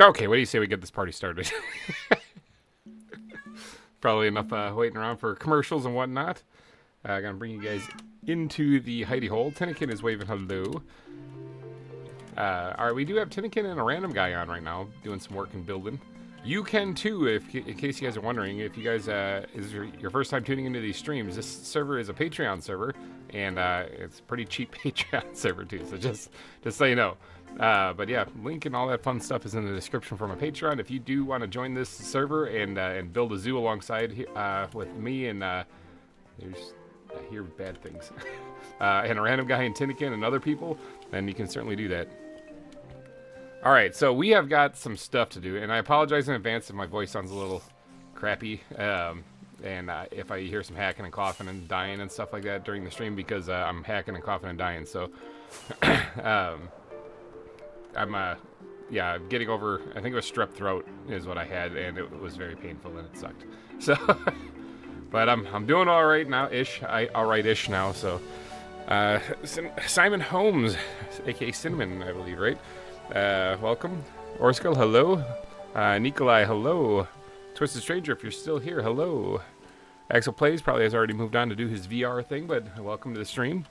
Okay, what do you say we get this party started? Probably enough waiting around for commercials and whatnot. I'm going to bring you guys into the hidey hole. Tinnikin is waving hello. Alright, we do have Tinnikin and a random guy on right now, doing some work and building. You can too, in case you guys are wondering. If you guys, is your first time tuning into these streams, this server is a Patreon server, and it's a pretty cheap Patreon server too, so just so you know. But yeah, link and all that fun stuff is in the description for my Patreon. If you do want to join this server and build a zoo alongside with me and I hear bad things, and a random guy in Tinnikin and other people, then you can certainly do that. All right, so we have got some stuff to do, and I apologize in advance if my voice sounds a little crappy, and if I hear some hacking and coughing and dying and stuff like that during the stream, because I'm hacking and coughing and dying. So I'm getting over, I think it was strep throat is what I had, and it was very painful and it sucked. So, but I'm doing all right now ish now. So Simon Holmes, aka Cinnamon, I believe, right? Welcome. Orskell, hello. Nikolai, hello. Twisted Stranger, if you're still here, hello. Axel Plays probably has already moved on to do his VR thing, but welcome to the stream.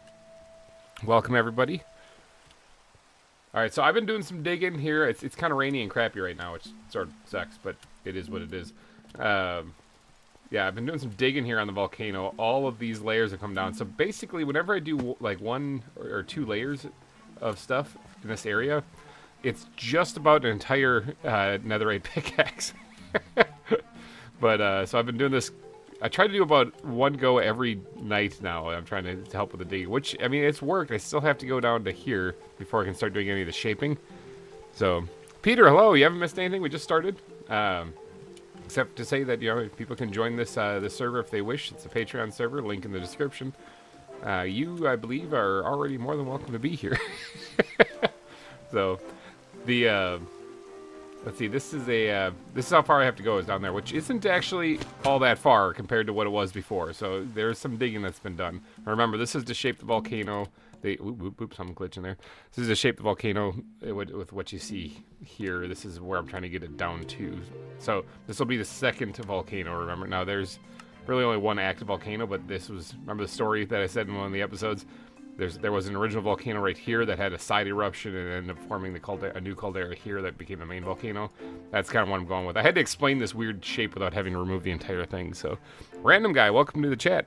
Welcome, everybody. Alright, so I've been doing some digging here. It's kind of rainy and crappy right now, which sort of sucks, but it is what it is. Yeah, I've been doing some digging here on the volcano. All of these layers have come down. So basically, whenever I do like 1 or 2 layers of stuff in this area, it's just about an entire netherite pickaxe. But so I've been doing this I try to do about one go every night now. I'm trying to help with the digging, which, I mean, it's worked. I still have to go down to here before I can start doing any of the shaping. So, Peter, hello. You haven't missed anything? We just started. Except to say that, you know, people can join this this server if they wish. It's a Patreon server, link in the description. You, I believe, are already more than welcome to be here. So, the... let's see, this is how far I have to go is down there, which isn't actually all that far compared to what it was before. So there's some digging that's been done. Remember, this is to shape the volcano. Oops, I'm glitching there. This is to shape the volcano with what you see here. This is where I'm trying to get it down to. So this will be the second volcano, remember. Now there's really only one active volcano, but this was, remember the story that I said in one of the episodes? There was an original volcano right here that had a side eruption and ended up forming a new caldera here that became the main volcano. That's kind of what I'm going with. I had to explain this weird shape without having to remove the entire thing. So, random guy, welcome to the chat.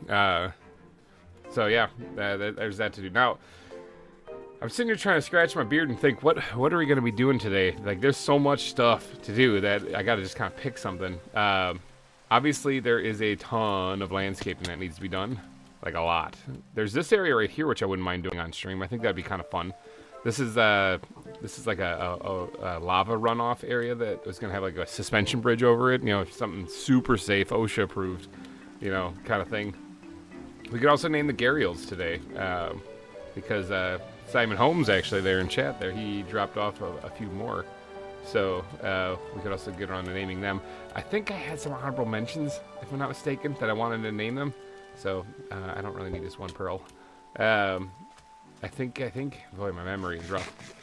So yeah, there's that to do. Now, I'm sitting here trying to scratch my beard and think, what are we going to be doing today? Like, there's so much stuff to do that I got to just kind of pick something. Obviously, there is a ton of landscaping that needs to be done. Like a lot. There's this area right here which I wouldn't mind doing on stream. I think that'd be kind of fun. This is like a lava runoff area that was gonna have like a suspension bridge over it. You know, something super safe, OSHA approved, you know, kind of thing. We could also name the Gariels today because Simon Holmes actually there in chat there, he dropped off a few more. So we could also get around to naming them. I think I had some honorable mentions, if I'm not mistaken, that I wanted to name them. So, I don't really need this one pearl. I think, boy, my memory is rough.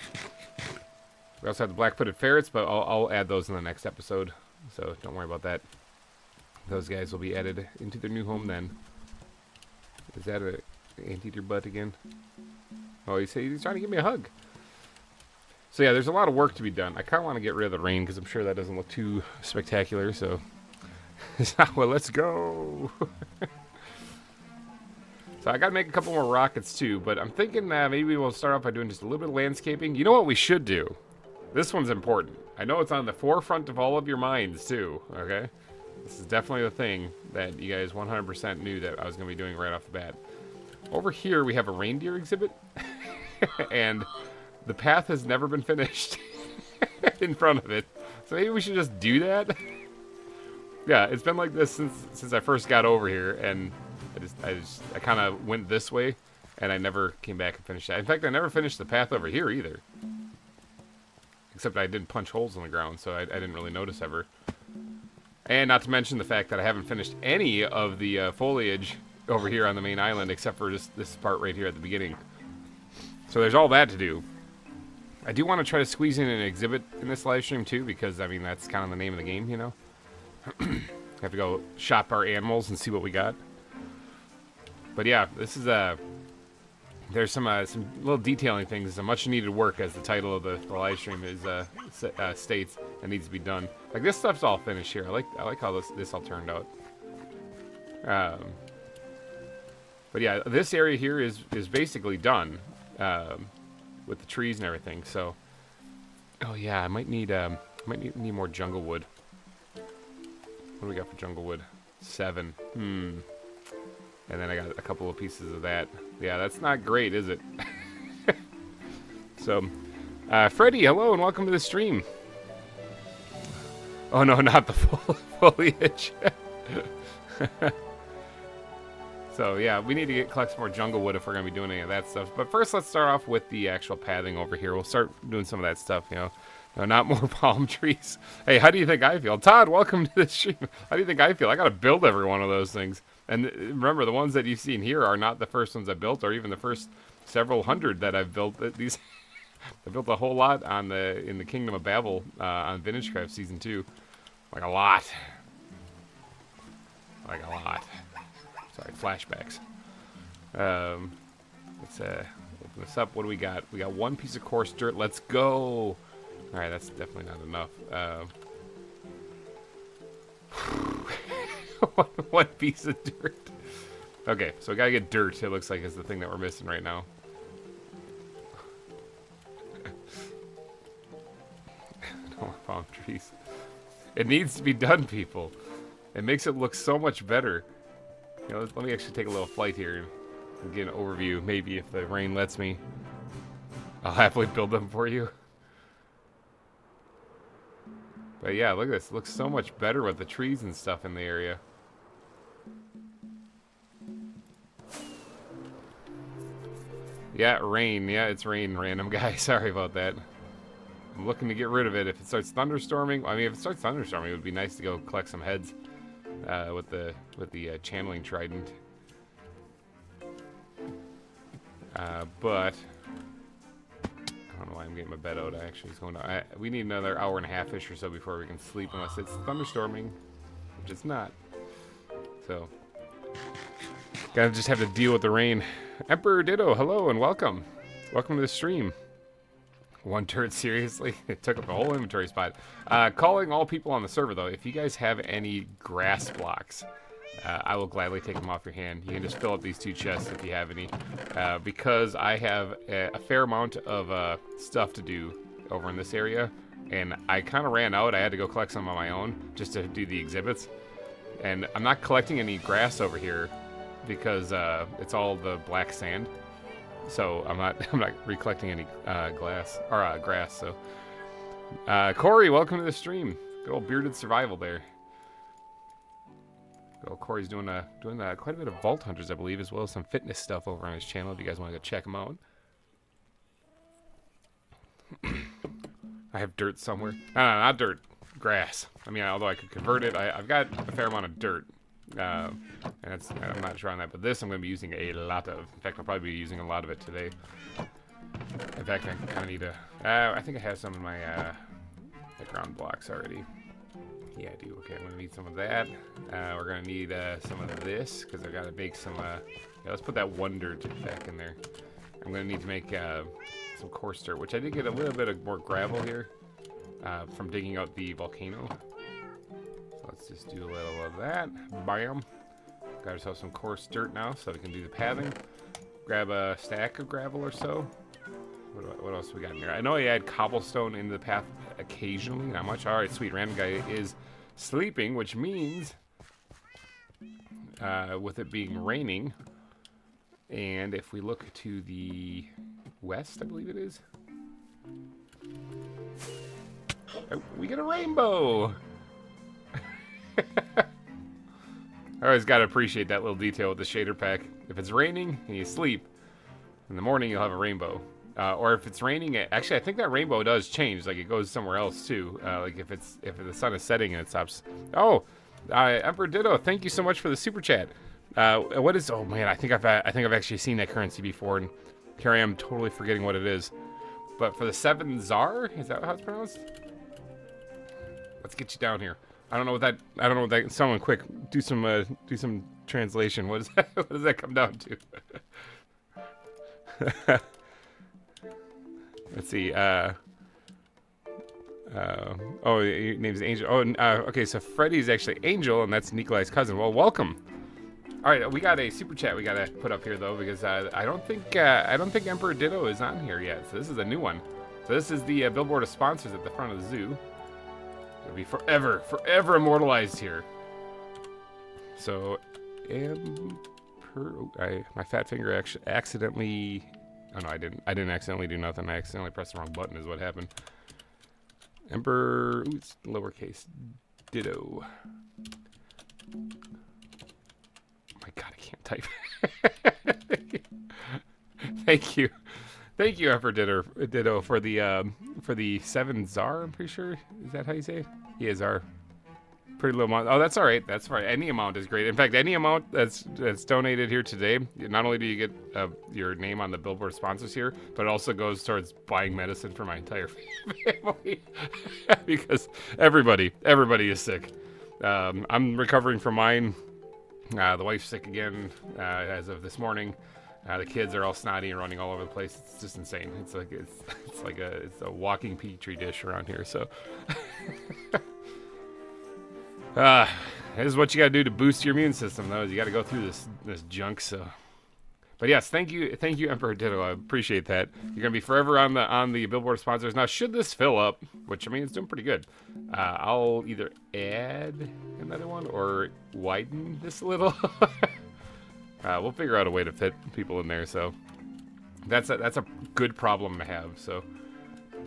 We also have the black-footed ferrets, but I'll add those in the next episode. So, don't worry about that. Those guys will be added into their new home then. Is that an anteater butt again? Oh, he's trying to give me a hug. So, yeah, there's a lot of work to be done. I kind of want to get rid of the rain, because I'm sure that doesn't look too spectacular, so... well, let's go! So I got to make a couple more rockets too, but I'm thinking maybe we'll start off by doing just a little bit of landscaping. You know what we should do? This one's important. I know it's on the forefront of all of your minds too, okay? This is definitely the thing that you guys 100% knew that I was going to be doing right off the bat. Over here we have a reindeer exhibit, and the path has never been finished in front of it. So maybe we should just do that? Yeah, it's been like this since I first got over here, and... I kind of went this way, and I never came back and finished that. In fact, I never finished the path over here either. Except I did punch holes in the ground, so I didn't really notice ever. And not to mention the fact that I haven't finished any of the foliage over here on the main island, except for just this part right here at the beginning. So there's all that to do. I do want to try to squeeze in an exhibit in this live stream too, because, I mean, that's kind of the name of the game, you know? Have to go shop our animals and see what we got. But yeah, this is there's some little detailing things, some much needed work, as the title of the live stream is states, that needs to be done. Like this stuff's all finished here. I like how this all turned out. But yeah, this area here is basically done with the trees and everything. So, oh yeah, I might need more jungle wood. What do we got for jungle wood? 7. And then I got a couple of pieces of that. Yeah, that's not great, is it? So, Freddie, hello and welcome to the stream. Oh no, not the foliage. So yeah, we need to collect some more jungle wood if we're going to be doing any of that stuff. But first, let's start off with the actual pathing over here. We'll start doing some of that stuff, you know. No, not more palm trees. Hey, how do you think I feel? Todd, welcome to the stream. How do you think I feel? I got to build every one of those things. And remember, the ones that you've seen here are not the first ones I built, or even the first several hundred that I've built. These, I built a whole lot on in the Kingdom of Babel on VintageCraft Season 2. Like a lot. Like a lot. Sorry, flashbacks. Let's open this up. What do we got? We got one piece of coarse dirt. Let's go. All right, that's definitely not enough. One piece of dirt. Okay, so we gotta get dirt. It looks like is the thing that we're missing right now. No more palm trees. It needs to be done, people. It makes it look so much better. You know, let me actually take a little flight here and get an overview. Maybe if the rain lets me, I'll happily build them for you. But yeah, look at this. It looks so much better with the trees and stuff in the area. Yeah, rain. Yeah, it's rain, random guy. Sorry about that. I'm looking to get rid of it. If it starts thunderstorming, I mean, if it starts thunderstorming, it would be nice to go collect some heads with the channeling trident. But I don't know why I'm getting my bed out. Actually, it's going to. We need another hour and a half-ish or so before we can sleep, unless it's thunderstorming, which it's not. So, gotta just have to deal with the rain. Emperor Ditto, hello and welcome. Welcome to the stream. One turret, seriously? It took up a whole inventory spot. Calling all people on the server, though, if you guys have any grass blocks, I will gladly take them off your hand. You can just fill up these 2 chests if you have any. Because I have a fair amount of stuff to do over in this area, and I kind of ran out. I had to go collect some on my own just to do the exhibits. And I'm not collecting any grass over here because it's all the black sand. So I'm not recollecting any grass. So Corey, welcome to the stream. Good old bearded survival there. Good old Corey's doing quite a bit of Vault Hunters, I believe, as well as some fitness stuff over on his channel. If you guys want to go check him out. I have dirt somewhere. No, not dirt. Grass. I mean, although I could convert it, I've got a fair amount of dirt. And I'm not sure on that, but this I'm going to be using a lot of. In fact, I'll probably be using a lot of it today. In fact, I kind of need to. I think I have some in my ground blocks already. Yeah, I do. Okay, I'm going to need some of that. We're going to need some of this because I've got to make some. Yeah, let's put that 1 dirt back in there. I'm going to need to make some coarse dirt, which I did get a little bit of more gravel here from digging out the volcano. Let's just do a little of that. Bam. Got ourselves some coarse dirt now so we can do the pathing. Grab a stack of gravel or so. What else we got in here? I know I add cobblestone into the path occasionally. Not much. Alright, sweet. Random guy is sleeping, which means with it being raining, and if we look to the west, I believe it is, we get a rainbow. I always gotta appreciate that little detail with the shader pack. If it's raining and you sleep, in the morning you'll have a rainbow. Or if it's raining, actually I think that rainbow does change. Like it goes somewhere else too. Like if the sun is setting and it stops. Oh, Emperor Ditto, thank you so much for the super chat. What is? Oh man, I think I've actually seen that currency before, and here I am totally forgetting what it is. But for the 7 ZAR, is that how it's pronounced? Let's get you down here. I don't know what that. Someone quick, do some translation. What is that? What does that come down to? Let's see. Oh, your name's Angel. Oh, okay. So Freddy's actually Angel, and that's Nikolai's cousin. Well, welcome. All right, we got a super chat we gotta put up here though, because I don't think Emperor Ditto is on here yet. So this is a new one. So this is the billboard of sponsors at the front of the zoo. It'll be forever immortalized here. So, my fat finger accidentally. Oh no, I didn't accidentally do nothing. I accidentally pressed the wrong button. Is what happened. Emperor, it's lowercase Ditto. My God, I can't type. Thank you, Emperor Ditto for the 7 ZAR. I'm pretty sure. Is that how you say it? Yeah, ZAR. Pretty low amount. Oh, that's all right. That's right. Any amount is great. In fact, any amount that's donated here today, not only do you get your name on the billboard sponsors here, but it also goes towards buying medicine for my entire family because everybody is sick. I'm recovering from mine. The wife's sick again as of this morning. The kids are all snotty and running all over the place. It's just insane. It's a walking petri dish around here. So. This is what you gotta do to boost your immune system, though. Is you gotta go through this junk. So, But yes, thank you, Emperor Ditto. I appreciate that. You're gonna be forever on the billboard sponsors. Now, should this fill up, which I mean, it's doing pretty good, I'll either add another one or widen this a little. We'll figure out a way to fit people in there. So that's a good problem to have. So,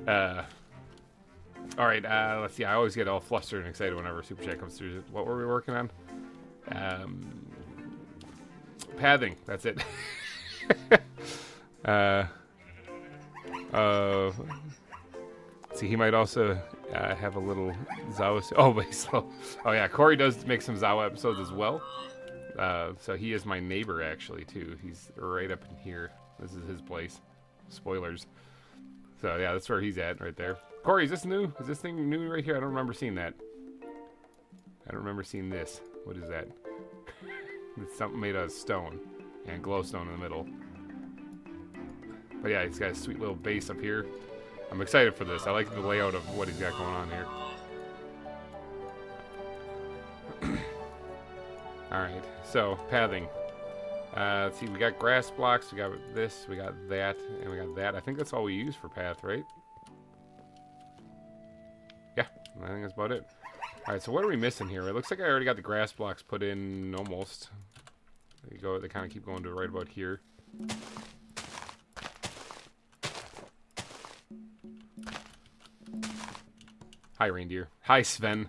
all right. Let's see. I always get all flustered and excited whenever Super Chat comes through. What were we working on? Pathing. That's it. See, he might also have a little ZAWA. Oh, but he's slow. Oh yeah, Corey does make some ZAWA episodes as well. So he is my neighbor actually too. He's right up in here. This is his place. Spoilers. So yeah, that's where he's at right there. Corey, is this new? Is this thing new right here? I don't remember seeing that. I don't remember seeing this. What is that? It's something made out of stone and glowstone in the middle. But yeah, he's got a sweet little base up here. I'm excited for this. I like the layout of what he's got going on here. Alright, so pathing. Let's see, we got grass blocks, we got this, we got that, and we got that. I think that's all we use for path, right? Yeah, I think that's about it. Alright, so what are we missing here? It looks like I already got the grass blocks put in almost. There you go, they kind of keep going to right about here. Hi, reindeer. Hi, Sven.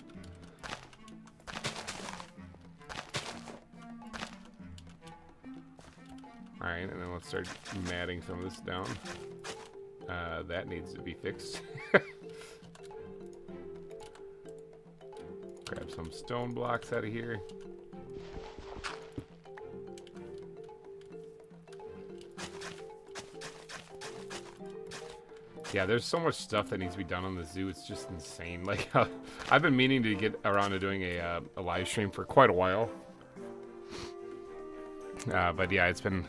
Alright, and then let's start matting some of this down. That needs to be fixed. Grab some stone blocks out of here. Yeah, there's so much stuff that needs to be done on the zoo. It's just insane. Like, I've been meaning to get around to doing a live stream for quite a while. But yeah, it's been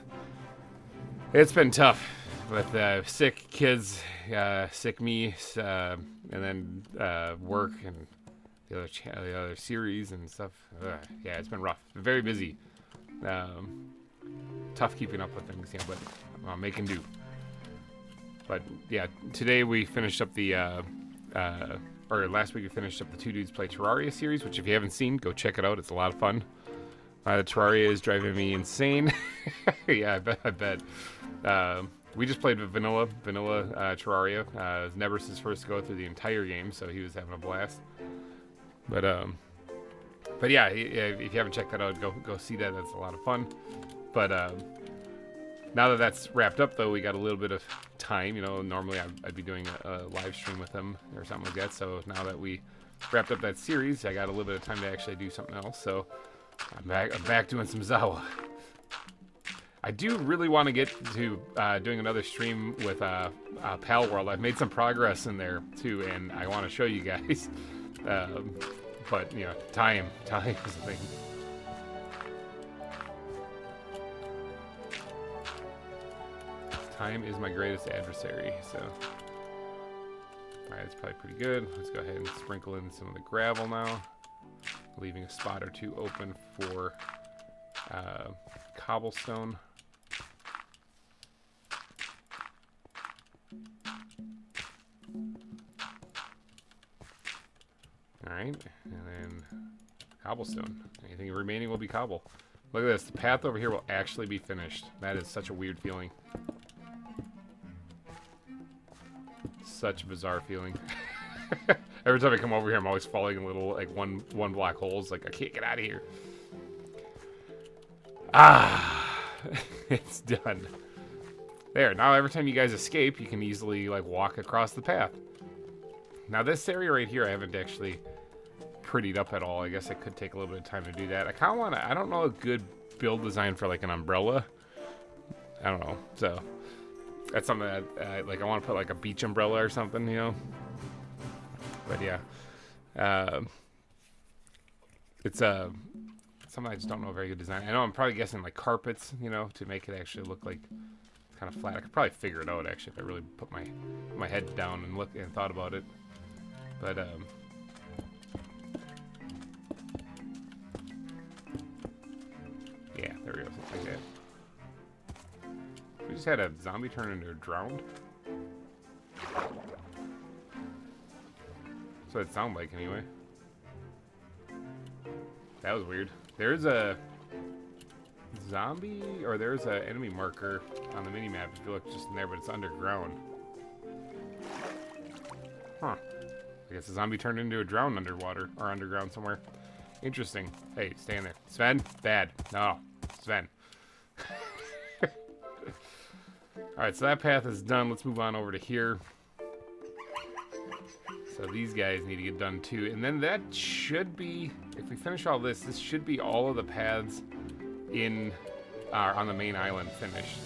tough with sick kids, sick me, and then work and the other series and stuff. Yeah, it's been rough. Been very busy. Tough keeping up with things, yeah, but making do. But yeah, today we finished up the, or last week we finished up the Two Dudes Play Terraria series, which if you haven't seen, go check it out. It's a lot of fun. The Terraria is driving me insane. Yeah, I bet. We just played with vanilla Terraria. It was Nebris's first go through the entire game, so he was having a blast. But yeah, if you haven't checked that out, go see that. That's a lot of fun. But now that that's wrapped up, though, we got a little bit of time. You know, normally I'd be doing a live stream with him or something like that. So now that we wrapped up that series, I got a little bit of time to actually do something else. So I'm back doing some ZAWA. I do really want to get to doing another stream with Pal World. I've made some progress in there too, and I want to show you guys. But you know, time is the thing. Time is my greatest adversary. So, all right, it's probably pretty good. Let's go ahead and sprinkle in some of the gravel now, leaving a spot or two open for cobblestone. All right, and then cobblestone. Anything remaining will be cobble. Look at this. The path over here will actually be finished. That is such a weird feeling. Such a bizarre feeling. Every time I come over here, I'm always falling in little, like, one block holes. Like, I can't get out of here. Ah! It's done. There. Now, every time you guys escape, you can easily, like, walk across the path. Now, this area right here, I haven't actually prettied up at all. I guess I could take a little bit of time to do that. I kind of want to... I don't know a good build design for, like, an umbrella. I don't know. So... that's something that, like, I want to put, like, a beach umbrella or something, you know? But, yeah. It's, something I just don't know a very good design. I know I'm probably guessing, like, carpets, you know, to make it actually look, like, kind of flat. I could probably figure it out, actually, if I really put my head down and looked and thought about it. But, yeah, there we go, something like that. just had a zombie turn into a drowned? That's what it sounded like, anyway. That was weird. There's a zombie, or there's an enemy marker on the mini-map if you look just in there, but it's underground. Huh. I guess a zombie turned into a drowned underwater, or underground somewhere. Interesting. Hey, stand there. Sven? Bad. No. Sven. Alright, so that path is done. Let's move on over to here. So these guys need to get done too. And then that should be, if we finish all this, this should be all of the paths in on the main island finished.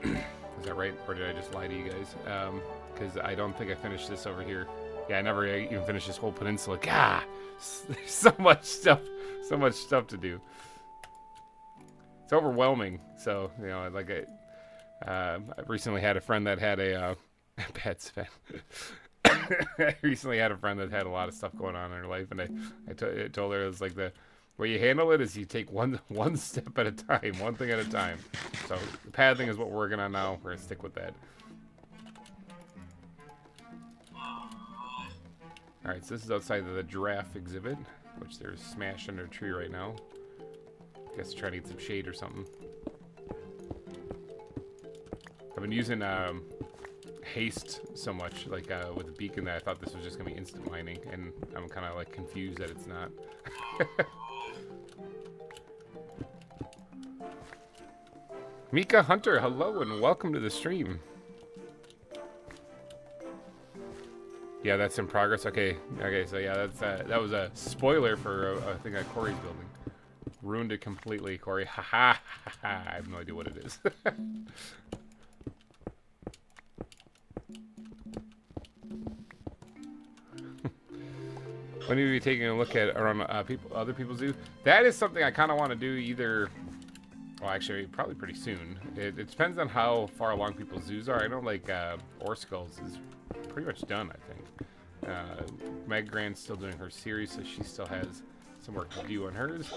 Is that right? Or did I just lie to you guys? Because I don't think I finished this over here. Yeah, I never even finished this whole peninsula. God, there's so much stuff to do. It's overwhelming. So, you know, like I recently had a friend that had a bad Sven. I recently had a friend that had a lot of stuff going on in her life, and I told her it was like the way you handle it is you take one step at a time, one thing at a time. So the pad thing is what we're working on now. We're gonna stick with that. All right, so this is outside of the giraffe exhibit, which they're smashed under a tree right now. I guess trying to get some shade or something. I've been using haste so much, like with the beacon, that I thought this was just gonna be instant mining, and I'm kind of like confused that it's not. Mika Hunter, hello and welcome to the stream. Yeah, that's in progress. Okay, so yeah, that's that was a spoiler for a thing that Corey's building. Ruined it completely, Corey. Ha ha ha ha. I have no idea what it is. When are you taking a look at around other people's zoo? That is something I kind of want to do either. Well, actually, probably pretty soon. It depends on how far along people's zoos are. I know, like, Orskull's is pretty much done, I think. Meg Grant's still doing her series, so she still has some work to do on hers.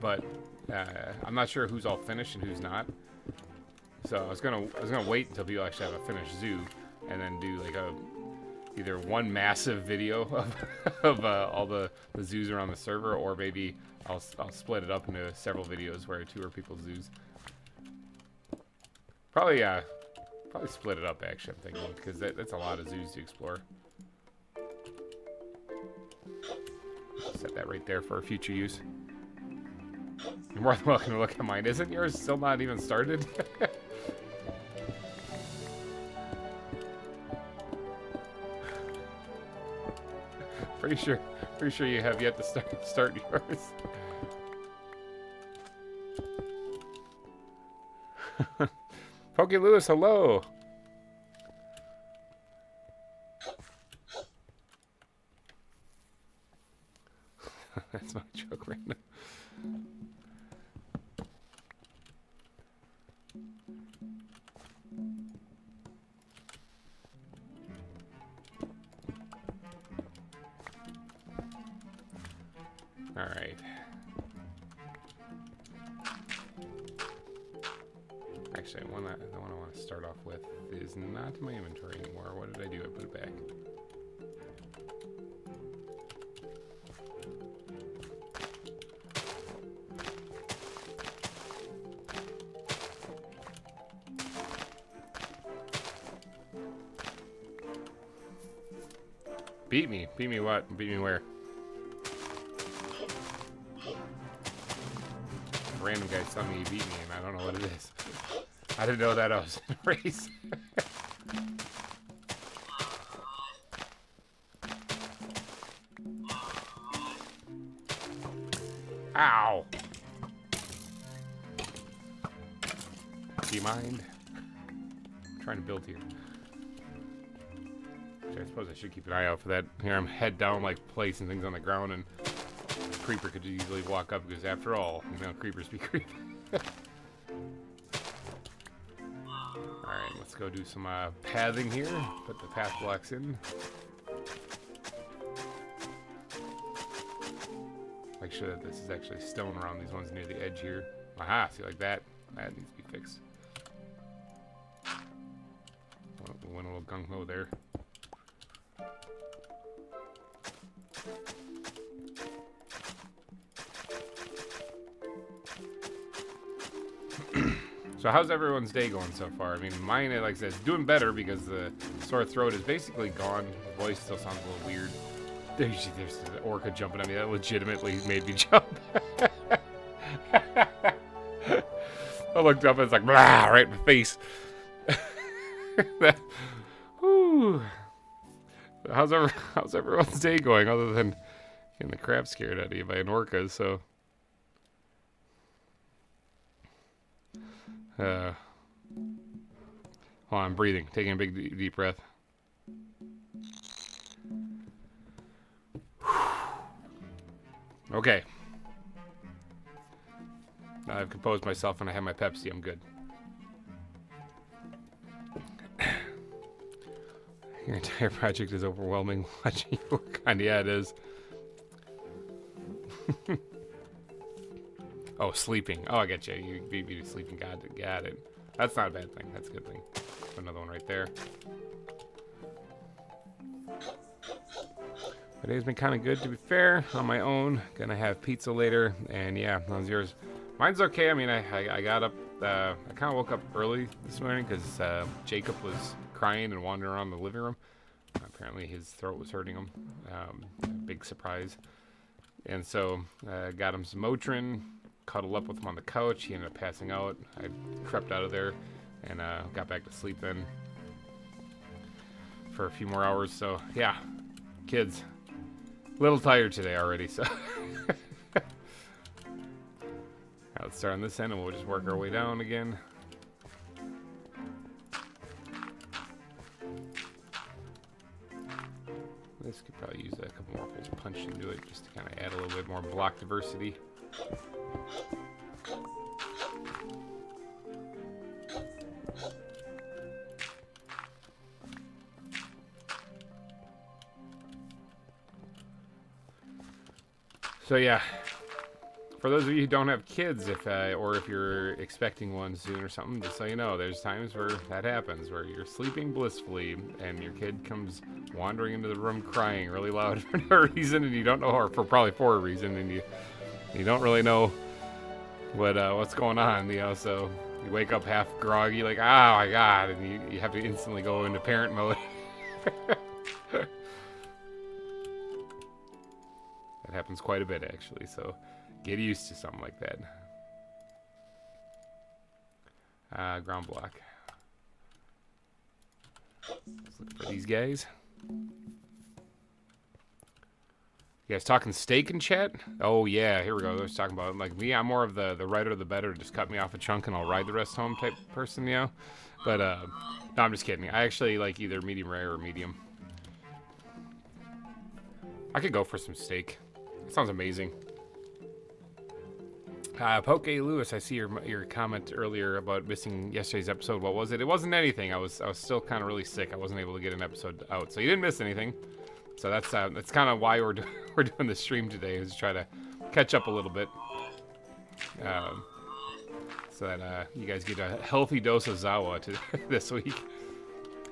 But I'm not sure who's all finished and who's not. So I was gonna wait until people actually have a finished zoo, and then do like either one massive video of all the zoos around the server, or maybe I'll split it up into several videos where two are people's zoos. Probably split it up, actually, I'm thinking, because that's a lot of zoos to explore. Set that right there for future use. You're more than welcome to look at mine. Isn't yours still not even started? Pretty sure you have yet to start yours. Poke Lewis, hello. That's my joke right now. All right. Actually, the one I want to start off with is not in my inventory anymore. What did I do? I put it back. Beat me. Beat me what? Beat me where? Random guy telling me he beat me, and I don't know what it is. I didn't know that I was in a race. Ow! Do you mind? I'm trying to build here. I suppose I should keep an eye out for that. Here I'm head down like placing things on the ground, and a creeper could easily walk up, because after all, you know, creepers be creepy. Alright, let's go do some pathing here. Put the path blocks in. Make sure that this is actually stone around these ones near the edge here. Aha, see, like that. That needs to be fixed. Went a little gung-ho there. So how's everyone's day going so far? I mean, mine, like I said, is doing better because the sore throat is basically gone. The voice still sounds a little weird. There's the orca jumping at me. That legitimately made me jump. I looked up and it's like, blah, right in the face. Whew. How's everyone's day going other than getting the crap scared out of you by an orca? So, hold on, I'm breathing, taking a big deep breath. Okay. Now I've composed myself and I have my Pepsi. I'm good. Your entire project is overwhelming watching you work on. Yeah, it is. Oh, sleeping. Oh, I get you. You beat me to sleeping. Got it. That's not a bad thing. That's a good thing. Another one right there. My day's been kind of good, to be fair. On my own. Gonna have pizza later. And yeah, how's yours? Mine's okay. I mean, I got up. I kind of woke up early this morning because Jacob was crying and wandering around the living room. Apparently his throat was hurting him. Big surprise. And so got him some Motrin, cuddled up with him on the couch. He ended up passing out. I crept out of there and got back to sleep then for a few more hours. So yeah, kids, a little tired today already. So let's start on this end and we'll just work our way down again. This could probably use a couple more holes punched into it just to kind of add a little bit more block diversity. So yeah, for those of you who don't have kids, or if you're expecting one soon or something, just so you know, there's times where that happens, where you're sleeping blissfully and your kid comes wandering into the room crying really loud for no reason, and you don't know, or probably for a reason, and you don't really know what's going on, you know. So you wake up half groggy, like, oh my god, and you have to instantly go into parent mode. That happens quite a bit, actually, so get used to something like that. Ground block. Let's look for these guys. You guys talking steak in chat? Oh yeah, here we go. They're talking about, like, me, I'm more of the writer the better. Just cut me off a chunk and I'll ride the rest home type person, you know? But no, I'm just kidding. I actually like either medium rare or medium. I could go for some steak. Sounds amazing. Poke Lewis, I see your comment earlier about missing yesterday's episode. What was it? It wasn't anything. I was still kind of really sick. I wasn't able to get an episode out, so you didn't miss anything. So that's kind of why we're doing the stream today, is to try to catch up a little bit, so that you guys get a healthy dose of ZAWA this week.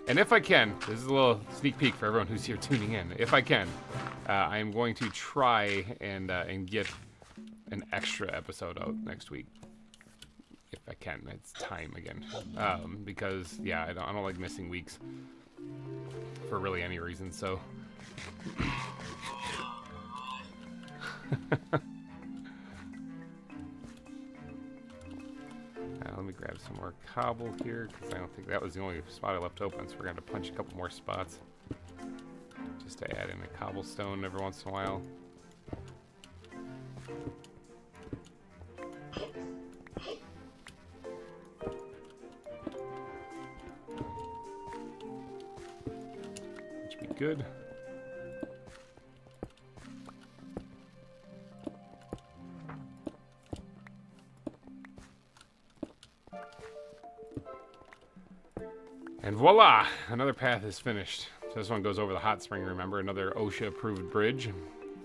And if I can, this is a little sneak peek for everyone who's here tuning in. If I can, I am going to try and get an extra episode out next week. If I can, it's time again. Because yeah, I don't like missing weeks for really any reason. So. Let me grab some more cobble here, because I don't think that was the only spot I left open, so we're going to punch a couple more spots just to add in a cobblestone every once in a while. Which would be good. And voila! Another path is finished. So this one goes over the hot spring, remember? Another OSHA-approved bridge.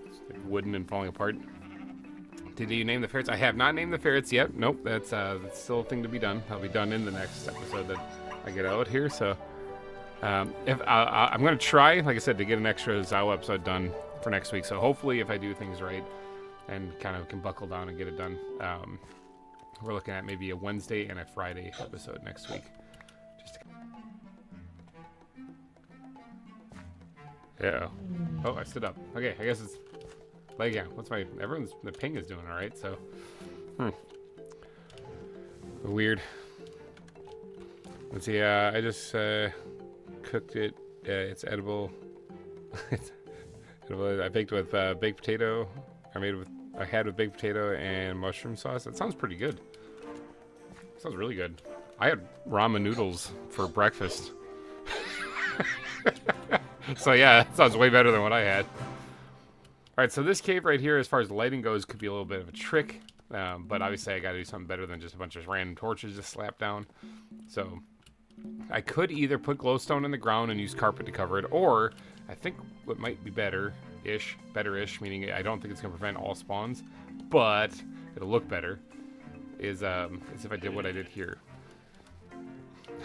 It's like wooden and falling apart. Did you name the ferrets? I have not named the ferrets yet. Nope, that's still a thing to be done. I'll be done in the next episode that I get out here. So if I'm going to try, like I said, to get an extra ZAWA episode done for next week. So hopefully if I do things right and kind of can buckle down and get it done, we're looking at maybe a Wednesday and a Friday episode next week. Yeah. Oh, I stood up. Okay, I guess it's like, yeah, the ping is doing all right, so. Weird. Let's see, I just cooked it. It's edible. It's edible. I baked with baked potato. I had with baked potato and mushroom sauce. That sounds pretty good. Sounds really good. I had ramen noodles for breakfast. So yeah, that sounds way better than what I had. Alright, so this cave right here, as far as the lighting goes, could be a little bit of a trick. But obviously I gotta do something better than just a bunch of random torches just slapped down. So I could either put glowstone in the ground and use carpet to cover it, or I think what might be better-ish, meaning I don't think it's gonna prevent all spawns, but it'll look better, is if I did what I did here.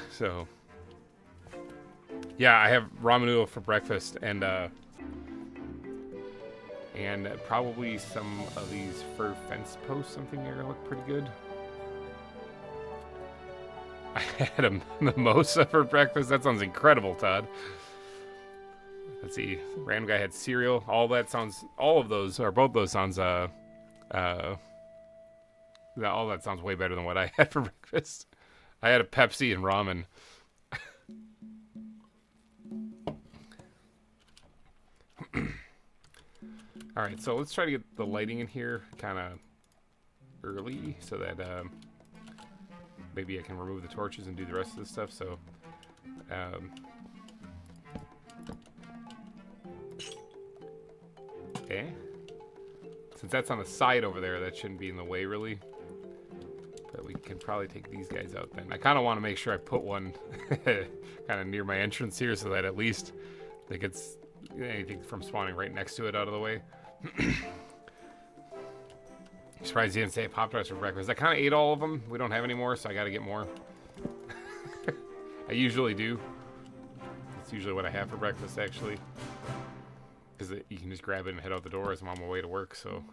So yeah, I have ramen noodle for breakfast and probably some of these fur fence posts. Something are gonna look pretty good. I had a mimosa for breakfast. That sounds incredible, Todd. Let's see. Random guy had cereal. All of those, or both those sounds, all that sounds way better than what I had for breakfast. I had a Pepsi and ramen. Alright, so let's try to get the lighting in here kind of early so that maybe I can remove the torches and do the rest of the stuff. So okay, since that's on the side over there, that shouldn't be in the way really, but we can probably take these guys out then. I kind of want to make sure I put one kind of near my entrance here so that at least it gets anything from spawning right next to it out of the way. Surprised you didn't say Pop-Tarts for breakfast. I kind of ate all of them. We don't have any more, so I got to get more. I usually do. It's usually what I have for breakfast, actually. Because you can just grab it and head out the door as I'm on my way to work, so.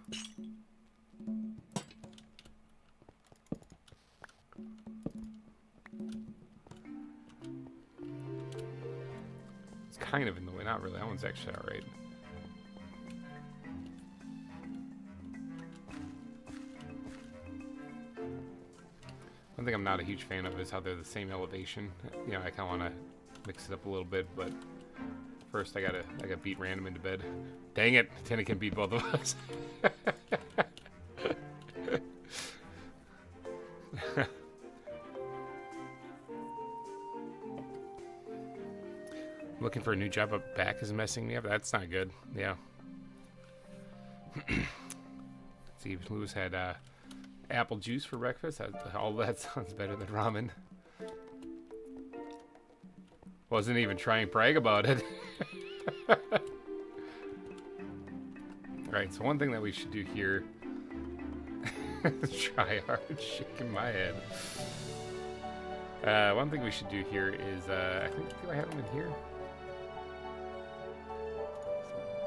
It's kind of in the way. Not really. That one's actually all right. One thing I'm not a huge fan of is how they're the same elevation. You know, I kind of want to mix it up a little bit, but first I gotta beat random into bed. Dang it, Tina can beat both of us. Looking for a new job, but back is messing me up. That's not good. Yeah. Let's see, Lewis had apple juice for breakfast. All that sounds better than ramen. Wasn't even trying to brag about it. Alright, so one thing that we should do here. Try hard, shaking my head. One thing we should do here is, I think, do I have them in here?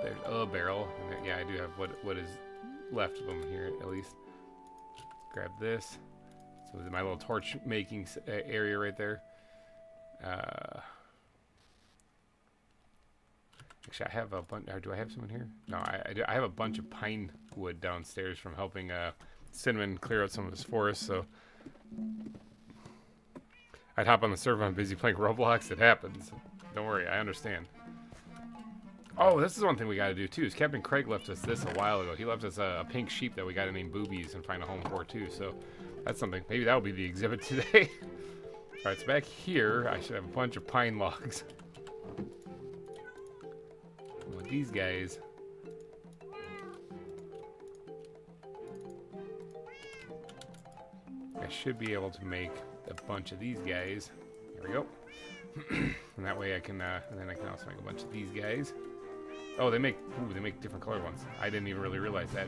There's a barrel. Yeah, I do have what is left of them here, at least. Grab this. So my little torch making area right there. Actually, I have a bunch. Or do I have some in here? No, I have a bunch of pine wood downstairs from helping Cinnamon clear out some of his forest. So I'd hop on the server. I'm busy playing Roblox. It happens. Don't worry, I understand. Oh, this is one thing we got to do too. Is Captain Craig left us this a while ago. He left us a pink sheep that we got to name Boobies and find a home for too. So that's something. Maybe that'll be the exhibit today. All right, so back here, I should have a bunch of pine logs. With these guys, I should be able to make a bunch of these guys. Here we go. And that way I can, and then I can also make a bunch of these guys. Oh, they make different colored ones. I didn't even really realize that.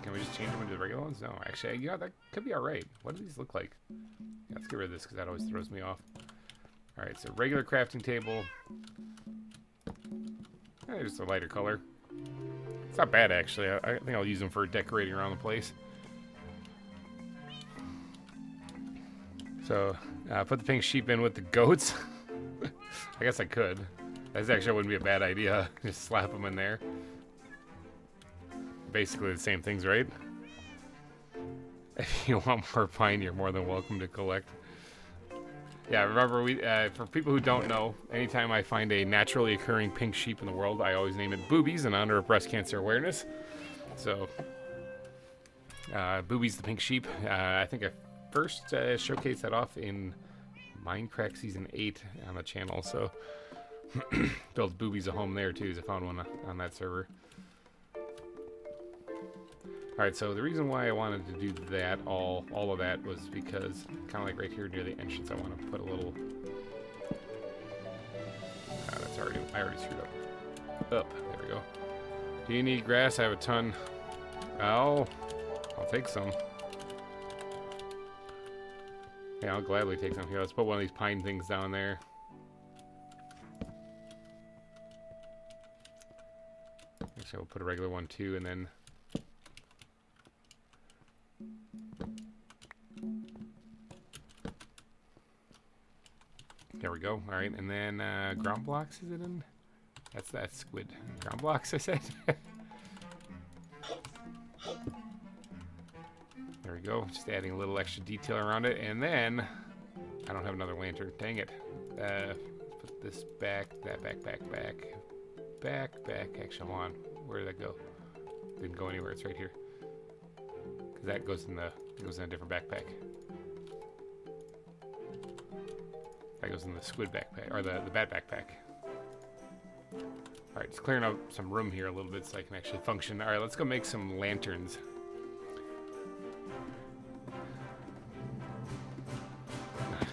Can we just change them into the regular ones? No, actually, yeah, that could be all right. What do these look like? Yeah, let's get rid of this because that always throws me off. All right, so regular crafting table. Just a lighter color. It's not bad, actually. I think I'll use them for decorating around the place. So, put the pink sheep in with the goats. I guess I could. That actually wouldn't be a bad idea. Just slap them in there. Basically the same things, right? If you want more pine, you're more than welcome to collect. Yeah, remember, for people who don't know, anytime I find a naturally occurring pink sheep in the world, I always name it Boobies in honor of breast cancer awareness. So, Boobies the pink sheep. I think I first showcased that off in Minecraft Season 8 on the channel, so built Boobies a home there too, as I found one on that server. Alright, so the reason why I wanted to do that, all of that, was because, kind of like right here near the entrance, I want to put a little... I already screwed up. There we go. Do you need grass? I have a ton. I'll take some. Yeah, I'll gladly take some. Here, let's put one of these pine things down there. Actually, we'll put a regular one too, and then... There we go. All right, and then ground blocks, is it in? That's that squid. Ground blocks, I said. There we go. Just adding a little extra detail around it, and then I don't have another lantern. Dang it. Put this back. That back. Actually, hold on. Where did that go? Didn't go anywhere. It's right here. Because that goes in a different backpack. That goes in the squid backpack, or the bat backpack. Alright, just clearing up some room here a little bit so I can actually function. Alright, let's go make some lanterns.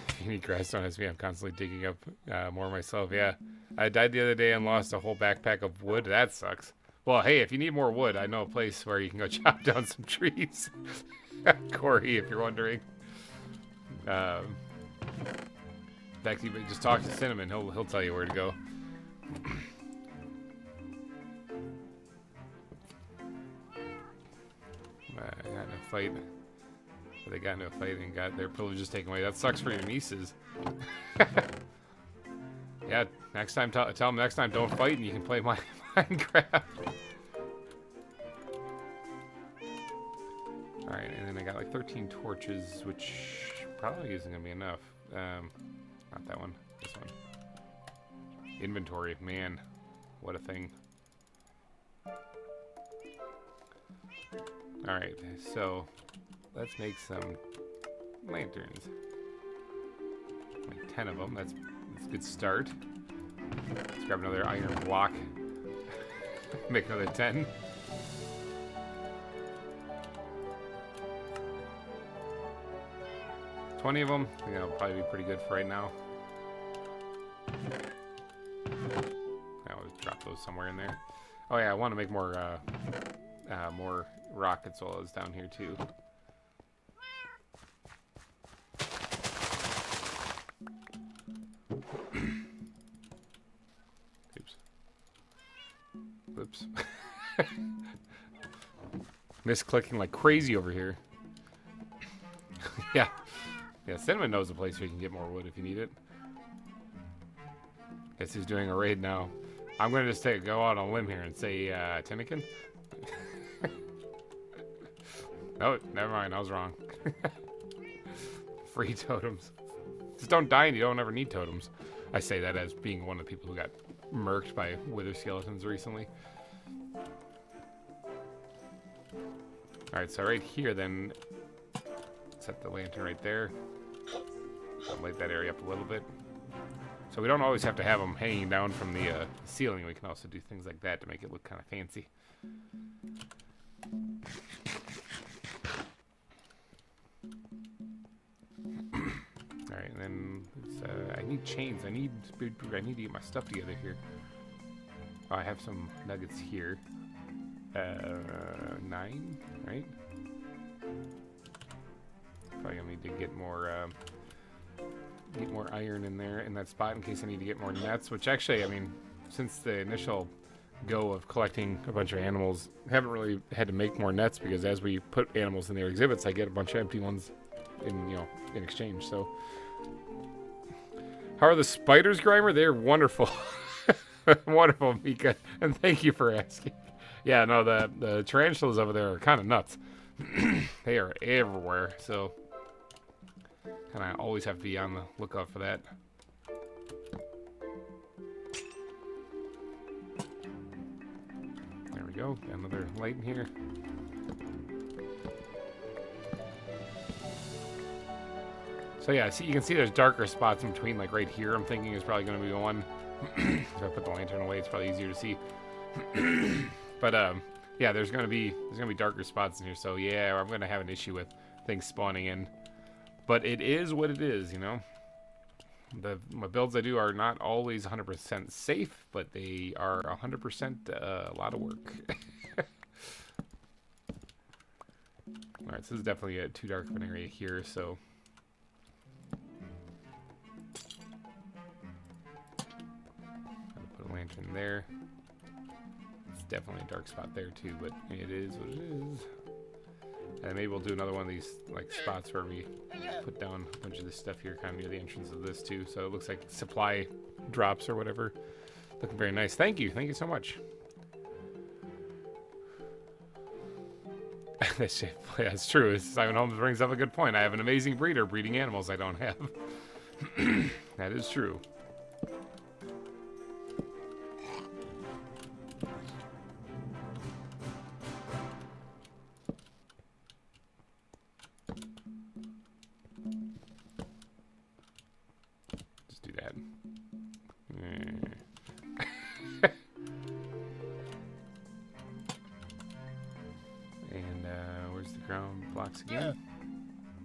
If you need grass, don't ask me. I'm constantly digging up more myself. Yeah, I died the other day and lost a whole backpack of wood. That sucks. Well, hey, if you need more wood, I know a place where you can go chop down some trees. Corey, if you're wondering. In fact, you just talk to Cinnamon. He'll tell you where to go. I got in a fight. They got into a fight and got their privileges taken away. That sucks for your nieces. Yeah, next time, tell them next time don't fight and you can play Minecraft. Alright, and then I got like 13 torches, which probably isn't going to be enough. Not that one. This one. Inventory. Man, what a thing. Alright, so let's make some lanterns. Like 10 of them. That's a good start. Let's grab another iron block. Make another 10. Of them. I think that'll probably be pretty good for right now. I'll just drop those somewhere in there. Oh yeah, I want to make more rockets while I was down here too. Oops. Whoops. Misclicking like crazy over here. Yeah. Yeah, Cinnamon knows a place where you can get more wood if you need it. Guess he's doing a raid now. I'm gonna just go out on a limb here and say Tinnikin. No, never mind. I was wrong. Free totems. Just don't die and you don't ever need totems. I say that as being one of the people who got murked by wither skeletons recently. Alright, so right here then, set the lantern right there. Light that area up a little bit. So we don't always have to have them hanging down from the ceiling. We can also do things like that to make it look kind of fancy. Alright, and then I need chains. I need to get my stuff together here. Oh, I have some nuggets here. 9, right? Probably gonna need to get more iron in there in that spot in case I need to get more nets. Which actually, I mean, since the initial go of collecting a bunch of animals, I haven't really had to make more nets because as we put animals in their exhibits, I get a bunch of empty ones in in exchange. So, how are the spiders, GReimer? They're wonderful. Wonderful, Mika, and thank you for asking. Yeah, no, the tarantulas over there are kind of nuts. They are everywhere, so kind of always have to be on the lookout for that. There we go, another light in here. So yeah, see, you can see there's darker spots in between, like right here. I'm thinking is probably going to be the one. If I put the lantern away, it's probably easier to see. But yeah, there's gonna be darker spots in here. So yeah, I'm gonna have an issue with things spawning in. But it is what it is, you know. My builds I do are not always 100% safe, but they are 100% a lot of work. All right, so this is definitely too dark of an area here. So. Lantern there. It's definitely a dark spot there too, but it is what it is. And maybe we'll do another one of these like spots where we put down a bunch of this stuff here kind of near the entrance of this too, so it looks like supply drops or whatever. Looking very nice. Thank you so much. That's true. Simon Holmes brings up a good point. I have an amazing breeder breeding animals I don't have. That is true. Again.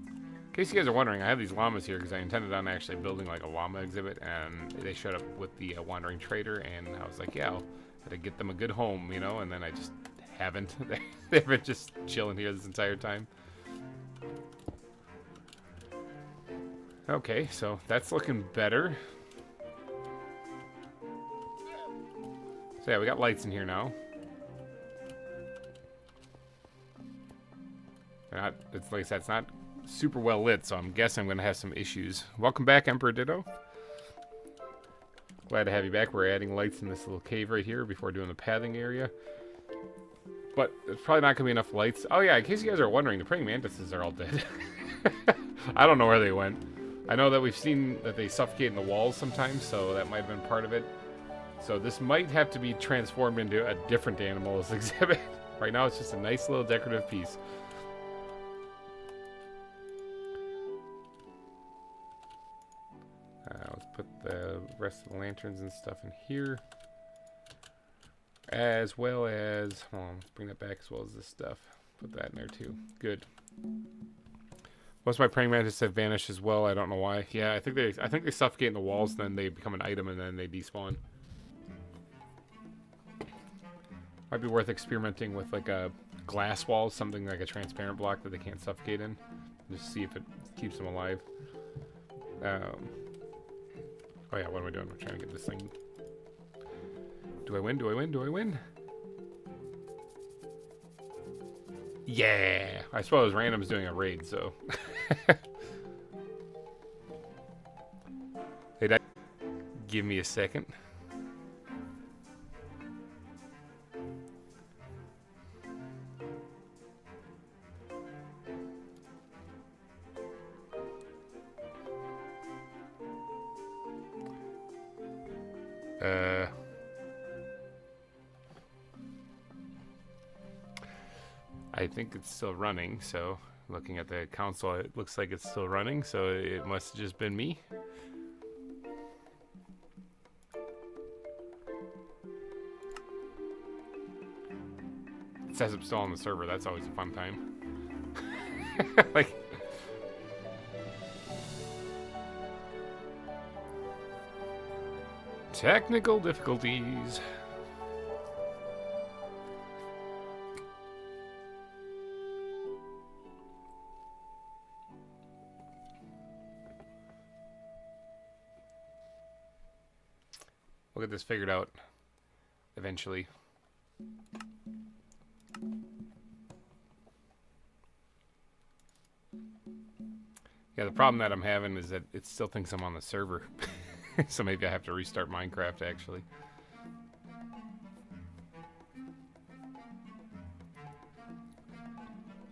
In case you guys are wondering, I have these llamas here because I intended on actually building like a llama exhibit, and they showed up with the wandering trader, and I was like, yeah, I'll gotta get them a good home, you know, and then I just haven't. They've been just chilling here this entire time. Okay, so that's looking better. So yeah, we got lights in here now. It's like I said, it's not super well lit, so I'm guessing I'm going to have some issues. Welcome back, Emperor Ditto. Glad to have you back. We're adding lights in this little cave right here before doing the pathing area. But there's probably not going to be enough lights. Oh yeah, in case you guys are wondering, the praying mantises are all dead. I don't know where they went. I know that we've seen that they suffocate in the walls sometimes, so that might have been part of it. So this might have to be transformed into a different animal as exhibit. Right now it's just a nice little decorative piece. Let's put the rest of the lanterns and stuff in here. As well as, hold on, let's bring that back as well as this stuff. Put that in there too. Good. Most of my praying mantises have vanished as well. I don't know why. Yeah, I think they suffocate in the walls, then they become an item, and then they despawn. Might be worth experimenting with like a glass wall, something like a transparent block that they can't suffocate in. Just see if it keeps them alive. Oh yeah, what am I doing? I'm trying to get this thing. Do I win? Do I win? Do I win? Yeah! I suppose Random's doing a raid, so. Hey, give me a second. I think it's still running, so looking at the console, it looks like it's still running, so it must have just been me. It says I'm still on the server. That's always a fun time. Like, technical difficulties. We'll get this figured out eventually. Yeah, the problem that I'm having is that it still thinks I'm on the server. So maybe I have to restart Minecraft, actually.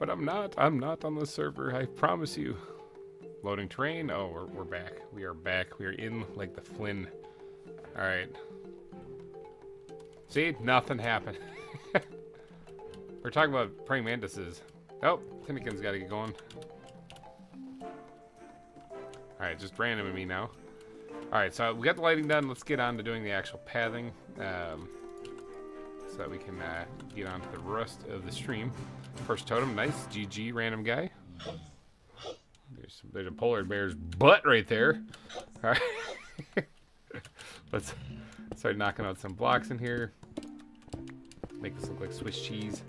But I'm not on the server, I promise you. Loading terrain. Oh, we're back. We are back. We are in like the Flynn. Alright. See? Nothing happened. We're talking about praying mantises. Oh, Tinnikin's got to get going. Alright, just random at me now. Alright, so we got the lighting done. Let's get on to doing the actual pathing. So that we can get on to the rest of the stream. First totem, nice. GG, random guy. There's a polar bear's butt right there. Alright. Let's start knocking out some blocks in here. Make this look like Swiss cheese.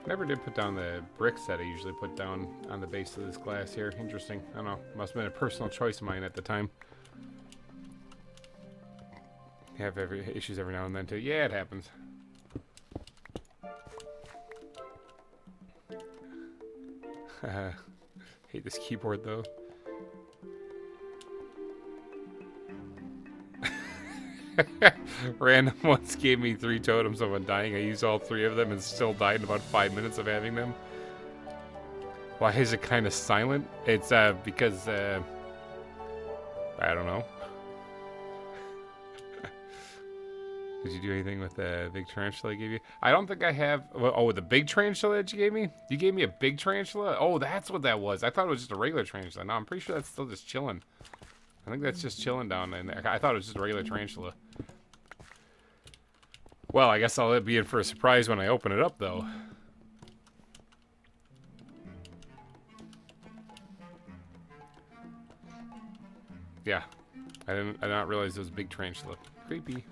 Never did put down the bricks that I usually put down on the base of this glass here. Interesting. I don't know. Must have been a personal choice of mine at the time. Have issues every now and then too. Yeah, it happens. Hate this keyboard though. Random once gave me 3 totems of undying. I used all 3 of them and still died in about 5 minutes of having them. Why is it kind of silent? It's because I don't know. Did you do anything with the big tarantula I gave you? I don't think I have. Oh, the big tarantula that you gave me? You gave me a big tarantula? Oh, that's what that was. I thought it was just a regular tarantula. No, I'm pretty sure that's still just chilling. I think that's just chilling down in there. I thought it was just a regular tarantula. Well, I guess I'll be in for a surprise when I open it up, though. Yeah. I did not realize it was a big tarantula. Creepy.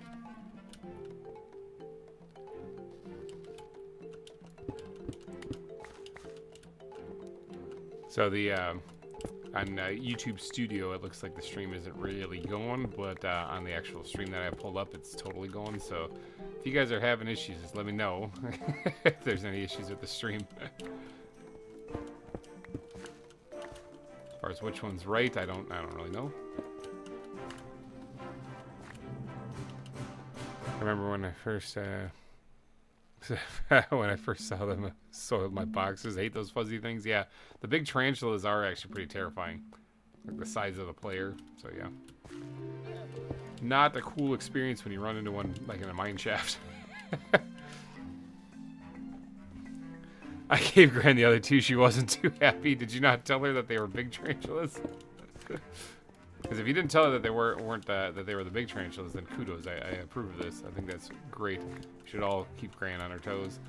So the on YouTube Studio, it looks like the stream isn't really going, but on the actual stream that I pulled up, it's totally going. So if you guys are having issues, just let me know if there's any issues with the stream. As far as which one's right, I don't really know. I remember when I first saw them, soiled my boxes. I hate those fuzzy things. Yeah, the big tarantulas are actually pretty terrifying, like the size of the player. So yeah, not a cool experience when you run into one like in a mine shaft. I gave Gran the other 2. She wasn't too happy. Did you not tell her that they were big tarantulas? Because if you didn't tell her that they weren't that they were the big tarantulas, then kudos. I approve of this. I think that's great. We should all keep Gran on her toes.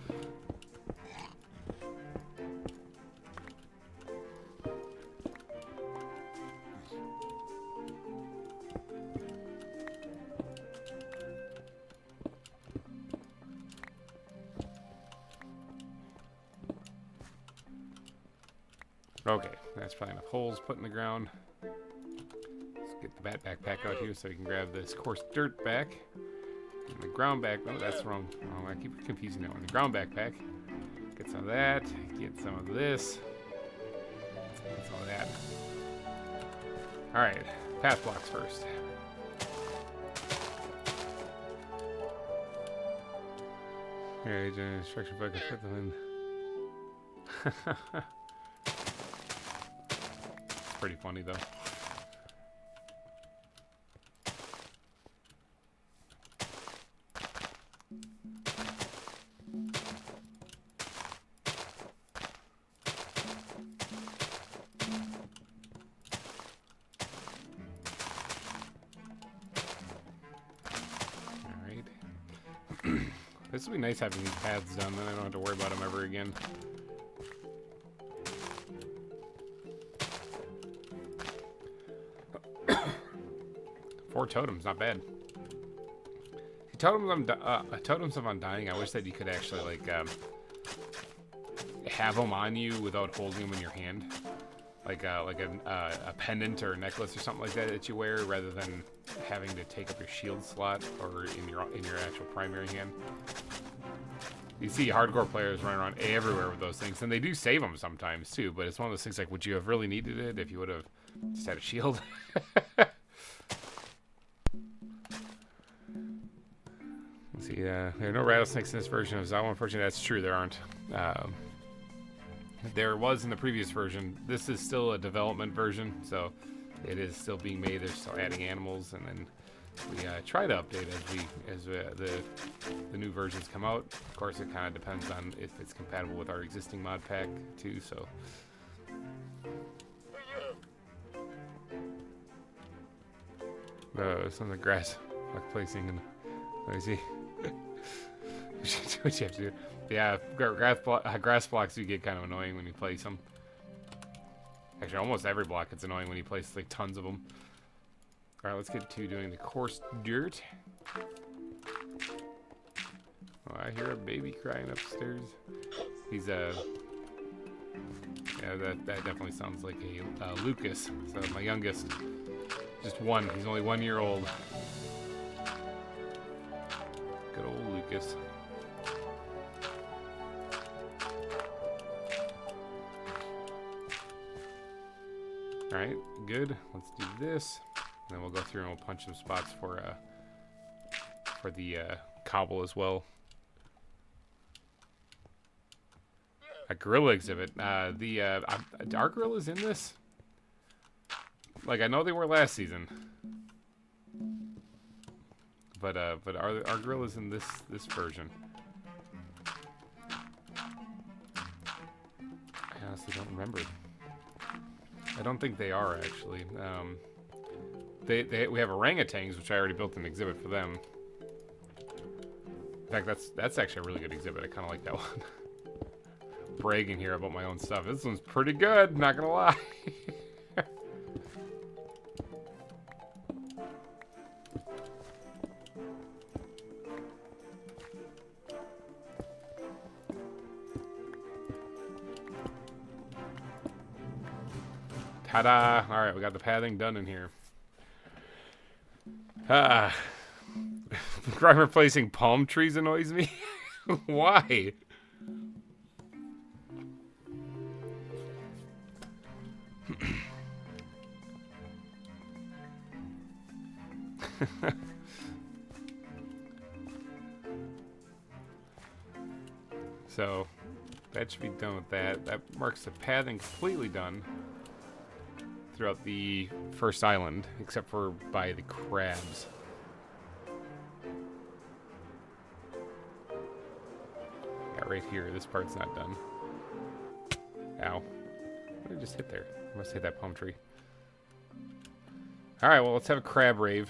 Okay, that's probably enough holes put in the ground. Let's get the bat backpack out here so we can grab this coarse dirt back. And the ground back. Oh, that's wrong. Oh, I keep confusing that one. The ground backpack. Get some of that. Get some of this. Get some of that. Alright, path blocks first. Alright, instruction book. I put them in. Pretty funny though. This would be nice having these paths done, then I don't have to worry about them ever again. Four totems, not bad. Totems of Undying, I wish that you could actually, like, have them on you without holding them in your hand. Like a pendant or a necklace or something like that that you wear, rather than having to take up your shield slot or in your actual primary hand. You see hardcore players running around everywhere with those things, and they do save them sometimes too. But it's one of those things like, would you have really needed it if you would have just had a shield? Let's see. There are no rattlesnakes in this version of ZAWA. Unfortunately, that's true. There aren't. There was in the previous version. This is still a development version, so it is still being made. They're still adding animals, and then we try to update as the new versions come out. Of course, it kind of depends on if it's compatible with our existing mod pack too. So. Some of the grass like placing and let me see. What you have to do. Yeah, grass blocks you get kind of annoying when you place them. Actually, almost every block gets annoying when you place like tons of them. All right, let's get to doing the coarse dirt. Oh, I hear a baby crying upstairs. He's yeah, that definitely sounds like a Lucas. So my youngest, just one. He's only 1 year old. Good old Lucas. Alright, good. Let's do this. And then we'll go through and we'll punch some spots for the cobble as well. A gorilla exhibit. Are gorillas in this? Like, I know they were last season. But are gorillas in this version? I honestly don't remember. I don't think they are, actually. We have orangutans, which I already built an exhibit for them. In fact, that's actually a really good exhibit. I kind of like that one. Bragging here about my own stuff. This one's pretty good, not gonna lie. Ta-da! Alright, we got the pathing done in here. GReimer placing palm trees annoys me. Why? So, that should be done with that. That marks the pathing completely done throughout the first island, except for by the crabs. Yeah, right here. This part's not done. Ow. What did I just hit there? I must hit that palm tree. Alright, well, let's have a crab rave.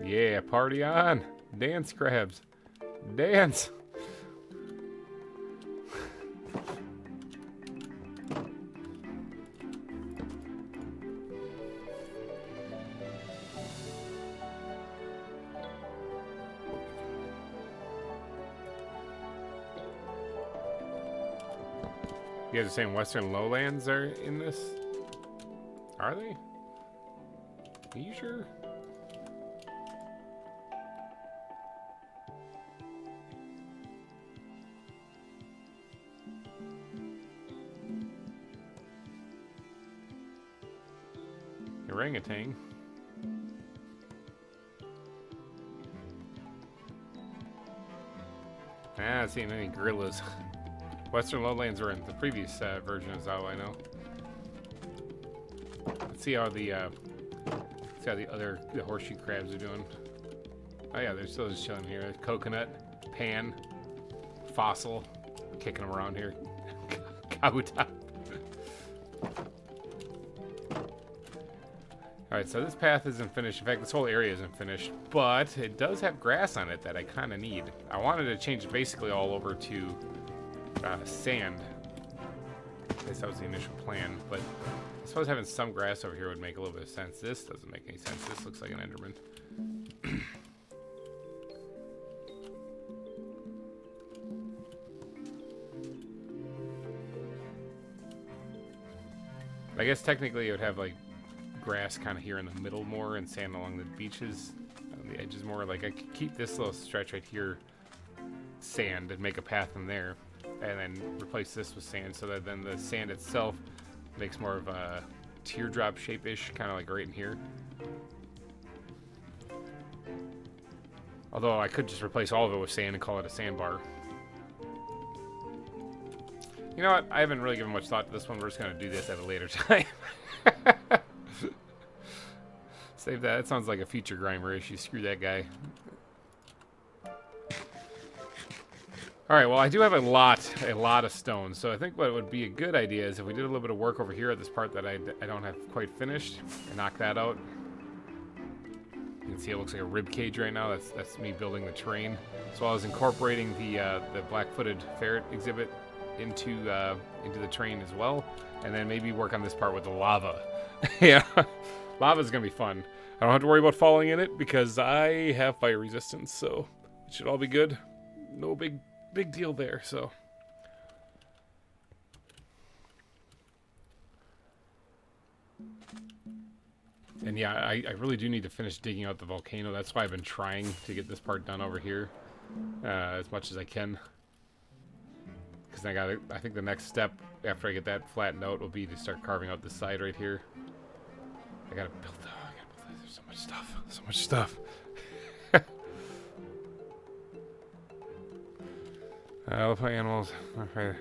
Yeah, party on! Dance, crabs! Dance! You guys are saying Western Lowlands are in this? Are they? Are you sure? Orangutan. I don't see any gorillas. Western Lowlands were in the previous version of ZAWA, I know. Let's see how the horseshoe crabs are doing. Oh yeah, they're still just chilling here. Coconut, pan, fossil, kicking them around here. Kabuta. Alright, so this path isn't finished. In fact, this whole area isn't finished. But it does have grass on it that I kind of need. I wanted to change it basically all over to sand. At least that was the initial plan. But I suppose having some grass over here would make a little bit of sense. This doesn't make any sense. This looks like an Enderman. I guess technically it would have like grass kind of here in the middle more and sand along the beaches on the edges more. Like I could keep this little stretch right here sand and make a path in there and then replace this with sand so that then the sand itself makes more of a teardrop shape-ish, kind of like right in here. Although I could just replace all of it with sand and call it a sandbar. You know what? I haven't really given much thought to this one. We're just going to do this at a later time. Save that. That sounds like a future GReimer issue. Screw that guy. Alright, well, I do have a lot of stone. So I think what would be a good idea is if we did a little bit of work over here at this part that I don't have quite finished and knock that out. You can see it looks like a rib cage right now. That's me building the terrain. So I was incorporating the black-footed ferret exhibit into the terrain as well, and then maybe work on this part with the lava. Yeah, lava's gonna be fun. I don't have to worry about falling in it because I have fire resistance, so it should all be good. No big deal there. So and yeah, I really do need to finish digging out the volcano. That's why I've been trying to get this part done over here as much as I can. Because I think the next step after I get that flattened out will be to start carving out this side right here. I gotta build there's so much stuff. I love my animals. Okay,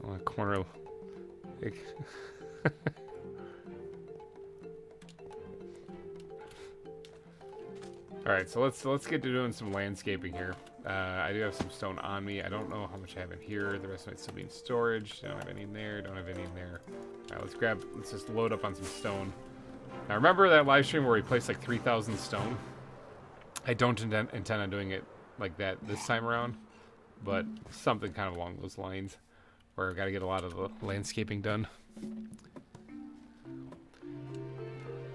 on a corner. Alright, so let's get to doing some landscaping here. I do have some stone on me. I don't know how much I have in here. The rest might still be in storage. Don't have any in there. Don't have any in there. Alright, let's just load up on some stone. Now remember that live stream where we placed like 3,000 stone? I don't intend on doing it like that this time around, but something kind of along those lines where I've got to get a lot of the landscaping done.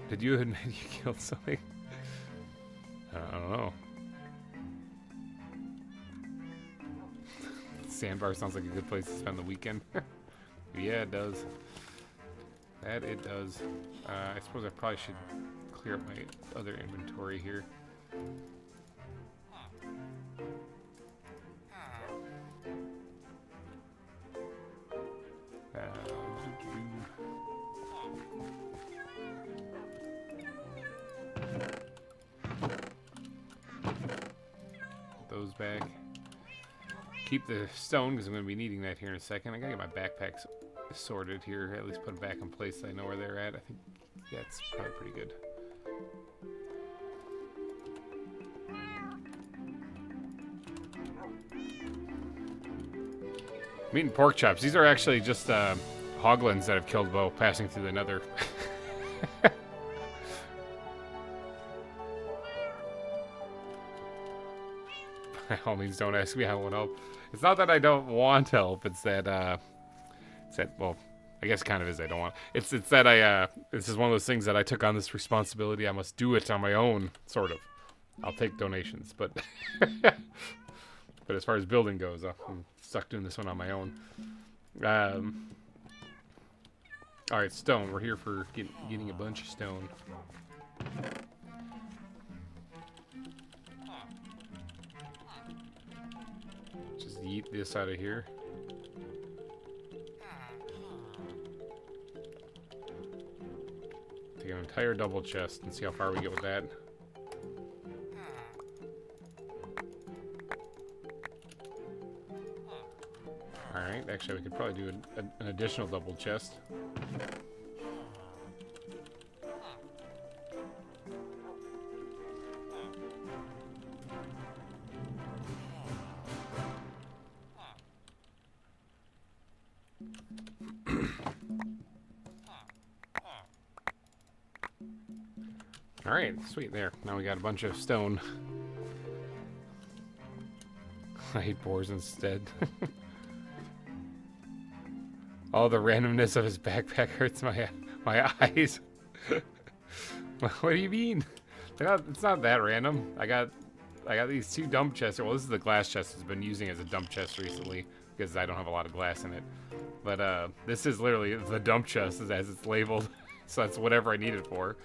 Did you admit you killed something? I don't know. Sandbar sounds like a good place to spend the weekend. Yeah, it does. That it does. I suppose I probably should clear up my other inventory here. Those back. Keep the stone because I'm going to be needing that here in a second. I gotta get my backpacks sorted here. At least put them back in place so I know where they're at. I think that's probably pretty good. I'm eating pork chops. These are actually just hoglins that I've killed while passing through the nether. By all means, don't ask me how I want help. It's not that I don't want help. It's that, well, I guess it kind of is I don't want. It's that this is one of those things that I took on this responsibility. I must do it on my own, sort of. I'll take donations, but but as far as building goes, I'm stuck doing this one on my own. All right, stone. We're here for getting a bunch of stone. Just yeet this out of here. Take an entire double chest and see how far we get with that. Alright, actually we could probably do an additional double chest. Alright, sweet, there. Now we got a bunch of stone. I hate boars instead. All the randomness of his backpack hurts my eyes. What do you mean? It's not that random. I got these 2 dump chests. Well, this is the glass chest I've been using as a dump chest recently because I don't have a lot of glass in it. But this is literally the dump chest as it's labeled. So that's whatever I need it for.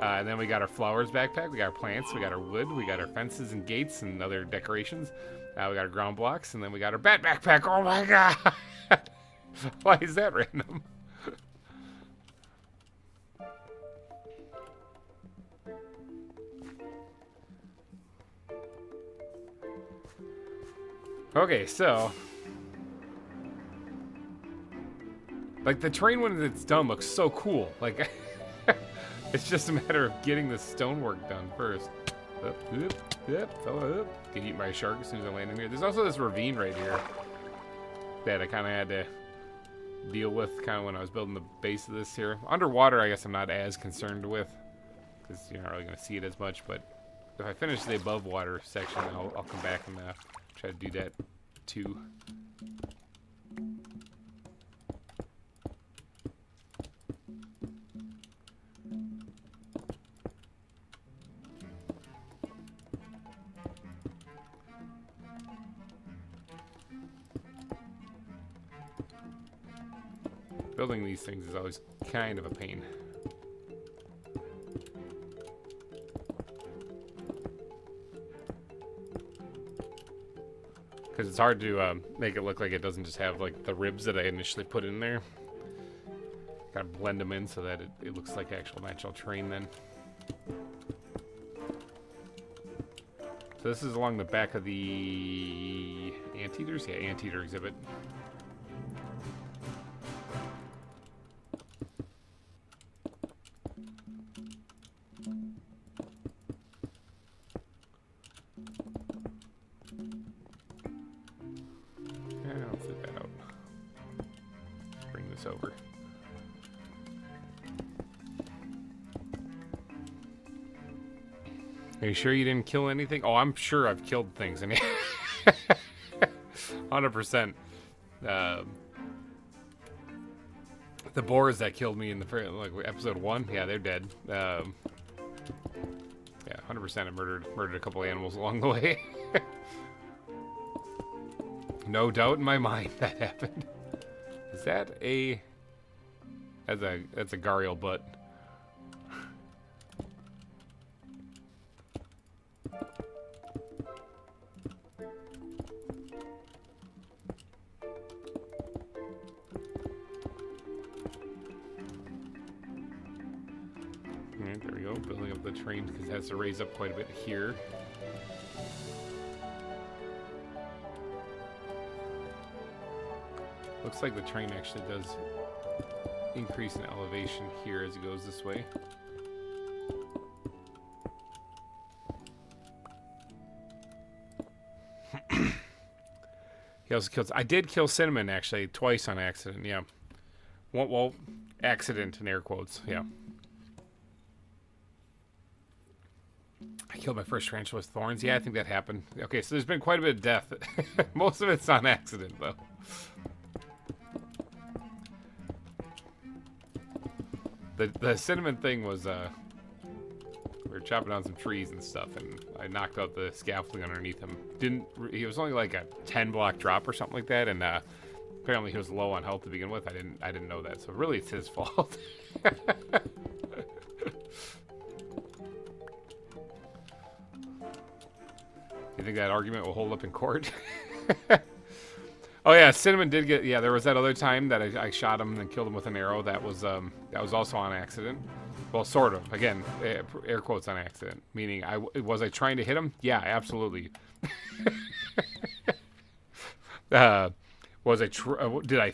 And then we got our flowers backpack. We got our plants. We got our wood. We got our fences and gates and other decorations. We got our ground blocks. And then we got our bat backpack. Oh my god! Why is that random? Okay, so like the train when it's done looks so cool. Like it's just a matter of getting the stonework done first. Can eat my shark as soon as I land in here. There's also this ravine right here that I kind of had to deal with kind of when I was building the base of this here. Underwater, I guess I'm not as concerned with because you're not really going to see it as much. But if I finish the above water section, I'll come back and try to do that too. Building these things is always kind of a pain. Because it's hard to make it look like it doesn't just have like the ribs that I initially put in there. Gotta blend them in so that it looks like actual natural terrain then. So this is along the back of the anteaters? Yeah, anteater exhibit. Over. Are you sure you didn't kill anything? Oh, I'm sure I've killed things. I mean, 100%. The boars that killed me in the like episode 1, yeah, they're dead. Yeah, 100%. I murdered a couple animals along the way. No doubt in my mind that happened. Is that a... That's a gharial butt. Alright, there we go. Building up the train because it has to raise up quite a bit here. Looks like the train actually does increase in elevation here as it goes this way. He also killed... I did kill Cinnamon, actually, twice on accident, yeah. Well, accident in air quotes, yeah. I killed my first tarantula with thorns. Yeah, I think that happened. Okay, so there's been quite a bit of death. Most of it's on accident, though. The cinnamon thing was, we were chopping down some trees and stuff, and I knocked out the scaffolding underneath him. He was only like a 10-block drop or something like that, and apparently he was low on health to begin with. I didn't know that, so really it's his fault. You think that argument will hold up in court? Oh yeah, Cinnamon did get... Yeah, there was that other time that I shot him and then killed him with an arrow. That was also on accident. Well, sort of. Again, air quotes on accident. Meaning, was I trying to hit him? Yeah, absolutely. Did I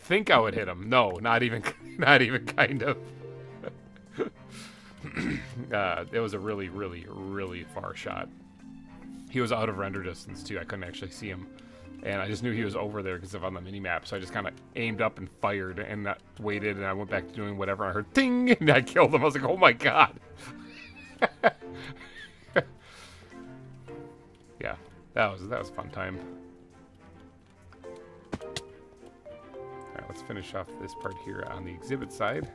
think I would hit him? No, not even kind of. It was a really, really, really far shot. He was out of render distance too. I couldn't actually see him. And I just knew he was over there because of on the mini-map. So I just kind of aimed up and fired and waited. And I went back to doing whatever. I heard ding and I killed him. I was like, oh my god. Yeah, that was a fun time. Alright, let's finish off this part here on the exhibit side.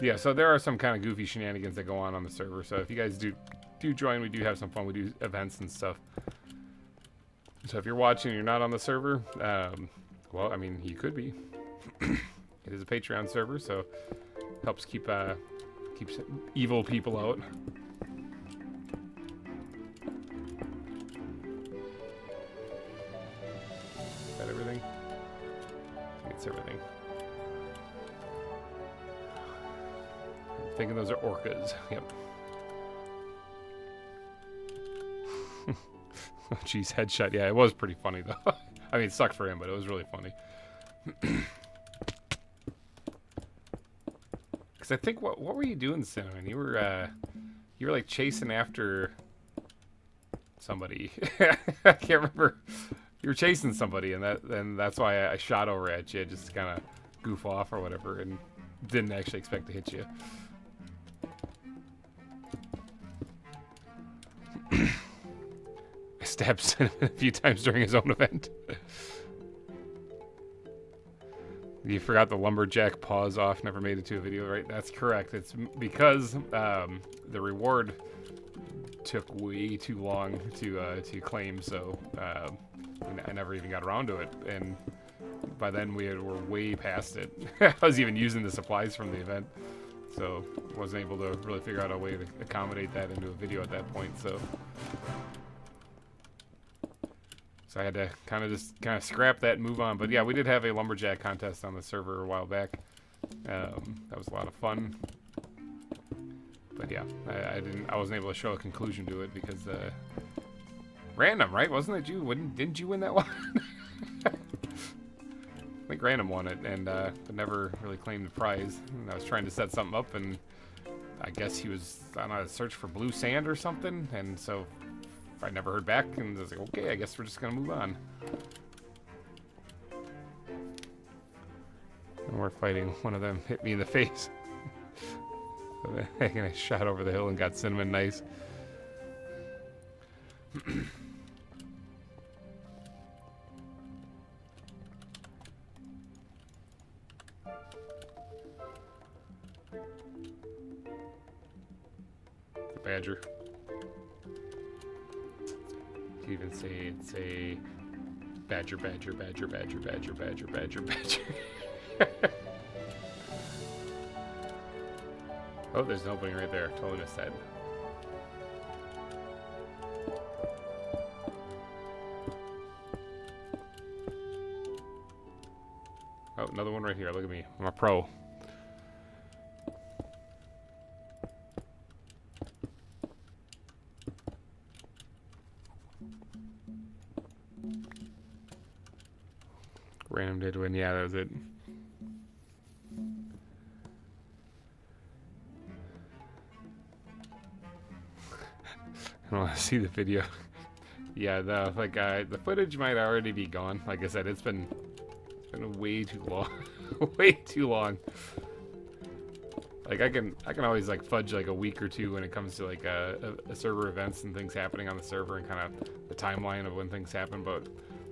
Yeah, so there are some kind of goofy shenanigans that go on the server, so if you guys do join, we do have some fun. We do events and stuff. So if you're watching and you're not on the server, well, I mean, you could be. It is a Patreon server, so helps keeps evil people out. Is that everything? I think it's everything. I'm thinking those are orcas. Yep. Oh, geez, headshot. Yeah, it was pretty funny, though. I mean, it sucked for him, but it was really funny. Because I think, what were you doing, Cinnamon? You were like, chasing after somebody. I can't remember. You were chasing somebody, and that's why I shot over at you, just to kind of goof off or whatever, and didn't actually expect to hit you. I stabbed Cinnamon a few times during his own event. You forgot the lumberjack pause off, never made it to a video, right? That's correct. It's because the reward took way too long to claim, so I never even got around to it. And by then were way past it. I was even using the supplies from the event, so wasn't able to really figure out a way to accommodate that into a video at that point. So I had to kind of scrap that and move on. But yeah, we did have a lumberjack contest on the server a while back. That was a lot of fun. But yeah, I wasn't able to show a conclusion to it because random, right? Wasn't it you? Didn't you win that one? I think Random won it, and but never really claimed the prize. And I was trying to set something up, and I guess he was on a search for blue sand or something, and so I never heard back, and I was like, okay, I guess we're just gonna move on. And we're fighting. One of them hit me in the face. And I shot over the hill and got Cinnamon nice. The badger. You even say it's a badger. Oh, there's an opening right there. Totally missed that. Oh, another one right here. Look at me. I'm a pro. Random did win. Yeah, that was it. I don't want to see the video. Yeah, the footage might already be gone. Like I said, it's been way too long. Way too long. Like I can always like fudge like a week or two when it comes to like a server events and things happening on the server and kind of the timeline of when things happen, but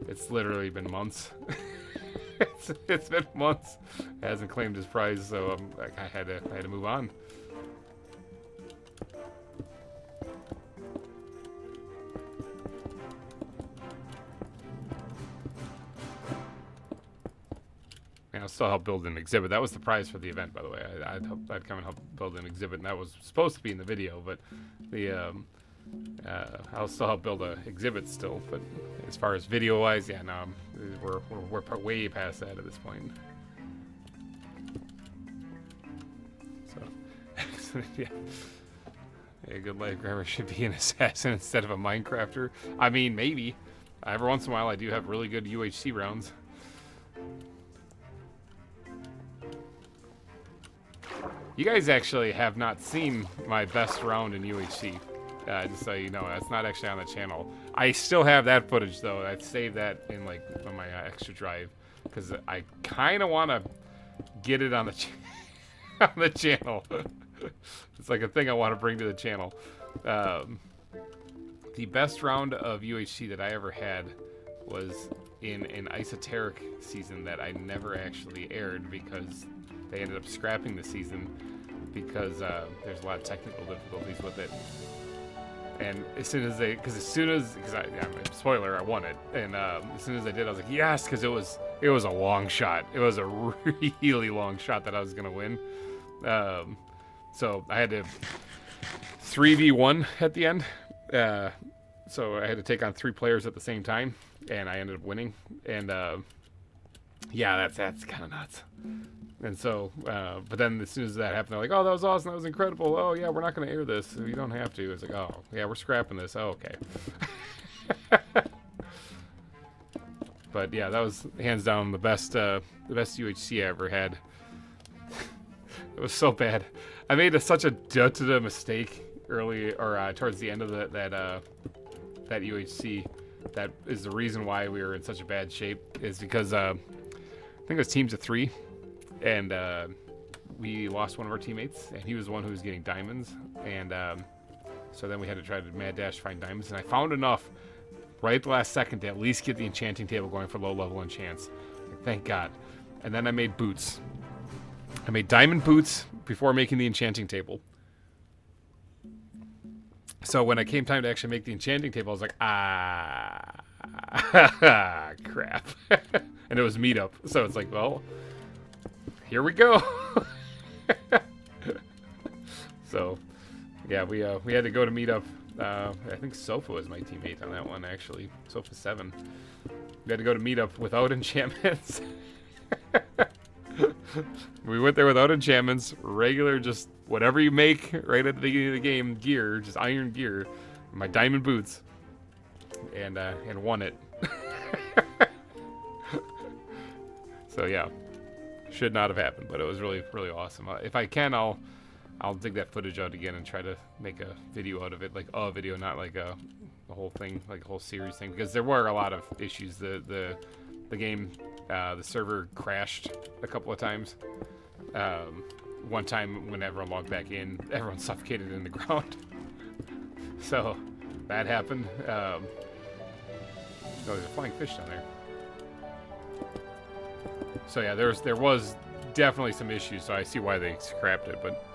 it's literally been months. It's been months. It hasn't claimed his prize, so I had to move on. I'll still help build an exhibit. That was the prize for the event, by the way. I'd come and help build an exhibit, and that was supposed to be in the video, but I'll still help build an exhibit still. But as far as video-wise, yeah, no, we're way past that at this point. So, yeah. A good LiveStreamer should be an assassin instead of a Minecrafter. I mean, maybe. Every once in a while, I do have really good UHC rounds. You guys actually have not seen my best round in UHC, just so you know. That's not actually on the channel. I still have that footage, though. I'd save that in, like, on my extra drive, because I kind of want to get it on the, on the channel. It's like a thing I want to bring to the channel. The best round of UHC that I ever had was in an esoteric season that I never actually aired because they ended up scrapping the season because there's a lot of technical difficulties with it. And as soon as spoiler, I won it. And as soon as I did, I was like, yes, because it was a long shot. It was a really long shot that I was gonna win. So I had to 3v1 at the end. So I had to take on 3 players at the same time, and I ended up winning. And yeah, that's kind of nuts. And so, but then as soon as that happened, they're like, "Oh, that was awesome! That was incredible! Oh yeah, we're not going to air this. You don't have to." It's like, "Oh yeah, we're scrapping this." Oh, okay. But yeah, that was hands down the best UHC I ever had. It was so bad. I made such a mistake early or towards the end of that UHC. That is the reason why we were in such a bad shape. Is because I think it was teams of 3. And we lost one of our teammates, and he was the one who was getting diamonds. And so then we had to try to mad dash find diamonds. And I found enough right at the last second to at least get the enchanting table going for low-level enchants. Thank God. And then I made boots. I made diamond boots before making the enchanting table. So when it came time to actually make the enchanting table, I was like, crap. And it was meetup. So it's like, well, here we go. So, yeah, we had to go to meet up. I think Sofa was my teammate on that one, actually. Sofa 7. We had to go to meet up without enchantments. We went there without enchantments, regular, just whatever you make right at the beginning of the game, gear, just iron gear, my diamond boots, and won it. So yeah. Should not have happened, but it was really, really awesome. If I can, I'll dig that footage out again and try to make a video out of it, like a video, not like a whole thing, like a whole series thing, because there were a lot of issues. The game, the server crashed a couple of times. One time when everyone logged back in, everyone suffocated in the ground. So that happened. Oh, there's a flying fish down there. So yeah, there was definitely some issues, so I see why they scrapped it, but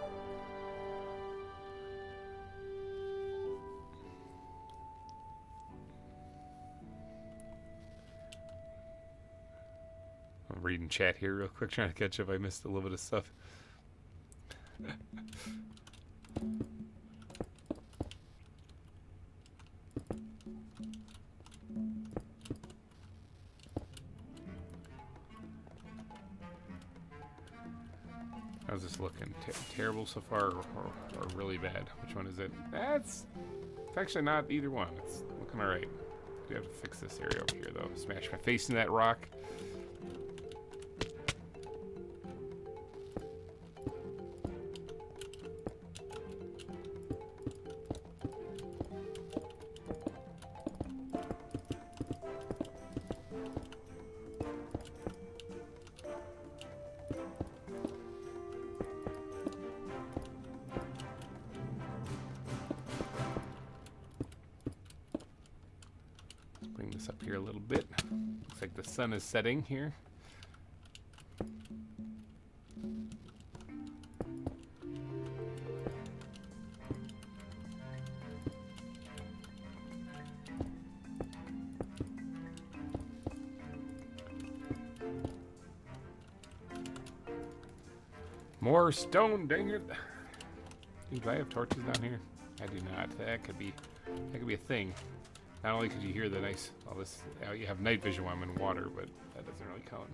I'm reading chat here real quick, trying to catch up. I missed a little bit of stuff. How's this looking? Terrible so far, or really bad? Which one is it? It's actually not either one. It's looking alright. Do have to fix this area over here, though. Smash my face in that rock. Bring this up here a little bit. Looks like the sun is setting here. More stone, dang it. Do I have torches down here? I do not. That could be a thing. Not only could you hear the nice, all this, you have night vision when I'm in water, but that doesn't really count.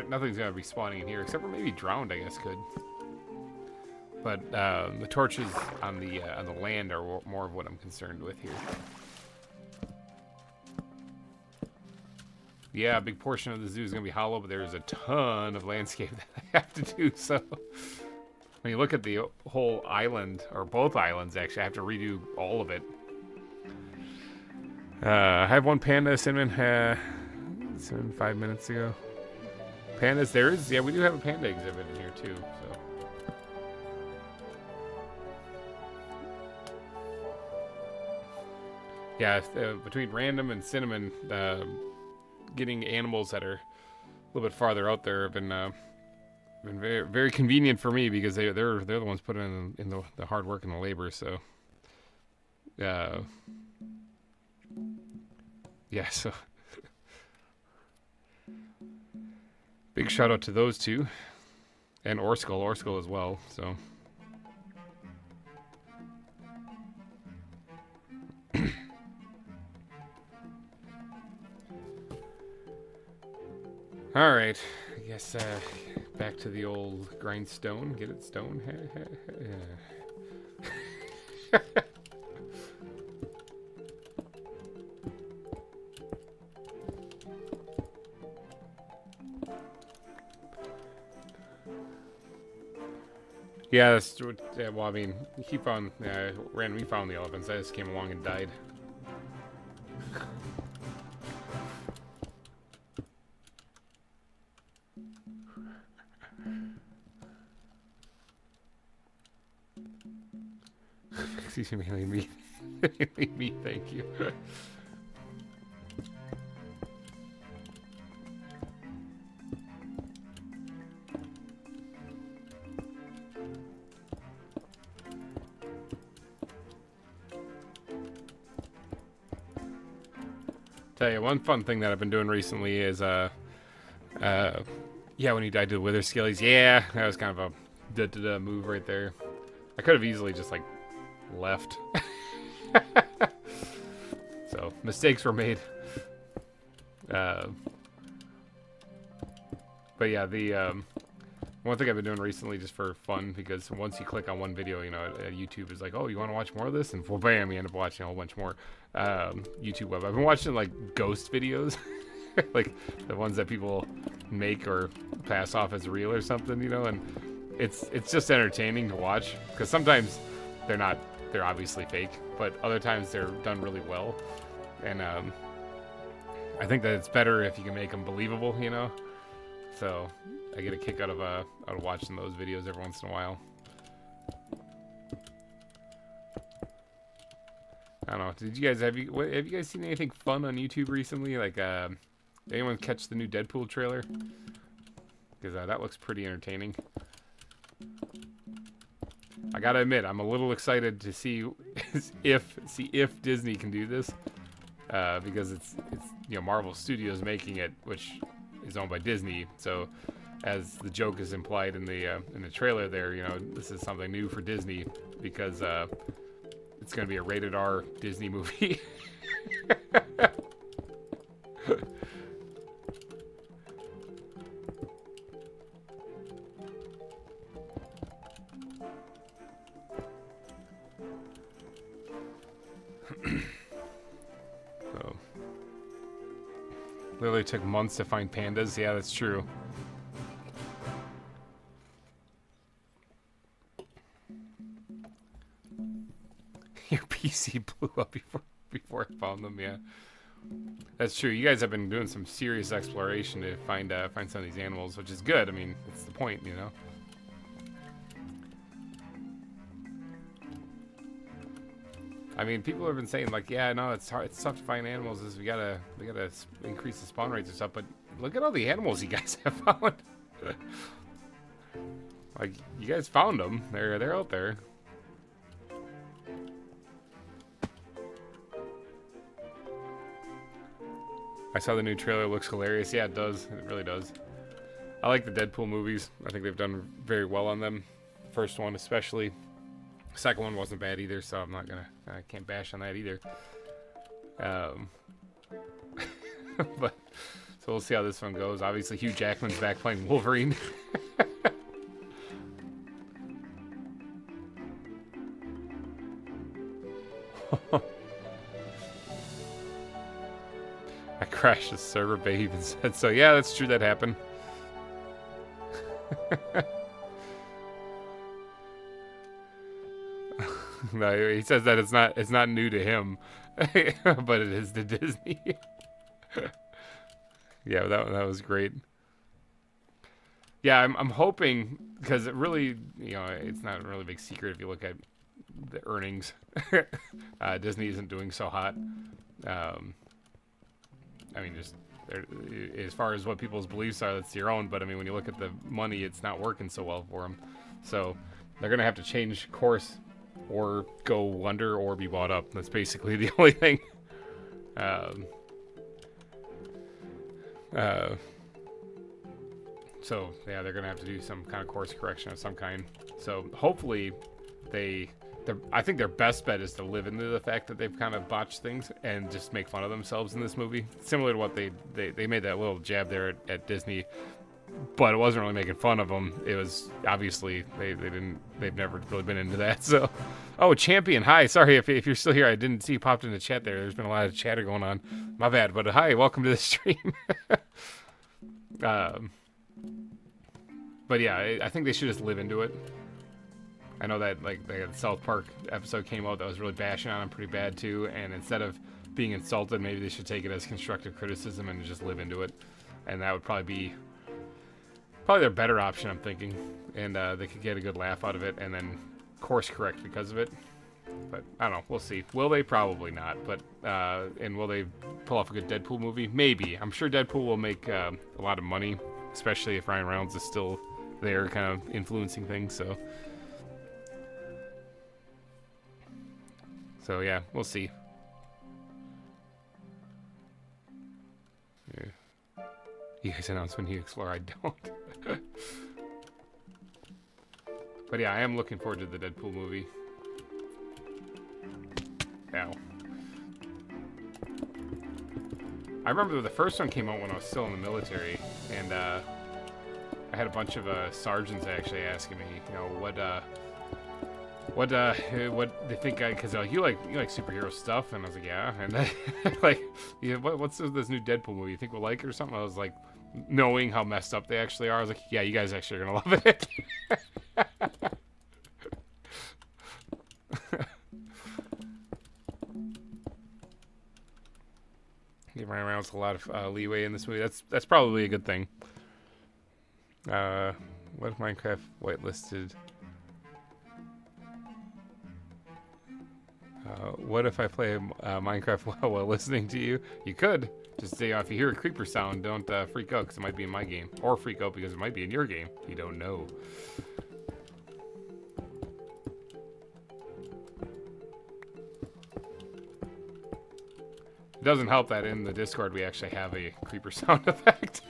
Nothing's gonna be spawning in here, except for maybe drowned, I guess, could. But the torches on the land are more of what I'm concerned with here. Yeah, a big portion of the zoo is gonna be hollow, but there's a ton of landscape that I have to do. So when you look at the whole island, or both islands, actually, I have to redo all of it. I have one panda, Cinnamon 5 minutes ago. Pandas, yeah, we do have a panda exhibit in here too, so. Yeah, between random and cinnamon, getting animals that are a little bit farther out there have been very very convenient for me because they're the ones putting in the hard work and the labor. So, yeah. So big shout out to those two, and Orskell as well. So. All right, I guess back to the old grindstone. Get it, stone. Yeah, that's well. I mean, he found randomly found the elephants. I just came along and died. Excuse me, mainly me. Mainly me, thank you. Tell you one fun thing that I've been doing recently is yeah, when he died to the wither skillies, yeah, that was kind of a move right there. I could have easily just like left. So mistakes were made. But yeah, the one thing I've been doing recently just for fun, because once you click on one video, you know, YouTube is like, oh, you want to watch more of this? And well, bam, you end up watching a whole bunch more. YouTube web. I've been watching like ghost videos, like the ones that people make or pass off as real or something, you know, and it's just entertaining to watch, because sometimes they're obviously fake, but other times they're done really well. And I think that it's better if you can make them believable, you know. So I get a kick out of watching those videos every once in a while. I don't know. Did you guys have you guys seen anything fun on YouTube recently? Like, anyone catch the new Deadpool trailer? Because that looks pretty entertaining. I gotta admit, I'm a little excited to see if Disney can do this, because it's you know, Marvel Studios making it, which is owned by Disney. So, as the joke is implied in the trailer there, you know, this is something new for Disney, because it's going to be a rated R Disney movie. So, literally took months to find pandas. Yeah, that's true. Your PC blew up before I found them. Yeah, that's true. You guys have been doing some serious exploration to find some of these animals, which is good. I mean, it's the point, you know. I mean, people have been saying like, yeah, no, it's hard, it's tough to find animals. We gotta increase the spawn rates and stuff. But look at all the animals you guys have found. Like, you guys found them. They're out there. I saw the new trailer. It looks hilarious. Yeah, it does. It really does. I like the Deadpool movies. I think they've done very well on them. First one especially. Second one wasn't bad either, so I can't bash on that either. But so we'll see how this one goes. Obviously, Hugh Jackman's back playing Wolverine. I crashed the server, but he even said so. Yeah, that's true. That happened. No, he says that it's not new to him, but it is to Disney. Yeah, that was great. Yeah, I'm hoping, because it really, you know, it's not a really big secret if you look at the earnings. Disney isn't doing so hot. I mean, just as far as what people's beliefs are, that's your own. But I mean, when you look at the money, it's not working so well for them. So they're gonna have to change course, or go under, or be bought up. That's basically the only thing. So yeah, they're gonna have to do some kind of course correction of some kind. So hopefully, I think their best bet is to live into the fact that they've kind of botched things and just make fun of themselves in this movie, similar to what they made that little jab there at Disney, but it wasn't really making fun of them. It was obviously they've never really been into that. So, oh, Champion, hi, sorry if you're still here. I didn't see you popped in the chat there. There's been a lot of chatter going on. My bad, but hi, welcome to the stream. But yeah, I think they should just live into it. I know that like the South Park episode came out that was really bashing on them pretty bad too, and instead of being insulted, maybe they should take it as constructive criticism and just live into it, and that would probably be their better option, I'm thinking, and they could get a good laugh out of it and then course correct because of it. But I don't know, we'll see. Will they? Probably not. But and will they pull off a good Deadpool movie? Maybe. I'm sure Deadpool will make a lot of money, especially if Ryan Reynolds is still there, kind of influencing things. So yeah, we'll see. Yeah. You guys announce when you explore, I don't. But yeah, I am looking forward to the Deadpool movie. Ow. I remember the first one came out when I was still in the military, and I had a bunch of sergeants actually asking me, you know, what they think, because you like superhero stuff, and I was like, yeah, and then, like, yeah, what's this new Deadpool movie? You think we'll like it or something? I was like, knowing how messed up they actually are, I was like, yeah, you guys actually are gonna love it. Give Ryan Reynolds a lot of leeway in this movie. That's probably a good thing. What if Minecraft whitelisted? What if I play Minecraft while listening to you? You could. Just say, if you hear a creeper sound, don't freak out, because it might be in my game. Or freak out because it might be in your game. You don't know. It doesn't help that in the Discord we actually have a creeper sound effect.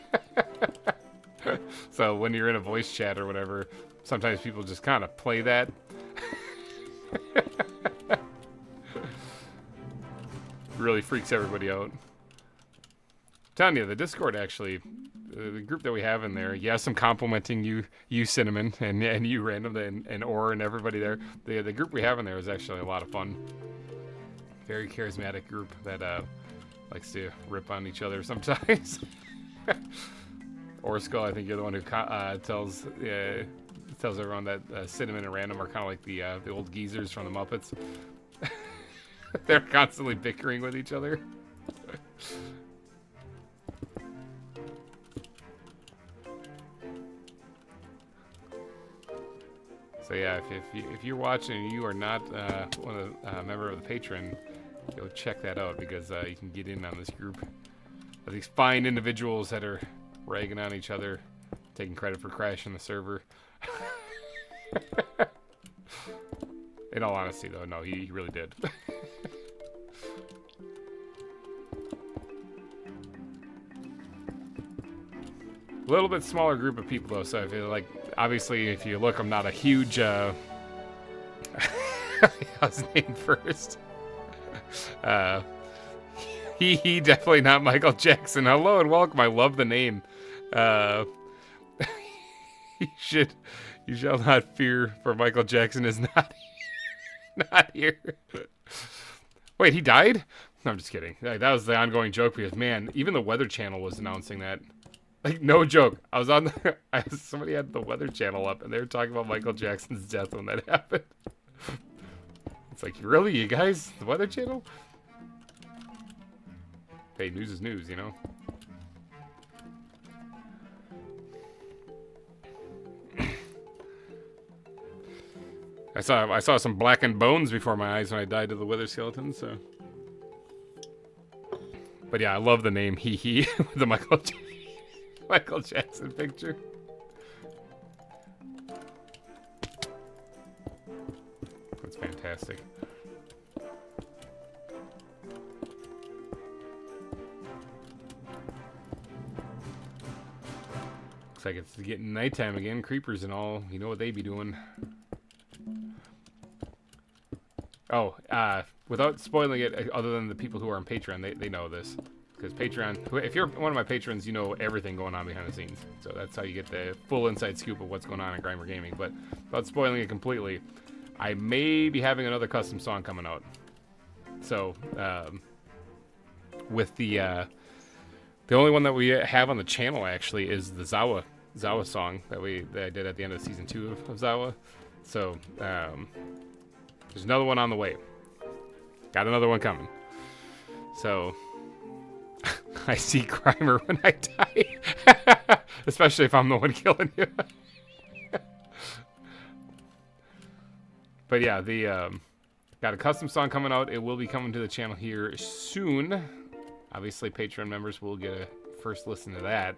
So when you're in a voice chat or whatever, sometimes people just kind of play that. Really freaks everybody out. I'm telling you, the Discord actually, the group that we have in there, yes, I'm complimenting you Cinnamon, and you Random, and Or, and everybody there. The group we have in there is actually a lot of fun. Very charismatic group that likes to rip on each other sometimes. Orskull, I think you're the one who tells everyone that Cinnamon and Random are kind of like the old geezers from the Muppets. They're constantly bickering with each other. So yeah, if you're watching and you are not a member of the Patreon, go check that out, because you can get in on this group of these fine individuals that are ragging on each other, taking credit for crashing the server. In all honesty, though, no, he really did. A little bit smaller group of people, though, so I feel like, obviously, if you look, I'm not a huge, how's his name first? He definitely not Michael Jackson. Hello and welcome, I love the name. You shall not fear, for Michael Jackson is not here. Wait, he died? No, I'm just kidding. That was the ongoing joke, because, man, even the Weather Channel was announcing that. Like, no joke. I was on somebody had the Weather Channel up, and they were talking about Michael Jackson's death when that happened. It's like, really, you guys? The Weather Channel? Hey, news is news, you know? I saw some blackened bones before my eyes when I died to the wither skeleton. So, but yeah, I love the name Hee Hee with the Michael Jackson picture. That's fantastic. Looks like it's getting nighttime again. Creepers and all. You know what they be doing. Oh, without spoiling it, other than the people who are on Patreon, they know this. Because Patreon, if you're one of my patrons, you know everything going on behind the scenes. So that's how you get the full inside scoop of what's going on in GReimer Gaming. But without spoiling it completely, I may be having another custom song coming out. So, with the only one that we have on the channel actually is the ZAWA song that I did at the end of season 2 of ZAWA. So, there's another one on the way. Got another one coming. So, I see GReimer when I die. Especially if I'm the one killing you. But yeah, got a custom song coming out. It will be coming to the channel here soon. Obviously, Patreon members will get a first listen to that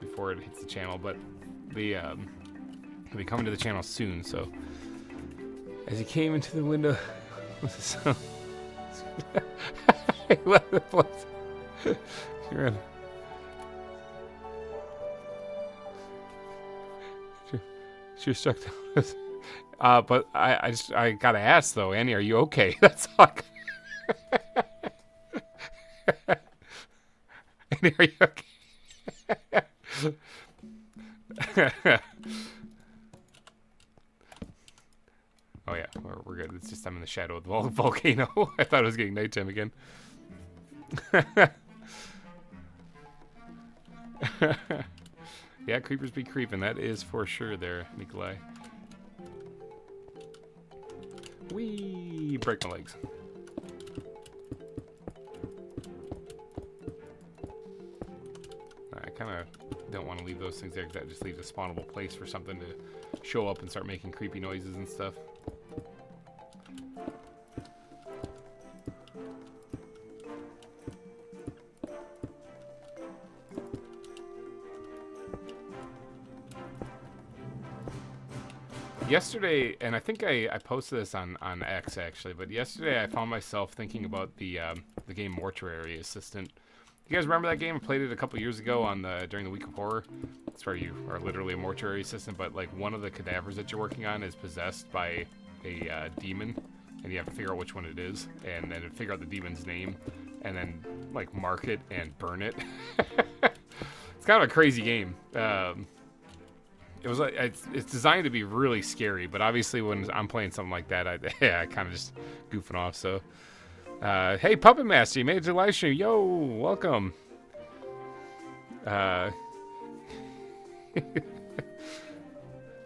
before it hits the channel. But it'll be coming to the channel soon. So, as he came into the window, what's the sound? He left the place. She was struck down. But I gotta ask though, Annie, are you okay? That's all. Annie, are you okay? Oh yeah, we're good. It's just I'm in the shadow of the volcano. I thought it was getting nighttime again. Yeah, creepers be creeping. That is for sure there, Nikolai. Whee! Break my legs. I kind of don't want to leave those things there because that just leaves a spawnable place for something to show up and start making creepy noises and stuff. Yesterday, and I think I posted this on X actually, but yesterday I found myself thinking about the game Mortuary Assistant. You guys remember that game? I played it a couple years ago during the Week of Horror. It's where you are literally a mortuary assistant, but like one of the cadavers that you're working on is possessed by a demon, and you have to figure out which one it is, and then figure out the demon's name, and then like mark it and burn it. It's kind of a crazy game. It was like it's designed to be really scary, but obviously when I'm playing something like that, I kind of just goofing off. So, hey, Puppet Master, you made it to the live stream. Yo, welcome.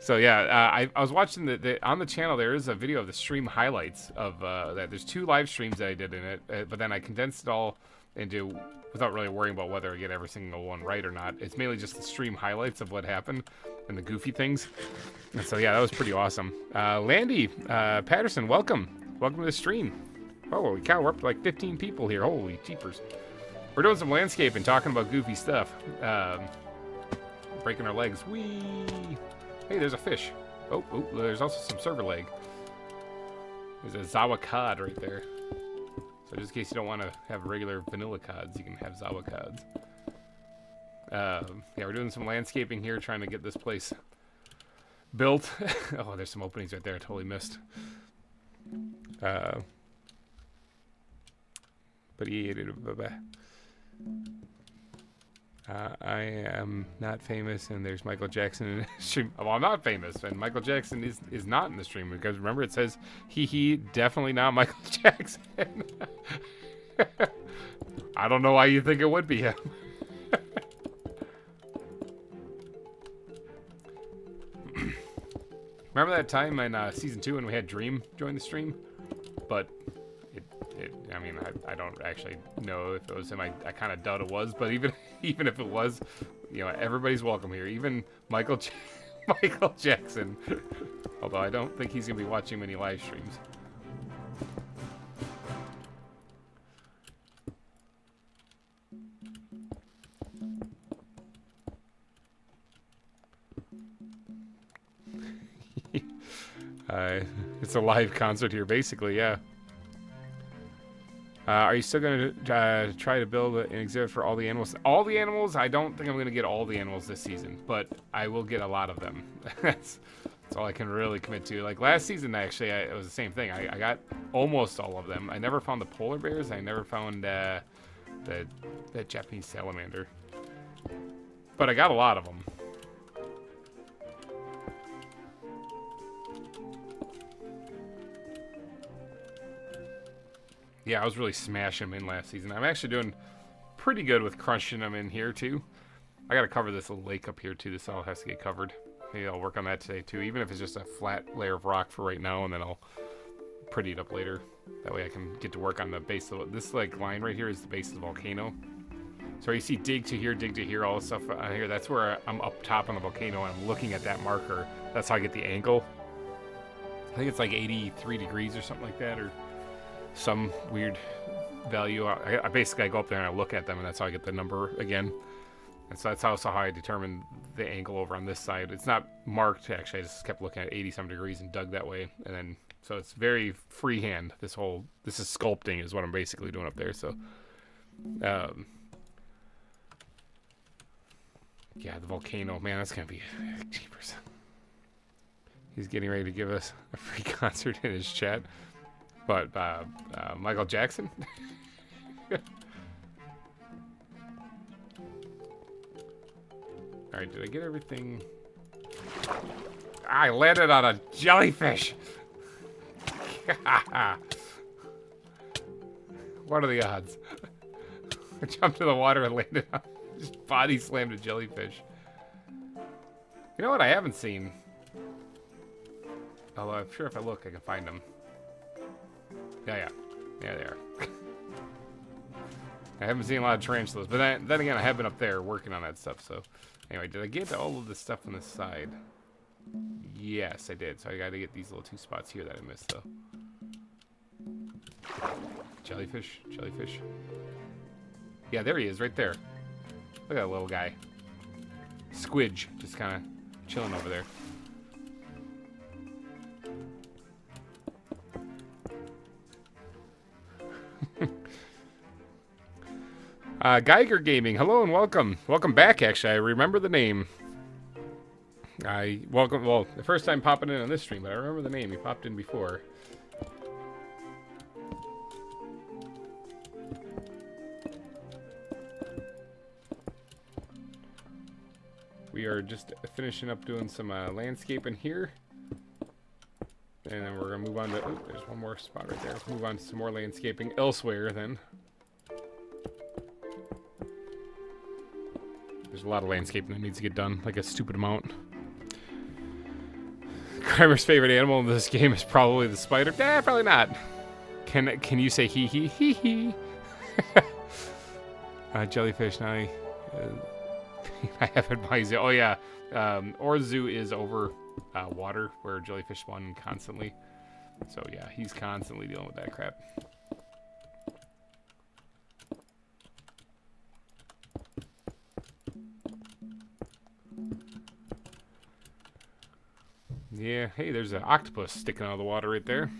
So yeah, I was watching on the channel. There is a video of the stream highlights of that. There's 2 live streams that I did in it, but then I condensed it all into, without really worrying about whether I get every single one right or not. It's mainly just the stream highlights of what happened and the goofy things. And so yeah, that was pretty awesome. Landy Patterson, welcome to the stream. Holy cow, we're up to like 15 people here. Holy jeepers. We're doing some landscaping, talking about goofy stuff. Breaking our legs. Whee! Hey, there's a fish. Oh, there's also some server leg. There's a ZAWA cod right there. So just in case you don't want to have regular vanilla cods, you can have ZAWA cods. Yeah, we're doing some landscaping here, trying to get this place built. Oh, there's some openings right there I totally missed. But I am not famous, and there's Michael Jackson in the stream. Well, I'm not famous, and Michael Jackson is not in the stream, because remember it says he definitely not Michael Jackson. I don't know why you think it would be him. Remember that time in season 2 when we had Dream join the stream? But I mean, I don't actually know if it was him. I kind of doubt it was, but even if it was, you know, everybody's welcome here. Even Michael Michael Jackson. Although I don't think he's going to be watching many live streams. It's a live concert here, basically, yeah. Are you still going to try to build an exhibit for all the animals? All the animals? I don't think I'm going to get all the animals this season, but I will get a lot of them. That's all I can really commit to. Like last season, actually, it was the same thing. I got almost all of them. I never found the polar bears. I never found that Japanese salamander. But I got a lot of them. Yeah, I was really smashing them in last season. I'm actually doing pretty good with crunching them in here, too. I got to cover this little lake up here, too. This all has to get covered. Maybe I'll work on that today, too. Even if it's just a flat layer of rock for right now, and then I'll pretty it up later. That way I can get to work on the base of this, like, line right here is the base of the volcano. So you see dig to here, all this stuff on here. That's where I'm up top on the volcano, and I'm looking at that marker. That's how I get the angle. I think it's like 83 degrees or something like that, or some weird value. I basically go up there and I look at them, and that's how I get the number again. And so that's also how I determine the angle over on this side. It's not marked, actually. I just kept looking at 80-some degrees and dug that way. And then, so it's very freehand. This is sculpting is what I'm basically doing up there. So, yeah, the volcano, man, that's going to be cheapers. He's getting ready to give us a free concert in his chat. But Michael Jackson? Alright, did I get everything? I landed on a jellyfish! What are the odds? I jumped in the water and landed on, just body slammed a jellyfish. You know what I haven't seen? Although I'm sure if I look I can find them. Yeah, they are. I haven't seen a lot of tarantulas, but then again, I have been up there working on that stuff, so... Anyway, did I get all of the stuff on this side? Yes, I did. So I got to get these little 2 spots here that I missed, though. Jellyfish. Yeah, there he is, right there. Look at that little guy. Squidge, just kind of chilling over there. Geiger Gaming, hello and welcome. Welcome back, actually. I remember the name. Well, the first time popping in on this stream, but I remember the name. He popped in before. We are just finishing up doing some landscaping here. And then we're going to move on to... Oh, there's one more spot right there. Let's move on to some more landscaping elsewhere, then. There's a lot of landscaping that needs to get done, like a stupid amount. GReimer's favorite animal in this game is probably the spider. Nah, probably not. Can you say hee hee hee hee? Jellyfish, now I have advised you. Oh yeah, Orzu is over water where jellyfish spawn constantly. So yeah, he's constantly dealing with that crap. Yeah, hey, there's an octopus sticking out of the water right there.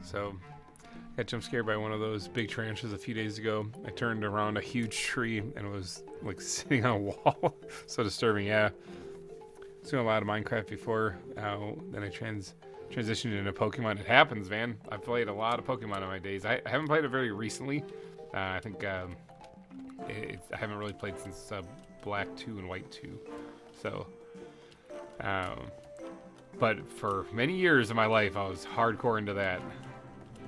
So, got jump scared by one of those big tarantulas a few days ago. I turned around a huge tree and it was like sitting on a wall. So disturbing, yeah. I was doing a lot of Minecraft before. Then I transitioned into Pokemon. It happens, man. I've played a lot of Pokemon in my days. I haven't played it very recently. I think I haven't really played since Black 2 and White 2. So, but for many years of my life, I was hardcore into that.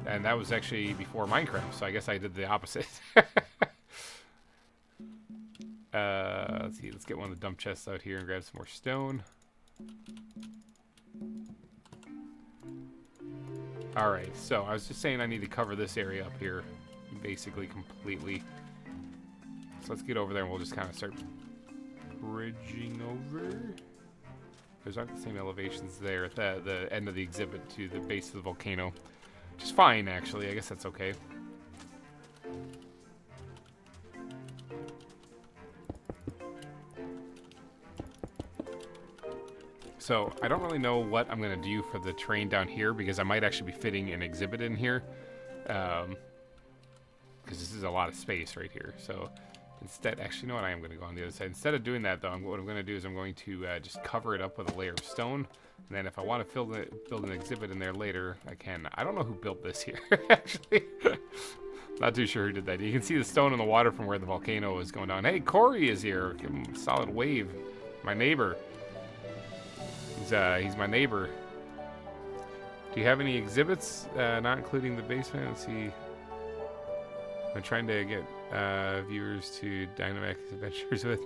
And that was actually before Minecraft, so I guess I did the opposite. Let's see, let's get one of the dump chests out here and grab some more stone. Alright, so I was just saying I need to cover this area up here basically completely. So let's get over there and we'll just kind of start bridging over. Those aren't the same elevations there at the end of the exhibit to the base of the volcano. Which is fine, actually. I guess that's okay. So, I don't really know what I'm going to do for the terrain down here, because I might actually be fitting an exhibit in here. Because this is a lot of space right here. So, instead, actually, you know what? I am going to go on the other side. Instead of doing that, though, what I'm going to do is I'm going to just cover it up with a layer of stone. And then if I want to build an exhibit in there later, I can. I don't know who built this here, actually. Not too sure who did that. You can see the stone in the water from where the volcano is going down. Hey, Corey is here. Give him a solid wave. My neighbor. He's my neighbor. Do you have any exhibits, not including the basement? Let's see. I'm trying to get viewers to Dynamax Adventures with.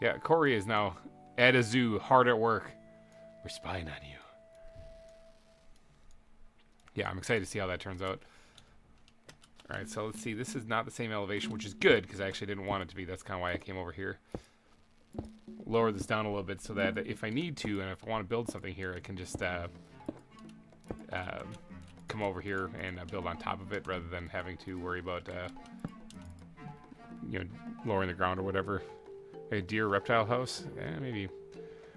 Yeah, Corey is now at a zoo, hard at work. We're spying on you. Yeah, I'm excited to see how that turns out. Alright, so let's see. This is not the same elevation, which is good, because I actually didn't want it to be. That's kind of why I came over here. Lower this down a little bit so that if I need to, and if I want to build something here, I can just come over here and build on top of it, rather than having to worry about you know, lowering the ground or whatever. A deer reptile house? Maybe.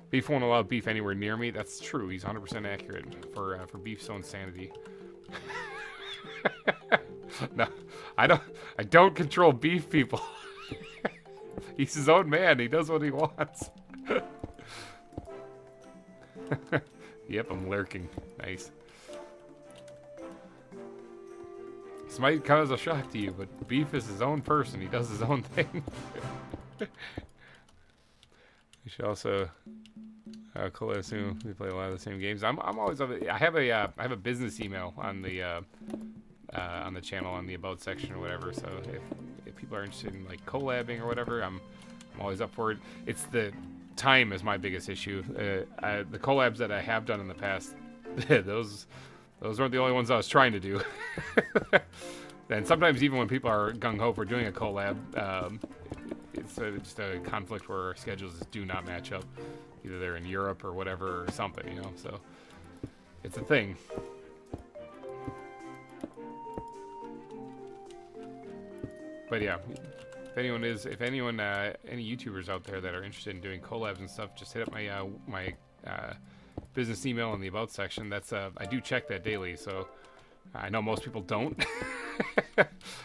Beef won't allow beef anywhere near me. That's true. He's 100% accurate for Beef's own sanity. No, I don't control Beef, people. He's his own man. He does what he wants. Yep, I'm lurking. Nice. This might come as a shock to you, but Beef is his own person. He does his own thing. We should also assume we play a lot of the same games. I'm always I have a business email on the channel, on the about section or whatever. So if people are interested in like collabing or whatever, I'm always up for it. It's the time is my biggest issue. The collabs that I have done in the past, those weren't the only ones I was trying to do. And sometimes even when people are gung-ho for doing a collab, it's just a conflict where our schedules just do not match up. Either they're in Europe or whatever or something, you know, so it's a thing. But yeah, any YouTubers out there that are interested in doing collabs and stuff, just hit up my business email in the about section. That's I do check that daily, so I know most people don't.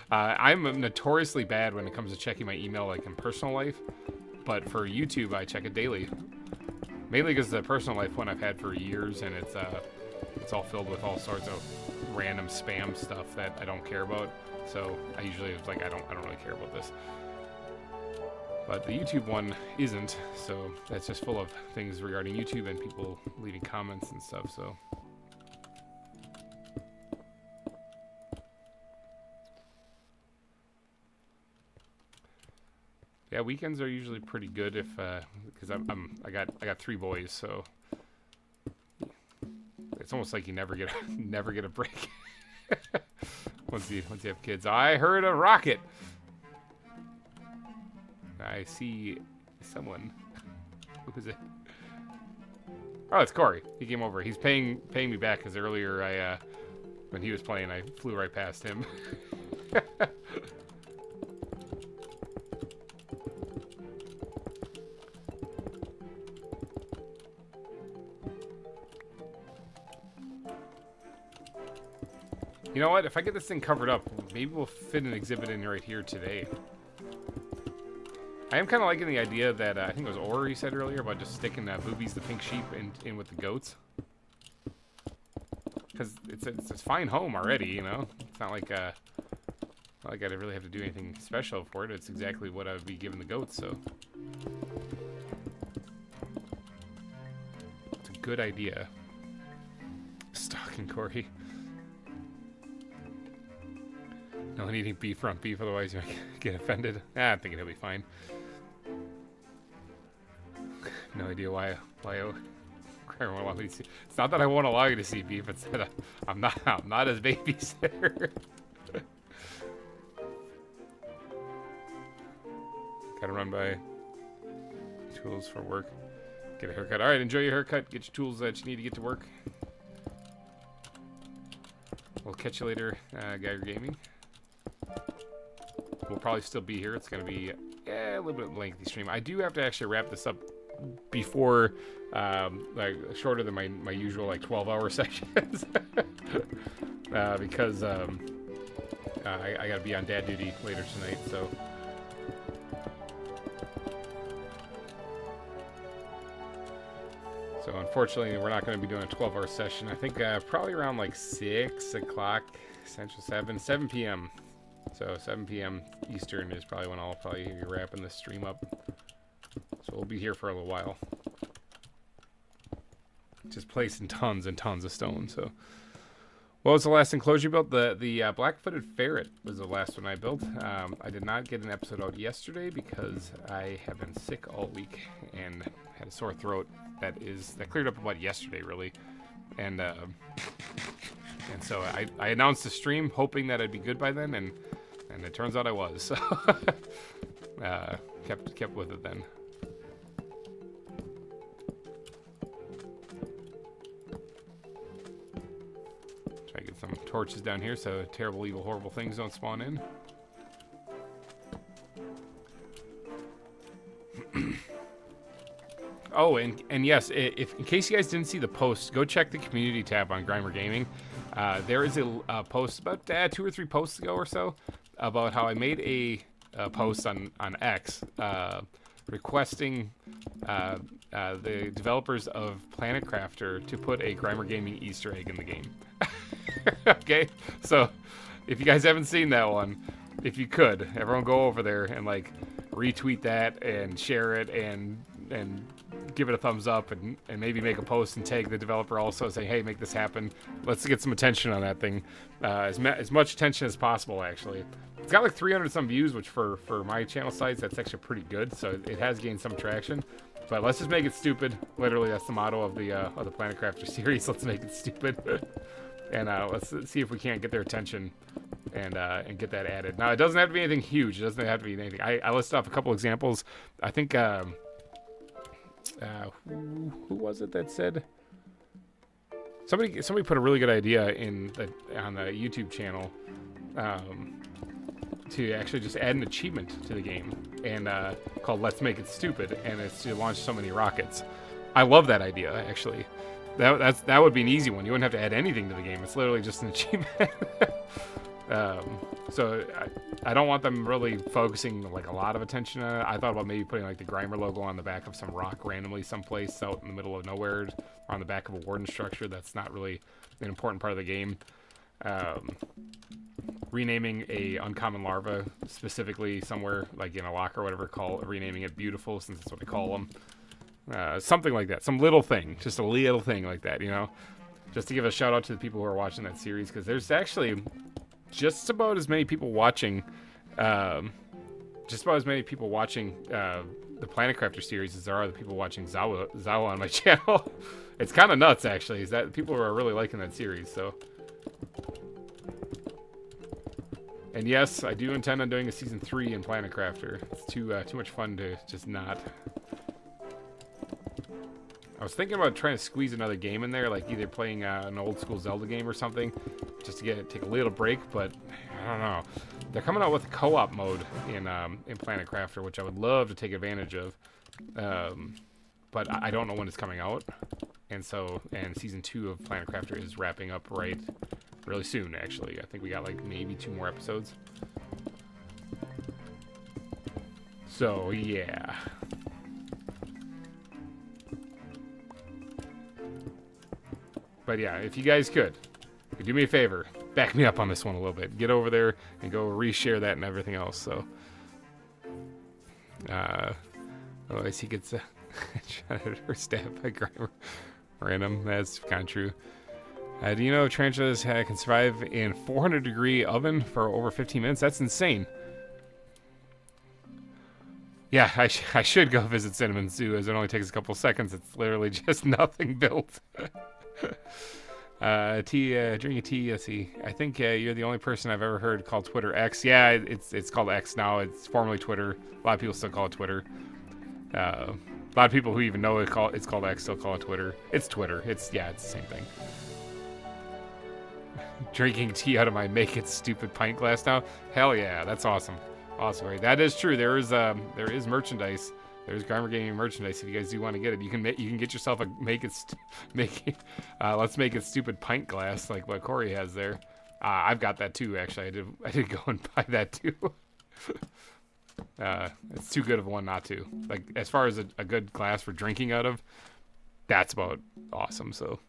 I'm notoriously bad when it comes to checking my email, like in personal life, but for YouTube I check it daily. Mainly because the personal life one I've had for years, and it's all filled with all sorts of random spam stuff that I don't care about. So I usually like I don't really care about this. But the YouTube one isn't, so that's just full of things regarding YouTube and people leaving comments and stuff. So yeah, weekends are usually pretty good if because I got 3 boys, so it's almost like you never get a break. once you have kids. I heard a rocket. I see someone. Who is it? Oh, it's Corey. He came over. He's paying me back because earlier when he was playing, I flew right past him. You know what? If I get this thing covered up, maybe we'll fit an exhibit in right here today. I am kind of liking the idea that, I think it was Ori said earlier, about just sticking Boobies the pink sheep in with the goats. Because it's a fine home already, you know? It's not like I really have to do anything special for it. It's exactly what I would be giving the goats, so. It's a good idea. Stalking Corey. No one eating beef front beef, otherwise you might get offended. I think it'll be fine. No idea why GReimer won't allow me to see. It's not that I won't allow you to see beef. It's that I'm not his babysitter. Gotta run by tools for work. Get a haircut. All right, enjoy your haircut. Get your tools that you need to get to work. We'll catch you later, GReimer Gaming. We'll probably still be here. It's gonna be a little bit lengthy stream. I do have to actually wrap this up before, like shorter than my usual like 12-hour sessions, because I gotta be on dad duty later tonight. So unfortunately, we're not going to be doing a 12-hour session. I think probably around like 6 o'clock Central, 7 p.m. So 7 p.m. Eastern is probably when I'll probably be wrapping this stream up. So we'll be here for a little while. Just placing tons and tons of stone. So what was the last enclosure you built? The black-footed ferret was the last one I built. I did not get an episode out yesterday because I have been sick all week and had a sore throat. That cleared up about yesterday, really, and so I announced the stream hoping that I'd be good by then, and it turns out I was. So kept with it then. Try to get some torches down here so terrible, evil, horrible things don't spawn in. Oh, and yes, if in case you guys didn't see the post, go check the community tab on GReimer Gaming. There is a post about 2 or 3 posts ago or so about how I made a post on X requesting the developers of Planet Crafter to put a GReimer Gaming Easter egg in the game. Okay, so if you guys haven't seen that one, if you could, everyone go over there and like retweet that and share it and give it a thumbs up and maybe make a post and tag the developer also, say, hey, make this happen. Let's get some attention on that thing. As much attention as possible, actually. It's got like 300 some views, which for my channel size, that's actually pretty good. So it has gained some traction. But let's just make it stupid. Literally, that's the motto of the Planet Crafter series. Let's make it stupid. And let's see if we can't get their attention and get that added. Now, it doesn't have to be anything huge. It doesn't have to be anything. I listed off a couple examples. I think... who was it that said? Somebody put a really good idea on the YouTube channel to actually just add an achievement to the game and called "Let's Make It Stupid," and it's to launch so many rockets. I love that idea, actually. That would be an easy one. You wouldn't have to add anything to the game. It's literally just an achievement. So I don't want them really focusing like a lot of attention on it. I thought about maybe putting like the GReimer logo on the back of some rock randomly someplace out in the middle of nowhere, or on the back of a warden structure that's not really an important part of the game. Renaming a uncommon larva specifically somewhere like in a locker or whatever, renaming it Beautiful, since that's what they call them. Something like that, some little thing, just a little thing like that, you know, just to give a shout out to the people who are watching that series, because there's actually just about as many people watching the Planet Crafter series as there are the people watching ZAWA on my channel. It's kind of nuts, actually, is that people are really liking that series. So, and yes, I do intend on doing a season 3 in Planet Crafter. It's too much fun to just not. I was thinking about trying to squeeze another game in there, like either playing an old school Zelda game or something, just to take a little break. But I don't know. They're coming out with a co-op mode in Planet Crafter, which I would love to take advantage of. But I don't know when it's coming out, and season 2 of Planet Crafter is wrapping up really soon. Actually, I think we got like maybe 2 more episodes. So yeah. But yeah, if you guys could do me a favor, back me up on this one a little bit. Get over there and go reshare that and everything else. So, otherwise he gets shot at or stabbed by GReimer. Random. That's kind of true. Do you know tarantulas can survive in 400-degree oven for over 15 minutes? That's insane. Yeah, I should go visit Cinnamon Zoo, as it only takes a couple seconds. It's literally just nothing built. Drinking a tea. Let's see. I think you're the only person I've ever heard call Twitter X. Yeah, it's called X now. It's formerly Twitter. A lot of people still call it Twitter. A lot of people who even know it's called X still call it Twitter. It's Twitter. It's the same thing. Drinking tea out of my make it stupid pint glass now. Hell yeah, that's awesome. Awesome. Right? That is true. There is merchandise. There's GReimer Gaming merchandise. If you guys do want to get it, you can get yourself a let's make it stupid pint glass like what Corey has there. I've got that too. Actually, I did go and buy that too. It's too good of one not to. Like as far as a good glass for drinking out of, that's about awesome. So.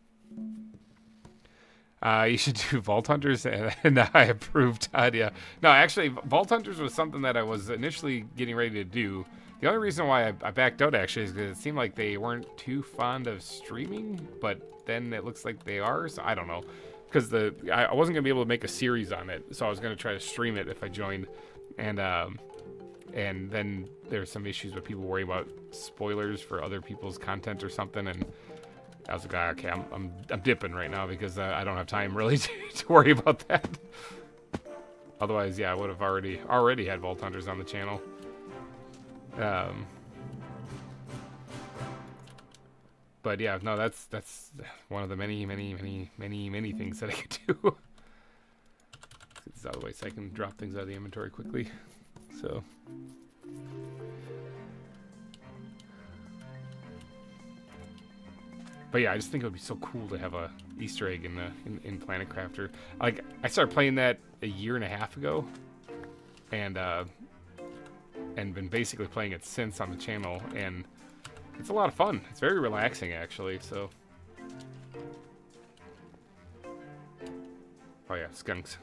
You should do Vault Hunters, and I approve, Todd. Yeah. No, actually, Vault Hunters was something that I was initially getting ready to do. The only reason why I backed out, actually, is because it seemed like they weren't too fond of streaming, but then it looks like they are, so I don't know. Because I wasn't going to be able to make a series on it, so I was going to try to stream it if I joined. And then there's some issues with people worrying about spoilers for other people's content or something, and I was like, okay, I'm dipping right now because I don't have time really to worry about that. Otherwise, yeah, I would have already had Vault Hunters on the channel. But yeah, no, that's one of the many things that I could do. Let's get this out of the way so I can drop things out of the inventory quickly. So. But yeah, I just think it would be so cool to have a Easter egg in Planet Crafter. Like I started playing that a year and a half ago, and been basically playing it since on the channel, and it's a lot of fun. It's very relaxing actually. So, oh yeah, skunks.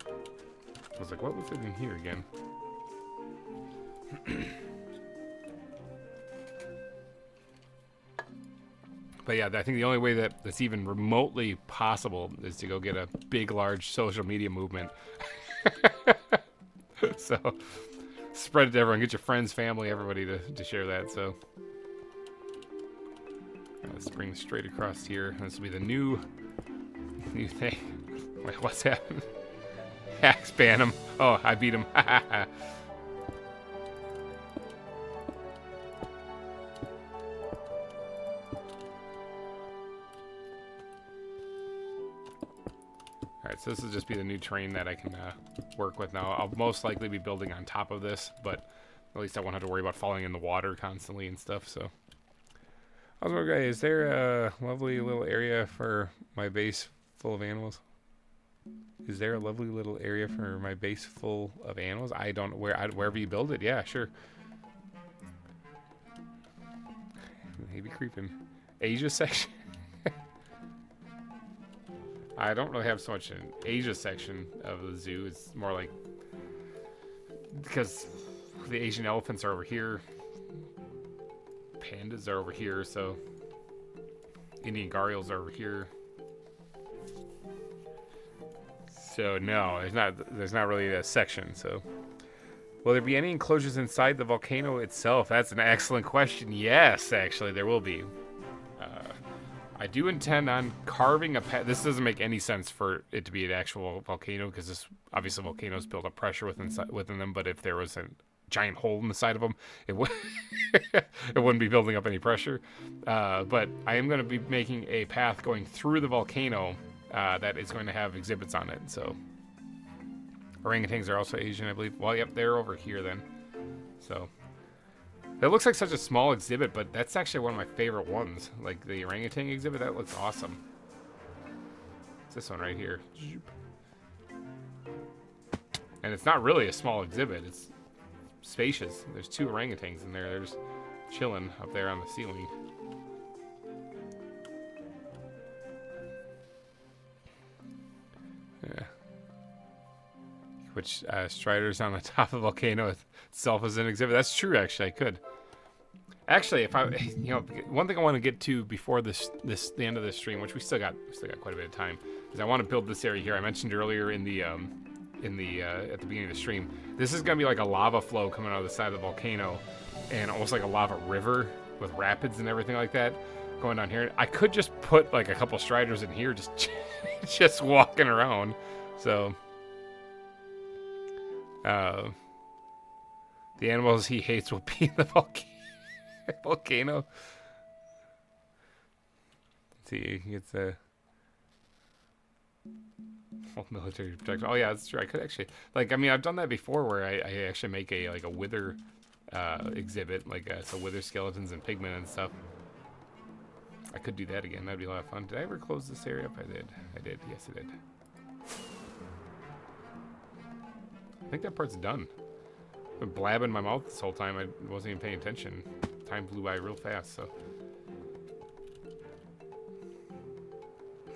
I was like, what was it in here again? But yeah, I think the only way that's even remotely possible is to go get a big, large social media movement. So spread it to everyone. Get your friends, family, everybody to share that. So let's bring straight across here. This will be the new thing. Wait, what's happening? Hacks ban him. Oh, I beat him. So this will just be the new terrain that I can work with now. I'll most likely be building on top of this, but at least I won't have to worry about falling in the water constantly and stuff. So, okay, is there a lovely little area for my base full of animals? Is there a lovely little area for my base full of animals? I don't know wherever you build it. Yeah, sure. Maybe creeping. Asia section. I don't really have so much an Asia section of the zoo. It's more like because the Asian elephants are over here, pandas are over here, so Indian gharials are over here. So no, there's not really a section. So will there be any enclosures inside the volcano itself? That's an excellent question. Yes, actually there will be. I do intend on carving a path. This doesn't make any sense for it to be an actual volcano because this obviously volcanoes build up pressure within them. But if there was a giant hole in the side of them, it would it wouldn't be building up any pressure. But I am going to be making a path going through the volcano that is going to have exhibits on it. So orangutans are also Asian, I believe. Well, yep, they're over here then. So. That looks like such a small exhibit, but that's actually one of my favorite ones. Like the orangutan exhibit, that looks awesome. It's this one right here. And it's not really a small exhibit. It's spacious. There's 2 orangutans in there. They're just chilling up there on the ceiling. Yeah. Which Strider's on the top of the volcano itself as an exhibit. That's true, actually. I could. Actually, if I, one thing I want to get to before the end of this stream, which we still got quite a bit of time, is I want to build this area here. I mentioned earlier at the beginning of the stream, this is gonna be like a lava flow coming out of the side of the volcano, and almost like a lava river with rapids and everything like that going on here. I could just put like a couple striders in here, just walking around. So, the animals he hates will be in the volcano. Let's see, it's a military protection. Oh yeah, that's true. I could actually, like, I mean, I've done that before where I actually make a like a wither exhibit, like so wither skeletons and pigmen and stuff. I could do that again. That'd be a lot of fun. Did I ever close this area up? I did. I did. Yes, I did. I think that part's done. I've been blabbing my mouth this whole time. I wasn't even paying attention. Time flew by real fast, so.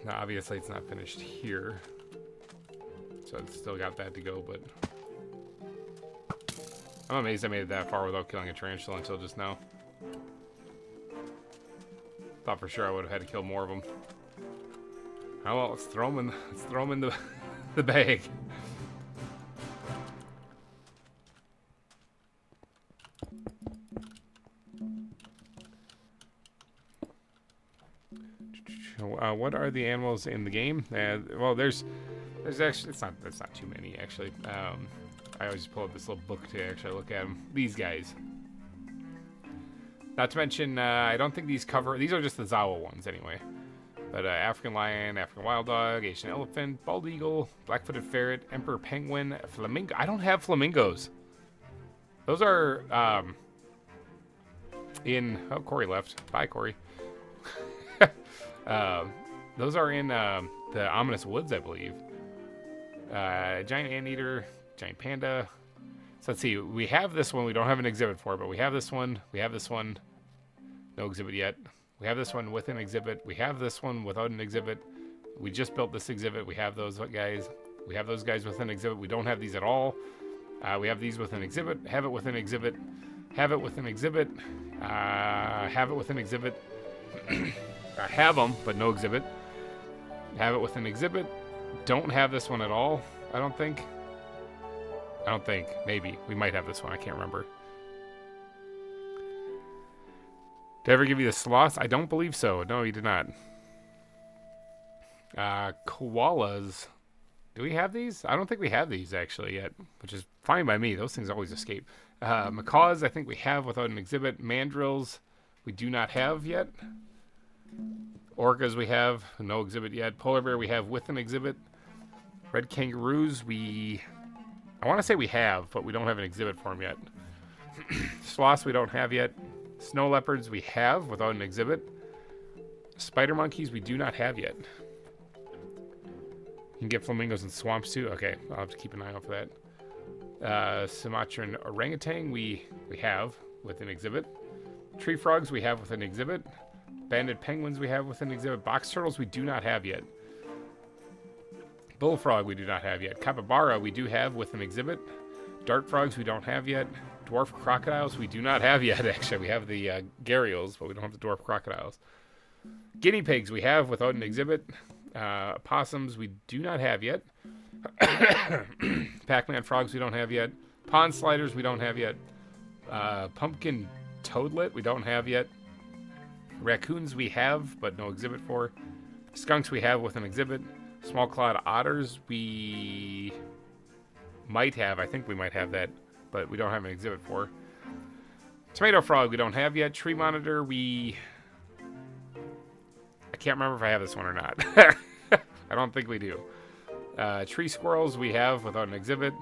Now, obviously, it's not finished here. So it's still got that to go, but. I'm amazed I made it that far without killing a tarantula until just now. Thought for sure I would have had to kill more of them. Oh well, let's throw them in the bag. What are the animals in the game? Well, there's actually that's not too many actually. I always pull up this little book to actually look at them. These guys. Not to mention, I don't think these are just the ZAWA ones anyway. But African lion, African wild dog, Asian elephant, bald eagle, black-footed ferret, emperor penguin, flamingo. I don't have flamingos. Those are oh, Corey left. Bye, Corey. Those are in the ominous woods, I believe. Giant anteater, giant panda. So let's see. We have this one. We don't have an exhibit for it, but we have this one. We have this one. No exhibit yet. We have this one with an exhibit. We have this one without an exhibit. We just built this exhibit. We have those guys. We have those guys with an exhibit. We don't have these at all. We have these with an exhibit. Have it with an exhibit. Have it with an exhibit. Have it with an exhibit. I have them, but no exhibit. Have it with an exhibit. Don't have this one at all, I don't think. Maybe. We might have this one. I can't remember. Did I ever give you the sloths? I don't believe so. No, you did not. Koalas. Do we have these? I don't think we have these actually yet, which is fine by me. Those things always escape. Macaws, I think we have without an exhibit. Mandrills, we do not have yet. Orcas, we have. No exhibit yet. Polar bear, we have with an exhibit. Red kangaroos, I want to say we have, but we don't have an exhibit for them yet. Sloths, we don't have yet. Snow leopards, we have without an exhibit. Spider monkeys, we do not have yet. You can get flamingos in swamps too. Okay, I'll have to keep an eye out for that. Sumatran orangutan, we have with an exhibit. Tree frogs, we have with an exhibit. Banded penguins, we have with an exhibit. Box turtles, we do not have yet. Bullfrog, we do not have yet. Capybara, we do have with an exhibit. Dart frogs, we don't have yet. Dwarf crocodiles, we do not have yet, actually. We have the gharials, but we don't have the dwarf crocodiles. Guinea pigs, we have without an exhibit. Possums, we do not have yet. Pac-Man frogs, we don't have yet. Pond sliders, we don't have yet. Pumpkin toadlet, we don't have yet. Raccoons, we have, but no exhibit for. Skunks, we have with an exhibit. Small clawed otters, we might have. I think we might have that, but we don't have an exhibit for. Tomato frog, we don't have yet. Tree monitor, I can't remember if I have this one or not. I don't think we do. Tree squirrels, we have without an exhibit.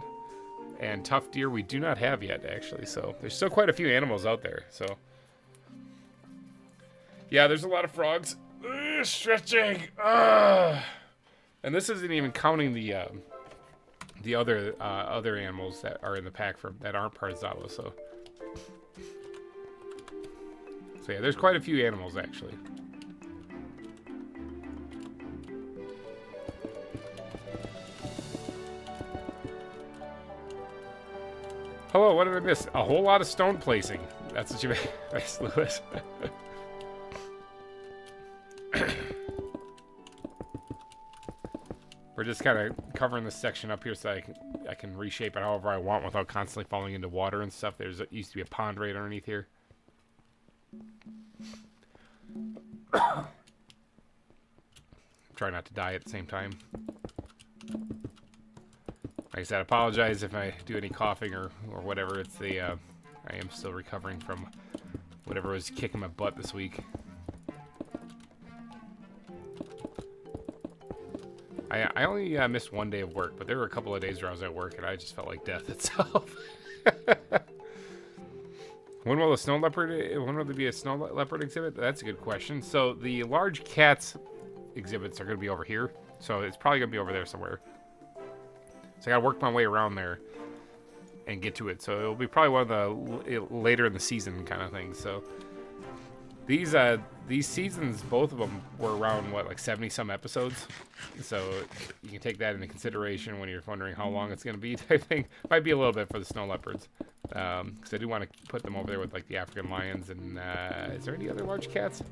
And tough deer, we do not have yet, actually. So there's still quite a few animals out there. So yeah, there's a lot of frogs. Stretching. And this isn't even counting the other animals that are in the pack that aren't part of ZAWA. So yeah, there's quite a few animals actually. Hello, what did I miss? A whole lot of stone placing. That's what you missed, Lewis. We're just kind of covering this section up here so I I can reshape it however I want without constantly falling into water and stuff. There used to be a pond right underneath here. Try not to die at the same time. Like I said, I apologize if I do any coughing or whatever. It's the I am still recovering from whatever was kicking my butt this week. I only missed one day of work, but there were a couple of days where I was at work and I just felt like death itself. When will there be a snow leopard exhibit? That's a good question. So the large cats exhibits are going to be over here. So it's probably going to be over there somewhere. So I got to work my way around there and get to it. So it'll be probably one of the later in the season kind of things. So these seasons, both of them were around, what, like 70 some episodes. So you can take that into consideration when you're wondering how long it's going to be type thing. Might be a little bit for the snow leopards. Because I do want to put them over there with like the African lions. And is there any other large cats?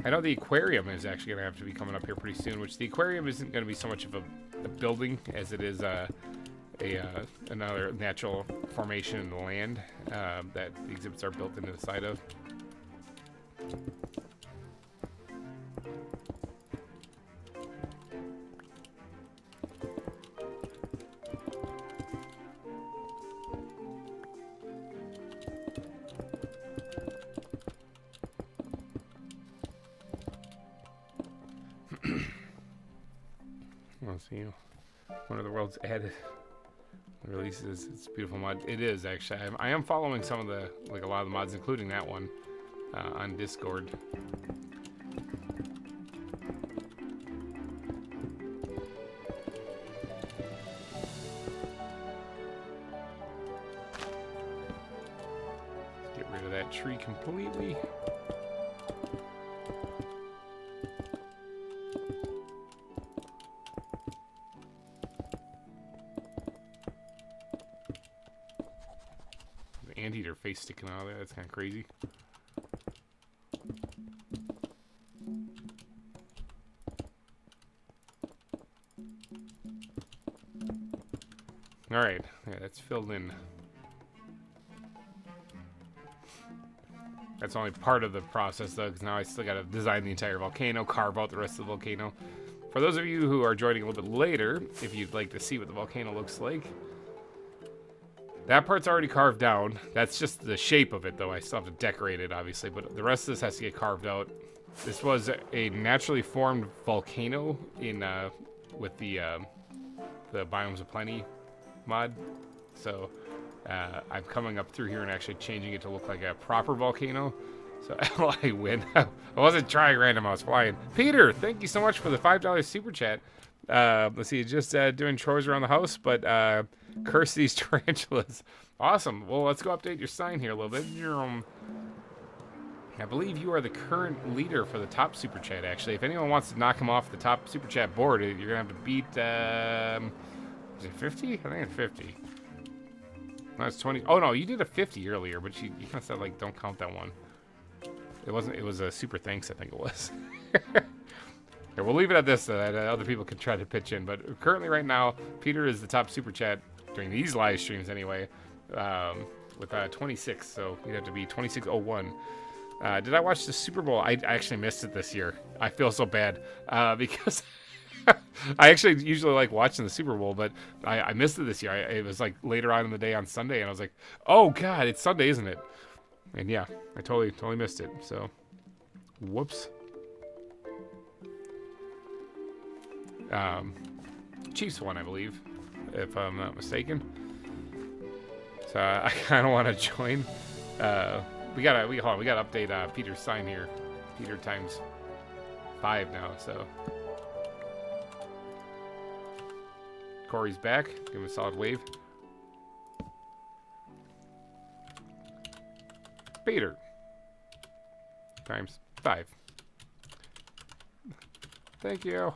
I know the aquarium is actually going to have to be coming up here pretty soon, which the aquarium isn't going to be so much of a building as it is another natural formation in the land that the exhibits are built into the side of. Let's see. One of the world's added releases. It's a beautiful mod. It is actually. I am following some of the, like a lot of the mods, including that one, on Discord. Let's get rid of that tree completely. Anteater face sticking out of there. That's kind of crazy. All right, yeah, that's filled in. That's only part of the process, though, because now I still got to design the entire volcano, carve out the rest of the volcano. For those of you who are joining a little bit later, if you'd like to see what the volcano looks like, that part's already carved down. That's just the shape of it, though. I still have to decorate it, obviously, but the rest of this has to get carved out. This was a naturally formed volcano in with the Biomes of Plenty mod. So I'm coming up through here and actually changing it to look like a proper volcano. So I win. I wasn't trying random. I was flying. Peter, thank you so much for the $5 super chat. Let's see, just doing chores around the house, but curse these tarantulas. Awesome. Well, let's go update your sign here a little bit. I believe you are the current leader for the top super chat, actually. If anyone wants to knock him off the top super chat board, you're going to have to beat, is it 50? I think it's 50. No, it's 20. Oh, no, you did a 50 earlier, but you kind of said, like, don't count that one. It wasn't, it was a super thanks, I think it was. Yeah, we'll leave it at this so that other people can try to pitch in. But currently, right now, Peter is the top super chat during these live streams anyway, with 26. So you'd have to be 2601. Did I watch the Super Bowl? I actually missed it this year. I feel so bad because I actually usually like watching the Super Bowl, but I missed it this year. It was like later on in the day on Sunday, and I was like, oh God, it's Sunday, isn't it? And yeah, I totally missed it. So, whoops. Chiefs won, I believe, if I'm not mistaken. So I kind of want to join. We gotta update Peter's sign here. Peter times 5 now. So Corey's back. Give him a solid wave. Peter times 5. Thank you.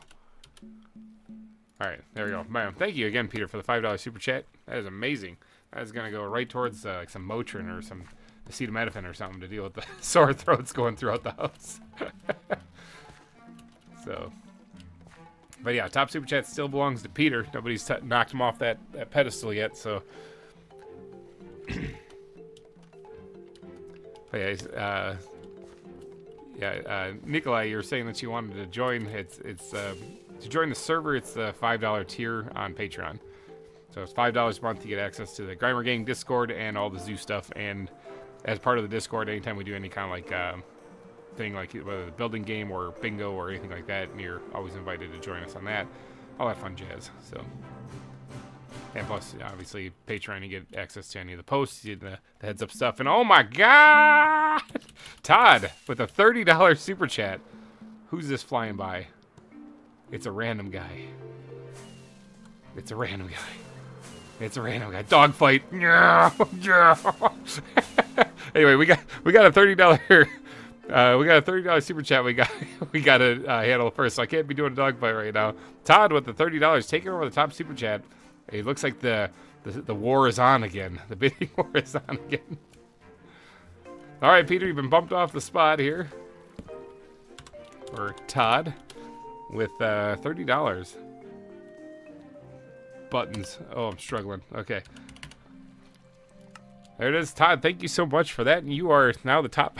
All right, there we go. Man, thank you again, Peter, for the $5 super chat. That is amazing. That is gonna go right towards like some Motrin or some acetaminophen or something to deal with the sore throats going throughout the house. So, But yeah, top super chat still belongs to Peter. Nobody's knocked him off that pedestal yet, so. But yeah, Nikolai, you were saying that you wanted to join. It's to join the server. It's the $5 tier on Patreon. So it's $5 a month. You get access to the GReimer Gang Discord and all the zoo stuff. And as part of the Discord, anytime we do any kind of like thing, like whether the building game or bingo or anything like that, and you're always invited to join us on that. All that fun jazz. So. And plus, obviously, Patreon, you get access to any of the posts, you get the heads up stuff. And oh my god! Todd with a $30 super chat. Who's this flying by? It's a random guy. It's a random guy. It's a random guy. Dogfight. Yeah, yeah. Anyway, we got a $30. We got a $30 super chat. We got to handle first. So I can't be doing a dogfight right now. Todd with the $30 taking over the top super chat. It looks like the war is on again. The bidding war is on again. All right, Peter, you've been bumped off the spot here. Or Todd with $30. Buttons. Oh, I'm struggling. Okay. There it is, Todd. Thank you so much for that. And you are now the top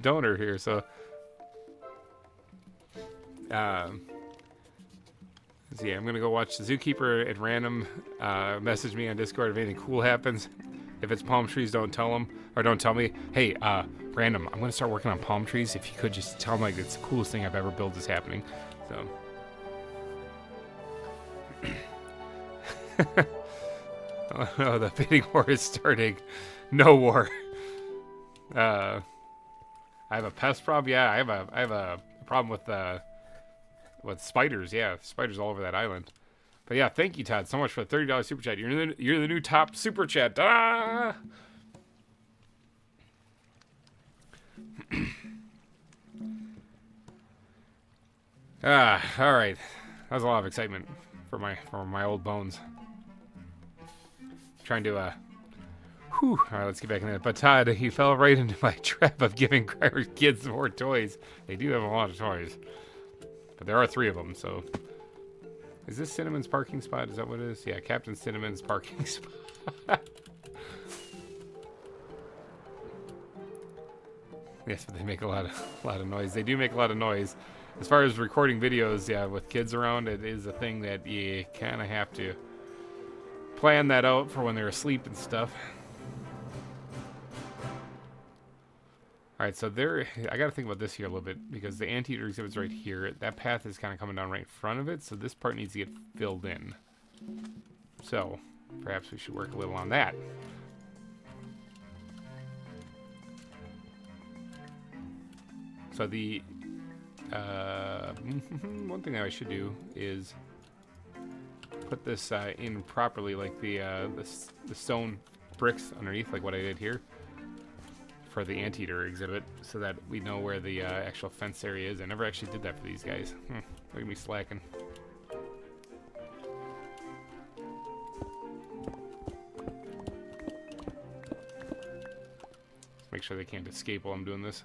donor here. So, so yeah, I'm gonna go watch the Zookeeper at random. Message me on Discord if anything cool happens. If it's palm trees, don't tell them, or don't tell me. Hey, random, I'm gonna start working on palm trees. If you could just tell them like it's the coolest thing I've ever built is happening. So. Oh, the bidding war is starting. No war. I have a pest problem. Yeah, I have a problem with spiders. Yeah, spiders all over that island. But yeah, thank you, Todd, so much for the $30 super chat. You're the new top super chat. Ah! All right. That was a lot of excitement for my old bones. Trying to all right, let's get back in there. But Todd, he fell right into my trap of giving GReimer kids more toys. They do have a lot of toys. But there are 3 of them, so. Is this Cinnamon's parking spot? Is that what it is? Yeah, Captain Cinnamon's parking spot. Yes, but they make a lot of noise. They do make a lot of noise. As far as recording videos, yeah, with kids around, it is a thing that you kind of have to plan that out for when they're asleep and stuff. All right, so I got to think about this here a little bit because the anteater exhibit's right here. That path is kind of coming down right in front of it, so this part needs to get filled in. So perhaps we should work a little on that. So the one thing that I should do is put this in properly, like the stone bricks underneath, like what I did here for the anteater exhibit, so that we know where the actual fence area is. I never actually did that for these guys. Look at me slacking. Make sure they can't escape while I'm doing this.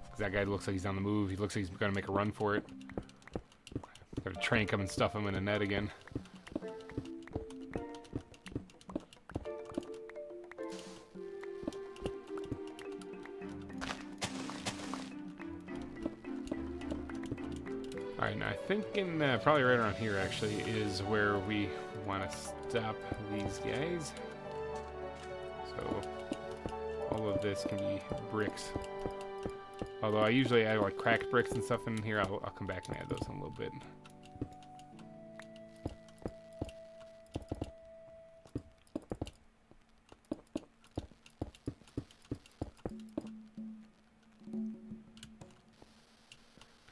Because that guy looks like he's on the move. He looks like he's going to make a run for it. Got a train come and stuff him in a net again. Alright, now I think in probably right around here actually is where we want to stop these guys. So all of this can be bricks. Although I usually add like cracked bricks and stuff in here, I'll come back and add those in a little bit.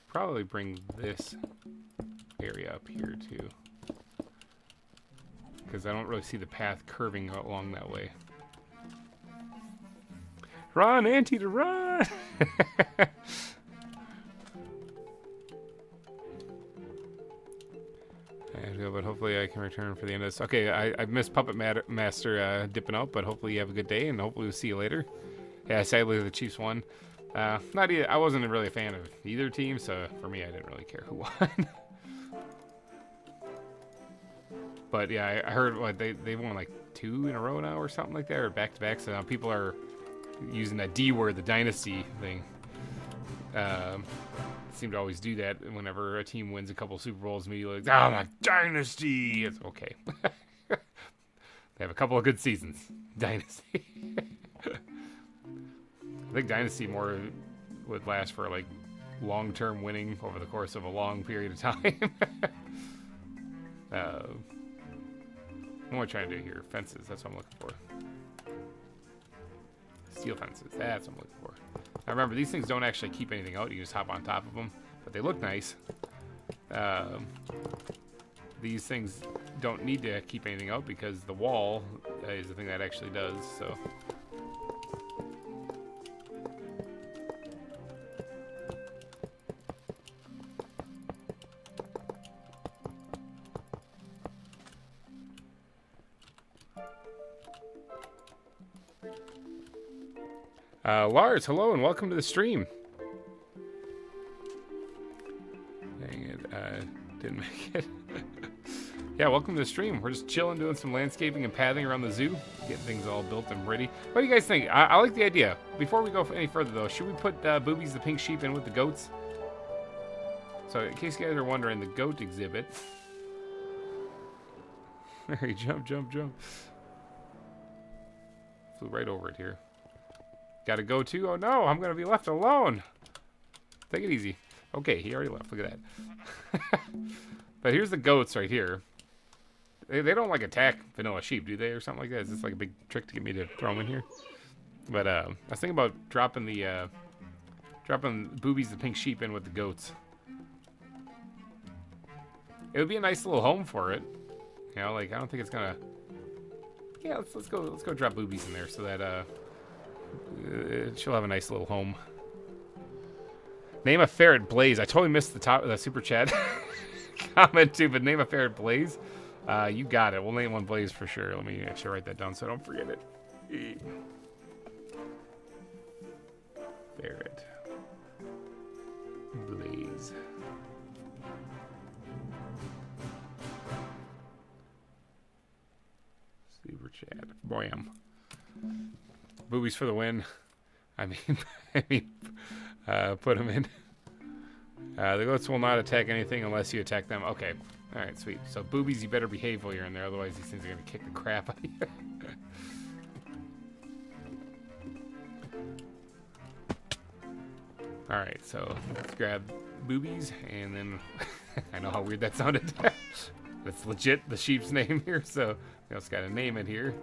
Probably bring this area up here too, because I don't really see the path curving along that way. Run, anteater, run! But hopefully I can return for the end of this. Okay, I missed Puppet Master dipping out, but hopefully you have a good day, and hopefully we'll see you later. Yeah, sadly the Chiefs won. I wasn't really a fan of either team, so for me I didn't really care who won. But yeah, I heard what they won like 2 in a row now or something like that, or back to back. So now people are using that D word, the dynasty thing. Seem to always do that whenever a team wins a couple Super Bowls. Immediately, like, oh, my dynasty. It's okay. They have a couple of good seasons. Dynasty. I think dynasty more would last for like long-term winning over the course of a long period of time. What am I trying to do here? Fences. That's what I'm looking for. Steel fences. That's what I'm looking for. Now remember, these things don't actually keep anything out. You just hop on top of them, but they look nice. These things don't need to keep anything out because the wall is the thing that actually does. So. Lars, hello and welcome to the stream. Dang it, didn't make it. Yeah, welcome to the stream. We're just chilling, doing some landscaping and pathing around the zoo, getting things all built and ready. What do you guys think? I like the idea. Before we go any further, though, should we put Boobies the pink sheep in with the goats? So, in case you guys are wondering, the goat exhibit. Hey, jump, jump, jump. Flew right over it here. Gotta go too? Oh no, I'm gonna be left alone. Take it easy. Okay, he already left. Look at that. But here's the goats right here. They don't like attack vanilla sheep, do they, or something like that? Is this like a big trick to get me to throw them in here? But I was thinking about dropping Boobies the pink sheep in with the goats. It would be a nice little home for it. You know, like I don't think it's gonna. Yeah, let's go drop Boobies in there so that she'll have a nice little home. Name a ferret Blaze. I totally missed the super chat comment too, but name a ferret Blaze. You got it. We'll name one Blaze for sure. Let me actually write that down so I don't forget it. Ferret Blaze. Super chat. Boyam. Boobies for the win. I mean, put them in. The goats will not attack anything unless you attack them. Okay. All right, sweet. So Boobies, you better behave while you're in there, otherwise these things are gonna kick the crap out of you. All right, so let's grab Boobies, and then I know how weird that sounded. That's legit the sheep's name here, so we also got to name it here.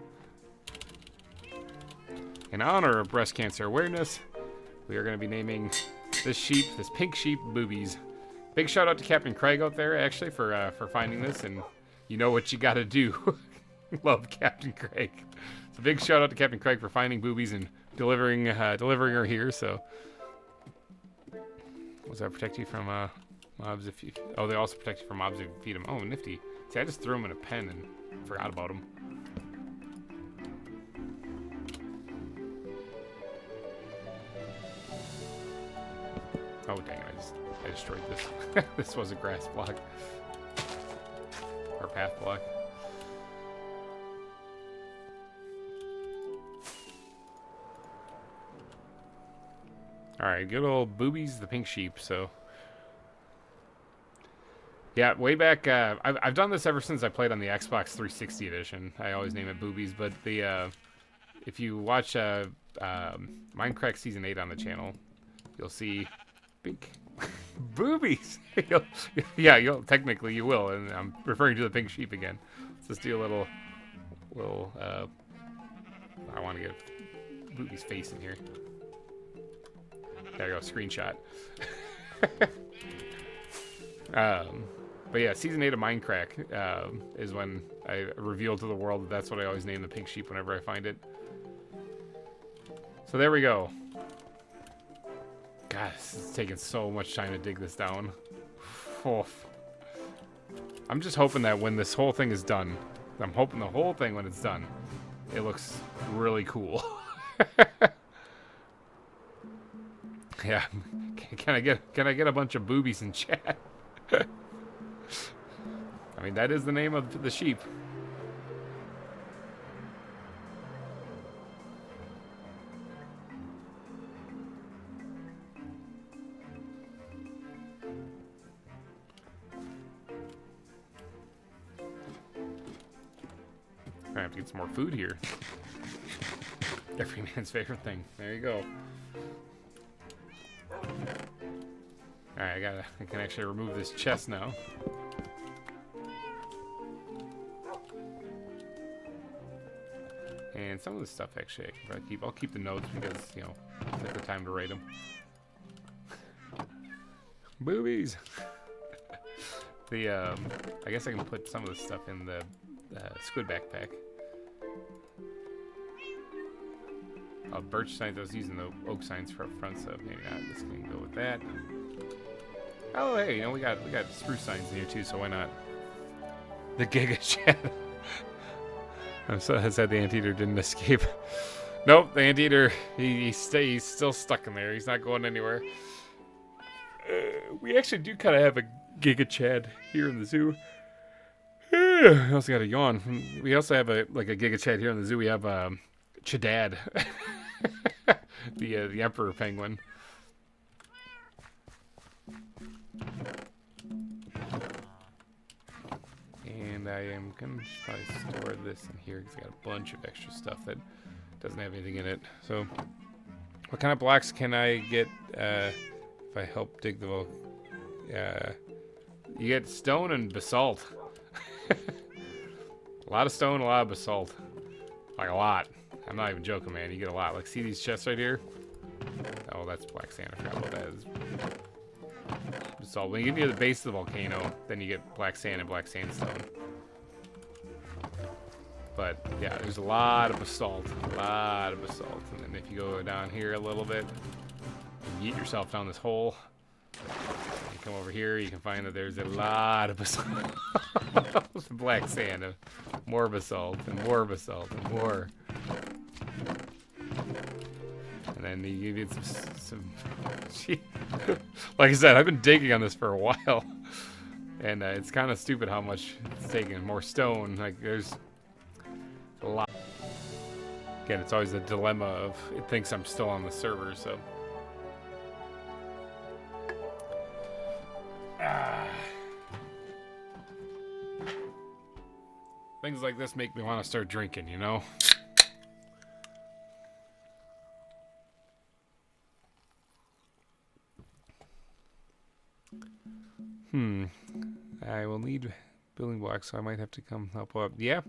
In honor of breast cancer awareness, we are going to be naming this sheep, this pink sheep, Boobies. Big shout out to Captain Craig out there, actually, for finding this, and you know what you got to do. Love Captain Craig. So big shout out to Captain Craig for finding Boobies and delivering her here. So, does that protect you from mobs if you? Oh, they also protect you from mobs if you feed them. Oh, nifty. See, I just threw them in a pen and forgot about them. Oh dang it, I destroyed this. This was a grass block. Or path block. Alright, good old Boobies the pink sheep, so. Yeah, way back, I've done this ever since I played on the Xbox 360 edition. I always name it Boobies, but the, if you watch Minecraft Season 8 on the channel, you'll see pink Boobies. You'll technically you will, and I'm referring to the pink sheep again. Let's just do a little I want to get Boobies' face in here. There you go, screenshot. But yeah, Season 8 of Minecraft is when I revealed to the world that that's what I always name the pink sheep whenever I find it. So there we go. God, this is taking so much time to dig this down. Oof. I'm just hoping that when this whole thing is done, I'm hoping the whole thing when it's done, it looks really cool. Yeah, can I get a bunch of Boobies in chat? I mean, that is the name of the sheep. I have to get some more food here. Every man's favorite thing. There you go. Alright, I can actually remove this chest now. And some of this stuff actually I can probably keep. I'll keep the notes because, you know, take the time to write them. Boobies! I guess I can put some of this stuff in the squid backpack. Birch signs, I was using the oak signs for up front, so maybe not. This can go with that. Oh, hey, you know, we got spruce signs in here too, so why not? The Giga Chat. I'm so sad the anteater didn't escape. Nope, the anteater, he's still stuck in there. He's not going anywhere. We actually do kind of have a Giga Chad here in the zoo. I also got a yawn. We also have a Giga Chad here in the zoo. We have Chadad, the emperor penguin. And I am gonna probably store this in here because I got a bunch of extra stuff that doesn't have anything in it. So, what kind of blocks can I get if I help dig the you get stone and basalt. A lot of stone, a lot of basalt. Like a lot. I'm not even joking, man. You get a lot. Like, see these chests right here? Oh, that's black sand. I forgot what that is. Basalt. When you get near the base of the volcano, then you get black sand and black sandstone. But, yeah, there's a lot of basalt. A lot of basalt. And then if you go down here a little bit, you yeet yourself down this hole. You come over here, you can find that there's a lot of basalt. Black sand. More basalt and more basalt and more. And then you get some like I said, I've been digging on this for a while, and it's kind of stupid how much it's taking. More stone, like there's a lot. Again, it's always a dilemma of it thinks I'm still on the server, so. Things like this make me want to start drinking, you know? I will need building blocks, so I might have to come help up. Yeah.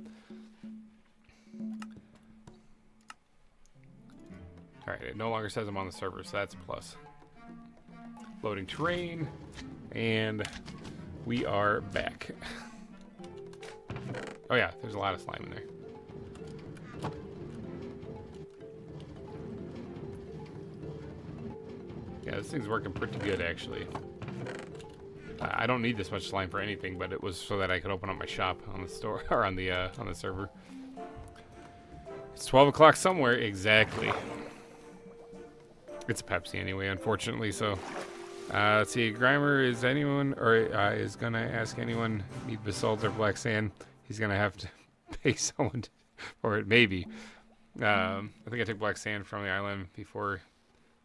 Alright, it no longer says I'm on the server, so that's a plus. Loading terrain, and we are back. Oh yeah, there's a lot of slime in there. Yeah, this thing's working pretty good, actually. I don't need this much slime for anything, but it was so that I could open up my shop on the store or on the server. It's 12 o'clock somewhere, exactly. It's a Pepsi anyway, unfortunately. So, let's see. GReimer, is anyone or is gonna ask anyone need basalt or black sand? He's gonna have to pay someone for it, maybe. I think I took black sand from the island before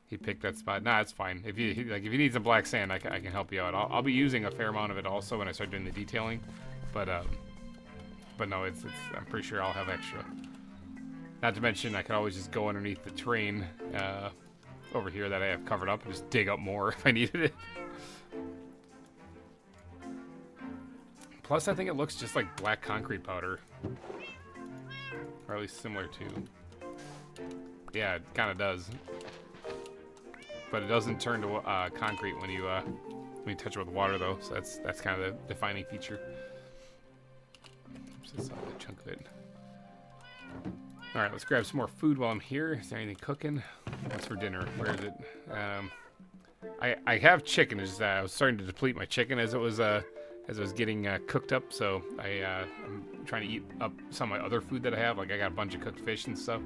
he picked that spot. Nah, it's fine. If you need some black sand, I can help you out. I'll be using a fair amount of it also when I start doing the detailing, but no, it's I'm pretty sure I'll have extra. Not to mention, I could always just go underneath the terrain over here that I have covered up and just dig up more if I needed it. Plus, I think it looks just like black concrete powder, or at least similar to. Yeah, it kind of does. But it doesn't turn to concrete when you touch it with water, though. So that's kind of the defining feature. Oops, that's a chunk of it. All right, let's grab some more food while I'm here. Is there anything cooking? What's for dinner? Where is it? I have chicken. It's just I was starting to deplete my chicken as it was getting cooked up. So I'm trying to eat up some of my other food that I have. Like I got a bunch of cooked fish and stuff,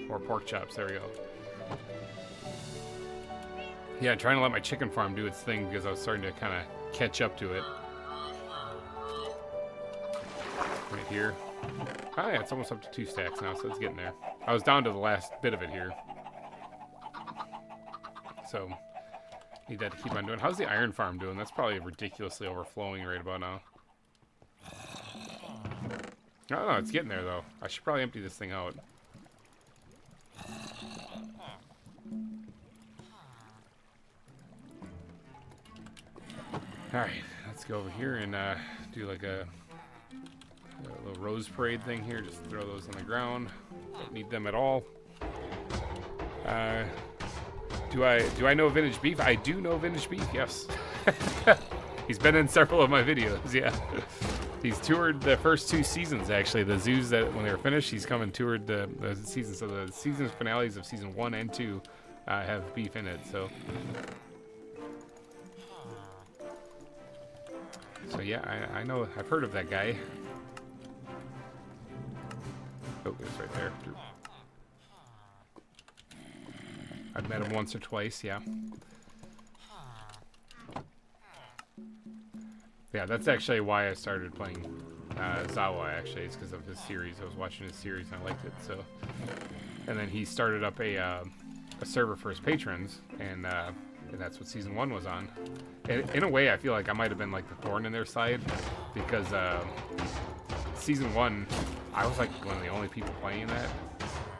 or pork chops. There we go. Yeah, trying to let my chicken farm do its thing because I was starting to kind of catch up to it. right here. Oh yeah, it's almost up to 2 stacks now, so it's getting there. I was down to the last bit of it here. So, need that to keep on doing. How's the iron farm doing? That's probably ridiculously overflowing right about now. Oh, no, it's getting there, though. I should probably empty this thing out. Alright, let's go over here and do like a little rose parade thing here. Just throw those on the ground. Don't need them at all. Do I know VintageBeef? I do know VintageBeef, yes. He's been in several of my videos, yeah. He's toured the first 2 seasons, actually. The zoos that when they were finished, he's come and toured the seasons. So the season finales of season 1 and 2 have beef in it. So yeah, I know. I've heard of that guy. Oh, it's right there. I've met him once or twice, yeah. Yeah, that's actually why I started playing ZAWA, actually. It's because of his series. I was watching his series and I liked it, so. And then he started up a server for his patrons, and that's what season 1 was on. And in a way, I feel like I might have been like the thorn in their side, because season 1, I was like one of the only people playing that.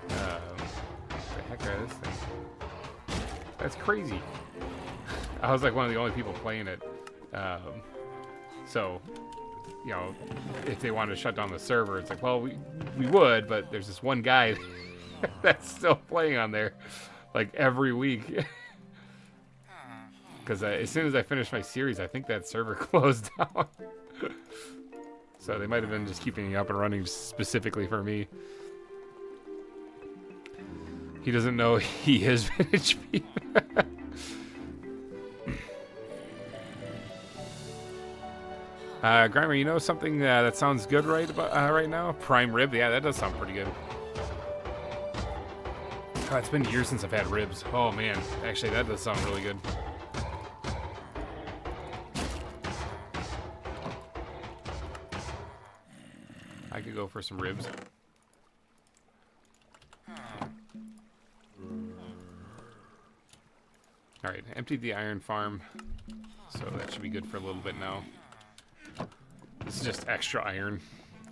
What the heck is this thing? That's crazy. I was like one of the only people playing it. So, you know, if they wanted to shut down the server, it's like, well, we would, but there's this one guy that's still playing on there, like, every week. Because as soon as I finished my series, I think that server closed down. So they might have been just keeping it up and running specifically for me. He doesn't know he is VintageBeef. GReimer, you know something that sounds good right now? Prime rib, yeah, that does sound pretty good. Oh, it's been years since I've had ribs. Oh man, actually that does sound really good. I could go for some ribs. Alright, emptied the iron farm, so that should be good for a little bit now. This is just extra iron.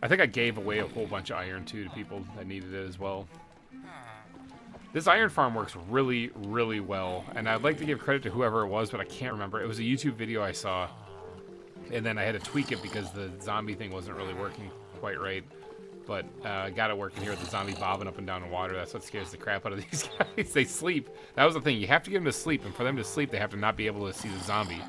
I think I gave away a whole bunch of iron too to people that needed it as well. This iron farm works really, really well, and I'd like to give credit to whoever it was, but I can't remember. It was a YouTube video I saw, and then I had to tweak it because the zombie thing wasn't really working quite right. But I got it working here with the zombie bobbing up and down in water. That's what scares the crap out of these guys. They sleep. That was the thing. You have to get them to sleep, and for them to sleep, they have to not be able to see the zombie.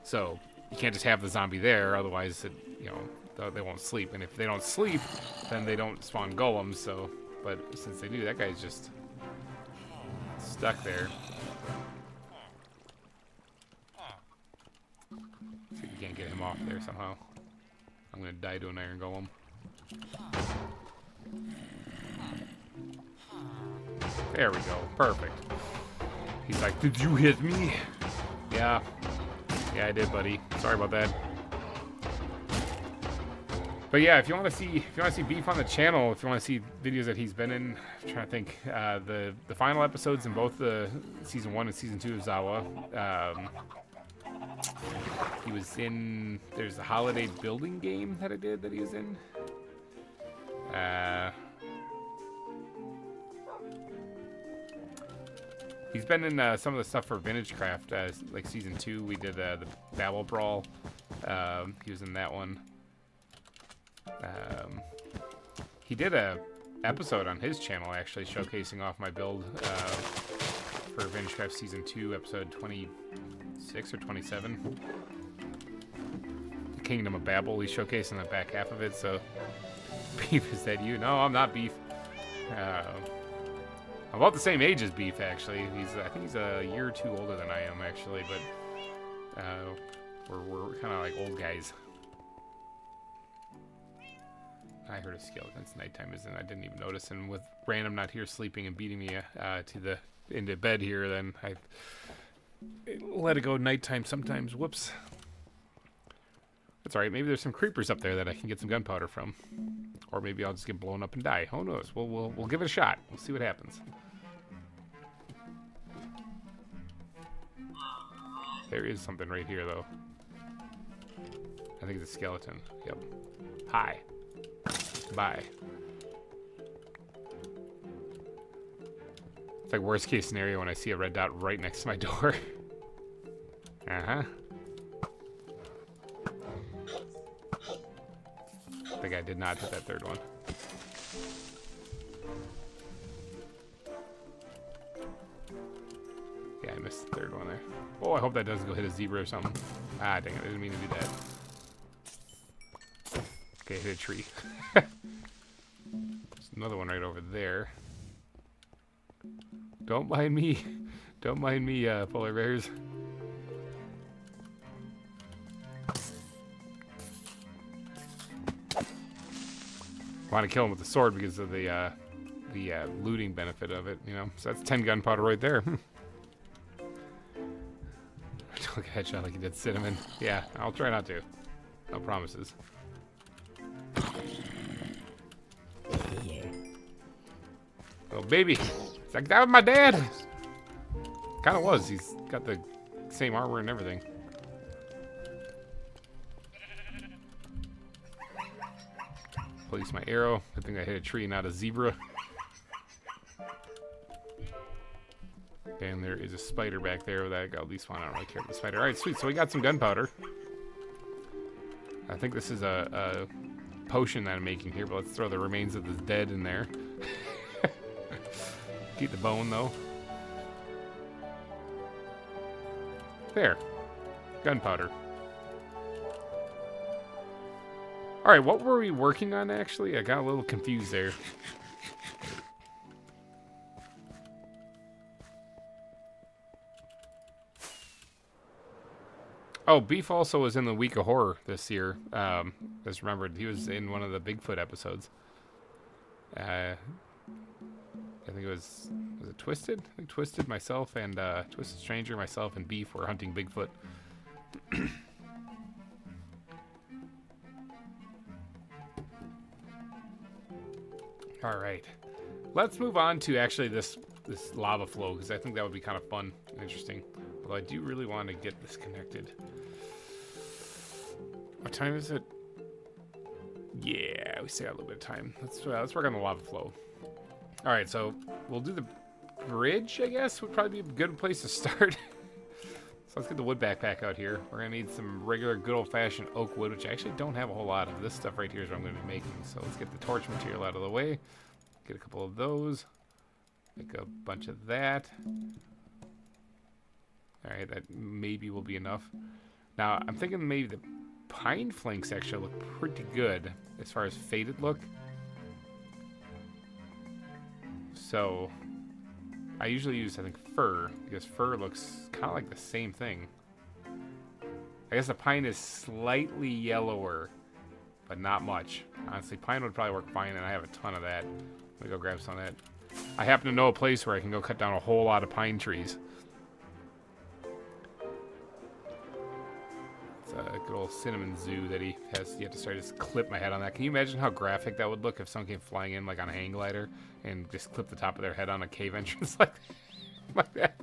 So you can't just have the zombie there, otherwise, you know, they won't sleep. And if they don't sleep, then they don't spawn golems. So, but since they do, that guy's just stuck there. See if you can't get him off there somehow. I'm gonna die to an iron golem. There we go. Perfect. He's like, did you hit me? Yeah. Yeah, I did, buddy. Sorry about that. But yeah, if you want to see Beef on the channel, if you want to see videos that he's been in, I'm trying to think, the final episodes in both the season 1 and season 2 of ZAWA. He was in. There's a holiday building game that I did that he was in. He's been in some of the stuff for VintageCraft, like season 2. We did the Babel Brawl. He was in that one. He did a episode on his channel actually showcasing off my build for VintageCraft season 2, episode 26 or 27. The Kingdom of Babel. He's showcasing the back half of it. So, Beef, is that you? No, I'm not Beef. I'm about the same age as Beef, actually. I think he's a year or two older than I am, actually, but we're kind of like old guys. I heard a skeleton. It's nighttime, isn't it? I didn't even notice. And with Random not here sleeping and beating me into bed here, then I let it go nighttime sometimes. Whoops. That's alright. Maybe there's some creepers up there that I can get some gunpowder from. Or maybe I'll just get blown up and die. Who knows? We'll give it a shot. We'll see what happens. There is something right here, though. I think it's a skeleton. Yep. Hi. Bye. It's like worst case scenario when I see a red dot right next to my door. Uh-huh. I think I did not hit that third one. Yeah, I missed the third one there. Oh, I hope that doesn't go hit a zebra or something. Ah, dang it, I didn't mean to do that. Okay, hit a tree. There's another one right over there. Don't mind me. Don't mind me, polar bears. I want to kill him with the sword because of the looting benefit of it, you know. So that's 10 gunpowder right there. Took a headshot like he did Cinnamon. Yeah, I'll try not to. No promises. Oh, baby. It's like, that was my dad. Kind of was. He's got the same armor and everything. Place my arrow. I think I hit a tree, not a zebra. And there is a spider back there that I got at least one. I don't really care about the spider. Alright, sweet. So we got some gunpowder. I think this is a potion that I'm making here, but let's throw the remains of the dead in there. Keep the bone, though. There. Gunpowder. Alright, what were we working on, actually? I got a little confused there. Oh, Beef also was in the Week of Horror this year. Just remembered, he was in one of the Bigfoot episodes. I think it was it Twisted? I think Twisted, myself, and Twisted Stranger, myself, and Beef were hunting Bigfoot. All right, let's move on to actually this lava flow, because I think that would be kind of fun and interesting. Although I do really want to get this connected. What time is it? Yeah, we still got a little bit of time. Let's work on the lava flow. All right, so we'll do the bridge, I guess, would probably be a good place to start. So let's get the wood backpack out here. We're gonna need some regular good old-fashioned oak wood, which I actually don't have a whole lot of. This stuff right here is what I'm gonna be making. So let's get the torch material out of the way. Get a couple of those. Make a bunch of that. All right, that maybe will be enough. Now, I'm thinking maybe the pine flanks actually look pretty good as far as faded look. So, I usually use, I think, fir, because fir looks kind of like the same thing. I guess the pine is slightly yellower, but not much. Honestly, pine would probably work fine, and I have a ton of that. Let me go grab some of that. I happen to know a place where I can go cut down a whole lot of pine trees. It's a good old cinnamon zoo that he has yet to start. Just clip my head on that. Can you imagine how graphic that would look if someone came flying in like on a hang glider and just clip the top of their head on a cave entrance like that?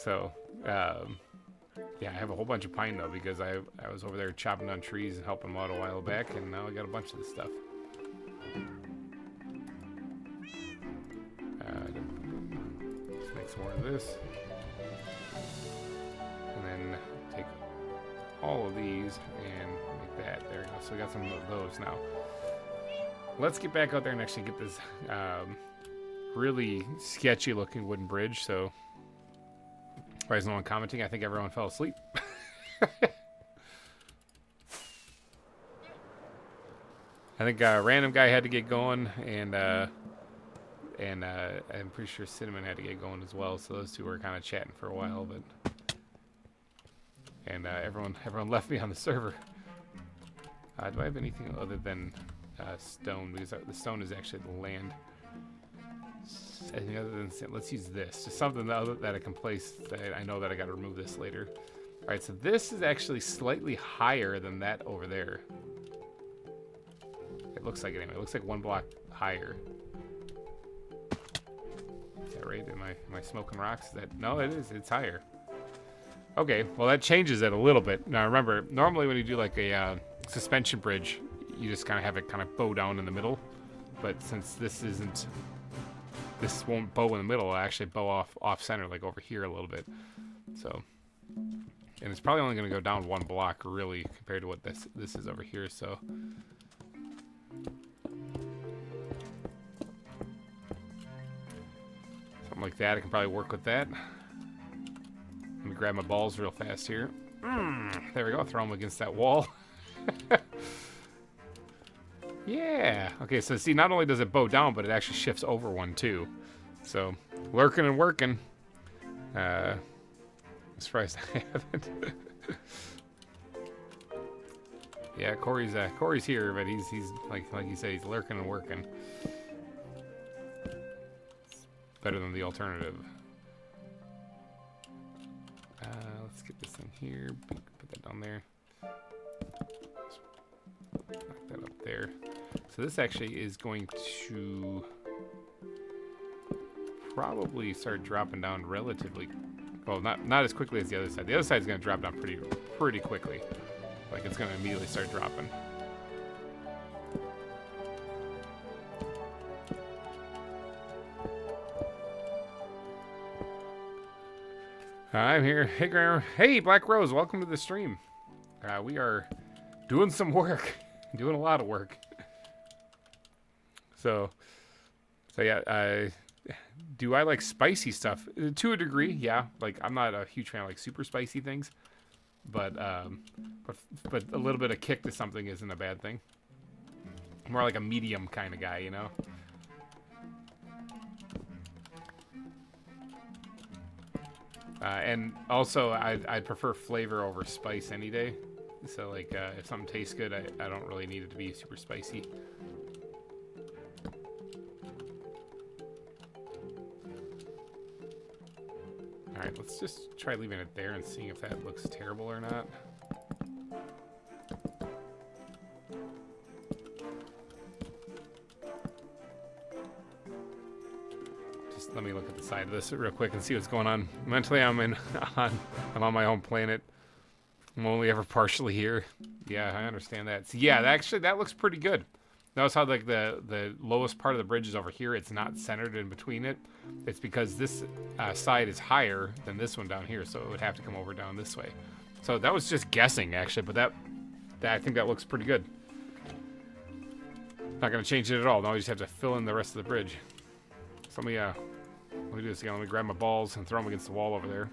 So, yeah, I have a whole bunch of pine though because I was over there chopping down trees and helping them out a while back, and now I got a bunch of this stuff. Let's make some more of this. And then take all of these and make that. There we go. So we got some of those now. Let's get back out there and actually get this really sketchy looking wooden bridge. So, why is no one commenting? I think everyone fell asleep. I think a random guy had to get going, and I'm pretty sure Cinnamon had to get going as well. So those two were kind of chatting for a while, but everyone left me on the server. Do I have anything other than stone? Because the stone is actually the land. Anything other than let's use this. Just something that I can place. That I know that I got to remove this later. All right, so this is actually slightly higher than that over there. It looks like it anyway. It looks like 1 block higher. Is that right? Am I smoking rocks? No, it is. It's higher. Okay, well that changes it a little bit. Now remember, normally when you do like a suspension bridge, you just kind of have it kind of bow down in the middle. But since this won't bow in the middle, it'll actually bow off center, like over here a little bit. So, and it's probably only going to go down 1 block really compared to what this is over here. So. Something like that, I can probably work with that. Let me grab my balls real fast here. There we go, throw them against that wall. Yeah. Okay, so see, not only does it bow down, but it actually shifts over 1 too. So, lurking and working. I'm surprised I haven't. Yeah, Corey's here, but he's like you said, he's lurking and working. It's better than the alternative. Let's get this thing here. Put that down there. Knock that up there. So this actually is going to probably start dropping down relatively. Well, not as quickly as the other side. The other side is going to drop down pretty quickly. Like it's going to immediately start dropping. I'm here. Hey, GReimer. Hey, Black Rose. Welcome to the stream. We are doing some work. Doing a lot of work. So yeah, do I like spicy stuff? To a degree, yeah. Like, I'm not a huge fan of, like, super spicy things. But a little bit of kick to something isn't a bad thing. More like a medium kind of guy, you know? And also, I'd prefer flavor over spice any day. So, like, if something tastes good, I don't really need it to be super spicy. Alright, let's just try leaving it there and seeing if that looks terrible or not. Just let me look at the side of this real quick and see what's going on. Mentally, I'm on my own planet. I'm only ever partially here. Yeah, I understand that. So, yeah, that looks pretty good. Notice how like the lowest part of the bridge is over here. It's not centered in between it. It's because this side is higher than this one down here, so it would have to come over down this way. So that was just guessing, actually, but that I think that looks pretty good. Not going to change it at all. Now we just have to fill in the rest of the bridge. So let me do this again. Let me grab my balls and throw them against the wall over there.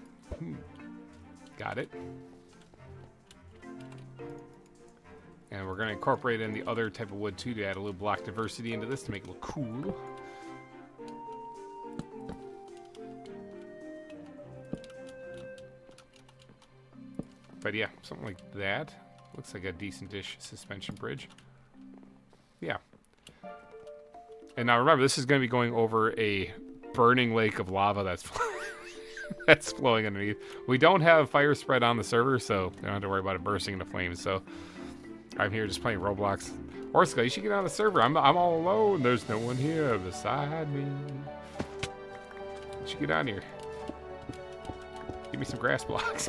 Got it. And we're going to incorporate in the other type of wood too to add a little block diversity into this to make it look cool. But yeah, something like that. Looks like a decent-ish suspension bridge. Yeah. And now remember, this is going to be going over a burning lake of lava that's that's flowing underneath. We don't have fire spread on the server, so you don't have to worry about it bursting into flames. So I'm here just playing Roblox. Orska, you should get on the server. I'm all alone. There's no one here beside me. You should get on here. Give me some grass blocks.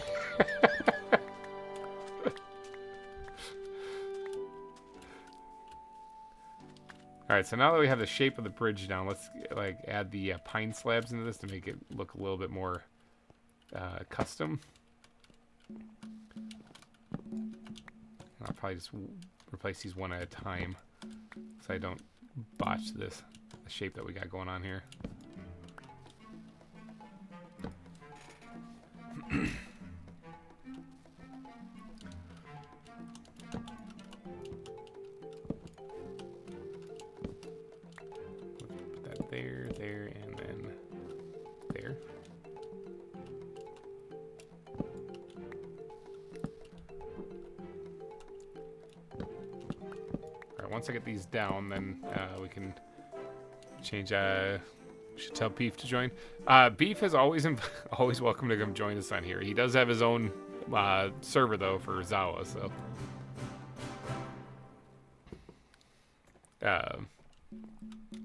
Alright, so now that we have the shape of the bridge down, let's like add the pine slabs into this to make it look a little bit more custom. I'll probably just replace these one at a time so I don't botch the shape that we got going on here. Put that there, and then there. Once I get these down, then we can change. Should tell Beef to join. Beef is always welcome to come join us on here. He does have his own server though for ZAWA. So,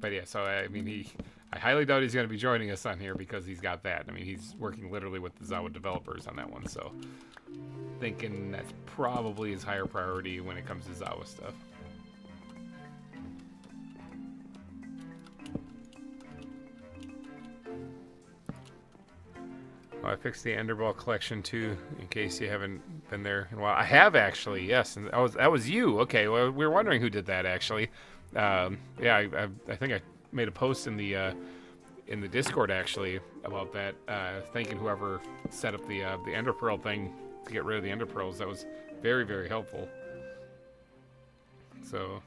but yeah. So I mean, I highly doubt he's going to be joining us on here because he's got that. I mean, he's working literally with the ZAWA developers on that one. So, thinking that's probably his higher priority when it comes to ZAWA stuff. I fixed the Enderball collection too, in case you haven't been there in a while. I have actually, yes, and that was you. Okay, well, we were wondering who did that actually. Yeah, I think I made a post in the Discord actually about that, thanking whoever set up the Ender Pearl thing to get rid of the Ender Pearls. That was very, very helpful. So.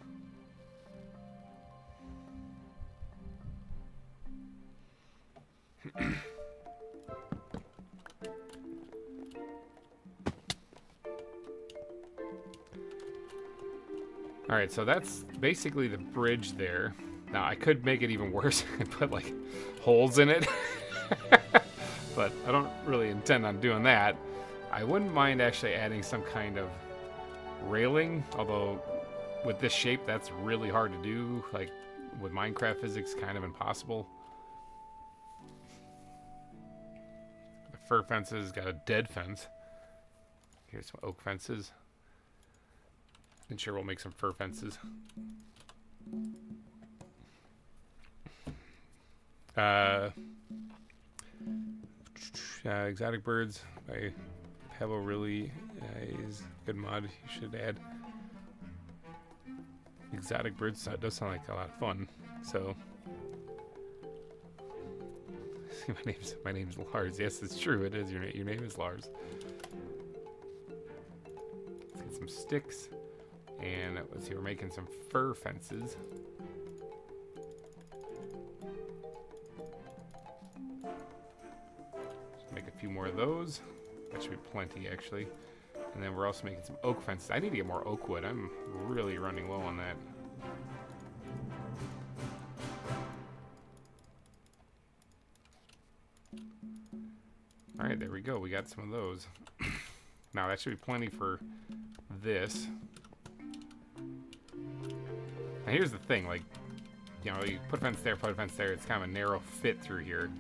Alright, so that's basically the bridge there. Now, I could make it even worse and put, like, holes in it. But I don't really intend on doing that. I wouldn't mind actually adding some kind of railing, although with this shape, that's really hard to do. Like, with Minecraft physics, kind of impossible. The fir fences got a dead fence. Here's some oak fences. And sure, we'll make some fir fences. Exotic Birds by Pebble really is a good mod. You should add Exotic Birds. That does sound like a lot of fun. So my name's Lars. Yes, it's true. It is your name is Lars. Let's get some sticks. And let's see, we're making some fir fences. Just make a few more of those. That should be plenty, actually. And then we're also making some oak fences. I need to get more oak wood. I'm really running low on that. Alright, there we go. We got some of those. Now, that should be plenty for this. Now here's the thing, like, you know, you put a fence there, put a fence there, it's kind of a narrow fit through here,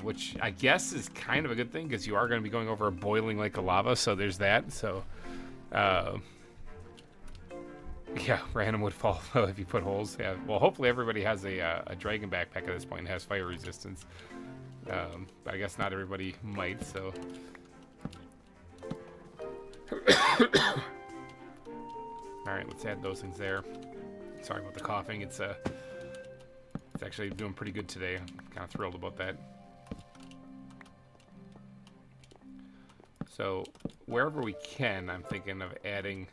which I guess is kind of a good thing, because you are going to be going over a boiling lake of lava, so there's that, so, yeah, random would fall if you put holes. Yeah, well, hopefully everybody has a dragon backpack at this point and has fire resistance, but I guess not everybody might, so. Alright, let's add those things there. Sorry about the coughing. It's actually doing pretty good today. I'm kind of thrilled about that. So wherever we can, I'm thinking of adding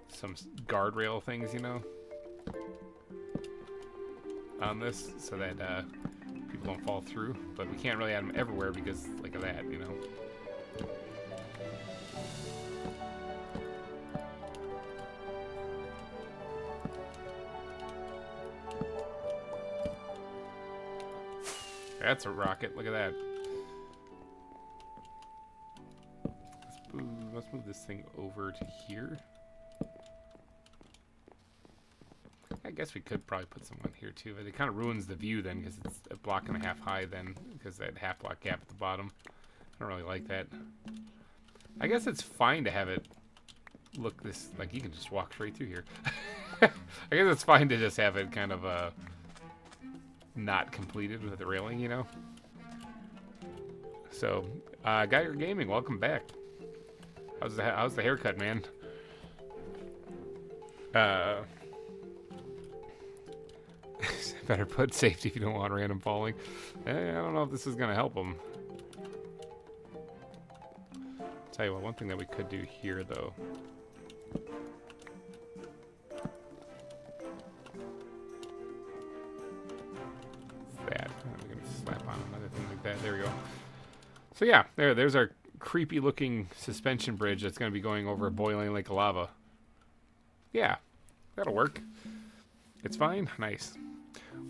some guardrail things, you know, on this, so that people don't fall through. But we can't really add them everywhere because, like, of that, you know. That's a rocket. Look at that. Let's move this thing over to here. I guess we could probably put someone here too, but it kind of ruins the view then because it's a block and a half high then, because that half block gap at the bottom. I don't really like that. I guess it's fine to have it look this, like, you can just walk straight through here. I guess it's fine to just have it kind of not completed with the railing, you know. So, GReimer Gaming, welcome back. How's the haircut, man? Better put safety if you don't want random falling. I don't know if this is gonna help them. Tell you what, one thing that we could do here, though. That. We're gonna slap on another thing like that. There we go. So yeah, there's our creepy looking suspension bridge that's gonna be going over a boiling lake of lava. Yeah, that'll work. It's fine. Nice.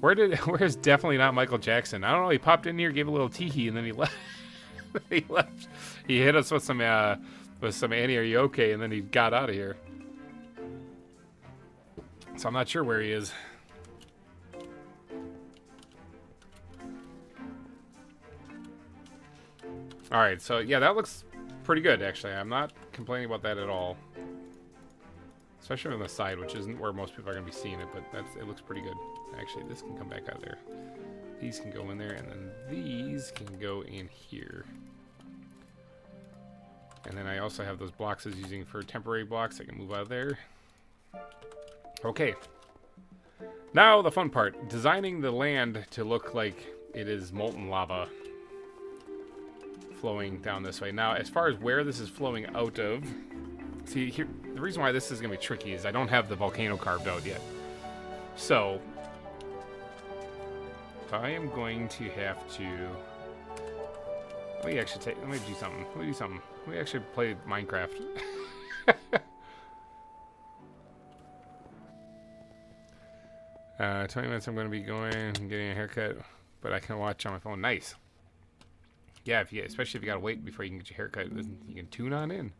Where's definitely not Michael Jackson? I don't know. He popped in here, gave a little tee-hee, and then he left. He left. He hit us with some Annie, are you okay? And then he got out of here. So I'm not sure where he is. All right, so yeah, that looks pretty good actually. I'm not complaining about that at all. Especially on the side, which isn't where most people are going to be seeing it, but it looks pretty good. Actually, this can come back out of there. These can go in there, and then these can go in here. And then I also have those blocks I was using for temporary blocks. I can move out of there. Okay. Now the fun part. Designing the land to look like it is molten lava flowing down this way. Now, as far as where this is flowing out of... See, here, the reason why this is going to be tricky is I don't have the volcano carved out yet. So, I am going to have to... Let me do something. Let me actually play Minecraft. 20 minutes I'm going to be going and getting a haircut, but I can watch on my phone. Nice. Yeah, especially if you got to wait before you can get your haircut, you can tune on in.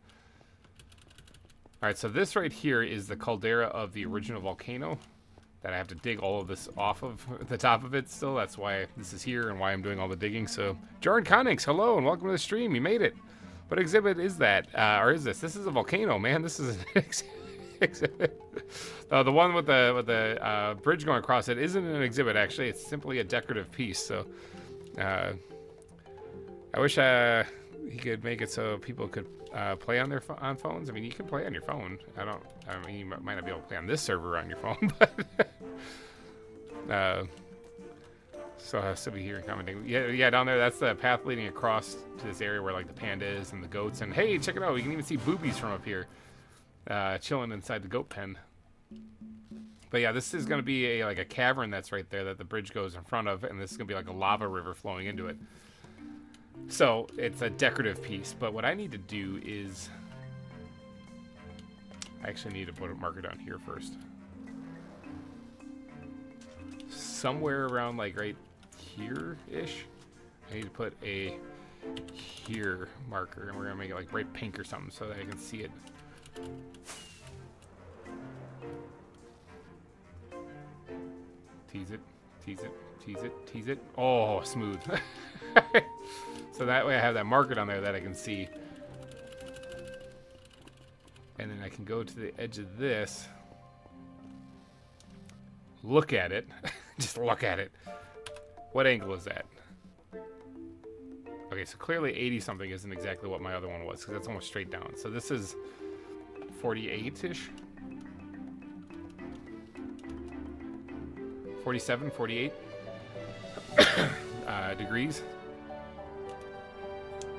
Alright, so this right here is the caldera of the original volcano that I have to dig all of this off of the top of it still. That's why this is here and why I'm doing all the digging. So, Jordan Connings, hello and welcome to the stream. You made it. What exhibit is that? Or is this? This is a volcano, man. This is an exhibit. The one with the bridge going across it isn't an exhibit, actually. It's simply a decorative piece. So, I wish he could make it so people could play on their phones. I mean, you can play on your phone. I mean, you might not be able to play on this server on your phone, but so I'll still be here commenting. Yeah, down there, that's the path leading across to this area where like the panda is and the goats. And hey, check it out, we can even see boobies from up here, chilling inside the goat pen. But yeah, this is going to be like a cavern that's right there that the bridge goes in front of, and this is going to be like a lava river flowing into it. So, it's a decorative piece, but what I need to do is... I actually need to put a marker down here first. Somewhere around, like, right here-ish. I need to put a here marker, and we're going to make it, like, bright pink or something so that I can see it. Tease it, tease it, tease it, tease it. Oh, smooth. So that way I have that marker down there that I can see. And then I can go to the edge of this. Look at it. Just look at it. What angle is that? Okay, so clearly 80-something isn't exactly what my other one was, because that's almost straight down. So this is 48-ish. 47, 48 degrees.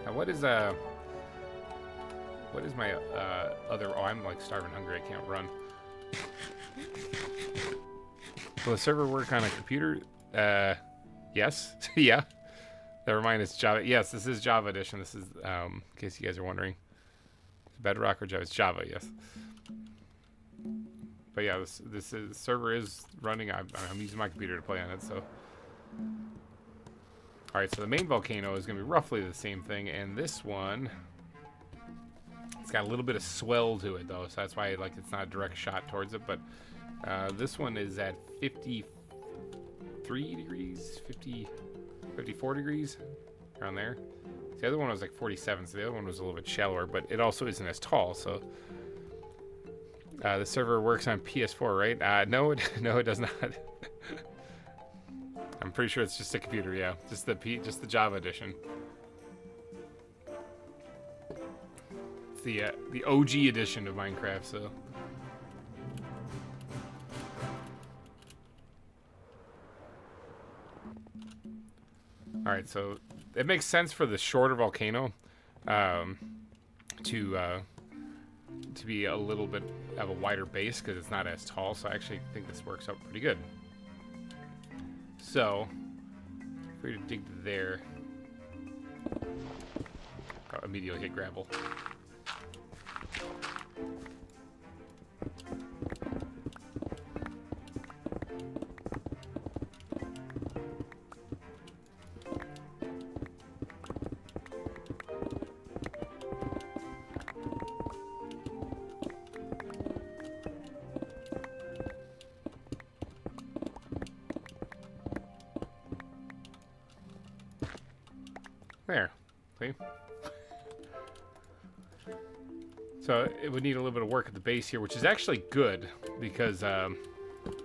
Now what is my other... Oh, I'm like starving hungry. I can't run. Will the server work on a computer? Yes. Yeah. Never mind, it's Java. Yes, this is Java edition. This is, in case you guys are wondering. Bedrock or Java? It's Java, yes. But yeah, this server is running. I'm using my computer to play on it, so... Alright, so the main volcano is going to be roughly the same thing, and this one, it's got a little bit of swell to it, though, so that's why like it's not a direct shot towards it, but this one is at 53 degrees, 54 degrees, around there. The other one was like 47, so the other one was a little bit shallower, but it also isn't as tall, so... the server works on PS4, right? No, it does not. I'm pretty sure it's just a computer, yeah. Just the Java edition. It's the OG edition of Minecraft, so. All right, so it makes sense for the shorter volcano to be a little bit of a wider base because it's not as tall. So I actually think this works out pretty good. So, if we were to dig there, I'll immediately hit gravel. There. See? So it would need a little bit of work at the base here, which is actually good because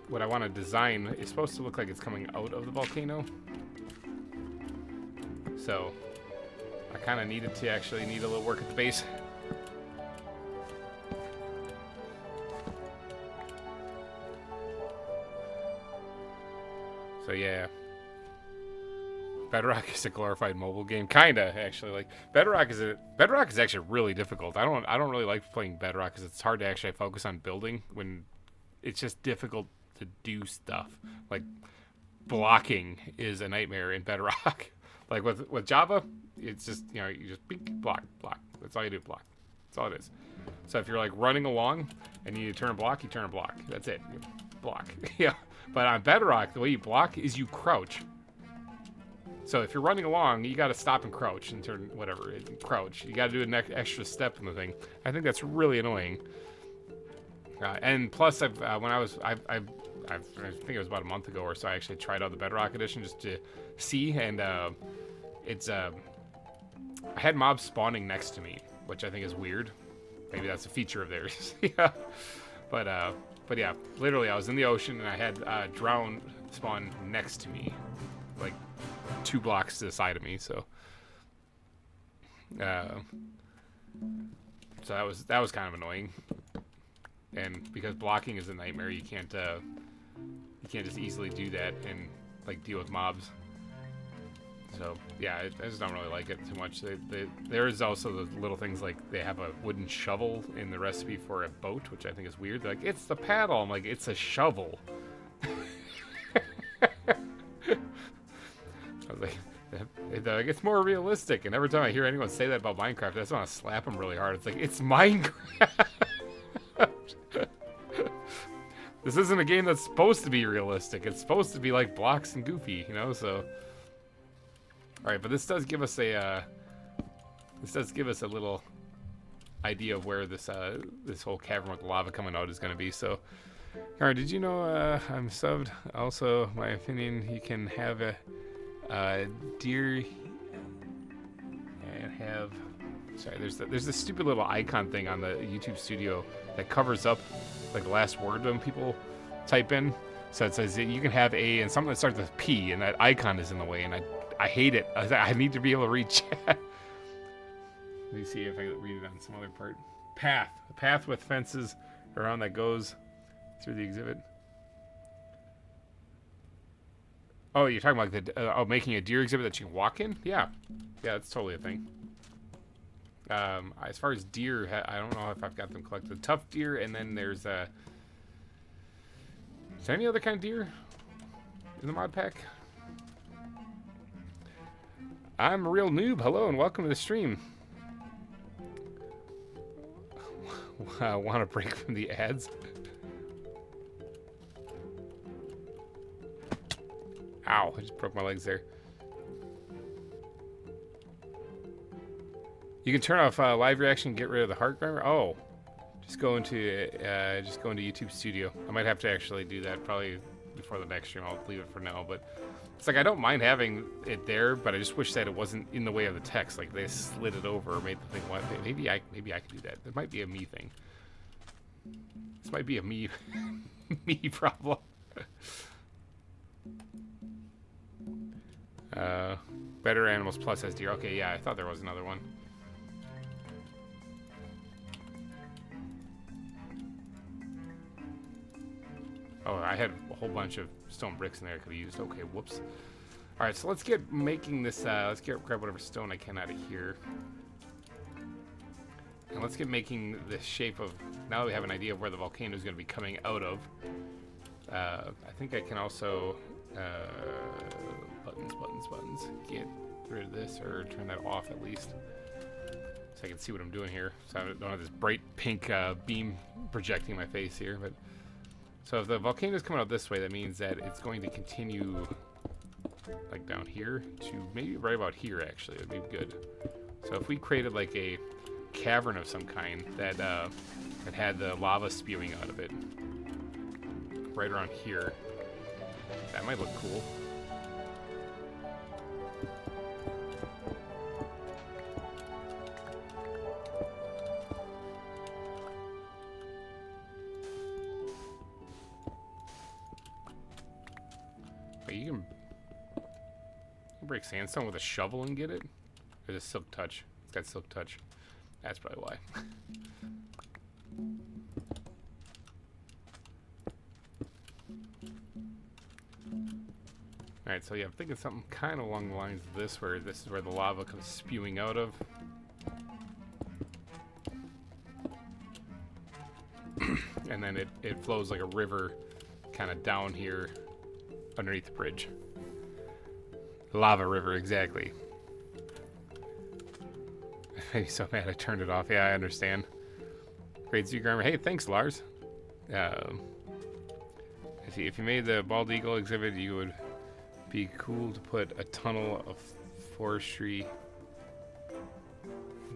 what I want to design is supposed to look like it's coming out of the volcano. So I kind of needed to actually need a little work at the base. So yeah. Bedrock is a glorified mobile game, kinda actually. Like Bedrock is actually really difficult. I don't really like playing Bedrock because it's hard to actually focus on building when it's just difficult to do stuff. Like blocking is a nightmare in Bedrock. Like with Java, it's just, you know, you just block. That's all you do, block. That's all it is. So if you're like running along and you need to turn a block, you turn a block. That's it. You block. Yeah. But on Bedrock, the way you block is you crouch. So if you're running along, you got to stop and crouch and turn whatever, crouch. You got to do an extra step in the thing. I think that's really annoying. And plus, I think it was about a month ago or so, I actually tried out the Bedrock edition just to see, and I had mobs spawning next to me, which I think is weird. Maybe that's a feature of theirs. Yeah. But yeah, literally, I was in the ocean and I had drown spawn next to me, like 2 blocks to the side of me. So that was kind of annoying. And because blocking is a nightmare, you can't just easily do that and like deal with mobs. So yeah, I just don't really like it too much. There is also the little things like they have a wooden shovel in the recipe for a boat, which I think is weird. They're like, it's the paddle. I'm like, it's a shovel. I was like, it's more realistic. And every time I hear anyone say that about Minecraft, I just want to slap them really hard. It's like, it's Minecraft. This isn't a game that's supposed to be realistic. It's supposed to be like blocks and goofy, you know. So, all right, but this does give us a little idea of where this whole cavern with lava coming out is going to be. So, all right, did you know I'm subbed? Also, my opinion, you can have a deer and have. Sorry, there's this stupid little icon thing on the YouTube Studio that covers up like the last word when people type in. So it says you can have a and something that starts with P, and that icon is in the way, and I hate it. I need to be able to read chat. Let me see if I can read it on some other part. Path. A path with fences around that goes through the exhibit. Oh, you're talking about like making a deer exhibit that you can walk in? Yeah. Yeah, that's totally a thing. As far as deer, I don't know if I've got them collected. Tough deer, and then there's is there any other kind of deer in the mod pack? I'm a real noob. Hello and welcome to the stream. Want a break from the ads? Ow, I just broke my legs there. You can turn off live reaction and get rid of the heart GReimer. Oh, just go into YouTube Studio. I might have to actually do that probably before the next stream. I'll leave it for now, but it's like I don't mind having it there, but I just wish that it wasn't in the way of the text. Like they slid it over or made the thing. What? Maybe I can do that. It might be a me thing. This might be a me problem. Better Animals Plus has deer. Okay, yeah, I thought there was another one. Oh, I had a whole bunch of stone bricks in there I could have used. Okay, whoops. All right, so let's get making this. Let's grab whatever stone I can out of here, and let's get making the shape of. Now that we have an idea of where the volcano is going to be coming out of, I think I can also buttons. Get rid of this or turn that off at least, so I can see what I'm doing here. So I don't have this bright pink beam projecting my face here, but. So if the volcano is coming out this way, that means that it's going to continue like down here to maybe right about here, actually. It would be good. So if we created like a cavern of some kind that had the lava spewing out of it right around here, that might look cool. Wait, you can break sandstone with a shovel and get it? Or the silk touch? It's got silk touch. That's probably why. Alright, so yeah, I'm thinking something kind of along the lines of this, where this is where the lava comes spewing out of. And then it flows like a river kind of down here underneath the bridge. Lava river, exactly. I'm so mad I turned it off. Yeah, I understand. Great ZAWA. Hey, thanks, Lars. If you made the bald eagle exhibit, you would be cool to put a tunnel of forestry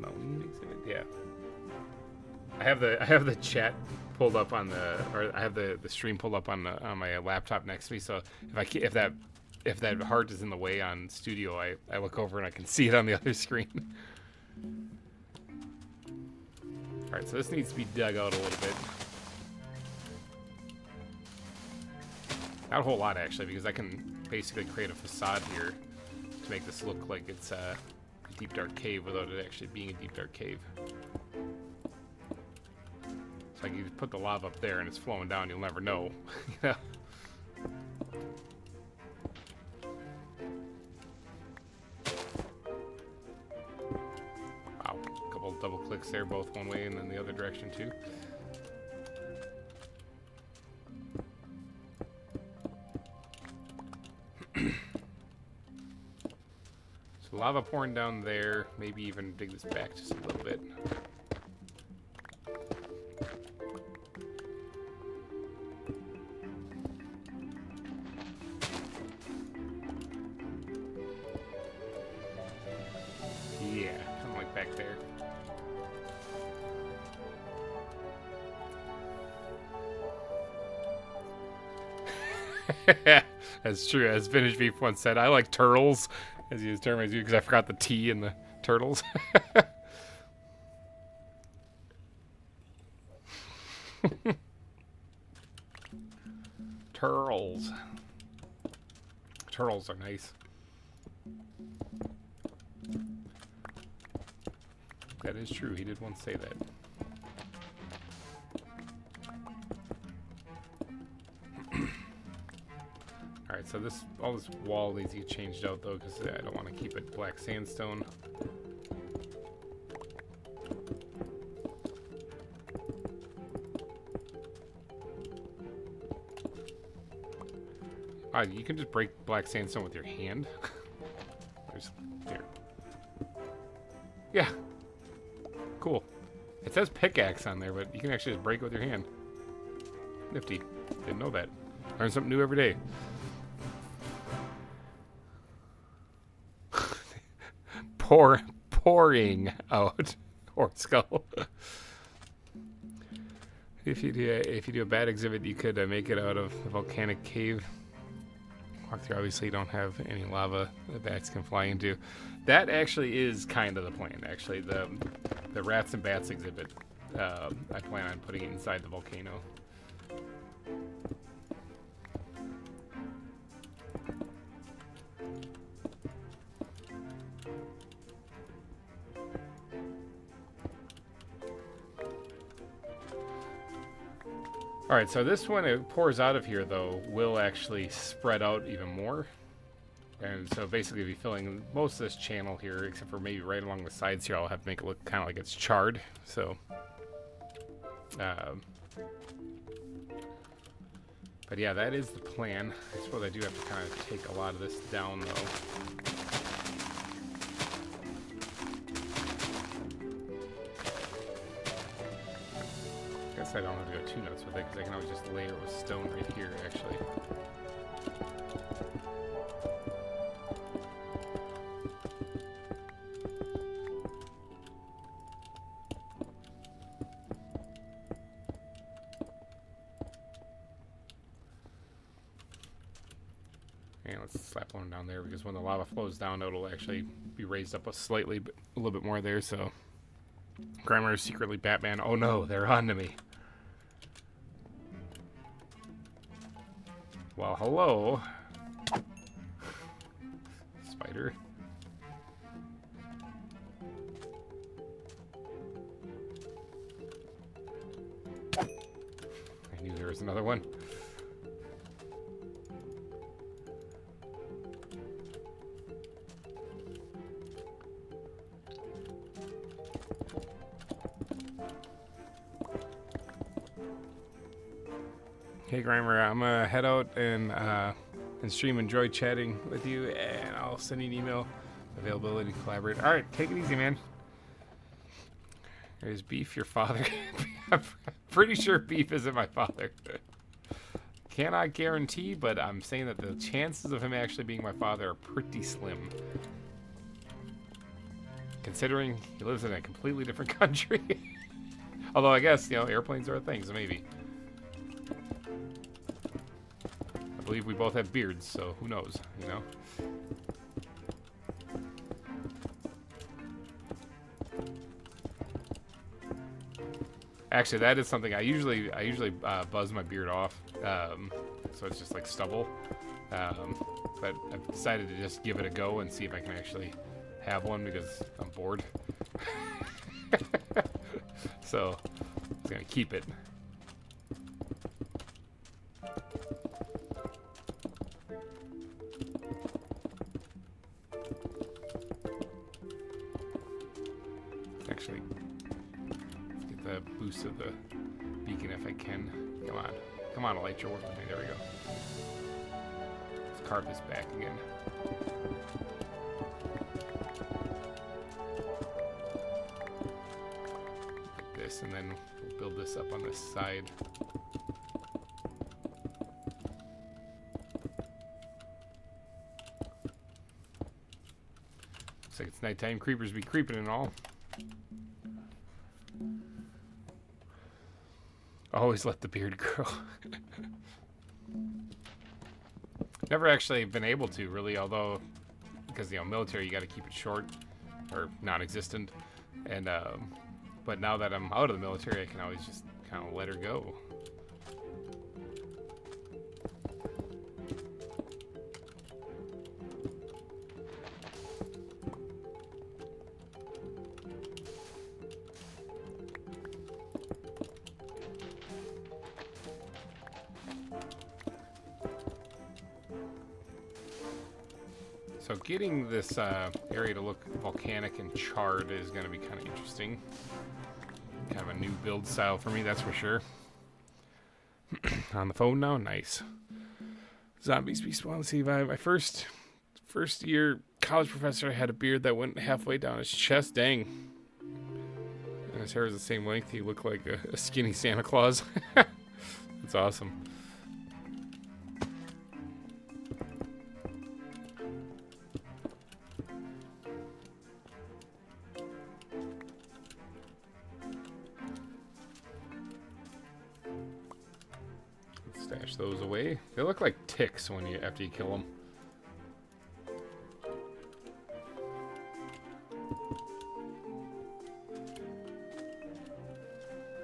mountain exhibit. Yeah. I have the chat pulled up on the, or I have the stream pulled up on my laptop next to me. So if that heart is in the way on Studio, I look over and I can see it on the other screen. All right, so this needs to be dug out a little bit. Not a whole lot actually, because I can basically create a facade here to make this look like it's a deep dark cave without it actually being a deep dark cave. Like you put the lava up there and it's flowing down, you'll never know. Yeah. Wow, a couple of double clicks there, both one way and then the other direction too. So lava pouring down there, maybe even dig this back just a little bit. That's true. As VintageBeef once said, I like turtles, as he was termed, because I forgot the T in the turtles. Turtles. Turtles are nice. That is true. He did once say that. Alright, so all this wall needs to get changed out though, because I don't want to keep it black sandstone. You can just break black sandstone with your hand. Here. Yeah. Cool. It says pickaxe on there, but you can actually just break it with your hand. Nifty. Didn't know that. Learn something new every day. Pouring out Horse Skull. If you do a bad exhibit, you could make it out of a volcanic cave. Walk through. Obviously, you don't have any lava the bats can fly into. That actually is kind of the plan. Actually, the rats and bats exhibit, I plan on putting it inside the volcano. Alright, so this one, it pours out of here, though, will actually spread out even more. And so basically, be filling most of this channel here, except for maybe right along the sides here, I'll have to make it look kind of like it's charred. So, but yeah, that is the plan. I suppose I do have to kind of take a lot of this down, though. I don't have to go too nuts with it, because I can always just layer it with stone right here, actually. And let's slap one down there, because when the lava flows down, it'll actually be raised up a little bit more there, so... GReimer is secretly Batman. Oh no, they're on to me. Well, hello. lighter. I knew there was another one. Hey GReimer, I'm gonna head out and stream. Enjoy chatting with you, and I'll send you an email. Availability to collaborate. All right, take it easy, man. Is Beef your father? I'm pretty sure Beef isn't my father. Cannot guarantee, but I'm saying that the chances of him actually being my father are pretty slim. Considering he lives in a completely different country. Although I guess, you know, airplanes are a thing, so maybe. I believe we both have beards, so who knows, you know? Actually, that is something I usually buzz my beard off, so it's just like stubble. But I've decided to just give it a go and see if I can actually have one because I'm bored. So I'm just gonna keep it. Actually, let's get the boost of the beacon if I can. Come on. Come on, Elytra, work with me. There we go. Let's carve this back again. Like this, and then we'll build this up on this side. Looks like it's nighttime. Creepers be creeping and all. Always let the beard grow. Never actually been able to, really, although, because, you know, military, you got to keep it short or non-existent. And, but now that I'm out of the military, I can always just kind of let her go. So getting this area to look volcanic and charred is going to be kind of interesting. Kind of a new build style for me, that's for sure. On the phone now? Nice. Zombies be spawned. Let's see, my first year college professor had a beard that went halfway down his chest. Dang. And his hair was the same length. He looked like a skinny Santa Claus. That's awesome. Stash those away. They look like ticks when after you kill them.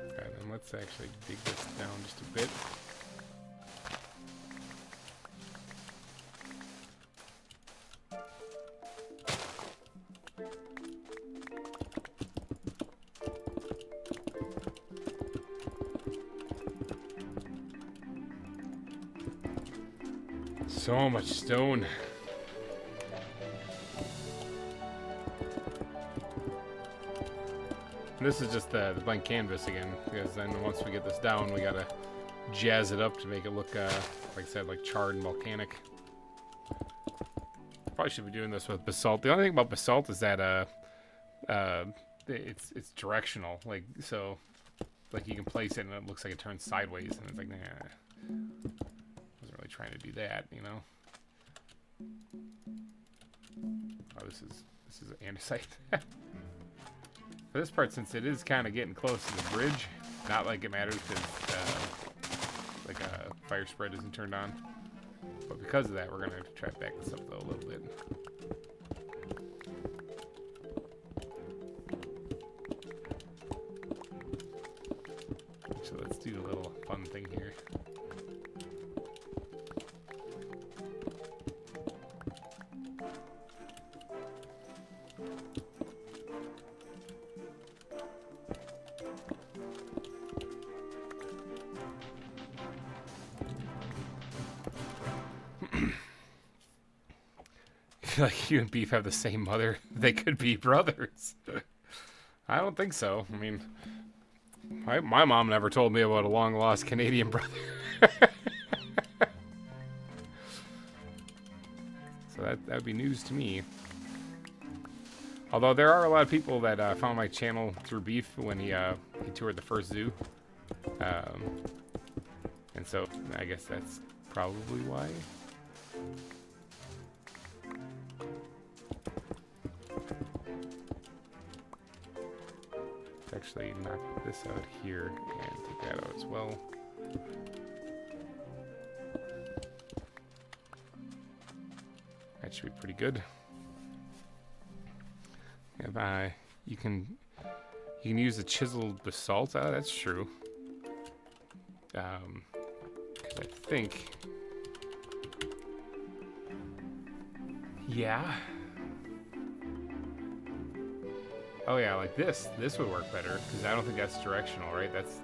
Okay, then let's actually dig this down just a bit. So much stone. This is just the blank canvas again, because then once we get this down, we gotta jazz it up to make it look, like I said, like charred and volcanic. Probably should be doing this with basalt. The only thing about basalt is that it's directional, like so, like you can place it and it looks like it turns sideways, and it's like, nah. Really trying to do that, you know. Oh, this is andesite. For this part, since it is kind of getting close to the bridge, not like it matters because like a fire spread isn't turned on. But because of that, we're gonna try to back this up though a little bit. So let's do a little fun thing here. feel like you and Beef have the same mother. They could be brothers. I don't think so. I mean, my mom never told me about a long-lost Canadian brother. So that would be news to me. Although there are a lot of people that found my channel through Beef when he toured the first zoo. And so I guess that's probably why. Actually knock this out here and take that out as well. That should be pretty good. If you can use the chiseled basalt. Oh, that's true. Because I think, yeah. Oh yeah, like this would work better, because I don't think that's directional, right? That's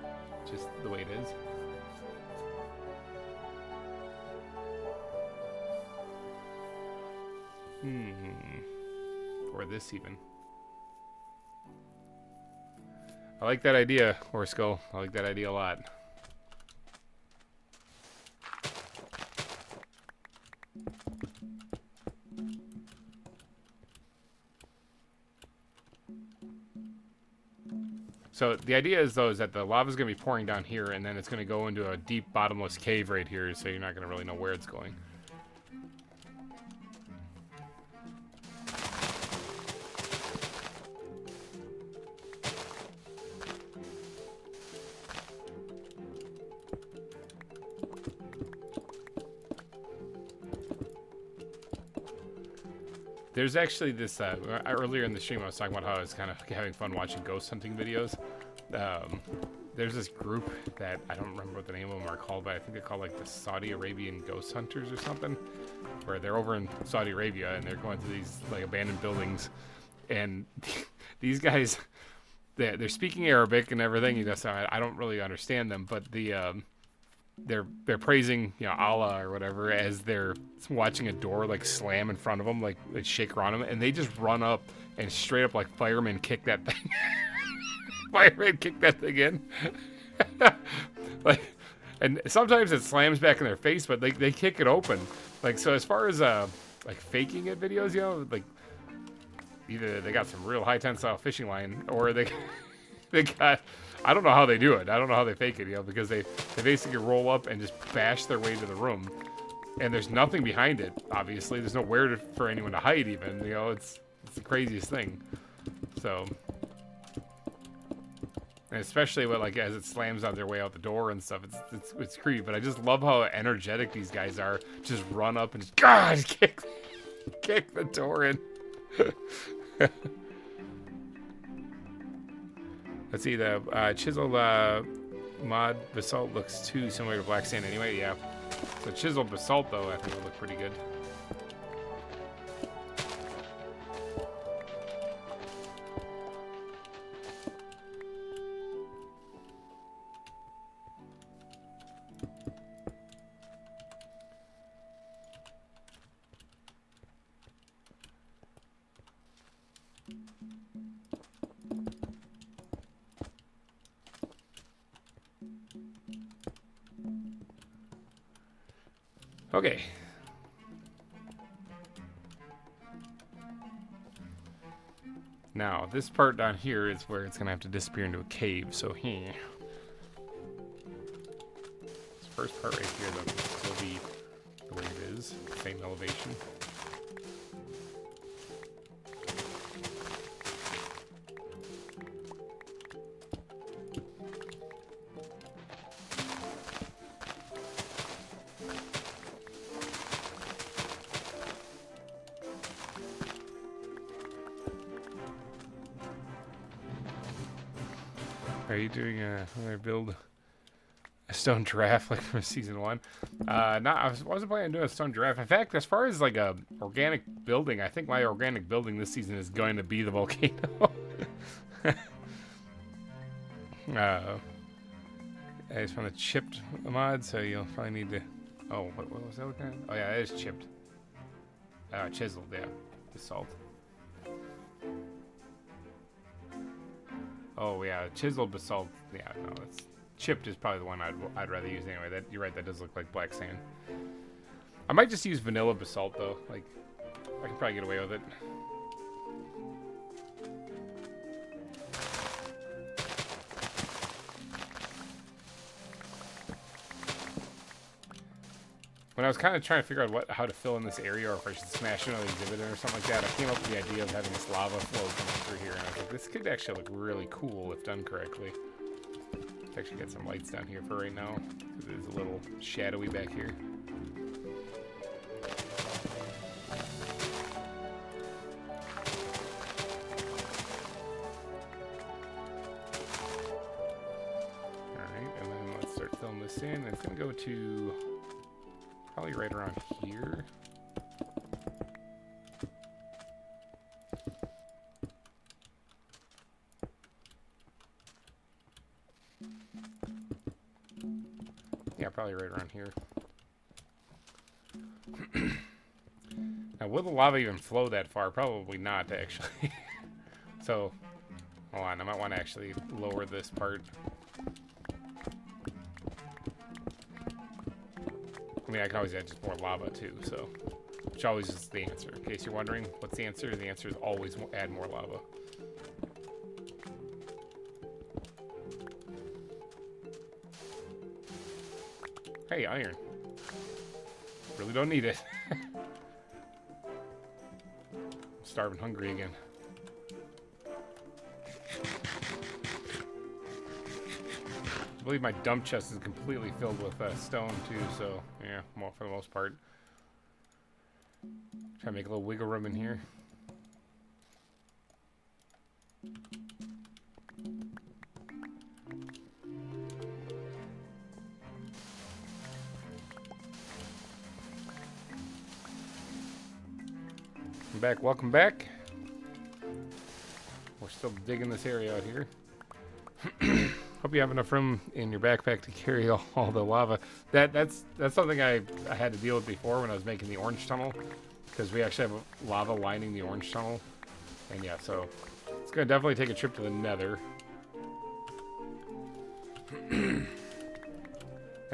just the way it is. Or this even. I like that idea, Horsekull. I like that idea a lot. So the idea is, though, is that the lava is going to be pouring down here, and then it's going to go into a deep bottomless cave right here, so you're not going to really know where it's going. There's actually this, earlier in the stream I was talking about how I was kind of having fun watching ghost hunting videos. There's this group that, I don't remember what the name of them are called, but I think they're called like the Saudi Arabian Ghost Hunters or something, where they're over in Saudi Arabia and they're going to these like abandoned buildings, and these guys, they're speaking Arabic and everything, you know, so I don't really understand them, but they're praising, you know, Allah or whatever as they're watching a door like slam in front of them, like shake around them, and they just run up and straight up like firemen kick that thing. Firemen kick that thing in. Like, and sometimes it slams back in their face, but they kick it open. Like, so as far as like faking it videos, you know, like either they got some real high tensile fishing line, or they got, I don't know how they do it. I don't know how they fake it, you know, because they basically roll up and just bash their way to the room, and there's nothing behind it. Obviously, there's nowhere for anyone to hide. Even, you know, it's the craziest thing. So, and especially with, like, as it slams on their way out the door and stuff, it's creepy. But I just love how energetic these guys are. Just run up and just kick the door in. Let's see, the chiseled mod basalt looks too similar to black sand anyway, yeah. So chiseled basalt, though, I think will look pretty good. Okay. Now, this part down here is where it's going to have to disappear into a cave, so here. This first part right here, though, will still be the way it is, same elevation. Are you doing another build, a stone giraffe like from season 1? I wasn't planning on doing a stone giraffe. In fact, as far as like a organic building, I think my organic building this season is going to be the volcano. I just found a chipped mod, so you'll probably need to. Oh, what was that looking at? Oh yeah, it is chipped. Chiseled, yeah. Basalt. Oh yeah, chiseled basalt. Yeah, no, that's chipped is probably the one I'd rather use anyway. That you're right, that does look like black sand. I might just use vanilla basalt though. Like, I can probably get away with it. When I was kind of trying to figure out how to fill in this area, or if I should smash another exhibit or something like that, I came up with the idea of having this lava flow coming through here, and I was like, this could actually look really cool if done correctly. Let's actually get some lights down here for right now, because it is a little shadowy back here. Alright, and then let's start filling this in. It's going to go to probably right around here. Yeah, probably right around here. Now, will the lava even flow that far? Probably not, actually. So, hold on. I might want to actually lower this part. I mean, I can always add just more lava, too, so... Which always is the answer. In case you're wondering, what's the answer? The answer is always add more lava. Hey, iron. Really don't need it. I'm starving hungry again. I believe my dump chest is completely filled with stone too, so yeah, more for the most part. Try to make a little wiggle room in here. Welcome back. We're still digging this area out here. Hope you have enough room in your backpack to carry all the lava. That's something I had to deal with before when I was making the orange tunnel, because we actually have lava lining the orange tunnel. And yeah, so it's gonna definitely take a trip to the nether. And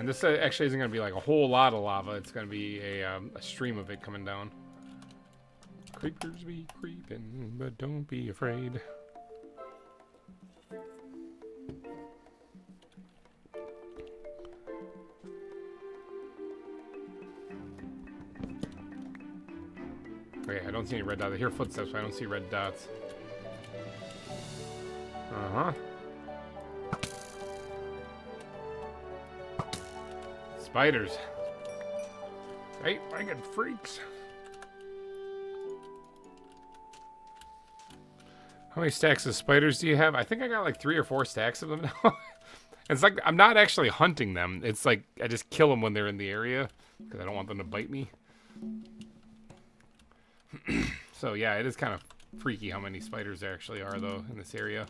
this actually isn't gonna be like a whole lot of lava. It's gonna be a stream of it coming down. Creepers be creeping, but don't be afraid. Okay, I don't see any red dots. I hear footsteps, but I don't see red dots. Uh-huh. Spiders. Hey, friggin' freaks. How many stacks of spiders do you have? I think I got like 3 or 4 stacks of them now. It's like I'm not actually hunting them. It's like I just kill them when they're in the area because I don't want them to bite me. So yeah, it is kind of freaky how many spiders there actually are though in this area.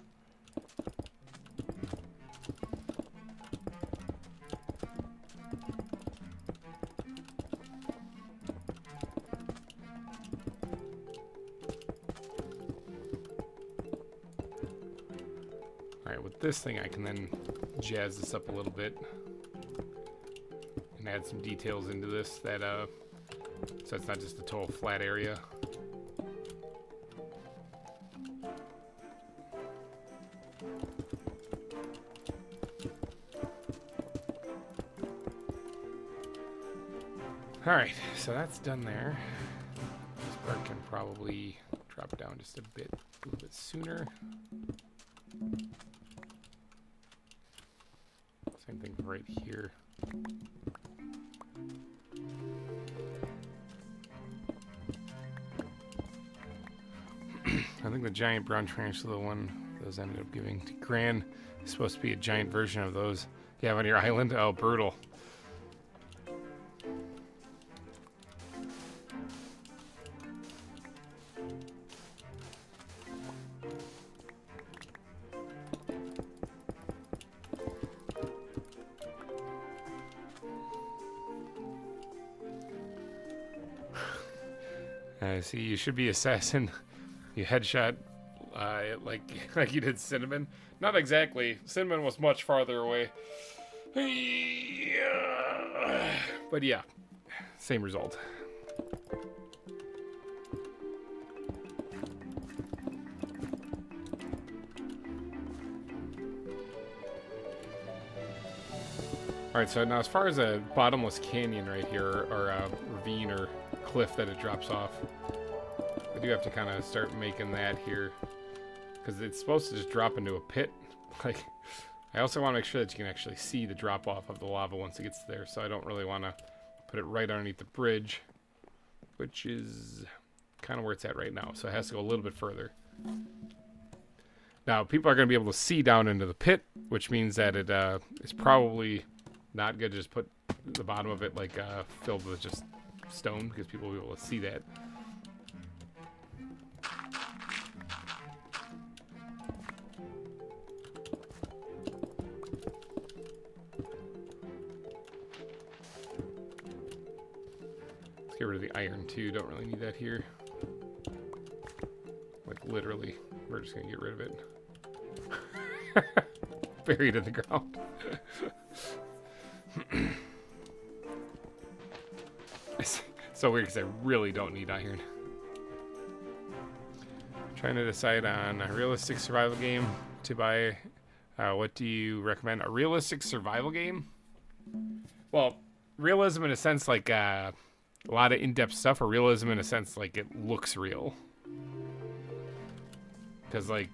This thing I can then jazz this up a little bit and add some details into this that so it's not just a total flat area. Alright, so that's done there. This part can probably drop down just a little bit sooner. Same thing right here. I think the giant brown tarantula one those ended up giving to Gran is supposed to be a giant version of those you have on your island. Oh, brutal. See, you should be assassin. You headshot like you did Cinnamon. Not exactly. Cinnamon was much farther away. But yeah, same result. Alright, so now as far as a bottomless canyon right here, or a ravine or cliff that it drops off, I do have to kind of start making that here, because it's supposed to just drop into a pit. Like, I also want to make sure that you can actually see the drop off of the lava once it gets there, so I don't really want to put it right underneath the bridge, which is kind of where it's at right now, so it has to go a little bit further. Now, people are going to be able to see down into the pit, which means that it is probably not good to just put the bottom of it like filled with just stone, because people will be able to see that. Let's get rid of the iron too. Don't really need that here. Like literally, we're just gonna get rid of it. Buried in the ground. It's so weird because I really don't need iron. I'm trying to decide on a realistic survival game to buy. What do you recommend? A realistic survival game? Well, realism in a sense like a lot of in-depth stuff, or realism in a sense like it looks real. Because like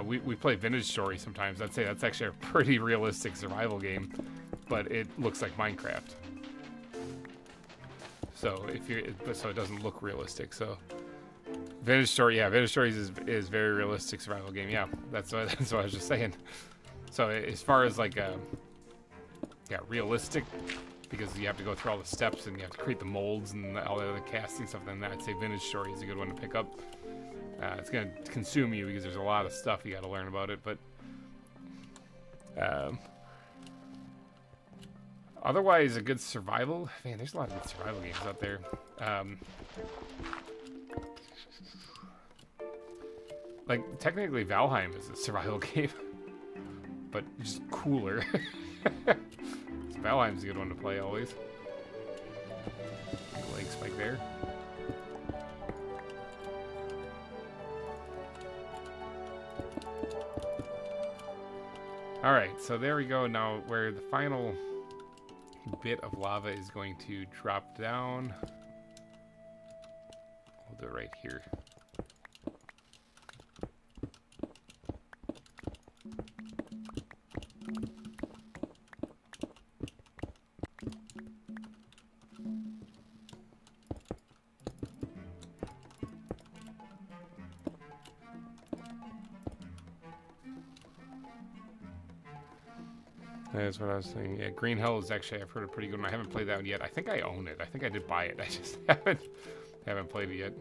we play Vintage Story sometimes. I'd say that's actually a pretty realistic survival game, but it looks like Minecraft. So so it doesn't look realistic. So Vintage Story, yeah, Vintage Stories is very realistic survival game. Yeah, that's what I was just saying. So as far as like yeah, realistic, because you have to go through all the steps and you have to create the molds and all the other casting stuff. Then I'd say Vintage Story is a good one to pick up. It's going to consume you because there's a lot of stuff you got to learn about it, but otherwise a good survival. Man, there's a lot of good survival games out there. Like technically Valheim is a survival game, but just cooler. So Valheim's a good one to play always. Leg spike there. Alright, so there we go. Now where the final bit of lava is going to drop down. We'll do it right here. That's what I was saying. Yeah, Green Hell is actually, I've heard a pretty good one. I haven't played that one yet. I think I own it. I think I did buy it. I just haven't played it yet.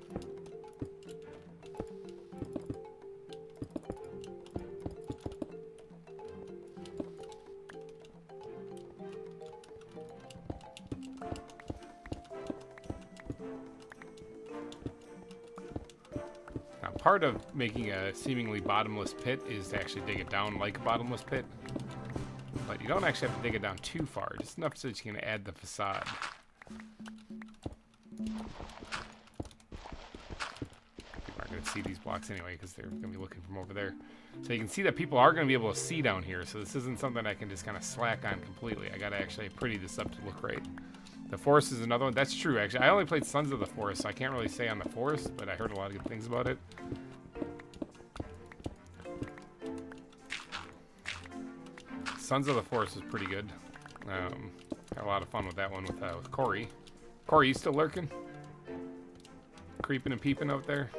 Now, part of making a seemingly bottomless pit is to actually dig it down like a bottomless pit. But you don't actually have to dig it down too far, just enough so that you can add the facade. People aren't going to see these blocks anyway because they're going to be looking from over there. So you can see that people are going to be able to see down here, so this isn't something I can just kind of slack on completely. I got to actually pretty this up to look right. The Forest is another one. That's true, actually. I only played Sons of the Forest, so I can't really say on the Forest, but I heard a lot of good things about it. Sons of the Forest is pretty good. Had a lot of fun with that one with Corey. Corey, you still lurking? Creeping and peeping out there?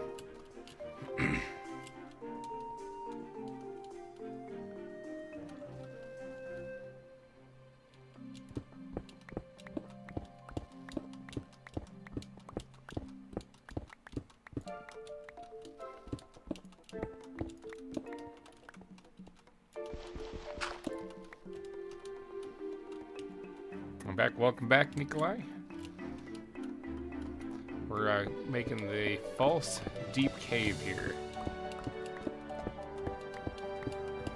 Welcome back, Nikolai. We're making the false deep cave here.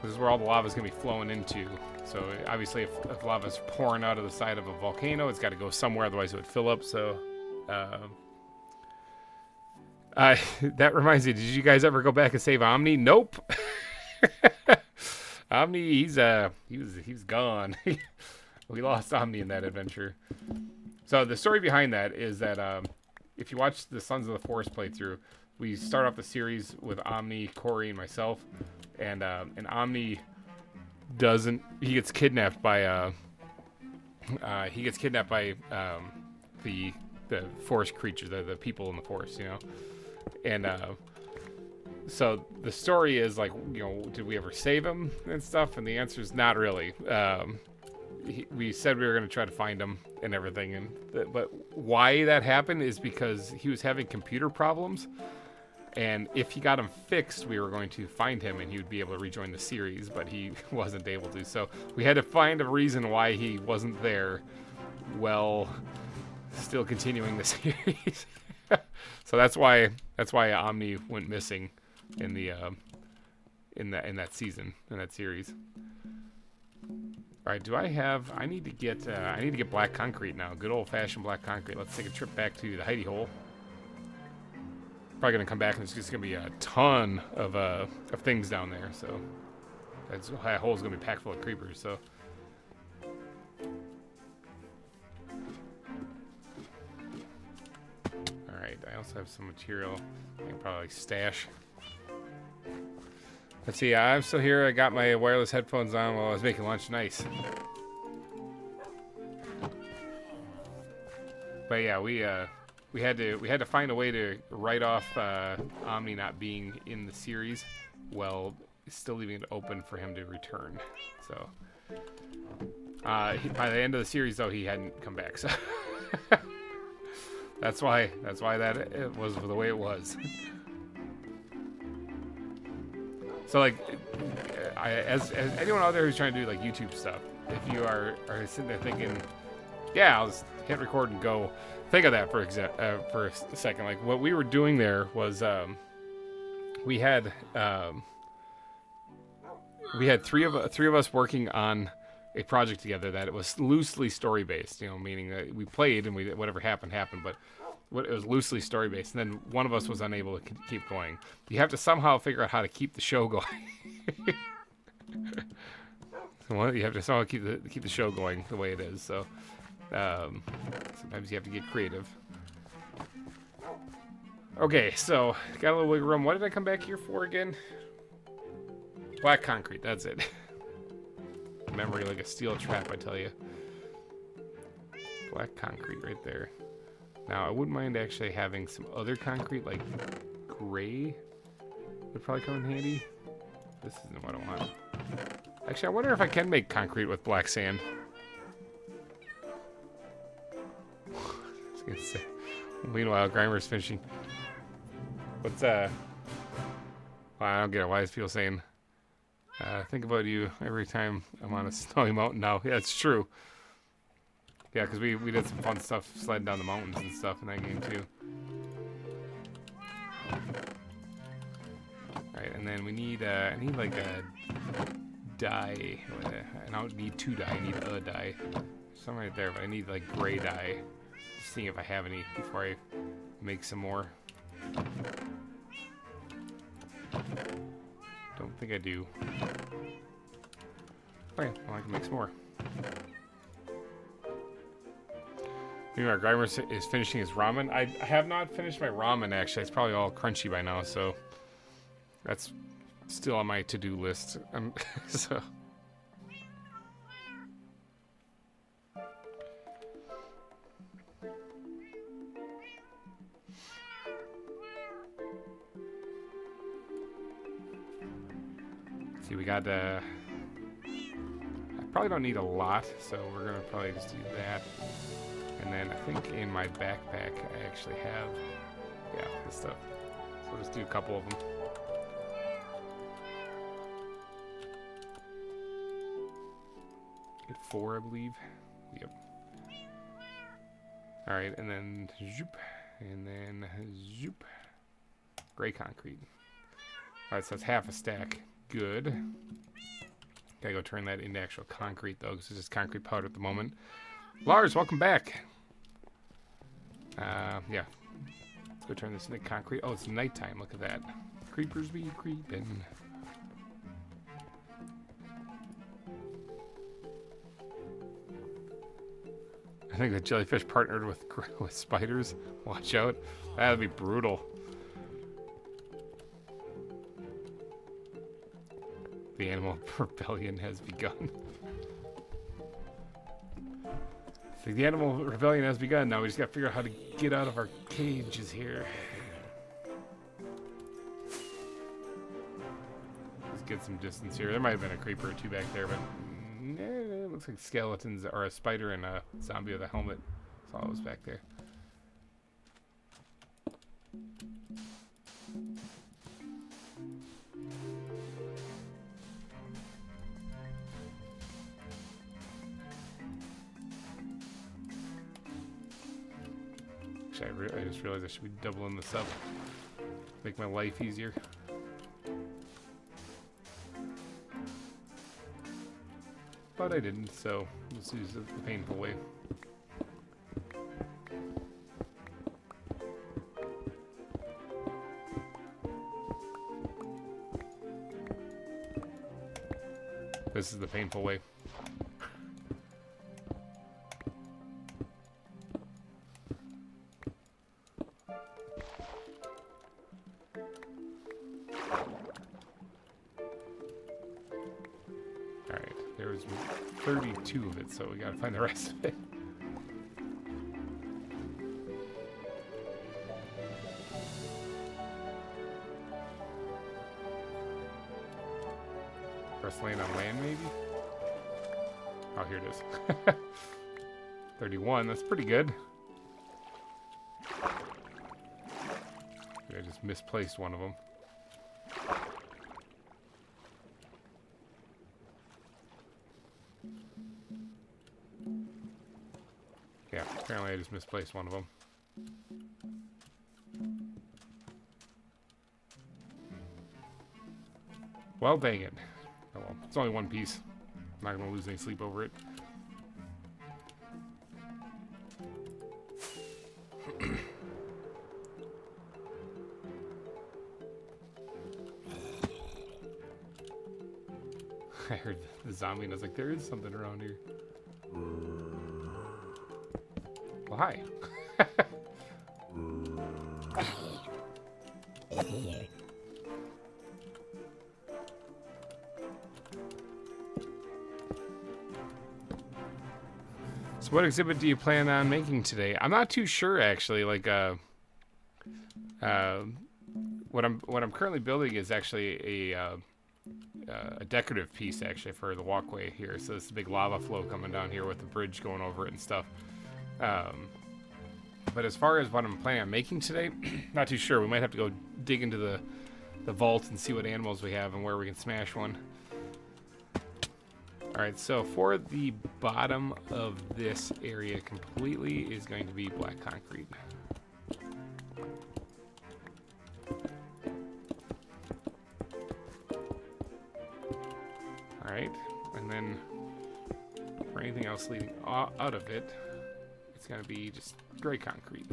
This is where all the lava is going to be flowing into. So obviously if lava is pouring out of the side of a volcano, it's got to go somewhere, otherwise it would fill up. So that reminds me, did you guys ever go back and save Omni? Nope. Omni, he's gone. We lost Omni in that adventure. So the story behind that is that if you watch the Sons of the Forest playthrough, we start off the series with Omni, Corey, and myself, and Omni he gets kidnapped by the forest creatures, the people in the forest, you know, and so the story is like, you know, did we ever save him and stuff? And the answer is not really. We said we were going to try to find him and everything, but why that happened is because he was having computer problems, and if he got him fixed, we were going to find him and he would be able to rejoin the series, but he wasn't able to. So we had to find a reason why he wasn't there while still continuing the series. So that's why Omni went missing in the in that season, in that series. All right, I need to get black concrete now. Good old-fashioned black concrete. Let's take a trip back to the hidey hole. Probably gonna come back and there's just gonna be a ton of things down there. So that hole's gonna be packed full of creepers. So. All right, I also have some material I can probably stash. Let's see, I'm still here. I got my wireless headphones on while I was making lunch. Nice. But yeah, we had to find a way to write off Omni not being in the series while still leaving it open for him to return. So by the end of the series, though, he hadn't come back. So that's why that it was the way it was. So like, as anyone out there who's trying to do like YouTube stuff, if you are sitting there thinking, yeah, I'll just hit record and go, think of that for a second. Like what we were doing there was we had three of us working on a project together that it was loosely story based, you know, meaning that we played and whatever happened, but it was loosely story based, and then one of us was unable to keep going. You have to somehow figure out how to keep the show going. You have to somehow keep the show going the way it is. So sometimes you have to get creative. Okay, so got a little wiggle room. What did I come back here for again? Black concrete. That's it. Memory like a steel trap, I tell you. Black concrete right there. Now, I wouldn't mind actually having some other concrete, like gray would probably come in handy. This isn't what I want. Actually, I wonder if I can make concrete with black sand. I was gonna say. Meanwhile, GReimer's finishing. What's well, I don't get it. Why is people saying, think about you every time I'm on a snowy mountain now? Yeah, it's true. Yeah, because we did some fun stuff sliding down the mountains and stuff in that game too. Alright, and then we need I need like a dye. And I don't need 2 dye, I need a dye. Some right there, but I need like gray dye. Just seeing if I have any before I make some more. Don't think I do. Okay, well I can make some more. Meanwhile, GReimer is finishing his ramen. I have not finished my ramen, actually. It's probably all crunchy by now, so that's still on my to-do list. So. See, we got I probably don't need a lot, so we're gonna probably just do that. And then I think in my backpack I actually have, yeah, this stuff. So we'll just do a couple of them. Get 4, I believe. Yep. All right, and then zoop. And then zoop. Gray concrete. Alright, so that's half a stack. Good. Gotta go turn that into actual concrete though, because it's just concrete powder at the moment. Lars, welcome back. Yeah. Let's go turn this into concrete. Oh, it's nighttime. Look at that. Creepers be creeping. I think the jellyfish partnered with spiders. Watch out. That'd be brutal. The animal rebellion has begun. So the animal rebellion has begun. Now we just gotta figure out how to get out of our cages here. Let's get some distance here. There might have been a creeper or two back there, but it looks like skeletons or a spider and a zombie with a helmet. That's all that was back there. Actually, I just realized I should be doubling this up. Make my life easier. But I didn't, so let's use the painful way. This is the painful way. Alright, there was 32 of it, so we gotta find the rest of it. First land on land, maybe? Oh, here it is. 31, that's pretty good. I just misplaced one of them. Yeah, apparently I just misplaced one of them. Well, dang it. Oh well, it's only one piece. I'm not gonna lose any sleep over it. I heard the zombie and I was like, there is something around here. Well, hi. So what exhibit do you plan on making today? I'm not too sure actually. Like what I'm currently building is actually a decorative piece actually for the walkway here. So this is a big lava flow coming down here with the bridge going over it and stuff. But as far as what I'm planning on making today, not too sure. We might have to go dig into the vault and see what animals we have and where we can smash one. Alright, so for the bottom of this area completely is going to be black concrete. Alright, and then for anything else leading out of it, it's going to be just gray concrete.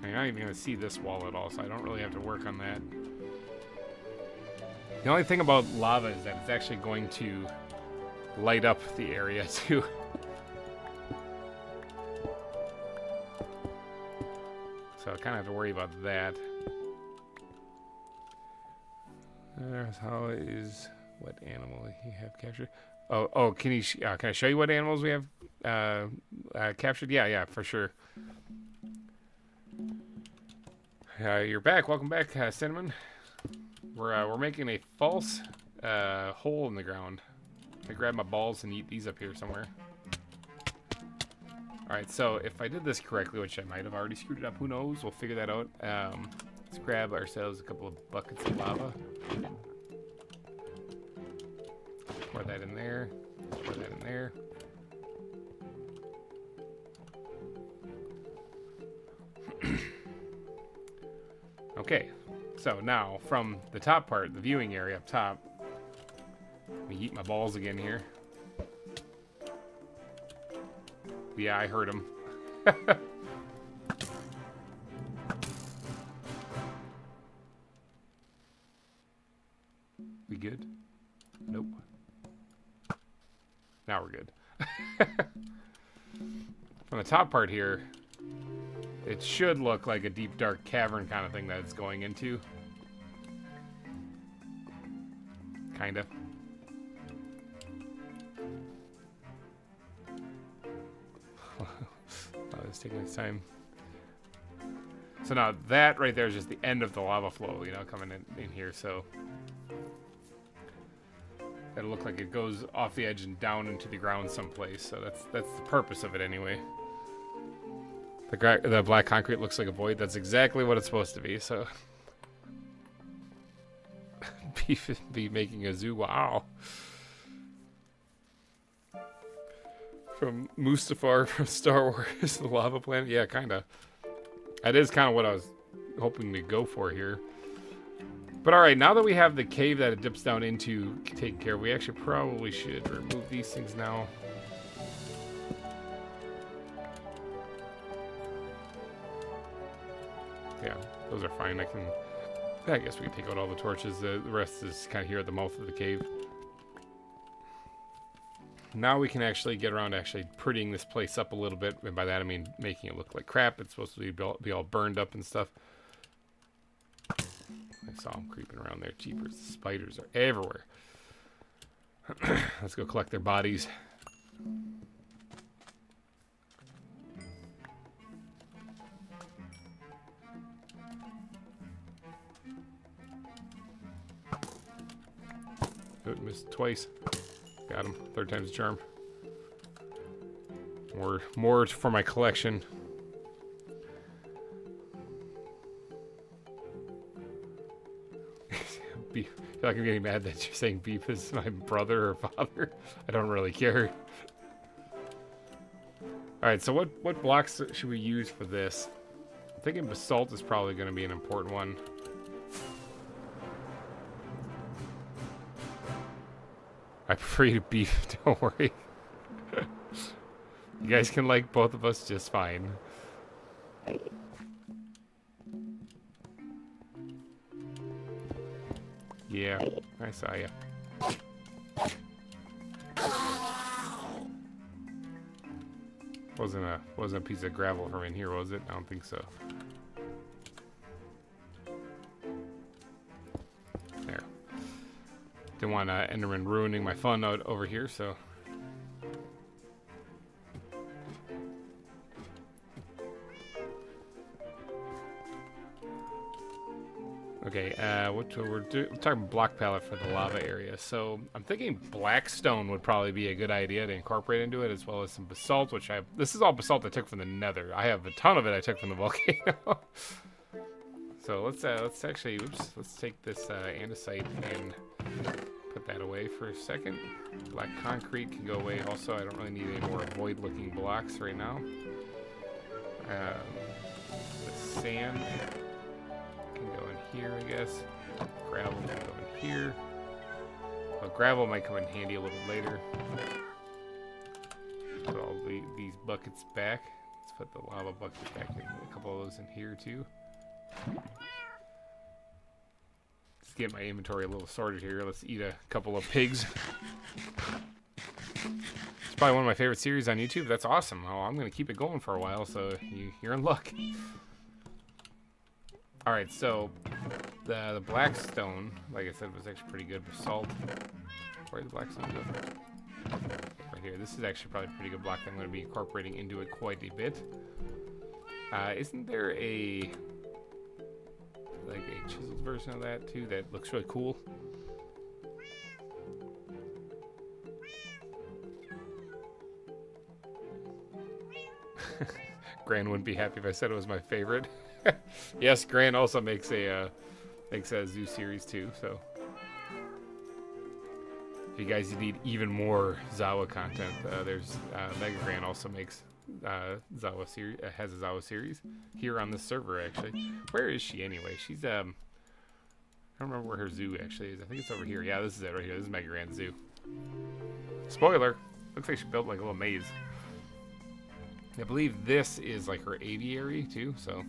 You're not even going to see this wall at all, so I don't really have to work on that. The only thing about lava is that it's actually going to light up the area too. So I kind of have to worry about that. How is what animal you have captured? Oh, can I show you what animals we have captured? Yeah, for sure. You're back. Welcome back, Cinnamon. We're making a false hole in the ground. I grab my balls and eat these up here somewhere. Alright, so if I did this correctly, which I might have already screwed it up, who knows? We'll figure that out. Let's grab ourselves a couple of buckets of lava. Pour that in there. Pour that in there. Okay, so now from the top part, the viewing area up top, let me eat my balls again here. Yeah, I heard him. We good? Nope. Now we're good. From the top part here, it should look like a deep, dark cavern kind of thing that it's going into. Kinda. Oh, it's taking its time. So now that right there is just the end of the lava flow, you know, coming in here, so it'll look like it goes off the edge and down into the ground someplace. So that's the purpose of it anyway. The black concrete looks like a void. That's exactly what it's supposed to be. So Beef be making a zoo. Wow. From Mustafar from Star Wars, the lava planet. Yeah, kind of. That is kind of what I was hoping to go for here. But all right, now that we have the cave that it dips down into taken care of, we actually probably should remove these things now. Yeah, those are fine. I guess we can take out all the torches. The rest is kind of here at the mouth of the cave. Now we can actually get around to actually prettying this place up a little bit. And by that I mean making it look like crap. It's supposed to be all burned up and stuff. I saw them creeping around there. Jeepers, the spiders are everywhere. Let's go collect their bodies. Oh, missed twice. Got him. Third time's a charm. More for my collection. Beef. I feel like I'm getting mad that you're saying Beef is my brother or father. I don't really care. Alright, so what blocks should we use for this? I'm thinking basalt is probably going to be an important one. I prefer you to Beef, don't worry. You guys can like both of us just fine. Yeah, I saw ya. Wasn't a piece of gravel from in here, was it? I don't think so. There. Didn't want Enderman ruining my fun out over here, so. Okay, we're talking block palette for the lava area. So I'm thinking black stone would probably be a good idea to incorporate into it, as well as some basalt, which this is all basalt I took from the nether. I have a ton of it I took from the volcano. So let's actually, let's take this andesite and put that away for a second. Black concrete can go away also. I don't really need any more void looking blocks right now. The sand can go in here, I guess. Gravel can go in here. Well, gravel might come in handy a little later. Put all these buckets back. Let's put the lava buckets back in. A couple of those in here too. Let's get my inventory a little sorted here. Let's eat a couple of pigs. It's probably one of my favorite series on YouTube. That's awesome. Oh, I'm going to keep it going for a while, so you're in luck. Alright, so the black stone, like I said, was actually pretty good. Basalt. Where did the black stone go? Right here. This is actually probably a pretty good block that I'm going to be incorporating into it quite a bit. Isn't there a chiseled version of that too that looks really cool? Gran wouldn't be happy if I said it was my favorite. Yes, Gran also makes a zoo series too. So if you guys need even more ZAWA content, there's Mega Gran also makes ZAWA series. Has a ZAWA series here on this server actually. Where is she anyway? She's I don't remember where her zoo actually is. I think it's over here. Yeah, this is it right here. This is Mega Gran Zoo. Spoiler. Looks like she built like a little maze. I believe this is like her aviary too, so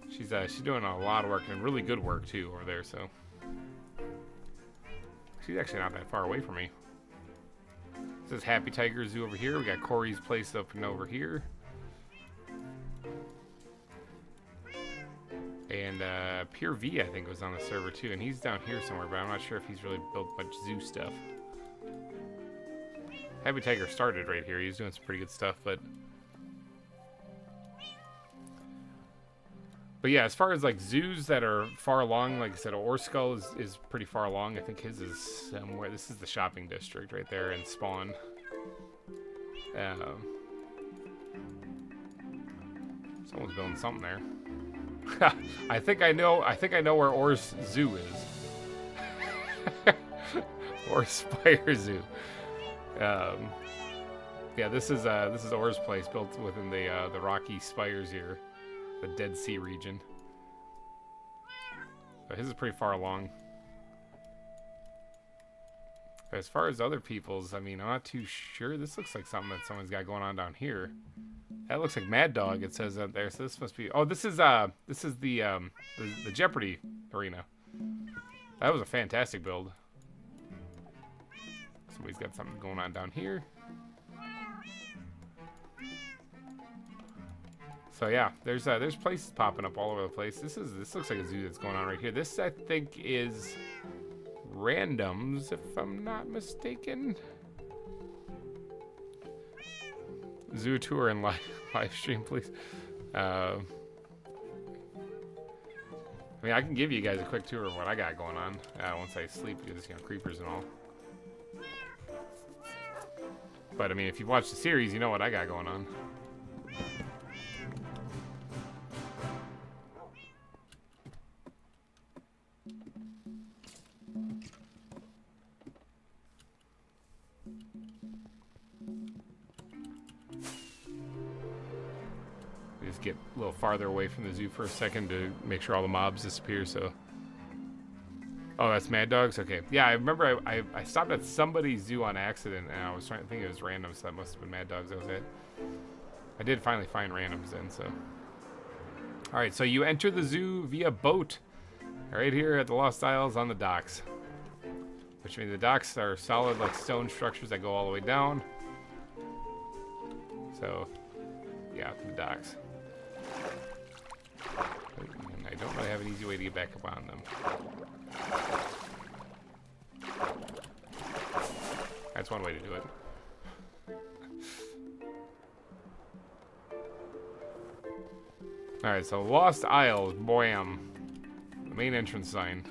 she's doing a lot of work and really good work too over there. So she's actually not that far away from me. This is Happy Tiger Zoo over here. We got Corey's place up and over here, and Pure V I think was on the server too, and he's down here somewhere, but I'm not sure if he's really built much zoo stuff. Happy Tiger started right here. He's doing some pretty good stuff, but yeah, as far as like zoos that are far along, like I said, Orskull is pretty far along. I think his is somewhere. This is the shopping district right there in Spawn. Someone's building something there. I think I know where Or's Zoo is. Or Spire Zoo. Yeah, this is Or's place, built within the rocky spires here, the Dead Sea region. But his is pretty far along. But as far as other people's, I mean, I'm not too sure. This looks like something that someone's got going on down here. That looks like Mad Dog. It says out there. So this must be. Oh, this is the Jeopardy arena. That was a fantastic build. Somebody's got something going on down here. So yeah, there's places popping up all over the place. This looks like a zoo that's going on right here. This I think is randoms, if I'm not mistaken. Zoo tour and live stream, please. I mean, I can give you guys a quick tour of what I got going on once I sleep, because creepers and all. But I mean, if you've watched the series, you know what I got going on. Just get a little farther away from the zoo for a second to make sure all the mobs disappear. So, oh, that's Mad Dogs. Okay, yeah, I remember I stopped at somebody's zoo on accident, and I was trying to think it was random, so that must have been Mad Dogs I was at. I did finally find randoms then. So, all right, so you enter the zoo via boat, right here at the Lost Isles on the docks, which means the docks are solid like stone structures that go all the way down. So, yeah, the docks. And I don't really have an easy way to get back up on them. That's one way to do it. Alright, so Lost Isles, Boyam. The main entrance sign.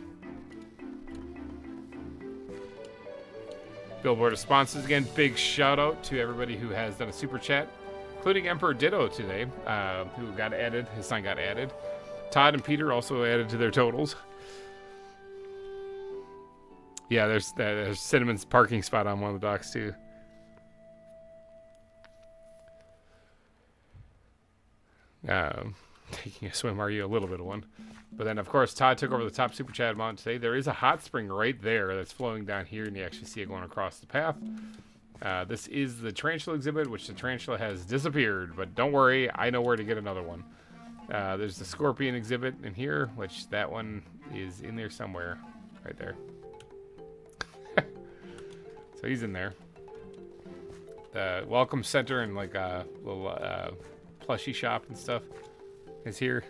Billboard of sponsors again. Big shout out to everybody who has done a super chat, including Emperor Ditto today, who got added. His son got added. Todd and Peter also added to their totals. Yeah, there's Cinnamon's parking spot on one of the docks too. Taking a swim, are you? A little bit of one. But then, of course, Todd took over the top super chat amount today. There is a hot spring right there that's flowing down here, and you actually see it going across the path. This is the tarantula exhibit, which the tarantula has disappeared. But don't worry, I know where to get another one. There's the scorpion exhibit in here, which that one is in there somewhere. Right there. So he's in there. The welcome center and like a little plushie shop and stuff is here.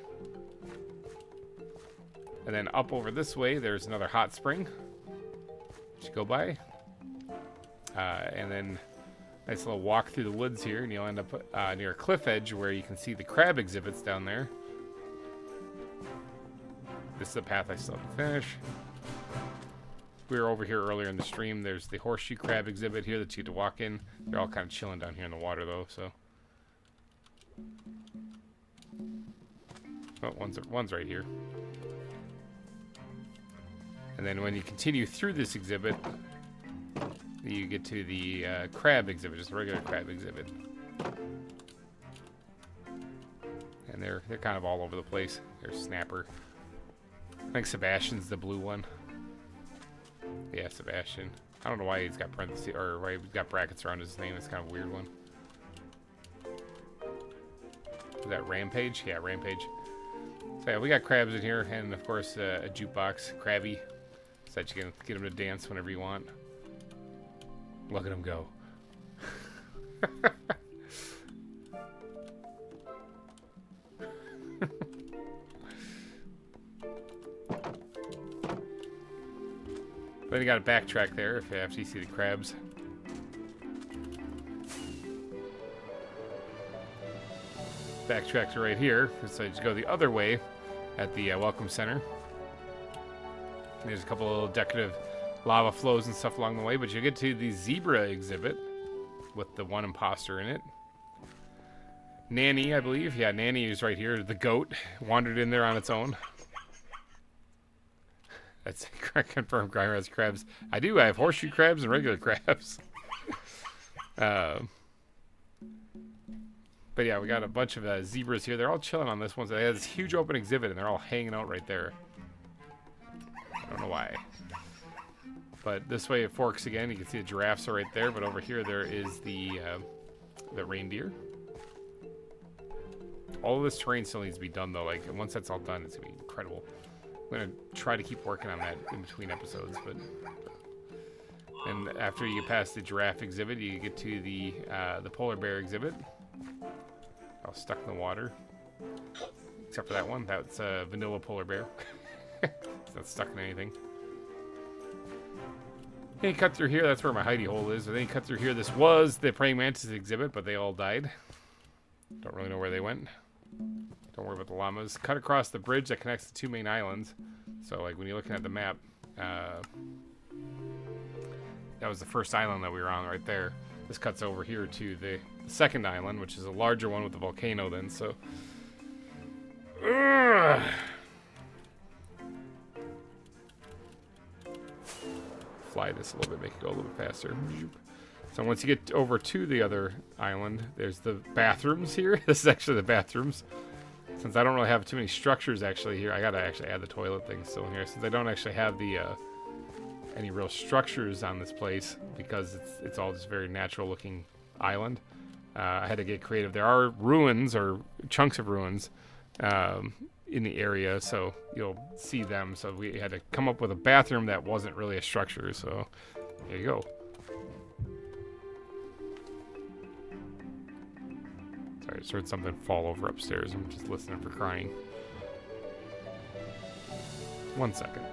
And then up over this way, there's another hot spring. Which you go by. And then nice little walk through the woods here, and you'll end up near a cliff edge where you can see the crab exhibits down there. This is the path I still have to finish. We were over here earlier in the stream. There's the horseshoe crab exhibit here that you get to walk in. They're all kind of chilling down here in the water, though, so. Oh, one's right here. And then when you continue through this exhibit, you get to the crab exhibit, just a regular crab exhibit. And they're kind of all over the place. There's Snapper. I think Sebastian's the blue one. Yeah, Sebastian. I don't know why he's got parentheses or why he's got brackets around his name. It's kind of a weird one. Is that Rampage? Yeah, Rampage. So yeah, we got crabs in here, and of course a jukebox, Krabby, so that you can get him to dance whenever you want. Look at him go. Then you got a backtrack there if after you see the crabs. Backtracks right here, so you just go the other way at the Welcome Center. There's a couple of decorative lava flows and stuff along the way, but you get to the zebra exhibit with the one imposter in it. Nanny, I believe. Yeah, Nanny is right here. The goat wandered in there on its own. That's confirmed. GReimer has crabs. I do. I have horseshoe crabs and regular crabs. But yeah, we got a bunch of zebras here. They're all chilling on this one. So they have this huge open exhibit, and they're all hanging out right there. I don't know why. But this way it forks again. You can see the giraffes are right there. But over here, there is the reindeer. All of this terrain still needs to be done, though. Like, once that's all done, it's going to be incredible. I'm going to try to keep working on that in between episodes. And after you get past the giraffe exhibit, you get to the polar bear exhibit. All stuck in the water. Except for that one. That's a vanilla polar bear. It's not stuck in anything. Then you cut through here. That's where my hidey hole is. And then you cut through here. This was the praying mantis exhibit, but they all died. Don't really know where they went. Don't worry about the llamas. Cut across the bridge that connects the two main islands. So, like, when you're looking at the map, that was the first island that we were on right there. This cuts over here to the second island, which is a larger one with the volcano then, so... Fly this a little bit, make it go a little bit faster. So once you get over to the other island, there's the bathrooms here. This is actually the bathrooms. Since I don't really have too many structures actually here, I gotta actually add the toilet thing still in here. Since I don't actually have the any real structures on this place, because it's all just very natural looking island, I had to get creative. There are ruins or chunks of ruins in the area, so you'll see them. So we had to come up with a bathroom that wasn't really a structure. So there you go. Sorry, I just heard something fall over upstairs. I'm just listening for crying. 1 second.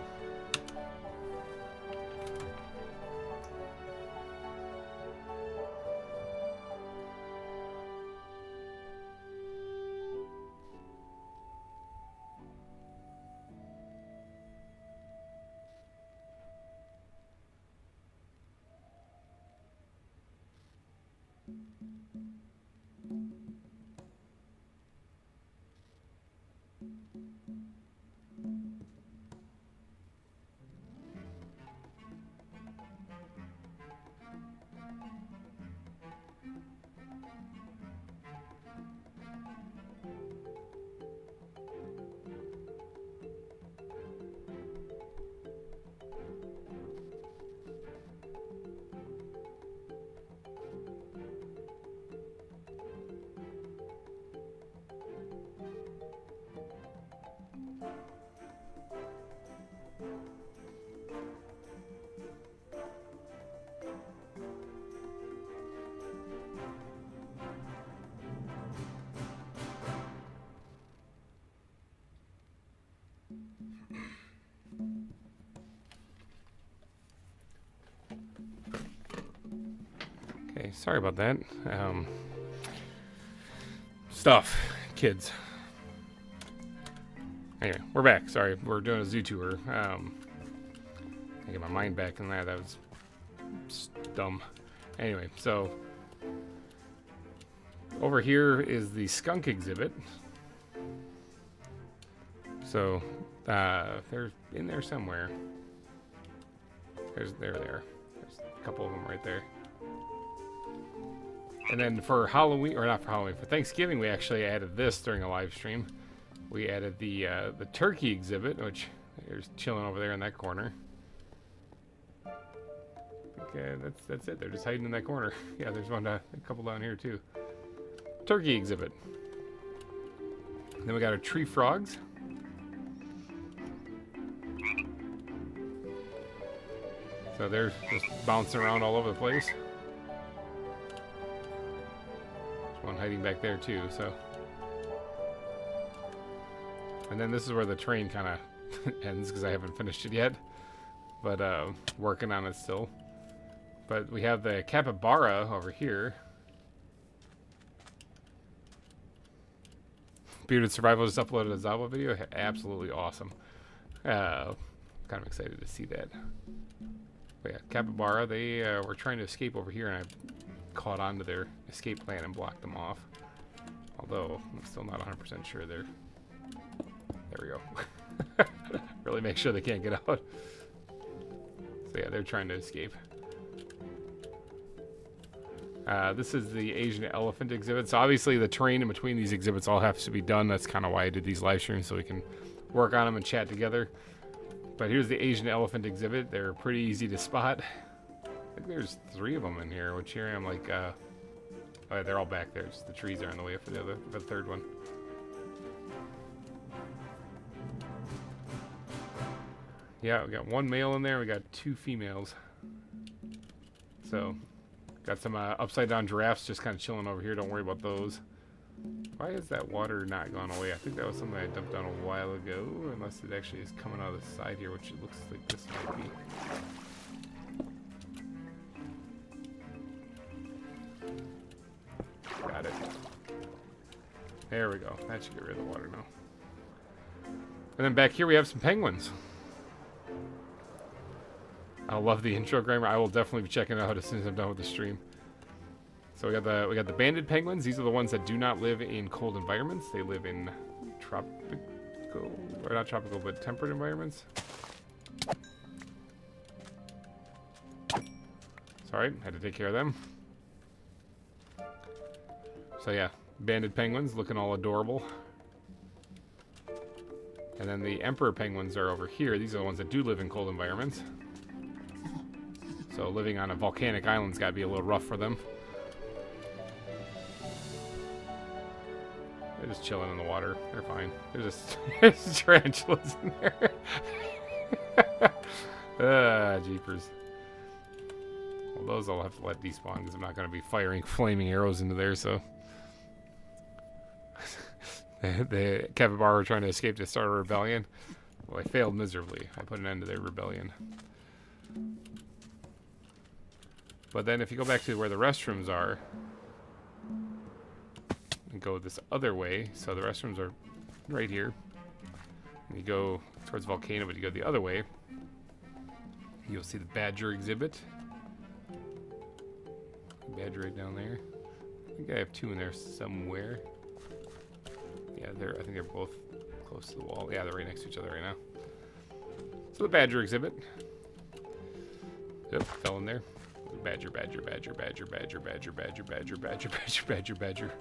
Okay, sorry about that. Stuff, kids. Anyway, we're back. Sorry, we're doing a zoo tour. I get my mind back in that. That was dumb. Anyway, so over here is the skunk exhibit. So they're in there somewhere. There they are. There's a couple of them right there. And then for Halloween, or not for Halloween, for Thanksgiving, we actually added this during a live stream. We added the turkey exhibit, which is chilling over there in that corner. Okay, that's it. They're just hiding in that corner. Yeah, there's one, a couple down here too. Turkey exhibit. Then we got our tree frogs. So they're just bouncing around all over the place. There's one hiding back there too, so. And then this is where the train kind of ends because I haven't finished it yet. But working on it still. But we have the capybara over here. Bearded Survival just uploaded a ZAWA video. Absolutely awesome. Kind of excited to see that. But yeah, capybara, they were trying to escape over here, and I caught on to their escape plan and blocked them off. Although, I'm still not 100% sure they're... There we go. Really make sure they can't get out. So yeah, they're trying to escape. This is the Asian elephant exhibit. So obviously the terrain in between these exhibits all has to be done. That's kind of why I did these live streams, so we can work on them and chat together. But here's the Asian elephant exhibit. They're pretty easy to spot. I think there's 3 of them in here, which here I'm like, oh yeah, they're all back there. Just the trees are in the way for the third one. Yeah, we got 1 male in there. We got 2 females. So, got some upside down giraffes just kind of chilling over here. Don't worry about those. Why is that water not gone away? I think that was something I dumped down a while ago. Unless it actually is coming out of the side here, which it looks like this might be. Got it. There we go. That should get rid of the water now. And then back here we have some penguins. I love the intro, GReimer. I will definitely be checking it out as soon as I'm done with the stream. So we got the banded penguins. These are the ones that do not live in cold environments. They live in tropical, or not tropical, but temperate environments. Sorry, had to take care of them. So yeah, banded penguins looking all adorable. And then the emperor penguins are over here. These are the ones that do live in cold environments. So living on a volcanic island's gotta be a little rough for them. They're just chilling in the water. They're fine. There's just tarantulas in there. Jeepers. Well, those I'll have to let despawn because I'm not going to be firing flaming arrows into there, so. The capybara were trying to escape to start a rebellion. Well, I failed miserably. I put an end to their rebellion. But then if you go back to where the restrooms are, and go this other way, so the restrooms are right here. And you go towards Volcano, but you go the other way, you'll see the badger exhibit. Badger right down there. I think I have 2 in there somewhere. Yeah, I think they're both close to the wall. Yeah, they're right next to each other right now. So the badger exhibit. Yep, fell in there. Badger, badger, badger, badger, badger, badger, badger, badger, badger, badger, badger, badger.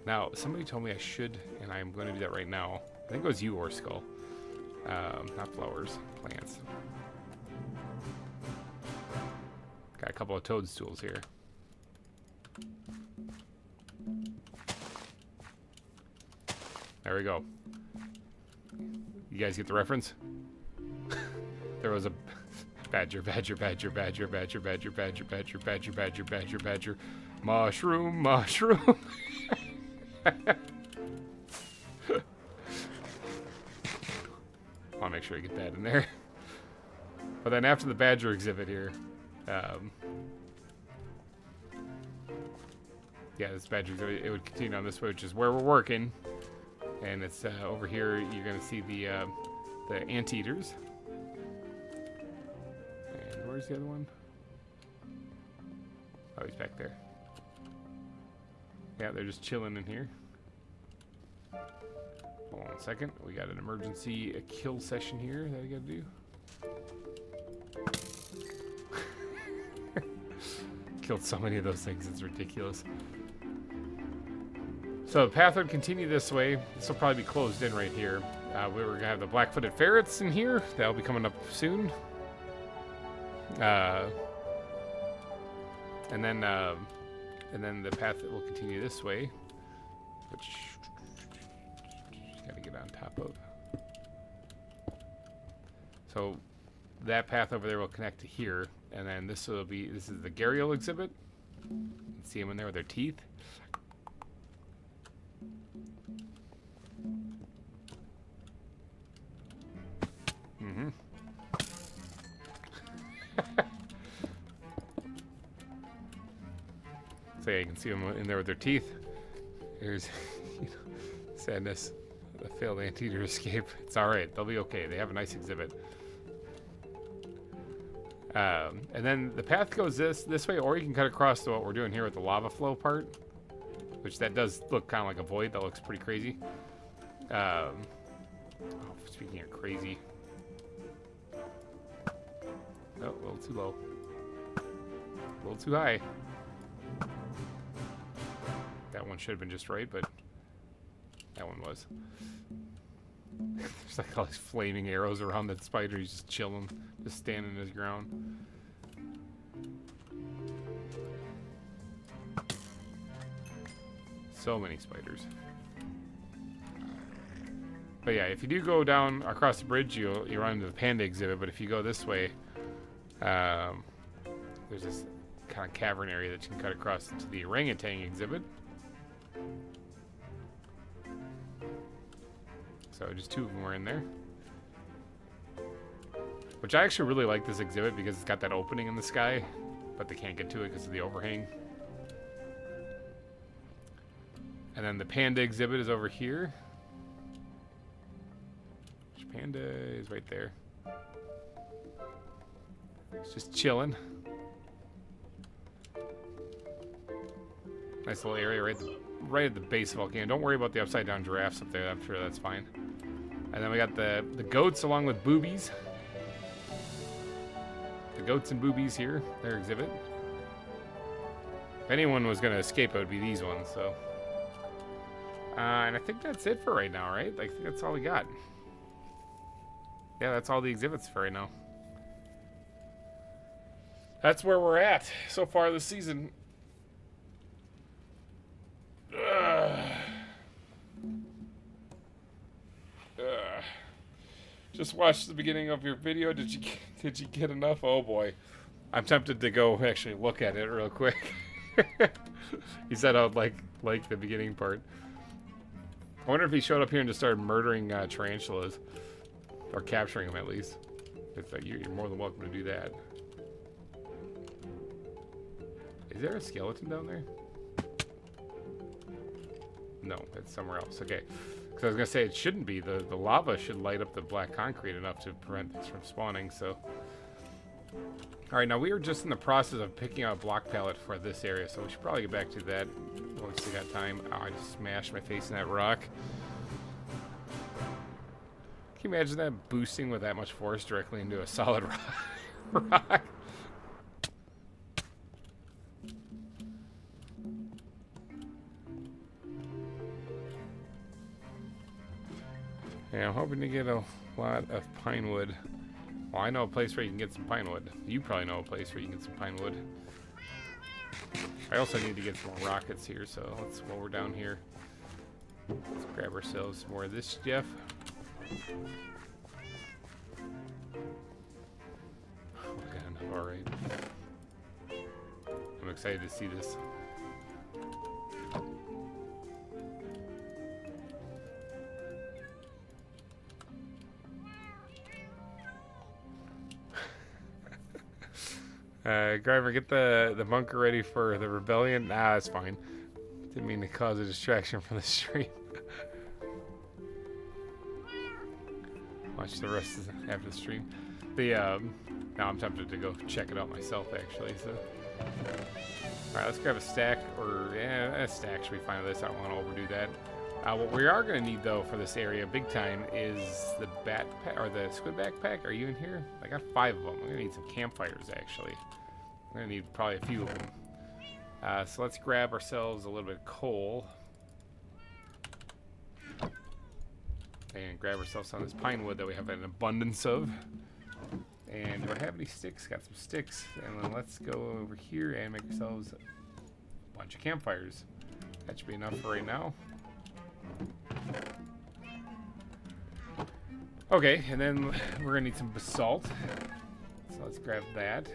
Now, somebody told me I should, and I'm going to do that right now. I think it was you or Skull. Not flowers, plants. Got a couple of toadstools here. There we go. You guys get the reference? There was a badger, badger, badger, badger, badger, badger, badger, badger, badger, badger, badger, badger, mushroom, mushroom. I want to make sure I get that in there. But then after the badger exhibit here, yeah, this badger exhibit, it would continue on this way, which is where we're working. And it's over here, you're going to see the anteaters. And where's the other one? Oh, he's back there. Yeah, they're just chilling in here. Hold on a second. We got an emergency kill session here that we gotta do. Killed so many of those things, it's ridiculous. So the path would continue this way. This will probably be closed in right here. We were gonna have the black-footed ferrets in here. That'll be coming up soon. And then the path will continue this way, which gotta get on top of. So that path over there will connect to here, and then this is the gharial exhibit. You can see them in there with their teeth. Mm-hmm. So yeah, you can see them in there with their teeth. Here's sadness. A failed anteater escape. It's alright. They'll be okay. They have a nice exhibit. And then the path goes this way, or you can cut across to what we're doing here with the lava flow part, which that does look kind of like a void. That looks pretty crazy. Oh, speaking of crazy. Oh, a little too low. A little too high. That one should have been just right, but that one was. There's like all these flaming arrows around that spider. He's just chilling, just standing his ground. So many spiders. But yeah, if you do go down across the bridge, you run into the panda exhibit. But if you go this way, there's this kind of cavern area that you can cut across to the orangutan exhibit. So just two of them were in there. Which I actually really like this exhibit because it's got that opening in the sky, but they can't get to it because of the overhang. And then the panda exhibit is over here. Which panda is right there. It's just chilling. Nice little area right at the base of the volcano. Don't worry about the upside down giraffes up there. I'm sure that's fine. And then we got the goats along with boobies. The goats and boobies here, their exhibit. If anyone was going to escape, it would be these ones, so. And I think that's it for right now, right? I think that's all we got. Yeah, that's all the exhibits for right now. That's where we're at so far this season. Just watched the beginning of your video. Did you get enough? Oh boy, I'm tempted to go actually look at it real quick. He said I would like the beginning part. I wonder if he showed up here and just started murdering tarantulas, or capturing them at least. You're more than welcome to do that. Is there a skeleton down there? No, it's somewhere else. Okay. Because I was going to say it shouldn't be. The lava should light up the black concrete enough to prevent this from spawning, so. Alright, now we were just in the process of picking out a block pallet for this area, so we should probably get back to that once we got time. Oh, I just smashed my face in that rock. Can you imagine that boosting with that much force directly into a solid rock? Yeah, I'm hoping to get a lot of pine wood. Well, I know a place where you can get some pine wood. You probably know a place where you can get some pine wood. I also need to get some more rockets here, so while we're down here, let's grab ourselves some more of this stuff. Oh, got enough, alright. I'm excited to see this. GReimer, get the bunker ready for the rebellion. Nah, it's fine. Didn't mean to cause a distraction from the stream. Watch the rest after the stream. Now I'm tempted to go check it out myself, actually. So, all right, let's grab a stack, or yeah, a stack should be fine with this. I don't want to overdo that. What we are going to need, though, for this area, big time, is the backpack, or the squid backpack. Are you in here? I got 5 of them. I'm going to need some campfires, actually. I'm going to need probably a few of them. So let's grab ourselves a little bit of coal. And grab ourselves some of this pine wood that we have an abundance of. And do I have any sticks? Got some sticks. And then let's go over here and make ourselves a bunch of campfires. That should be enough for right now. Okay, and then we're gonna need some basalt. So let's grab that.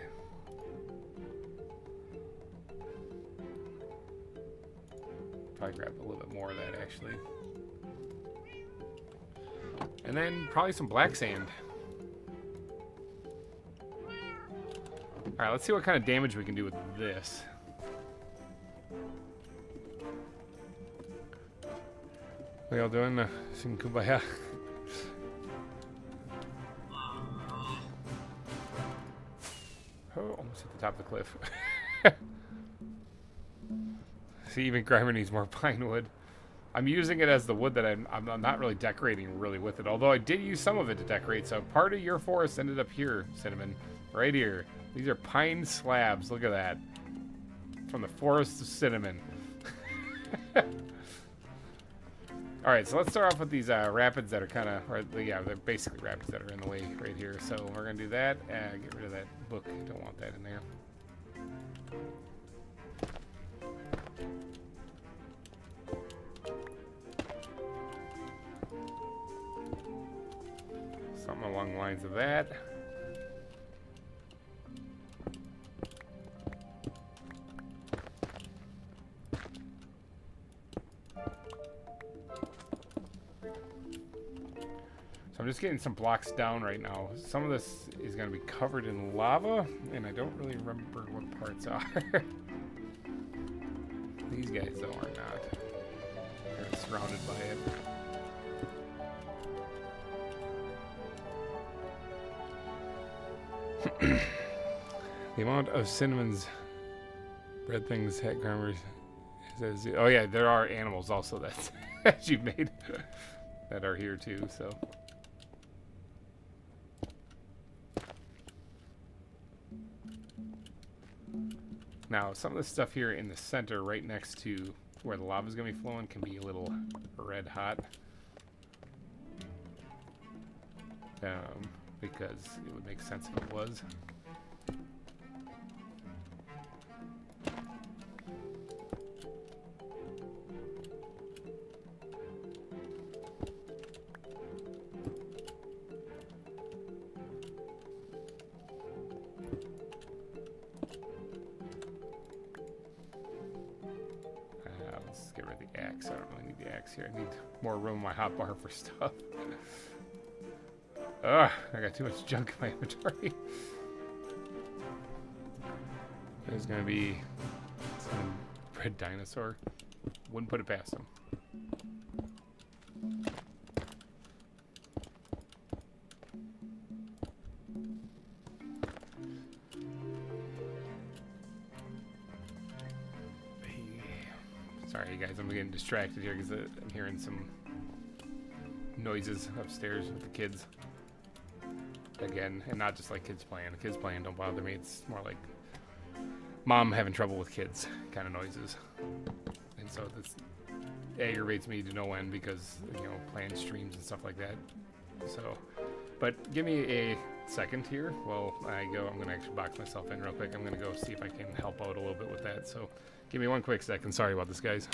Probably grab a little bit more of that, actually. And then probably some black sand. Alright, let's see what kind of damage we can do with this. What y'all doing? Sing kumbaya. Oh, almost hit the top of the cliff. See, even GReimer needs more pine wood. I'm using it as the wood that I'm not really decorating really with it. Although I did use some of it to decorate. So part of your forest ended up here, Cinnamon. Right here. These are pine slabs. Look at that. From the forest of Cinnamon. Alright, so let's start off with these rapids that are kind of... Yeah, they're basically rapids that are in the way right here. So we're going to do that. Get rid of that book. Don't want that in there. Something along the lines of that. So I'm just getting some blocks down right now. Some of this is going to be covered in lava, and I don't really remember what parts are. These guys, though, are not. They're surrounded by it. The amount of Cinnamon's bread things at GReimer says, oh yeah, there are animals also that you've made that are here too, so. Now, some of the stuff here in the center, right next to where the lava is going to be flowing, can be a little red hot. Because it would make sense if it was. Let's get rid of the axe. I don't really need the axe here. I need more room in my hotbar for stuff. Ugh, I got too much junk in my inventory. There's gonna be some red dinosaur. Wouldn't put it past him. Sorry, guys, I'm getting distracted here because I'm hearing some noises upstairs with the kids. Again, and not just like kids playing. The kids playing don't bother me. It's more like mom having trouble with kids kind of noises. And so this aggravates me to no end because, you know, playing streams and stuff like that. So, but give me a second here while I go. I'm going to actually box myself in real quick. I'm going to go see if I can help out a little bit with that. So give me one quick second. Sorry about this, guys.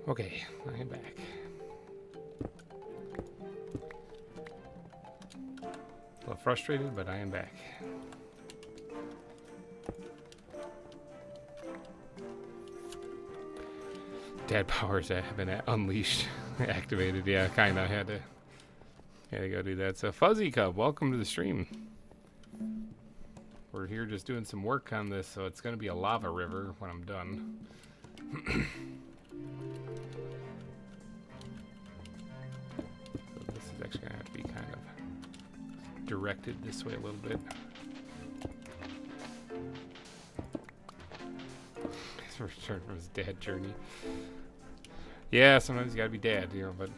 Okay, I am back. A little frustrated, but I am back. Dad powers have been unleashed, activated. Yeah, kinda had to go do that. So Fuzzy Cub, welcome to the stream. We're here just doing some work on this, so it's gonna be a lava river when I'm done. Actually gonna have to be kind of directed this way a little bit. He's returned from his dad journey. Yeah, sometimes you gotta be dad, you know, but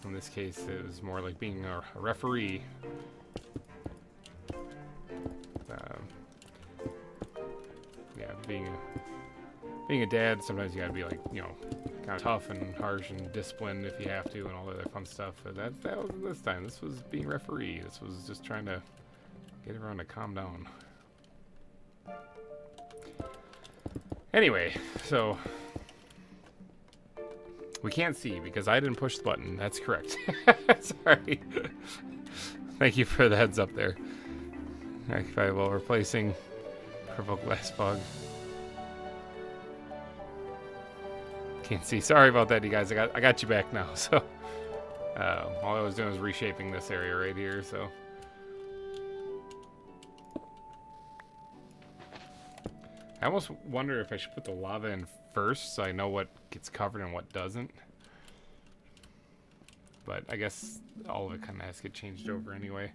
in this case it was more like being a referee. Yeah, being a dad, sometimes you gotta be like, you know, kind of tough and harsh and disciplined if you have to, and all that other fun stuff. But that wasn't this time. This was being referee. This was just trying to get everyone to calm down. Anyway, so we can't see because I didn't push the button. That's correct. Sorry. Thank you for the heads up there. Okay, while replacing purple glass fog. Can't see. Sorry about that, you guys. I got you back now. So all I was doing was reshaping this area right here. So I almost wonder if I should put the lava in first, so I know what gets covered and what doesn't. But I guess all of it kind of has to get changed over anyway.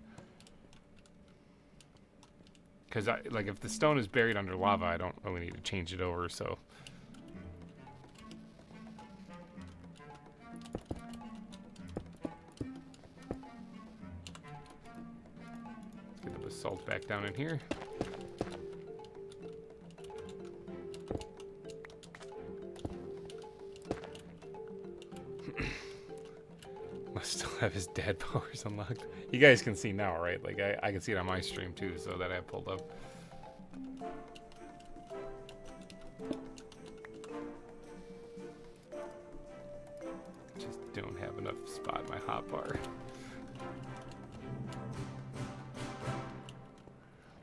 Because like if the stone is buried under lava, I don't really need to change it over. So. Salt back down in here. Must still have his dad powers unlocked. You guys can see now, right? Like I can see it on my stream too, so that I have pulled up. Just don't have enough spot in my hotbar.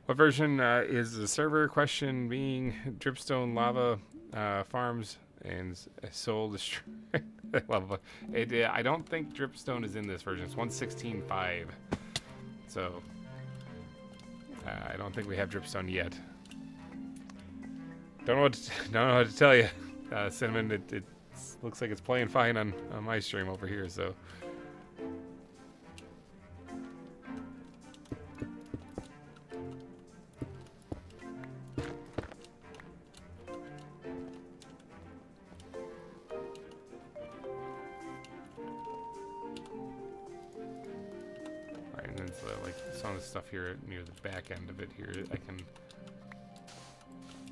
What version is the server? Question being dripstone lava farms and soul destroy. I don't think dripstone is in this version. It's 1.16.5, so I don't think we have dripstone yet. Don't know what to tell you, Cinnamon. It looks like it's playing fine on my stream over here. So. Stuff here near the back end of it here, I can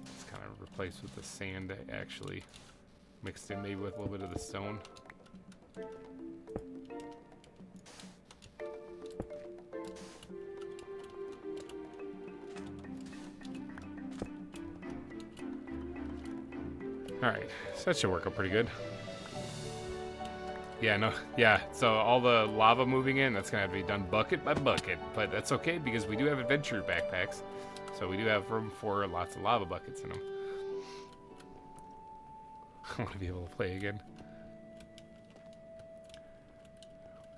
just kind of replace with the sand actually mixed in maybe with a little bit of the stone. Alright, so that should work out pretty good. Yeah, no, yeah, so all the lava moving in, that's going to have to be done bucket by bucket, but that's okay because we do have adventure backpacks, so we do have room for lots of lava buckets in them. I want to be able to play again.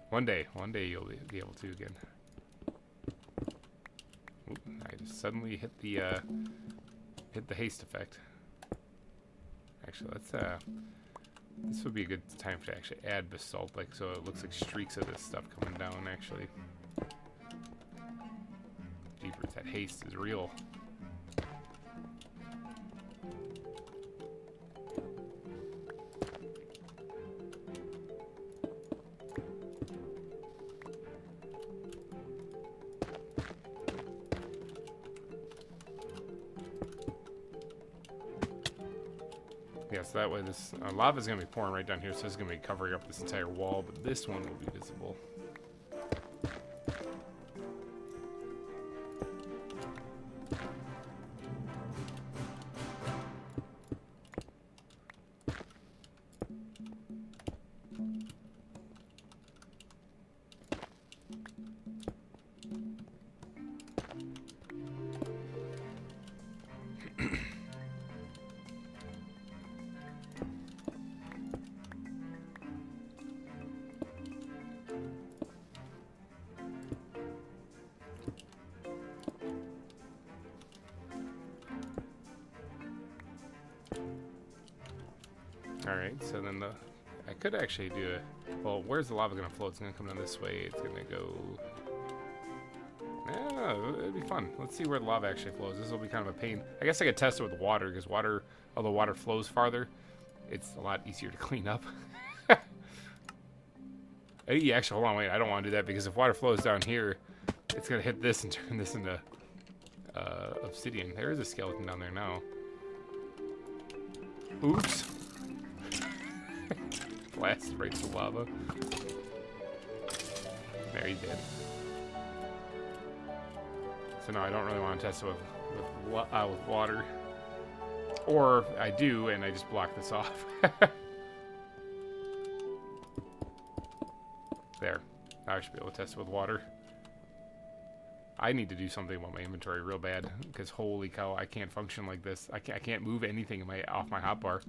One day you'll be able to again. Oop, I just suddenly hit the haste effect. Actually, let's this would be a good time to actually add basalt, like so it looks like streaks of this stuff coming down actually. Jeepers, that haste is real. Yeah, so that way this lava is going to be pouring right down here, so it's going to be covering up this entire wall, but this one will be visible. Alright, so then I could actually do well, where's the lava going to flow? It's going to come down this way. It's going to go... Yeah, it'd be fun. Let's see where the lava actually flows. This will be kind of a pain. I guess I could test it with water, because water, although water flows farther, it's a lot easier to clean up. Hey, actually, hold on, wait. I don't want to do that, because if water flows down here, it's going to hit this and turn this into obsidian. There is a skeleton down there now. Oops. Blasted right to lava. There, he did. So no, I don't really want to test it with water. Or I do, and I just block this off. There. Now I should be able to test it with water. I need to do something about my inventory real bad, because holy cow, I can't function like this. I can't move anything off my hotbar.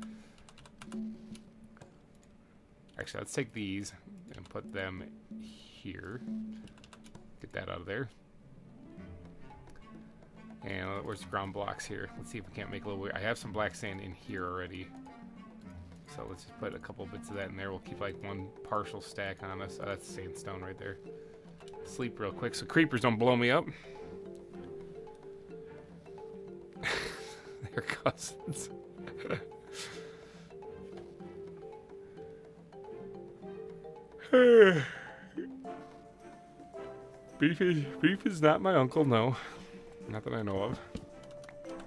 Actually, let's take these and put them here. Get that out of there. And where's the ground blocks here? Let's see if we can't make a little... I have some black sand in here already. So let's just put a couple bits of that in there. We'll keep like one partial stack on us. Oh, that's sandstone right there. Sleep real quick so creepers don't blow me up. They're cousins. Beef is not my uncle, no. Not that I know of.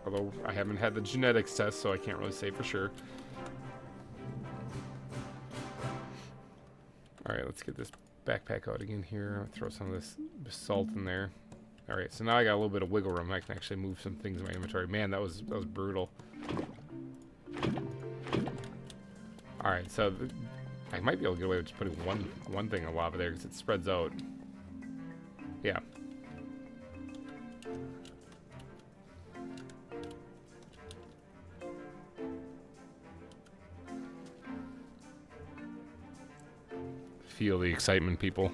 Although I haven't had the genetics test, so I can't really say for sure. Alright, let's get this backpack out again here. I'll throw some of this basalt in there. Alright, so now I got a little bit of wiggle room. I can actually move some things in my inventory. Man, that was brutal. Alright, so I might be able to get away with just putting one thing of lava there because it spreads out. Yeah. Feel the excitement, people.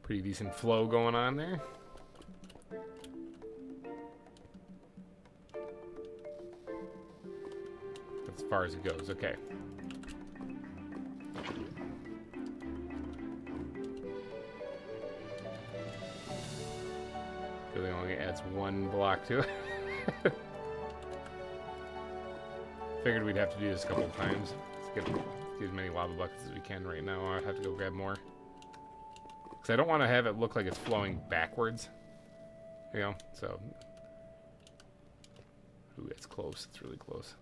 Pretty decent flow going on there. As far as it goes, okay. Really only adds one block to it. Figured we'd have to do this a couple of times. Let's get as many lava buckets as we can right now. I'll have to go grab more. Because I don't want to have it look like it's flowing backwards. You know, so... Ooh, it's close. It's really close.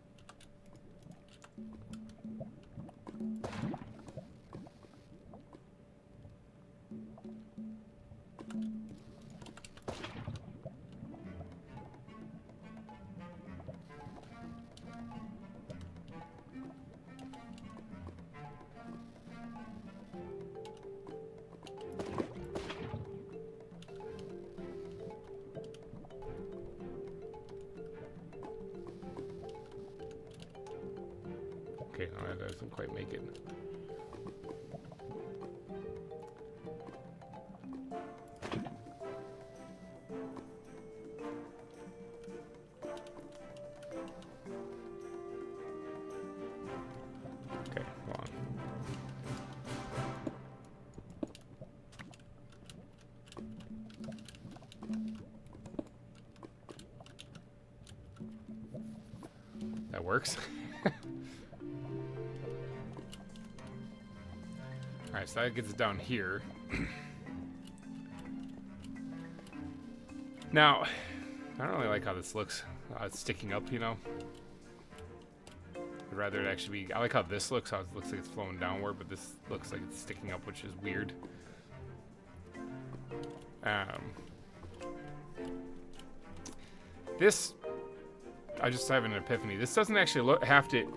Okay, no, that doesn't quite make it. Okay, hold on. That works. Alright, so that gets it down here. Now, I don't really like how this looks. It's sticking up, you know. I'd rather it actually be... I like how this looks, how it looks like it's flowing downward, but this looks like it's sticking up, which is weird. This... I just have an epiphany. This doesn't actually have to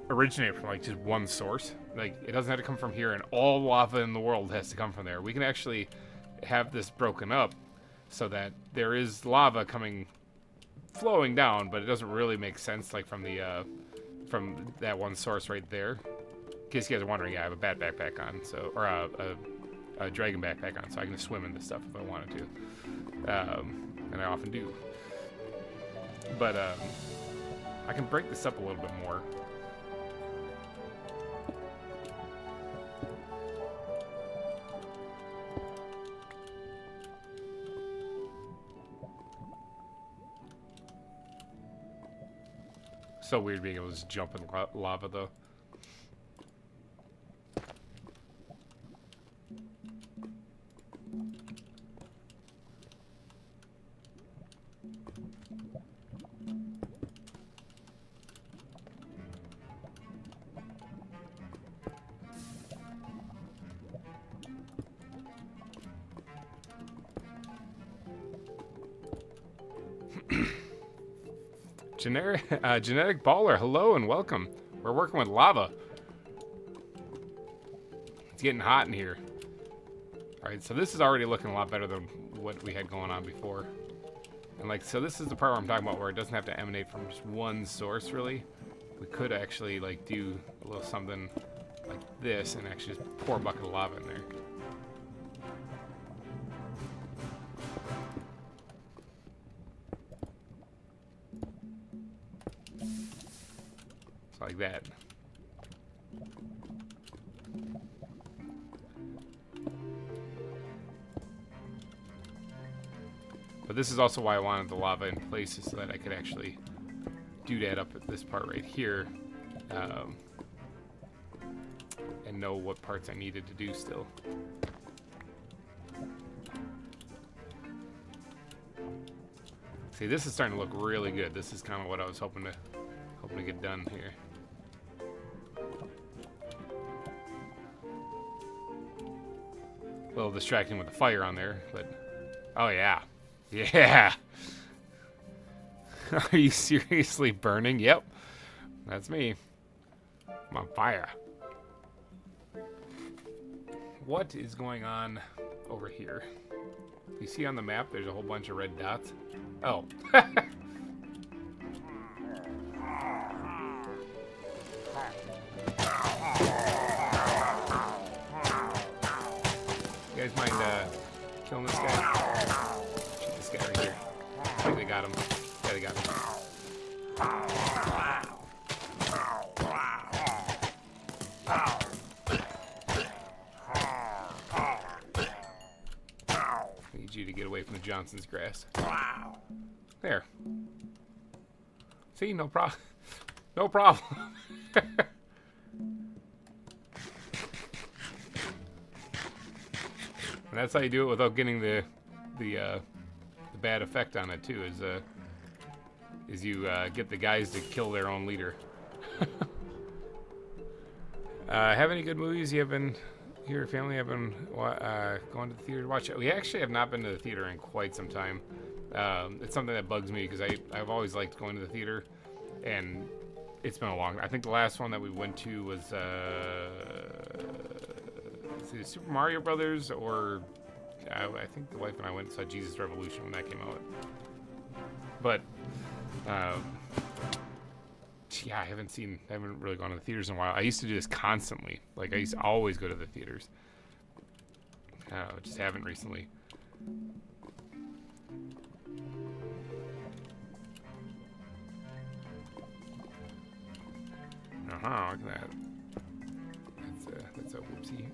originate from, like, just one source. Like, it doesn't have to come from here, and all lava in the world has to come from there. We can actually have this broken up so that there is lava flowing down, but it doesn't really make sense, like, from that one source right there. In case you guys are wondering, yeah, I have a bat backpack on, so, or a dragon backpack on, so I can swim in this stuff if I wanted to. And I often do. But I can break this up a little bit more. So weird being able to just jump in lava, though. Genetic Baller, hello and welcome. We're working with lava. It's getting hot in here. Alright, so this is already looking a lot better than what we had going on before. And like, so this is the part where I'm talking about where it doesn't have to emanate from just one source, really. We could actually, like, do a little something like this and actually just pour a bucket of lava in there. Like that. But this is also why I wanted the lava in places so that I could actually do that up at this part right here, and know what parts I needed to do still. See, this is starting to look really good. This is kind of what I was hoping to get done here. A little distracting with the fire on there, but oh yeah. Yeah. Are you seriously burning? Yep. That's me. I'm on fire. What is going on over here? You see on the map there's a whole bunch of red dots. Oh. You guys mind killing this guy? Shoot this guy right here. I think they got him. Yeah, they got him. I need you to get away from the Johnson's grass. There. See, no problem. No problem. And that's how you do it without getting the bad effect on it too. Is you get the guys to kill their own leader. Have any good movies you have been? Your family have been going to the theater to watch it? We actually have not been to the theater in quite some time. It's something that bugs me because I've always liked going to the theater, and it's been a long. I think the last one that we went to was either Super Mario Brothers or I think the wife and I went and saw Jesus Revolution when that came out. But yeah, I haven't really gone to the theaters in a while. I used to do this constantly. Like, I used to always go to the theaters. Just haven't recently. Look at that. That's a whoopsie.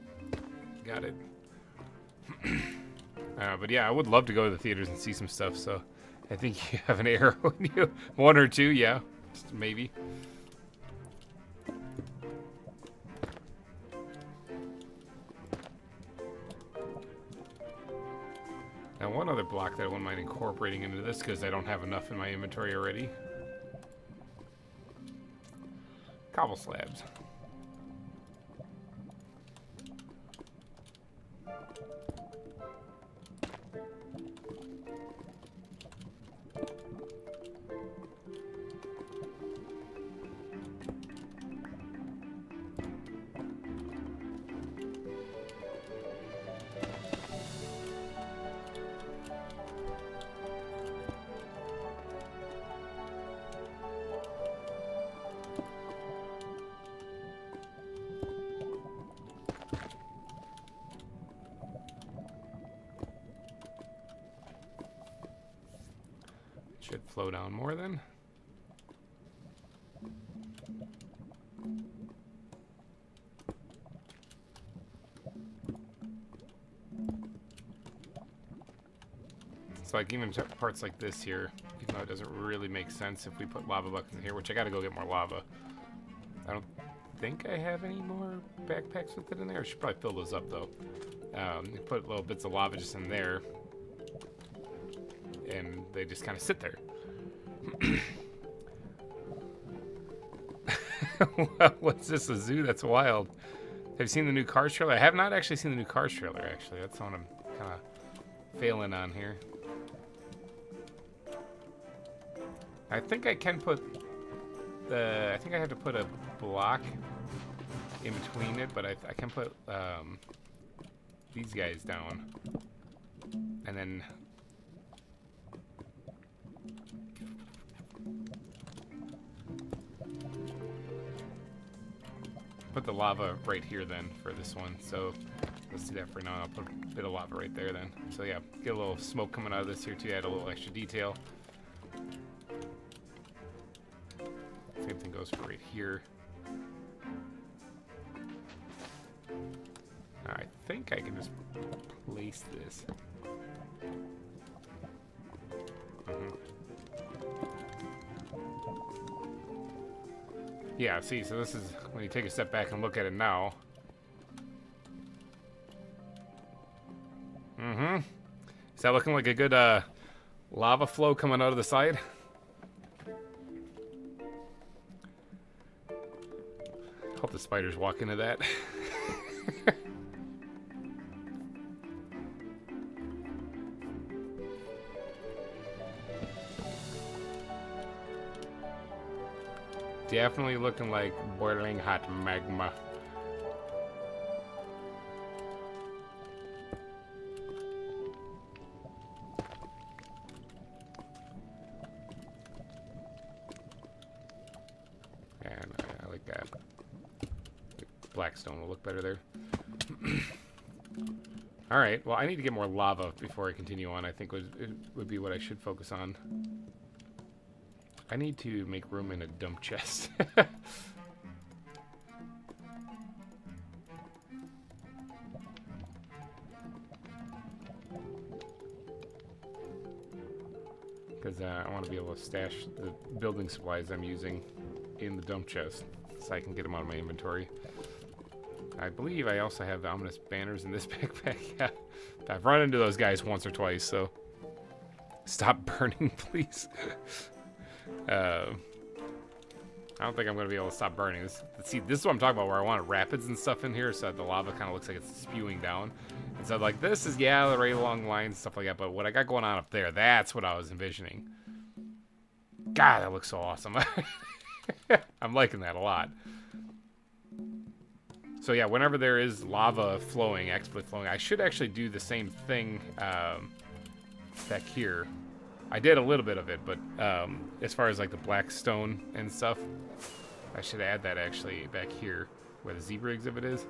Got it. But yeah, I would love to go to the theaters and see some stuff, so I think you have an arrow in you. One or two, yeah. Just maybe. Now, one other block that I wouldn't mind incorporating into this, because I don't have enough in my inventory already. Cobble slabs. Should flow down more then. So like even parts like this here, even though it doesn't really make sense if we put lava buckets in here, which I gotta go get more lava. I don't think I have any more backpacks with it in there. I should probably fill those up though. Put little bits of lava just in there. And they just kind of sit there. What's this, a zoo? That's wild. Have you seen the new Cars trailer? I have not actually seen the new Cars trailer, actually. That's what I'm kind of failing on here. I think I can put the... I think I have to put a block in between it, but I can put these guys down. And then... put the lava right here then for this one. So let's do that for now. I'll put a bit of lava right there then. So yeah, get a little smoke coming out of this here to add a little extra detail. Same thing goes for right here. I think I can just place this. Yeah, see, so this is when you take a step back and look at it now. Is that looking like a good lava flow coming out of the side? Hope the spiders walk into that. Definitely looking like boiling hot magma. And I like that. Blackstone will look better there. Alright, well I need to get more lava before I continue on. I think it would be what I should focus on. I need to make room in a dump chest. Because I want to be able to stash the building supplies I'm using in the dump chest so I can get them out of my inventory. I believe I also have the ominous banners in this backpack. Yeah, I've run into those guys once or twice, so stop burning, please. I don't think I'm going to be able to stop burning. See, this is what I'm talking about, where I want rapids and stuff in here so that the lava kind of looks like it's spewing down. And so, like, this is, yeah, right along lines and stuff like that, but what I got going on up there, that's what I was envisioning. God, that looks so awesome. I'm liking that a lot. So, yeah, whenever there is lava flowing, explit flowing, I should actually do the same thing back here. I did a little bit of it, but as far as like the black stone and stuff, I should add that actually back here where the zebra exhibit is.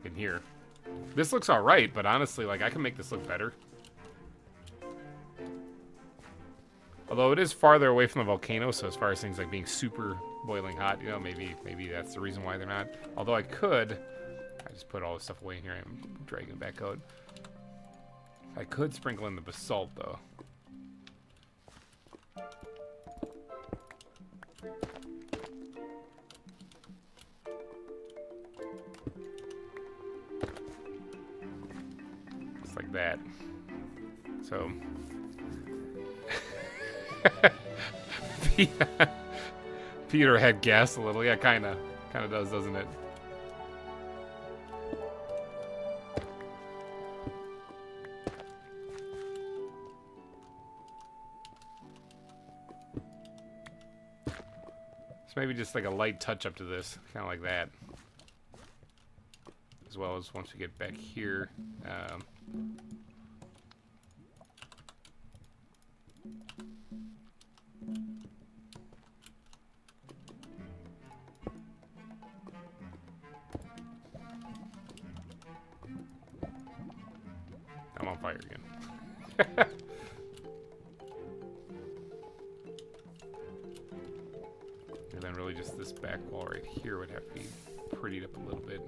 In here. This looks alright, but honestly, like I can make this look better. Although it is farther away from the volcano, so as far as things like being super boiling hot, you know, maybe that's the reason why they're not. Although I just put all this stuff away in here and I'm dragging it back out. I could sprinkle in the basalt, though. like that. So Peter had gas a little. Yeah, kind of does, doesn't it? So maybe just like a light touch up to this, kind of like that. As well as once we get back here. I'm on fire again. And then really just this back wall right here would have to be prettied up a little bit.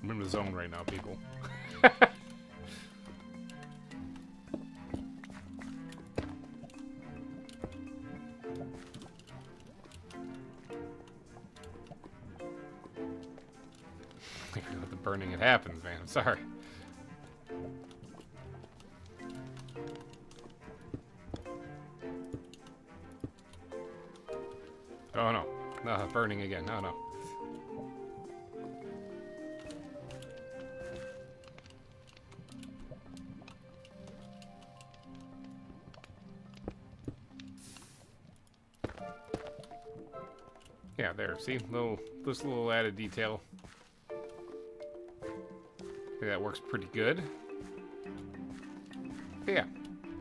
I'm in the zone right now, people. With the burning, it happens, man. I'm sorry. Oh no. No, burning again. No, no. Yeah, there. See, this little added detail. I think that works pretty good. Yeah.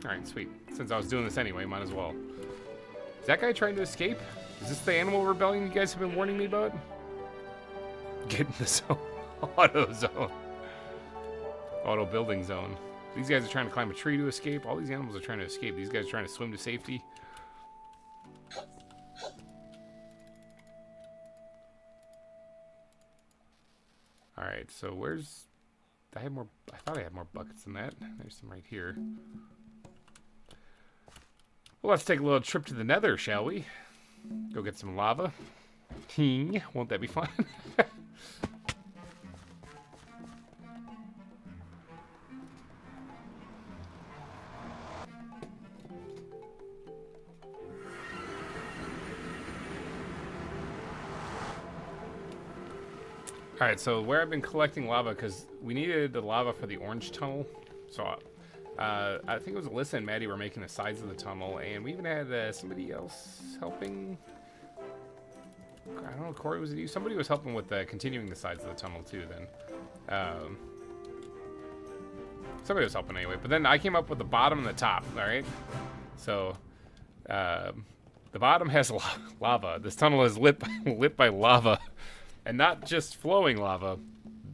All right, sweet. Since I was doing this anyway, might as well. Is that guy trying to escape? Is this the animal rebellion you guys have been warning me about? Get in the zone. Auto zone. Auto building zone. These guys are trying to climb a tree to escape. All these animals are trying to escape. These guys are trying to swim to safety. Alright, so where's... I had more... I thought I had more buckets than that. There's some right here. Well, let's take a little trip to the nether, shall we? Go get some lava. Won't that be fun? Alright, so where I've been collecting lava, because we needed the lava for the orange tunnel. So I think it was Alyssa and Maddie were making the sides of the tunnel, and we even had somebody else helping. I don't know, Corey, was it you? Somebody was helping with continuing the sides of the tunnel too then. Somebody was helping anyway, but then I came up with the bottom and the top, alright? So, the bottom has lava. This tunnel is lit by lava. And not just flowing lava.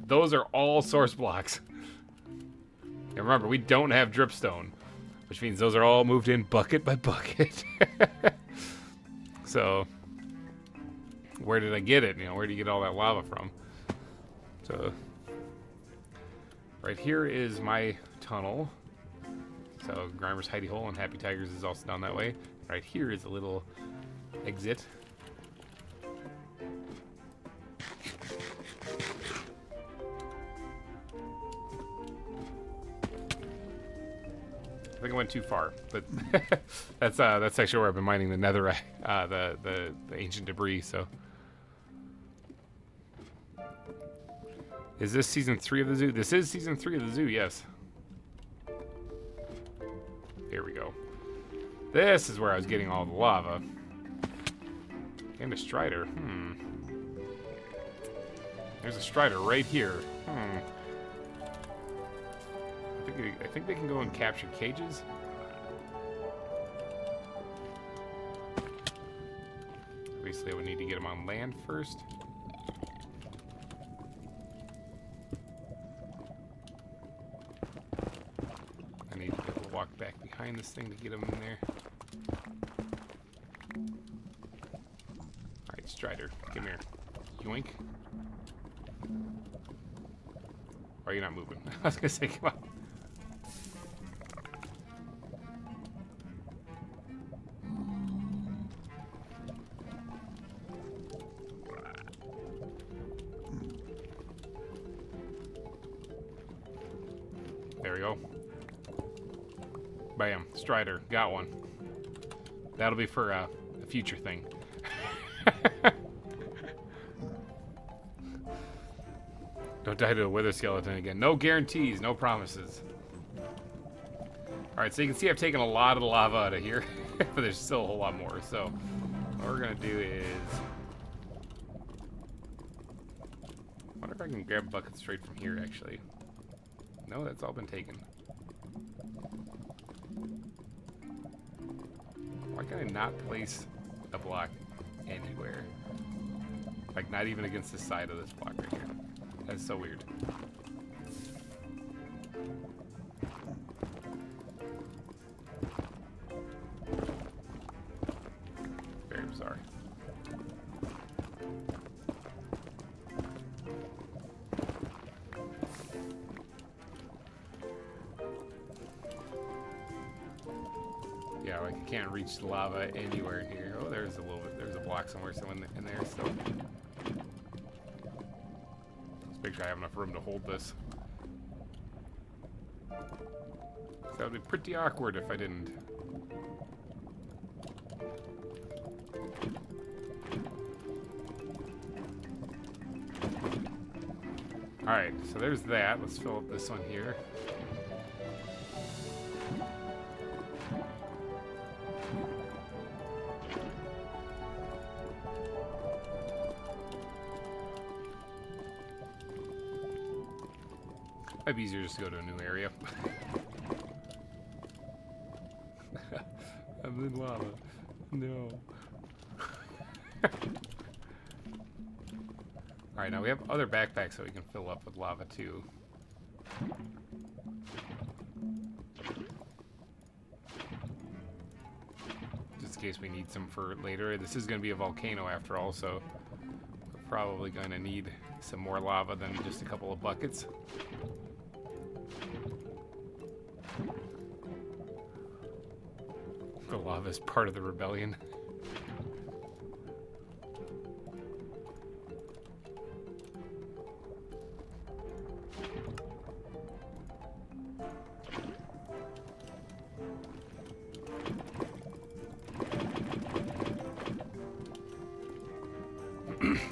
Those are all source blocks. And remember, we don't have dripstone, which means those are all moved in bucket by bucket. So, where did I get it? You know, where do you get all that lava from? So, right here is my tunnel. So, GReimer's hidey hole and Happy Tigers is also down that way. Right here is a little exit. I think I went too far, but that's actually where I've been mining the netherite, the ancient debris. So, is this season 3 of the zoo? This is season 3 of the zoo. Yes. Here we go. This is where I was getting all the lava. And a strider. There's a strider right here. I think they can go in captured cages. Obviously, I would need to get them on land first. walk back behind this thing to get him in there. Alright, Strider, come here. Yoink. Why are you not moving? I was gonna say, come on. There we go. Bam. Strider. Got one. That'll be for a future thing. Don't die to a wither skeleton again. No guarantees. No promises. Alright, so you can see I've taken a lot of the lava out of here. But there's still a whole lot more. So what we're going to do is... I wonder if I can grab a bucket straight from here, actually. No, that's all been taken. Why can I not place a block anywhere? Like, not even against the side of this block right here. That's so weird. Very bizarre. Yeah, like I can't reach the lava anywhere here. Oh, there's a little bit. There's a block somewhere, so in there still. Let's make sure I have enough room to hold this. That would be pretty awkward if I didn't. Alright, so there's that. Let's fill up this one here. Might be easier just to go to a new area. I'm in lava. No. Alright, now we have other backpacks that we can fill up with lava too. Just in case we need some for later. This is going to be a volcano after all, so we're probably going to need some more lava than just a couple of buckets. The lava is part of the rebellion.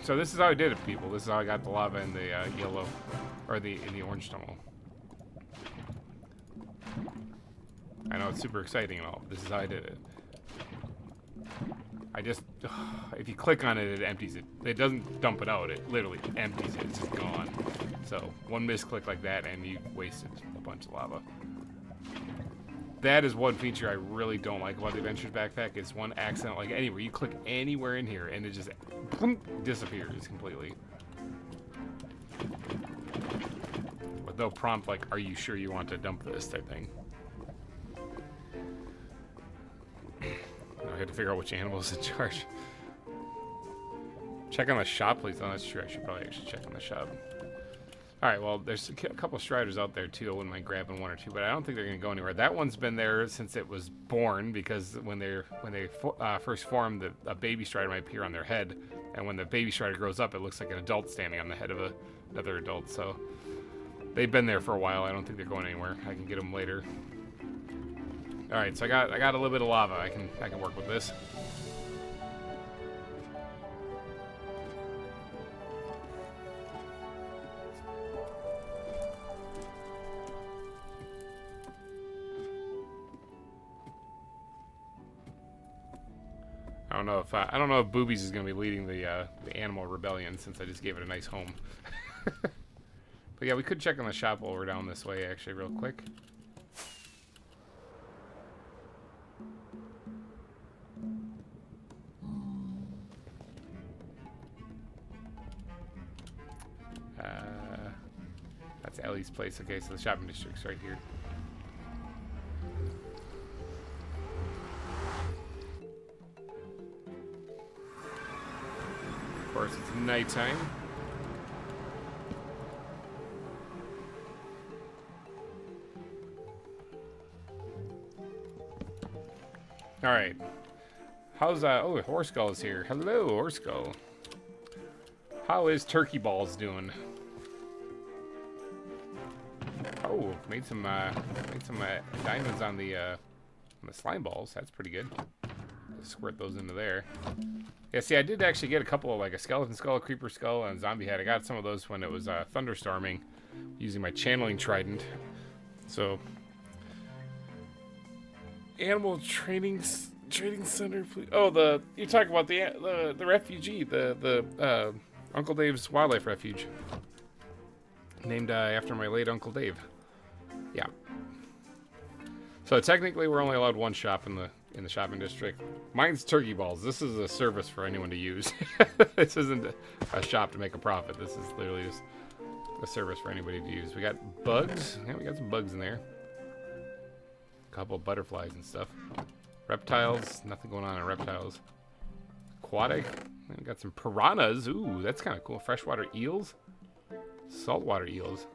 So this is how I did it, people. This is how I got the lava in the yellow, or in the orange tunnel. I know it's super exciting and all, but this is how I did it. I just, if you click on it, it empties it. It doesn't dump it out, it literally empties it. It's just gone. So, one misclick like that and you wasted a bunch of lava. That is one feature I really don't like about the Adventurers Backpack. Is one accident, like anywhere. You click anywhere in here and it just disappears completely. With no prompt like, are you sure you want to dump this type thing. I had to figure out which animal is in charge. Check on the shop, please. Oh, that's true. I should probably actually check on the shop. Alright, well, there's a couple of Striders out there, too. I wouldn't mind grabbing one or two, but I don't think they're going to go anywhere. That one's been there since it was born, because when they first formed, a baby Strider might appear on their head, and when the baby Strider grows up, it looks like an adult standing on the head of another adult, so they've been there for a while. I don't think they're going anywhere. I can get them later. Alright, so I got a little bit of lava. I can work with this. I don't know if Boobies is going to be leading the animal rebellion, since I just gave it a nice home. But yeah, we could check on the shop while we're down this way, actually, real quick. That's Ellie's place. Okay, so the shopping district's right here. course, it's nighttime. All right. How's oh, Horse Skull is here. Hello, Horse Skull. How is Turkey Balls doing? Oh, made some diamonds on the slime balls. That's pretty good. Just squirt those into there. Yeah, see, I did actually get a couple of, like, a skeleton skull, a creeper skull, and a zombie head. I got some of those when it was thunderstorming using my channeling trident. So, animal training center. Please. Oh, you talk about the refugee, the Uncle Dave's Wildlife Refuge, named after my late Uncle Dave. Yeah. So technically, we're only allowed one shop in the shopping district. Mine's Turkey Balls. This is a service for anyone to use. This isn't a shop to make a profit. This is literally just a service for anybody to use. We got bugs. Yeah, we got some bugs in there. A couple of butterflies and stuff. Reptiles. Nothing going on in reptiles. Aquatic. We got some piranhas. Ooh, that's kind of cool. Freshwater eels. Saltwater eels.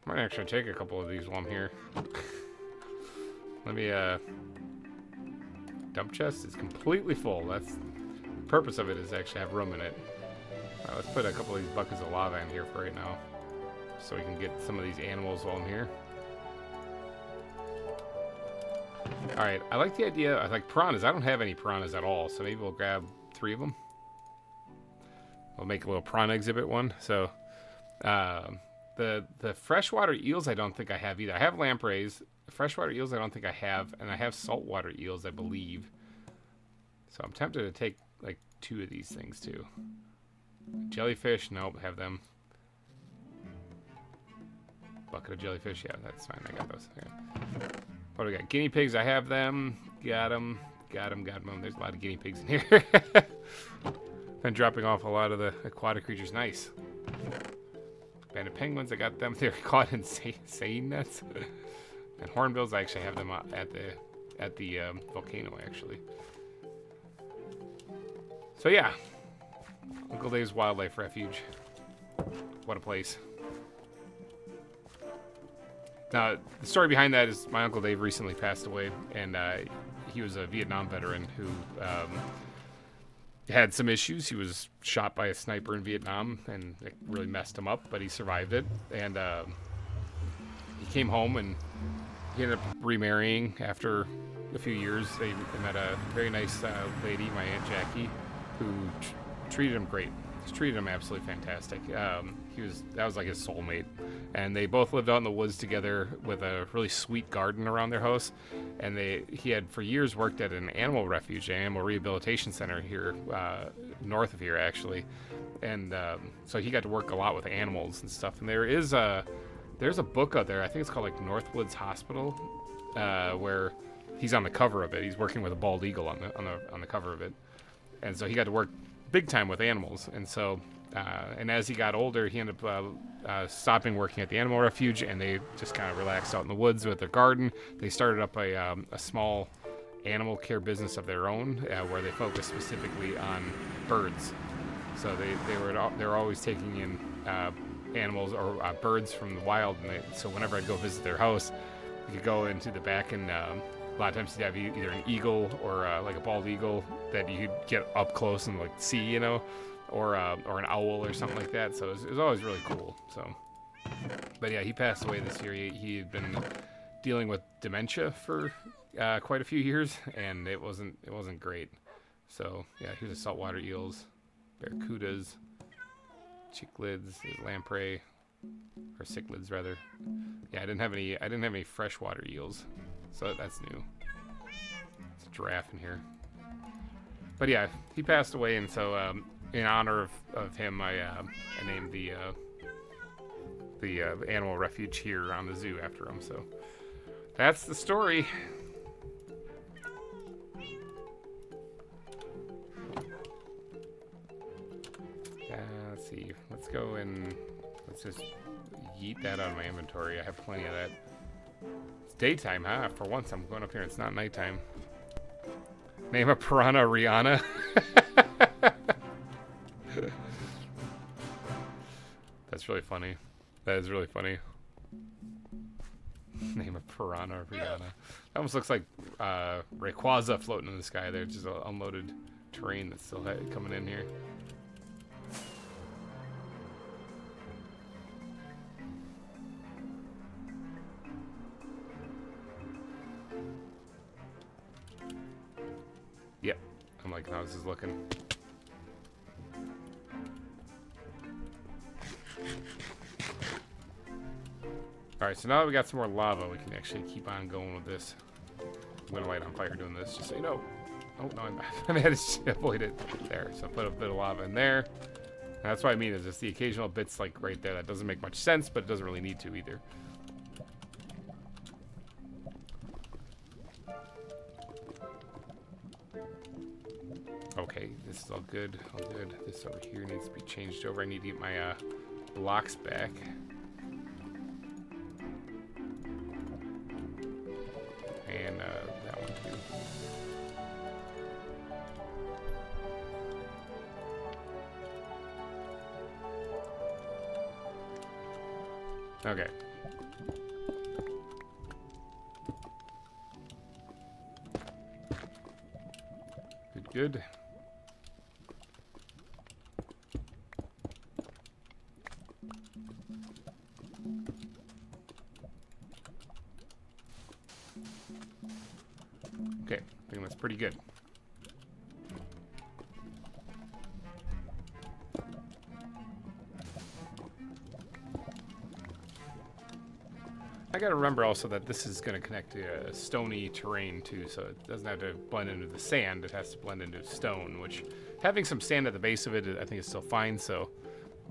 I might actually take a couple of these while I'm here. Let me, dump chest is completely full. That's the purpose of it, is to actually have room in it. Let's put a couple of these buckets of lava in here for right now, so we can get some of these animals while I'm here. Alright, I like the idea. I like piranhas. I don't have any piranhas at all, so maybe we'll grab 3 of them. We'll make a little piranha exhibit one. So, the freshwater eels I don't think I have either. I have lampreys. Freshwater eels I don't think I have, and I have saltwater eels, I believe. So I'm tempted to take like 2 of these things too. Jellyfish, nope, have them. Bucket of jellyfish, yeah, that's fine. I got those. Okay. What do we got? Guinea pigs, I have them. Got them. There's a lot of guinea pigs in here. Been dropping off a lot of the aquatic creatures. Nice. Banded penguins, I got them. They're caught in seine nets. And hornbills, I actually have them at the volcano, actually. So yeah, Uncle Dave's Wildlife Refuge. What a place. Now, the story behind that is my Uncle Dave recently passed away, and he was a Vietnam veteran who had some issues. He was shot by a sniper in Vietnam, and it really messed him up, but he survived it. And he came home, and he ended up remarrying after a few years. They met a very nice lady, my Aunt Jackie, who treated him great. Just treated him absolutely fantastic. That was like his soulmate. And they both lived out in the woods together with a really sweet garden around their house. And he had for years worked at an animal refuge, an animal rehabilitation center here, north of here actually. And so he got to work a lot with animals and stuff. And there's a book out there, I think it's called like Northwoods Hospital, where he's on the cover of it. He's working with a bald eagle on the cover of it. And so he got to work big time with animals. And so, and as he got older, he ended up stopping working at the animal refuge, and they just kind of relaxed out in the woods with their garden. They started up a small animal care business of their own, where they focused specifically on birds. So they were always taking in animals or birds from the wild, and so whenever I'd go visit their house, we could go into the back, and a lot of times you'd have either an eagle or like a bald eagle that you could get up close and like see, you know, or an owl or something like that. So it was always really cool. So, but yeah, he passed away this year. He had been dealing with dementia for quite a few years, and it wasn't great. So yeah, here's the saltwater eels, barracudas, cichlids, lamprey, or cichlids rather. Yeah, I didn't have any freshwater eels, so that's new. It's a giraffe in here. But yeah, he passed away, and so in honor of him, I named the animal refuge here on the zoo after him. So that's the story. Let's see. Let's go and let's just yeet that out of my inventory. I have plenty of that. It's daytime, huh? For once, I'm going up here. It's not nighttime. Name a piranha Rihanna. really funny. That is really funny. Name of Piranha or Piranha. That almost looks like Rayquaza floating in the sky there. Just unloaded terrain that's still coming in here. Yep. I'm liking how this is looking. Alright, so now that we got some more lava, we can actually keep on going with this. I'm going to light on fire doing this, just so you know. Oh, no, I managed to avoid it there. So put a bit of lava in there. And that's what I mean, is just the occasional bits like right there. That doesn't make much sense, but it doesn't really need to either. Okay, this is all good, all good. This over here needs to be changed over. I need to get my blocks back. And that one too. Okay. Good, good. Okay, I think that's pretty good. I gotta remember also that this is gonna connect to a stony terrain too, so it doesn't have to blend into the sand, it has to blend into stone, which having some sand at the base of it, I think is still fine, so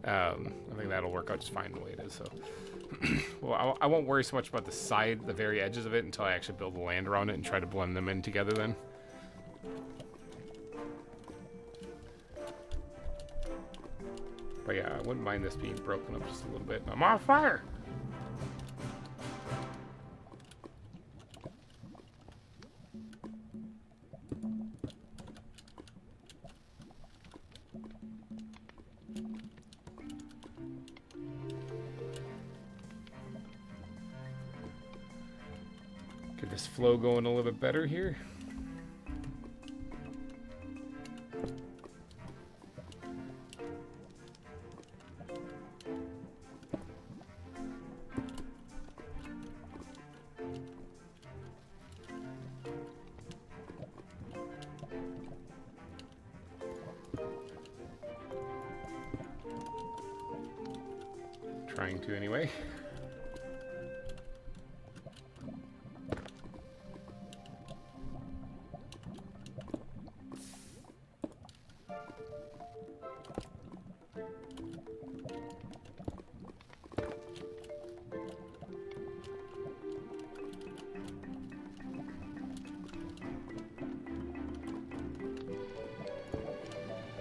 I think that'll work out just fine the way it is, so. Well, I won't worry so much about the very edges of it until I actually build the land around it and try to blend them in together then. But yeah, I wouldn't mind this being broken up just a little bit. I'm on fire! Get this flow going a little bit better here. Trying to anyway.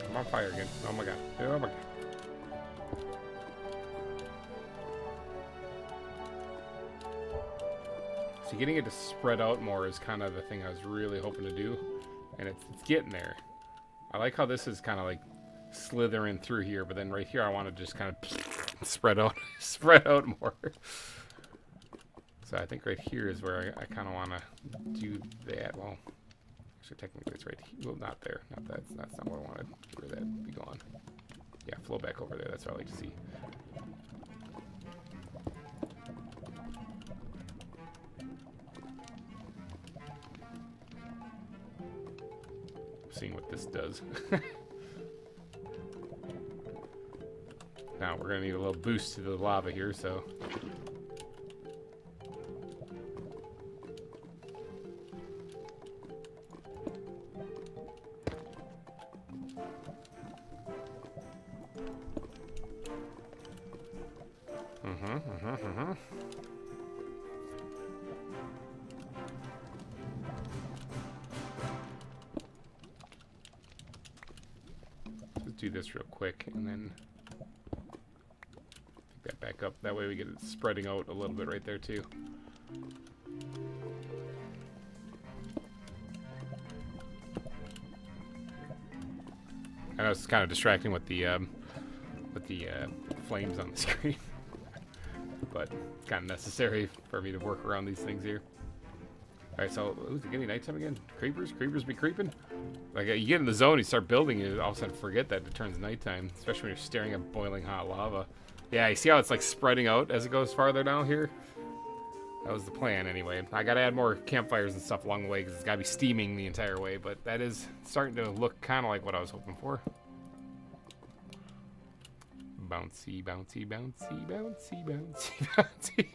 I'm on fire again. Oh my god. Oh my god. So getting it to spread out more is kind of the thing I was really hoping to do. And it's getting there. I like how this is kind of like slithering through here, but then right here I want to just kind of spread out more. So I think right here is where I kind of want to do that. Well, actually technically it's right here. Well, not there. That's not what I wanted. Where that be gone. Yeah, flow back over there. That's what I like to see. Seeing what this does. Now we're gonna need a little boost to the lava here, so. Do this real quick and then pick that back up. That way we get it spreading out a little bit right there too. I know it's kind of distracting with the the flames on the screen. But it's kind of necessary for me to work around these things here. Alright, so is it getting nighttime again? Creepers? Creepers be creeping? Like, you get in the zone, you start building, you all of a sudden forget that it turns nighttime. Especially when you're staring at boiling hot lava. Yeah, you see how it's like spreading out as it goes farther down here? That was the plan anyway. I gotta add more campfires and stuff along the way because it's gotta be steaming the entire way. But that is starting to look kind of like what I was hoping for. Bouncy, bouncy, bouncy, bouncy, bouncy, bouncy.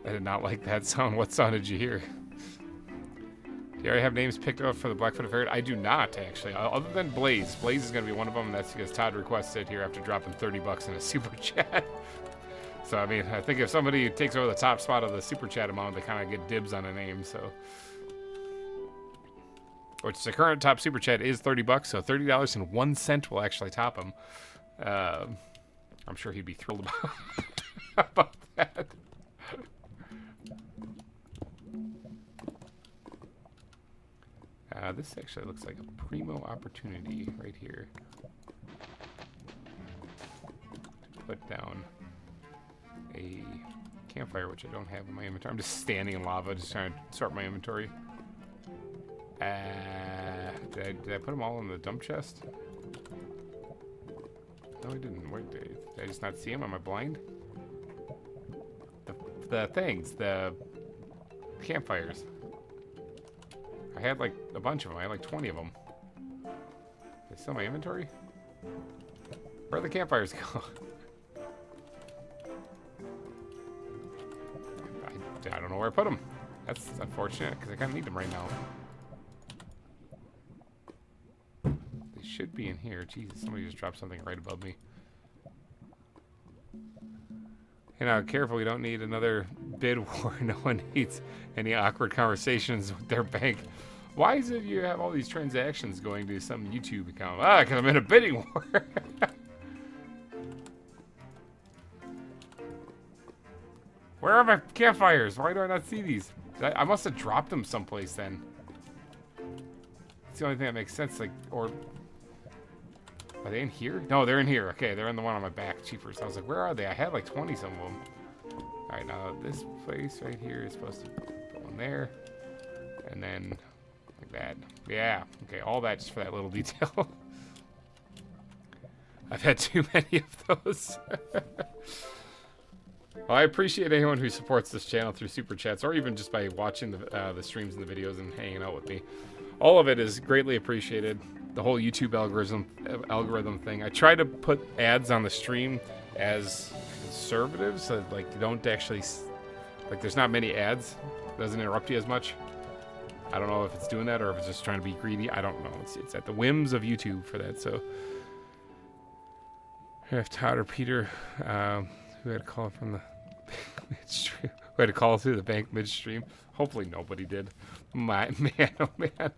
I did not like that sound. What sound did you hear? Do you already have names picked out for the Blackfoot Ferret? I do not, actually. Other than Blaze. Blaze is going to be one of them, and that's because Todd requested here after dropping 30 bucks in a super chat. So, I mean, I think if somebody takes over the top spot of the super chat amount, they kind of get dibs on a name, so. Which the current top super chat is 30 bucks, so $30.01 will actually top him. I'm sure he'd be thrilled about that. This actually looks like a primo opportunity right here. Put down a campfire, which I don't have in my inventory. I'm just standing in lava, just trying to sort my inventory. Did I put them all in the dump chest? No, I didn't. Where did I just not see them? Am I blind? The things, the campfires. I had like a bunch of them. I had like 20 of them. Is still my inventory? Where'd the campfires go? I don't know where I put them. That's unfortunate because I kind of need them right now. They should be in here. Jesus, somebody just dropped something right above me. You know, careful, we don't need another bid war. No one needs any awkward conversations with their bank. Why is it you have all these transactions going to some YouTube account? Ah, because I'm in a bidding war. Where are my campfires? Why do I not see these? I must have dropped them someplace then. It's the only thing that makes sense. Like, or are they in here? No, they're in here. Okay, they're in the one on my back. Cheapers. I was like, where are they? I had like 20 some of them. All right, now this place right here is supposed to put one there, and then like that. Yeah. Okay, all that just for that little detail. I've had too many of those. Well, I appreciate anyone who supports this channel through super chats, or even just by watching the streams and the videos and hanging out with me. All of it is greatly appreciated. The whole YouTube algorithm thing. I try to put ads on the stream as conservative, so like you don't actually, like there's not many ads. It doesn't interrupt you as much. I don't know if it's doing that or if it's just trying to be greedy. I don't know. It's at the whims of YouTube for that. So if Todd or Peter, who had a call from the midstream, who had a call through the bank midstream. Hopefully nobody did. My man, oh man.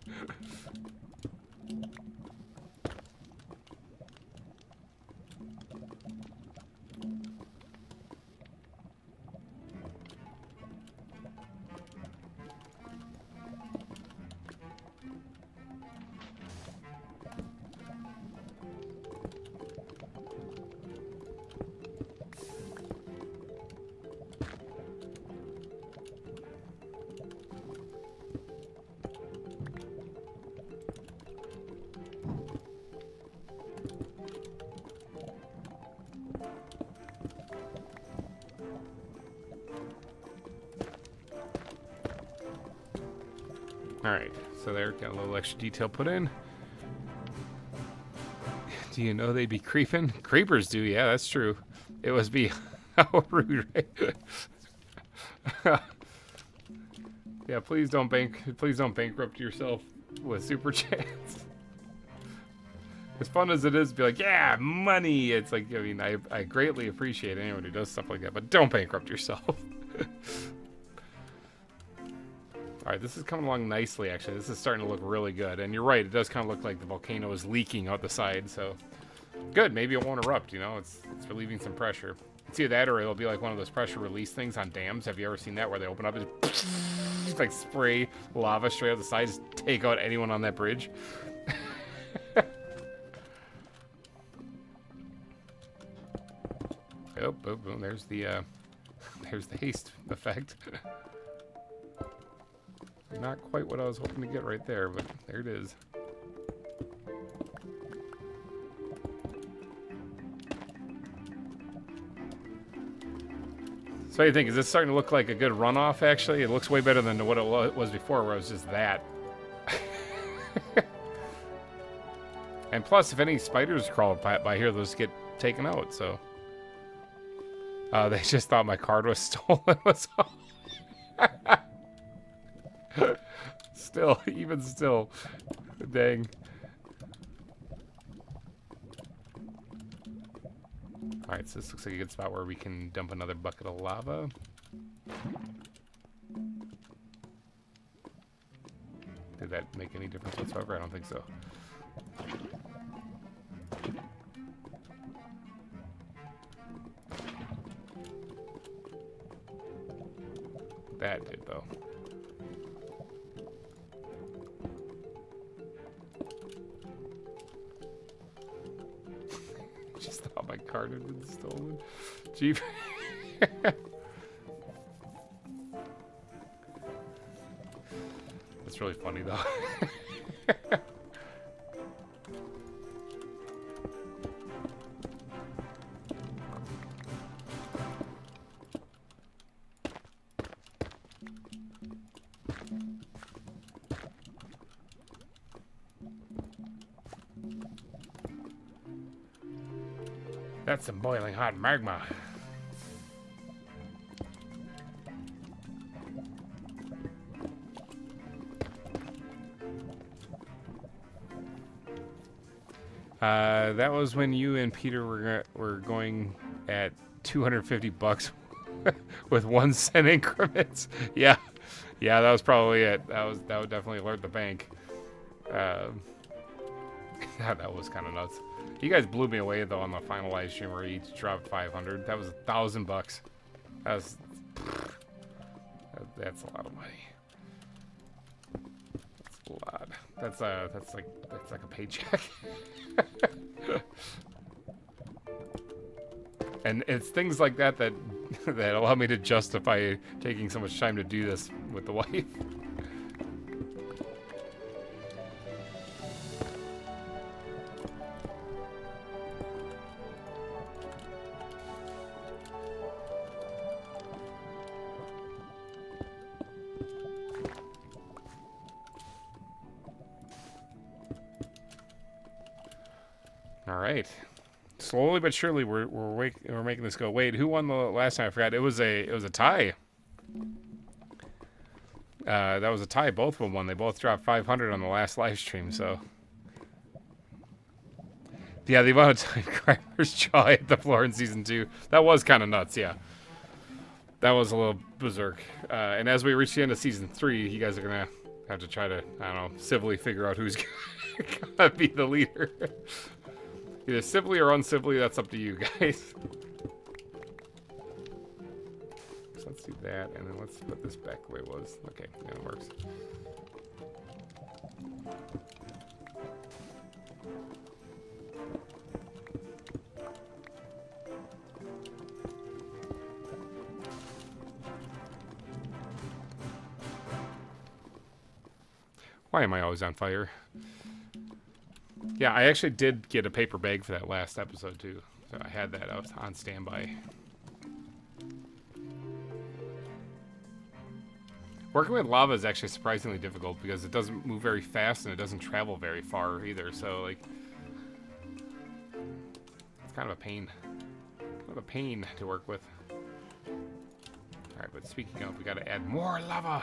Alright, so there, got a little extra detail put in. Do you know they'd be creeping? Creepers do, yeah, that's true. It was be how rude, right? Yeah, please don't bankrupt yourself with super chats. As fun as it is to be like, yeah, money. It's like, I mean, I greatly appreciate anyone who does stuff like that, but don't bankrupt yourself. Alright, this is coming along nicely, actually. This is starting to look really good. And you're right, it does kind of look like the volcano is leaking out the side, so good. Maybe it won't erupt, you know? It's relieving some pressure. It's either that or it'll be like one of those pressure release things on dams. Have you ever seen that where they open up and Just like spray lava straight out the side, just take out anyone on that bridge. Oh, boom, boom, there's the haste effect. Not quite what I was hoping to get right there, but there it is. So what do you think? Is this starting to look like a good runoff, actually? It looks way better than what it was before, where it was just that. And plus, if any spiders crawl by here, those get taken out, so... they just thought my card was stolen. Still, even still. Dang. Alright, so this looks like a good spot where we can dump another bucket of lava. Did that make any difference whatsoever? I don't think so. That did, though. Just thought my card had been stolen. Gee. That's really funny, though. That's some boiling hot magma. That was when you and Peter were going at 250 bucks with 1 cent increments. Yeah, yeah, that was probably it. That would definitely alert the bank. That was kind of nuts. You guys blew me away though on the final live stream where you each dropped 500. That was $1,000. That's a lot of money. That's a lot. That's like a paycheck. And it's things like that that allow me to justify taking so much time to do this with the wife. All right, slowly but surely we're making this go. Wait, who won the last time? I forgot. It was a tie. That was a tie. Both of them won. They both dropped 500 on the last live stream. So yeah, the amount of time GReimer's jaw hit the floor in season 2, that was kind of nuts. Yeah, that was a little berserk. And as we reach the end of season 3, you guys are gonna have to try to, I don't know, civilly figure out who's gonna be the leader. Either civilly or uncivilly, that's up to you guys. So let's do that, and then let's put this back the way it was. Okay, yeah, it works. Why am I always on fire? Yeah, I actually did get a paper bag for that last episode, too. So I had that. I was on standby. Working with lava is actually surprisingly difficult because it doesn't move very fast and it doesn't travel very far either. So, like, it's kind of a pain. Kind of a pain to work with. Alright, but speaking of, we gotta add more lava!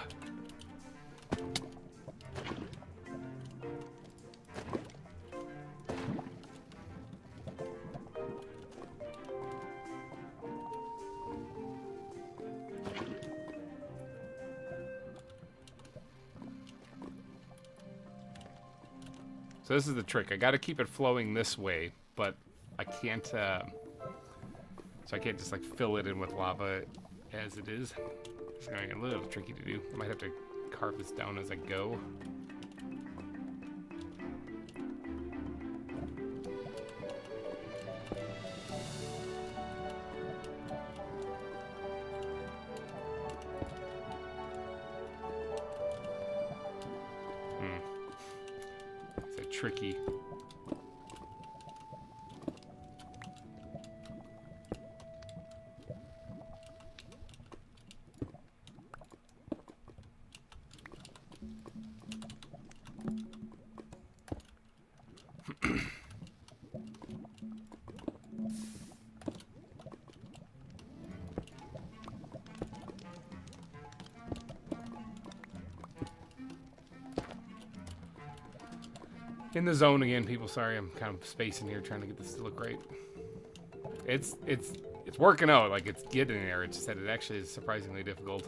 So this is the trick. I got to keep it flowing this way, but I can't. So I can't just like fill it in with lava as it is. It's going to get a little tricky to do. I might have to carve this down as I go. It's tricky. In the zone again, people. Sorry, I'm kind of spacing here trying to get this to look right. It's working out. Like, it's getting there. It's just that it actually is surprisingly difficult.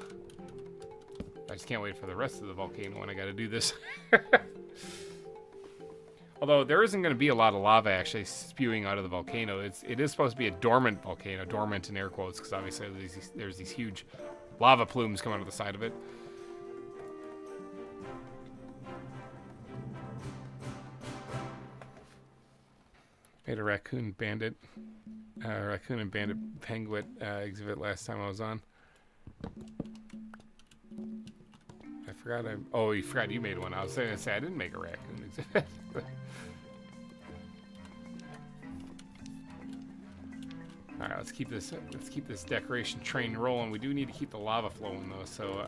I just can't wait for the rest of the volcano when I got to do this. Although there isn't going to be a lot of lava actually spewing out of the volcano. It is supposed to be a dormant volcano, dormant in air quotes, because obviously there's these huge lava plumes coming out of the side of it. Made a raccoon and bandit penguin exhibit last time I was on. I forgot oh, you forgot you made one. I was going to say I didn't make a raccoon exhibit. All right, let's keep this decoration train rolling. We do need to keep the lava flowing though, so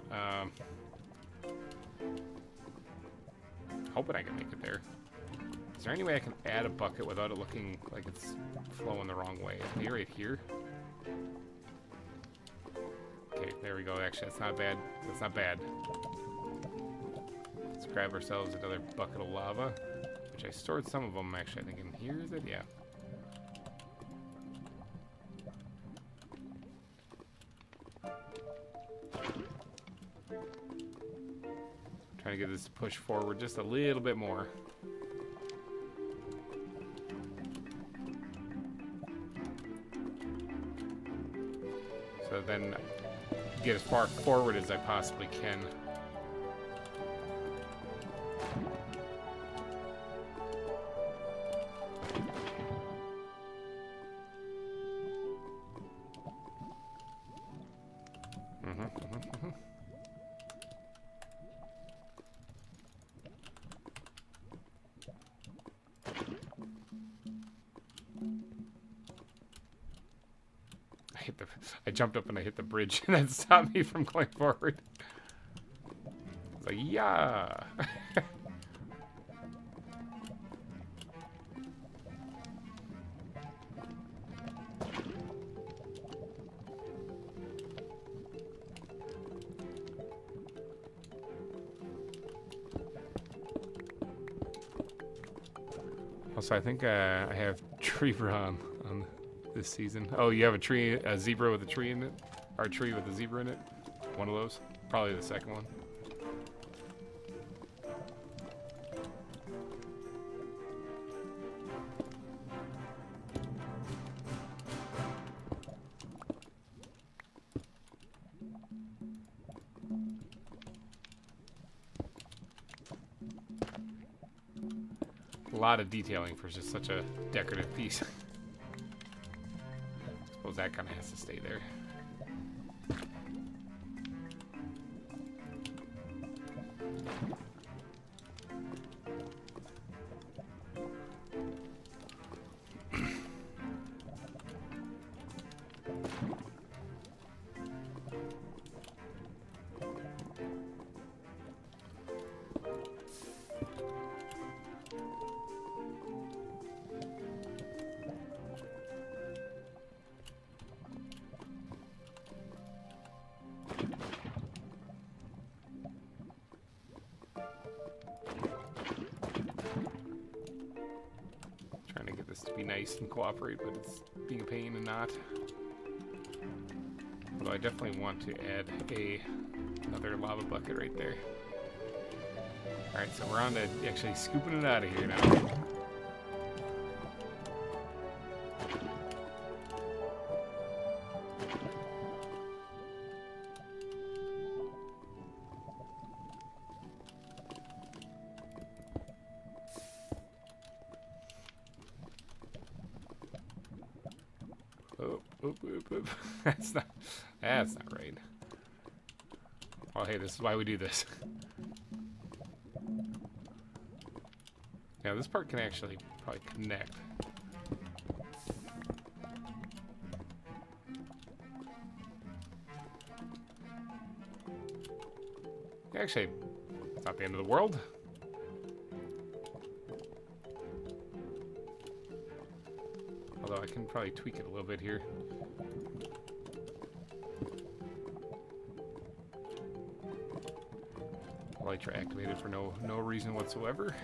hoping I can make it there. Is there any way I can add a bucket without it looking like it's flowing the wrong way? Maybe right here? Okay, there we go. Actually, that's not bad. That's not bad. Let's grab ourselves another bucket of lava, which I stored some of them, actually. I think in here, is it? Yeah. Trying to get this to push forward just a little bit more. So then get as far forward as I possibly can. I jumped up and I hit the bridge, and that stopped me from going forward. It's like, yeah. Also, I think I have tree run on this season. Oh, you have a zebra with a tree in it? Or a tree with a zebra in it? One of those? Probably the second one. A lot of detailing for just such a decorative piece. Suppose that kind of has to stay there. To be nice and cooperate, but it's being a pain and not. Although I definitely want to add another lava bucket right there. Alright, so we're on to actually scooping it out of here now. Oop, oop, oop. That's not right. Oh, hey, this is why we do this. Yeah, this part can actually probably connect. Actually, it's not the end of the world. Although I can probably tweak it a little bit here. Lights are activated for no reason whatsoever.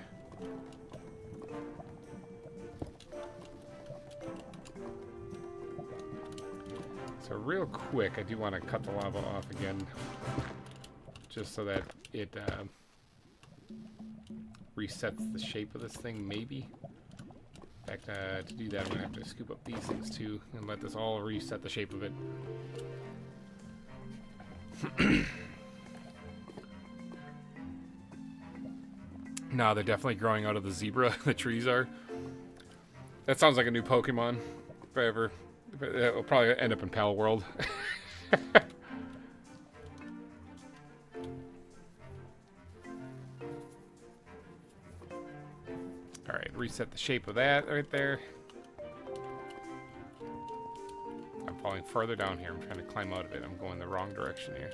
So real quick, I do want to cut the lava off again, just so that it resets the shape of this thing, maybe. In fact, to do that, I'm going to have to scoop up these things too, and let this all reset the shape of it. No, they're definitely growing out of the zebra, the trees are. That sounds like a new Pokemon, if I ever... It'll probably end up in Pal World. Alright, reset the shape of that right there. I'm falling further down here. I'm trying to climb out of it. I'm going the wrong direction here.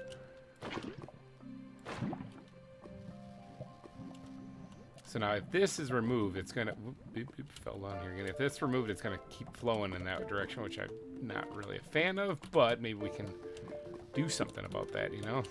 So now if this is removed, it's gonna fell down here again. If this is removed, it's gonna keep flowing in that direction, which I'm not really a fan of, but maybe we can do something about that, you know?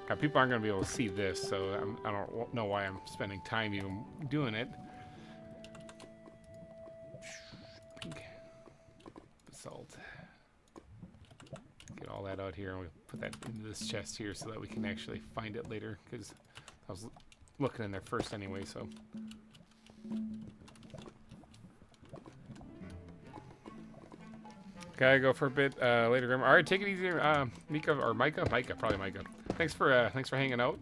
Now, people aren't going to be able to see this, so I don't know why I'm spending time even doing it. Pink basalt. Get all that out here, and we'll put that into this chest here so that we can actually find it later, because I was looking in there first anyway, so. Gotta go for a bit later, GReimer. All right, take it easy, Mika or Micah, probably Micah. Thanks for hanging out.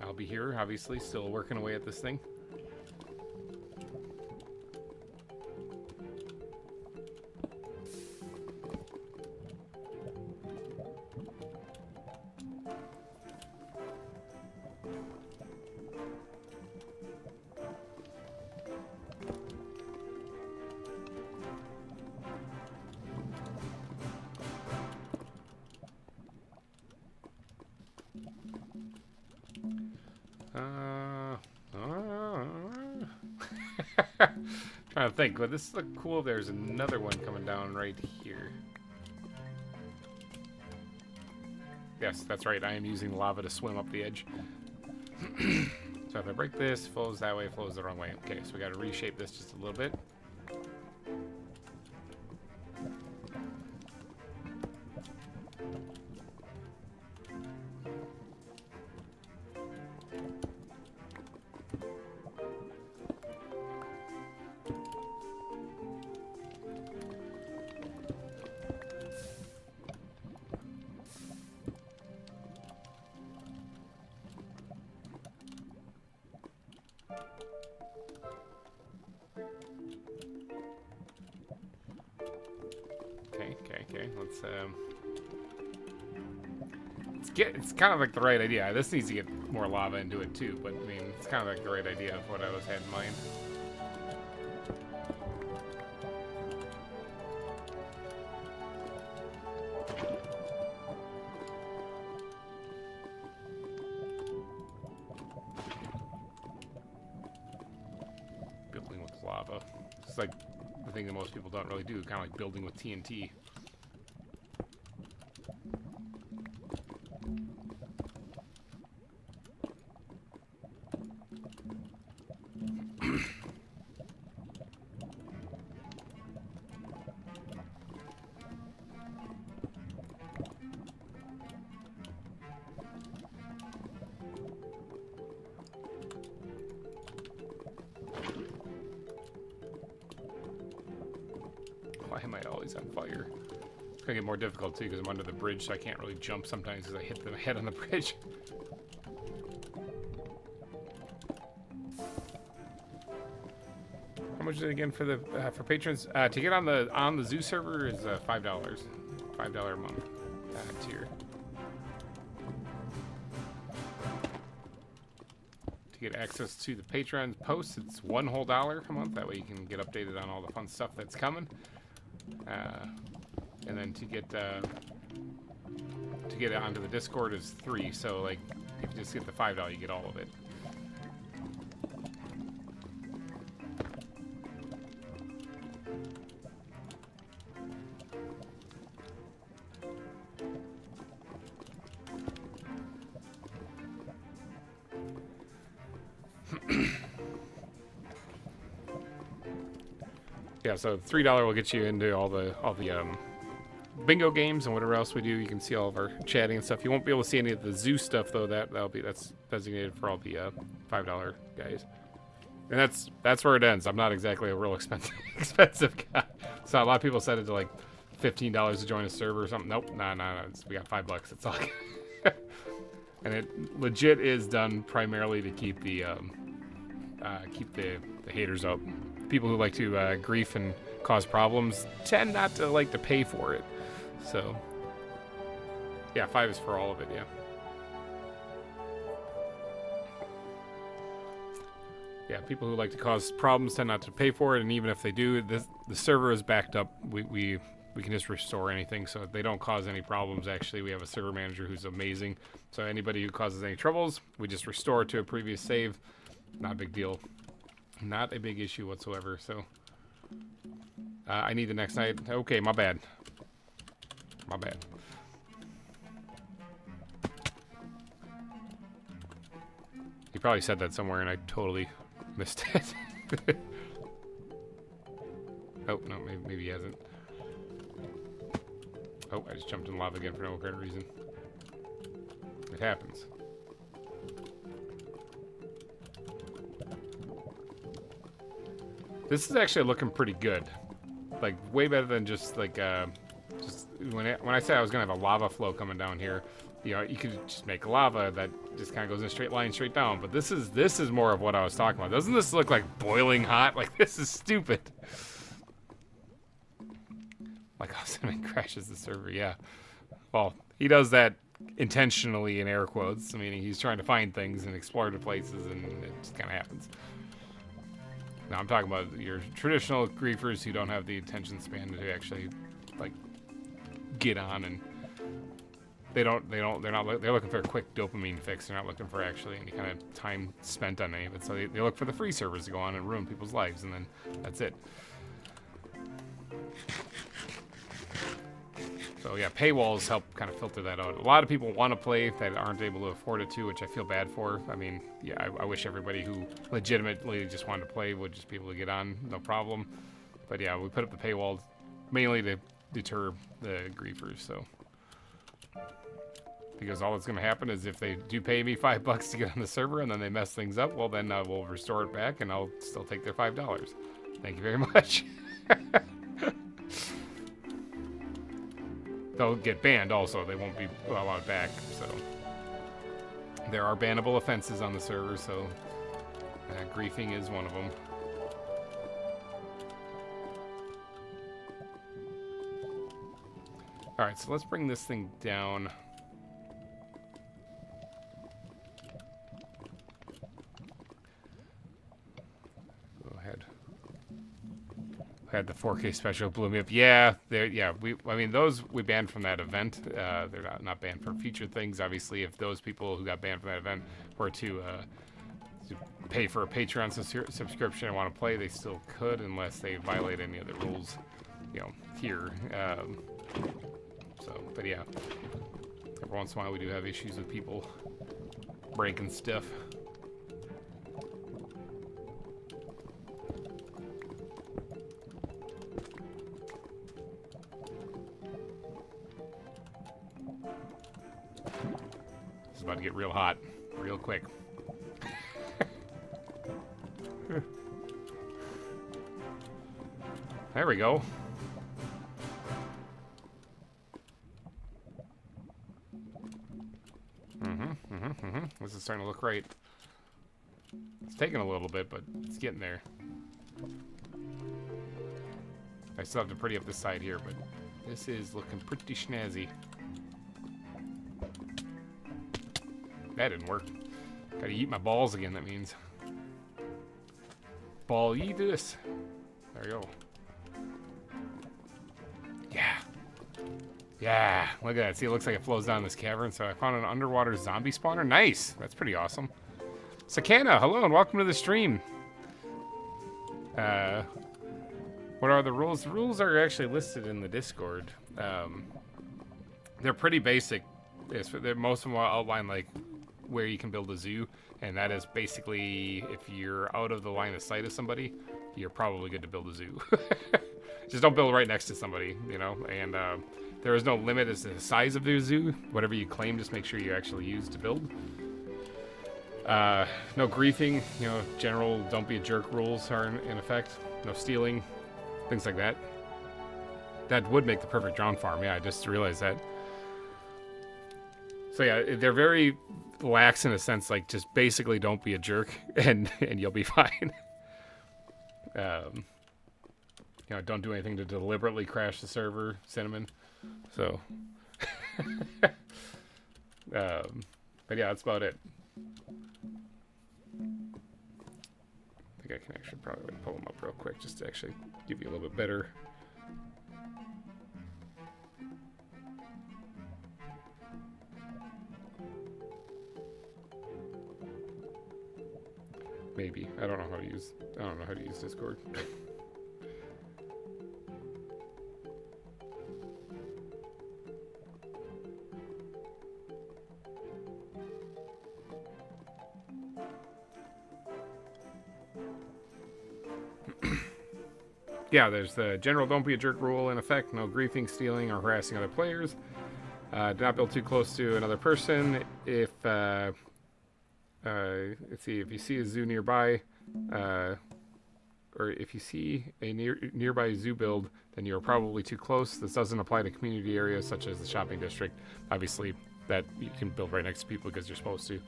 I'll be here, obviously, still working away at this thing. Trying to think, but this look cool. There's another one coming down right here. Yes, that's right. I am using lava to swim up the edge. So if I break this, flows that way, flows the wrong way. Okay, so we got to reshape this just a little bit. Okay, it's kind of like the right idea. This needs to get more lava into it too, but I mean, it's kind of like the right idea of what I had in mind. Building with lava. It's like the thing that most people don't really do, kind of like building with TNT. am I always on fire? It's gonna get more difficult too because I'm under the bridge, so I can't really jump sometimes because I hit the head on the bridge. How much is it again for the for patrons? To get on the zoo server is $5, $5 a month tier. To get access to the Patreon posts, it's $1 whole a month. That way you can get updated on all the fun stuff that's coming. And then to get onto the Discord is $3. So like, if you just get the $5, you get all of it. Yeah, so $3 will get you into all the bingo games and whatever else we do. You can see all of our chatting and stuff. You won't be able to see any of the zoo stuff though. That's designated for all the $5 guys. And that's where it ends. I'm not exactly a real expensive guy. So a lot of people set it to like $15 to join a server or something. Nope, no. We got $5. It's all. And it legit is done primarily to keep the haters up. People who like to grief and cause problems tend not to like to pay for it. So, yeah, 5 is for all of it, yeah. Yeah, people who like to cause problems tend not to pay for it, and even if they do, the server is backed up. We can just restore anything, so they don't cause any problems. Actually, we have a server manager who's amazing. So anybody who causes any troubles, we just restore it to a previous save. Not a big deal. Not a big issue whatsoever. So I need the next night. Okay, my bad. My bad. He probably said that somewhere and I totally missed it. Oh, no, maybe he hasn't. Oh, I just jumped in lava again for no apparent reason. It happens. This is actually looking pretty good. Like, way better than just, like, just when I said I was going to have a lava flow coming down here, you know, you could just make lava that just kind of goes in a straight line straight down. But this is more of what I was talking about. Doesn't this look like boiling hot? Like, this is stupid. Like, oh, Cinnamon crashes the server, yeah. Well, he does that intentionally in air quotes. I mean, he's trying to find things and explore the places, and it just kind of happens. Now, I'm talking about your traditional griefers who don't have the attention span to actually, like, get on, and they're looking for a quick dopamine fix. They're not looking for actually any kind of time spent on any of it. So they look for the free servers to go on and ruin people's lives, and then that's it. So yeah, paywalls help kind of filter that out. A lot of people want to play that aren't able to afford it to, which I feel bad for. I mean, yeah, I wish everybody who legitimately just wanted to play would just be able to get on, no problem. But yeah, we put up the paywall mainly to deter the griefers, so. Because all that's going to happen is if they do pay me $5 to get on the server and then they mess things up, well then we'll restore it back and I'll still take their $5. Thank you very much. They'll get banned also. They won't be allowed back, so. There are bannable offenses on the server, so griefing is one of them. Alright, so let's bring this thing down. Go ahead. Had the 4K special blew me up. Yeah, I mean, those we banned from that event. They're not banned from future things. Obviously, if those people who got banned from that event were to pay for a Patreon subscription and want to play, they still could, unless they violate any of the rules, you know, here. So, but yeah, every once in a while we do have issues with people breaking stuff. This is about to get real hot, real quick. There we go. This is starting to look right. It's taking a little bit, but it's getting there. I still have to pretty up this side here, but this is looking pretty snazzy. That didn't work. Gotta eat my balls again, that means. Ball, eat this. There you go. Yeah. Yeah, look at that. See, it looks like it flows down this cavern. So I found an underwater zombie spawner. Nice. That's pretty awesome. Sakana, hello and welcome to the stream. What are the rules? The rules are actually listed in the Discord. They're pretty basic. Most of them will outline like where you can build a zoo, and that is basically if you're out of the line of sight of somebody, you're probably good to build a zoo. Just don't build right next to somebody, you know. And there is no limit as to the size of the zoo. Whatever you claim, just make sure you actually use to build. No griefing, you know, general don't be a jerk rules are in effect. No stealing, things like that. That would make the perfect drown farm. Yeah, I just realized that. So yeah, they're very lax in a sense, like just basically don't be a jerk and you'll be fine. You know, don't do anything to deliberately crash the server, Cinnamon. So, but yeah, that's about it. I think I can actually probably pull them up real quick just to actually give you a little bit better. Maybe. I don't know how to use Discord. Yeah, there's the general don't be a jerk rule in effect. No griefing, stealing, or harassing other players. Do not build too close to another person. If let's see, if you see a zoo nearby, or if you see a nearby zoo build, then you're probably too close. This doesn't apply to community areas such as the shopping district. Obviously, that you can build right next to people because you're supposed to.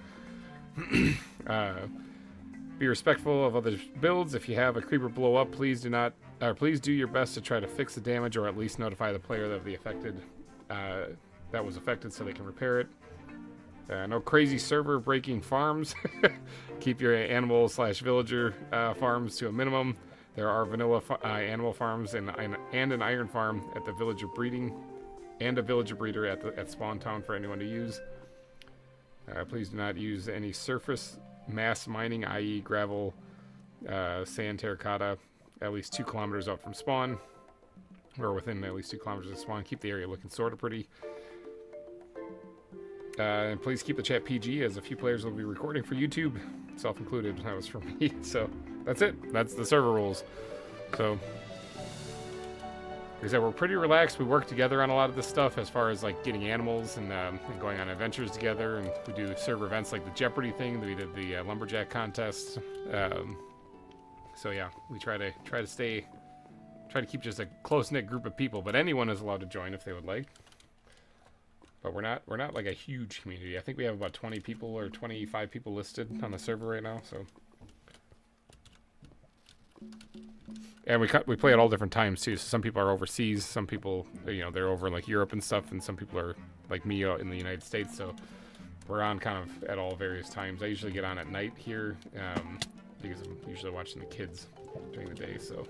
Be respectful of other builds. If you have a creeper blow up, please do your best to try to fix the damage, or at least notify the player of the affected that was affected so they can repair it. No crazy server breaking farms. Keep your animal/villager farms to a minimum. There are vanilla animal farms and an iron farm at the villager breeding, and a villager breeder at spawn town for anyone to use. Please do not use any surface mass mining, i.e. gravel, sand, terracotta, at least 2 kilometers out from spawn, or within at least 2 kilometers of spawn. Keep the area looking sort of pretty. And please keep the chat PG, as a few players will be recording for YouTube, self-included. That was for me. So that's it. That's the server rules. So, like I said, we're pretty relaxed. We work together on a lot of this stuff as far as like getting animals and going on adventures together. And we do server events like the Jeopardy thing. We did the lumberjack contest. So yeah, we try to keep just a close-knit group of people. But anyone is allowed to join if they would like. But we're not like a huge community. I think we have about 20 people or 25 people listed on the server right now. So, and we play at all different times too. So some people are overseas. Some people, you know, they're over in like Europe and stuff, and some people are like me in the United States. So we're on kind of at all various times. I usually get on at night here because I'm usually watching the kids during the day. So.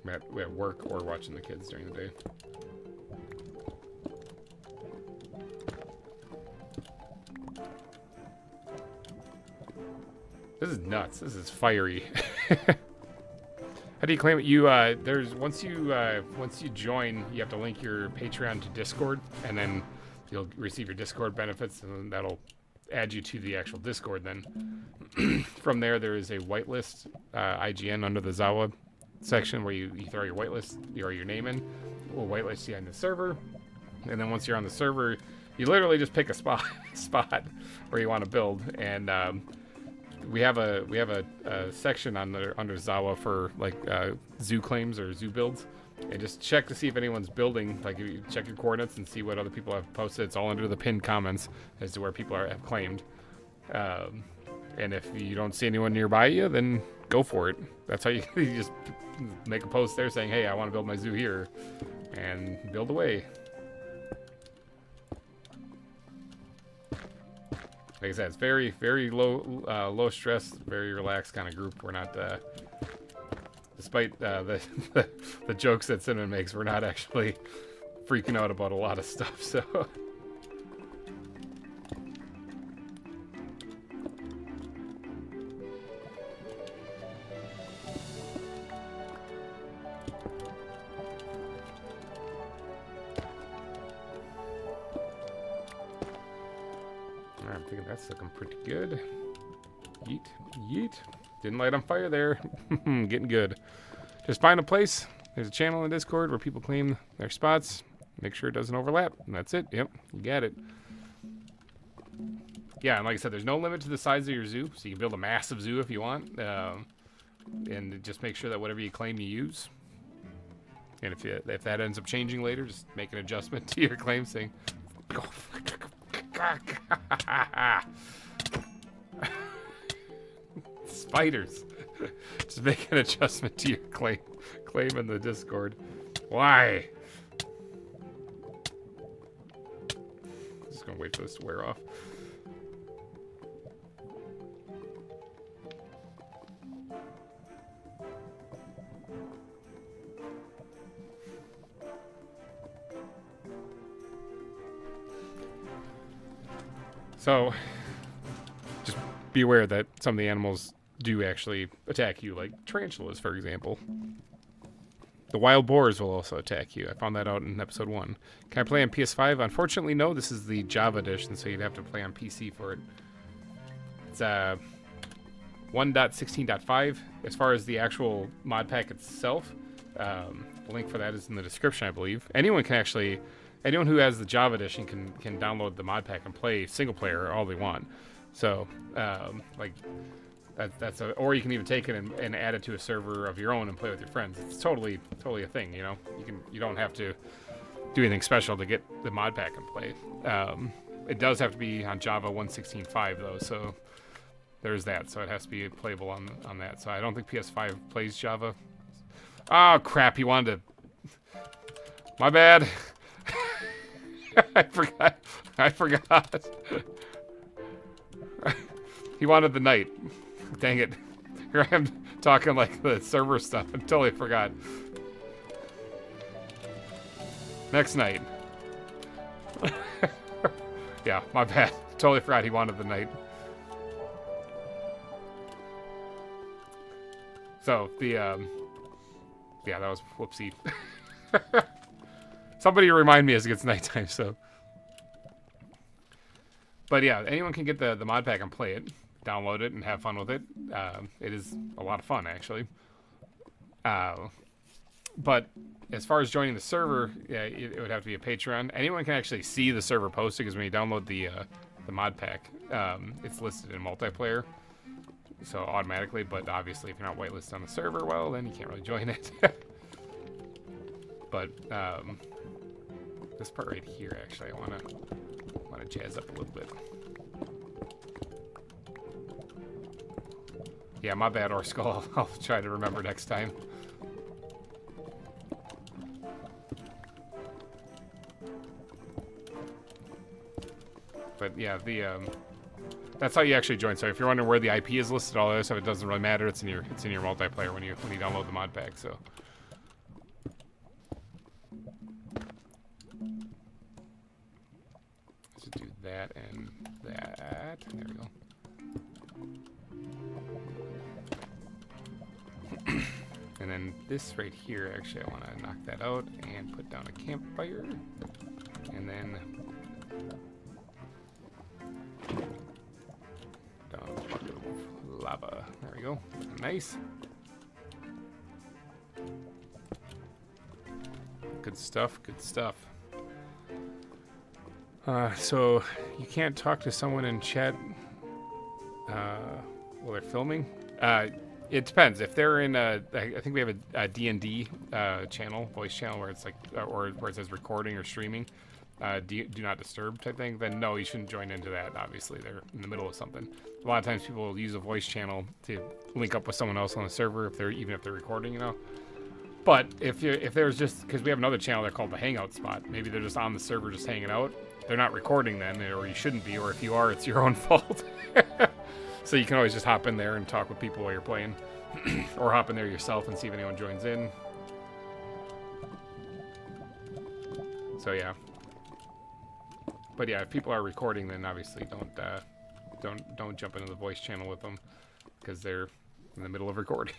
At work or watching the kids during the day. This is nuts. This is fiery. How do you claim it? You there's once you join, you have to link your Patreon to Discord, and then you'll receive your Discord benefits, and that'll add you to the actual Discord. Then from there is a whitelist IGN under the ZAWA section where you throw your whitelist or your name in. We'll whitelist you on the server, and then once you're on the server, you literally just pick a spot where you want to build. And we have a section under ZAWA for like zoo claims or zoo builds, And just check to see if anyone's building. Like, you check your coordinates and see what other people have posted. It's all under the pinned comments as to where people have claimed. And if you don't see anyone nearby you, then go for it. That's how you just make a post there saying, hey, I want to build my zoo here. And build away. Like I said, it's very, very low stress, very relaxed kind of group. We're not, despite the jokes that Cinnamon makes, we're not actually freaking out about a lot of stuff. So. I'm thinking that's looking pretty good. Yeet, yeet. Didn't light on fire there. Getting good. Just find a place. There's a channel in Discord where people claim their spots. Make sure it doesn't overlap. And that's it. Yep, you got it. Yeah, and like I said, there's no limit to the size of your zoo. So you can build a massive zoo if you want. And just make sure that whatever you claim you use. And if that ends up changing later, just make an adjustment to your claim saying, go. Spiders. Just make an adjustment to your claim in the Discord. Why? Just gonna wait for this to wear off. So, just be aware that some of the animals do actually attack you, like tarantulas, for example. The wild boars will also attack you. I found that out in episode 1. Can I play on PS5? Unfortunately, no. This is the Java edition, so you'd have to play on PC for it. It's 1.16.5. As far as the actual mod pack itself, the link for that is in the description, I believe. Anyone who has the Java edition can download the mod pack and play single player all they want. So, like, or you can even take it and add it to a server of your own and play with your friends. It's totally a thing, you know. You don't have to do anything special to get the mod pack and play. It does have to be on Java 1.16.5 though, so there's that. So it has to be playable on that. So I don't think PS5 plays Java. Oh crap! He wanted to. My bad. I forgot. He wanted the night. Dang it. Here I am talking like the server stuff. I totally forgot. Next night. Yeah, my bad. Totally forgot he wanted the night. So, yeah, that was whoopsie. Somebody remind me as it gets nighttime, so. But yeah, anyone can get the mod pack and play it, download it, and have fun with it. It is a lot of fun, actually. But as far as joining the server, yeah, it would have to be a Patreon. Anyone can actually see the server posted, because when you download the mod pack, it's listed in multiplayer, so automatically. But obviously, if you're not whitelisted on the server, well, then you can't really join it. But this part right here, actually, I want to jazz up a little bit. Yeah, my bad, Orskull. I'll try to remember next time. But yeah, that's how you actually join. So if you're wondering where the IP is listed, all that stuff, it doesn't really matter. It's in your multiplayer when you download the mod pack. So. Do that and that. There we go. And then this right here, actually, I want to knock that out and put down a campfire. And then down a bucket of lava. There we go. Nice. Good stuff, good stuff. So you can't talk to someone in chat while they're filming. It depends. If they're in I think we have a D&D channel, voice channel, where it's like, or where it says recording or streaming, do not disturb type thing, then no, you shouldn't join into that. Obviously, they're in the middle of something. A lot of times people will use a voice channel to link up with someone else on the server, even if they're recording, you know. But if there's just, because we have another channel there called the Hangout Spot, maybe they're just on the server just hanging out. They're not recording then, or you shouldn't be, or if you are, it's your own fault. So you can always just hop in there and talk with people while you're playing, or hop in there yourself and see if anyone joins in. So yeah. But yeah, if people are recording, then obviously don't jump into the voice channel with them, because they're in the middle of recording.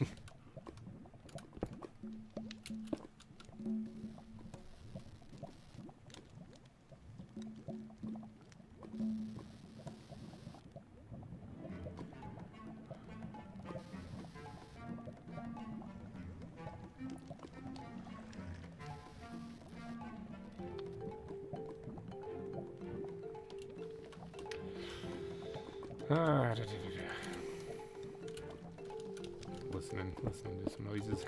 Listening to some noises.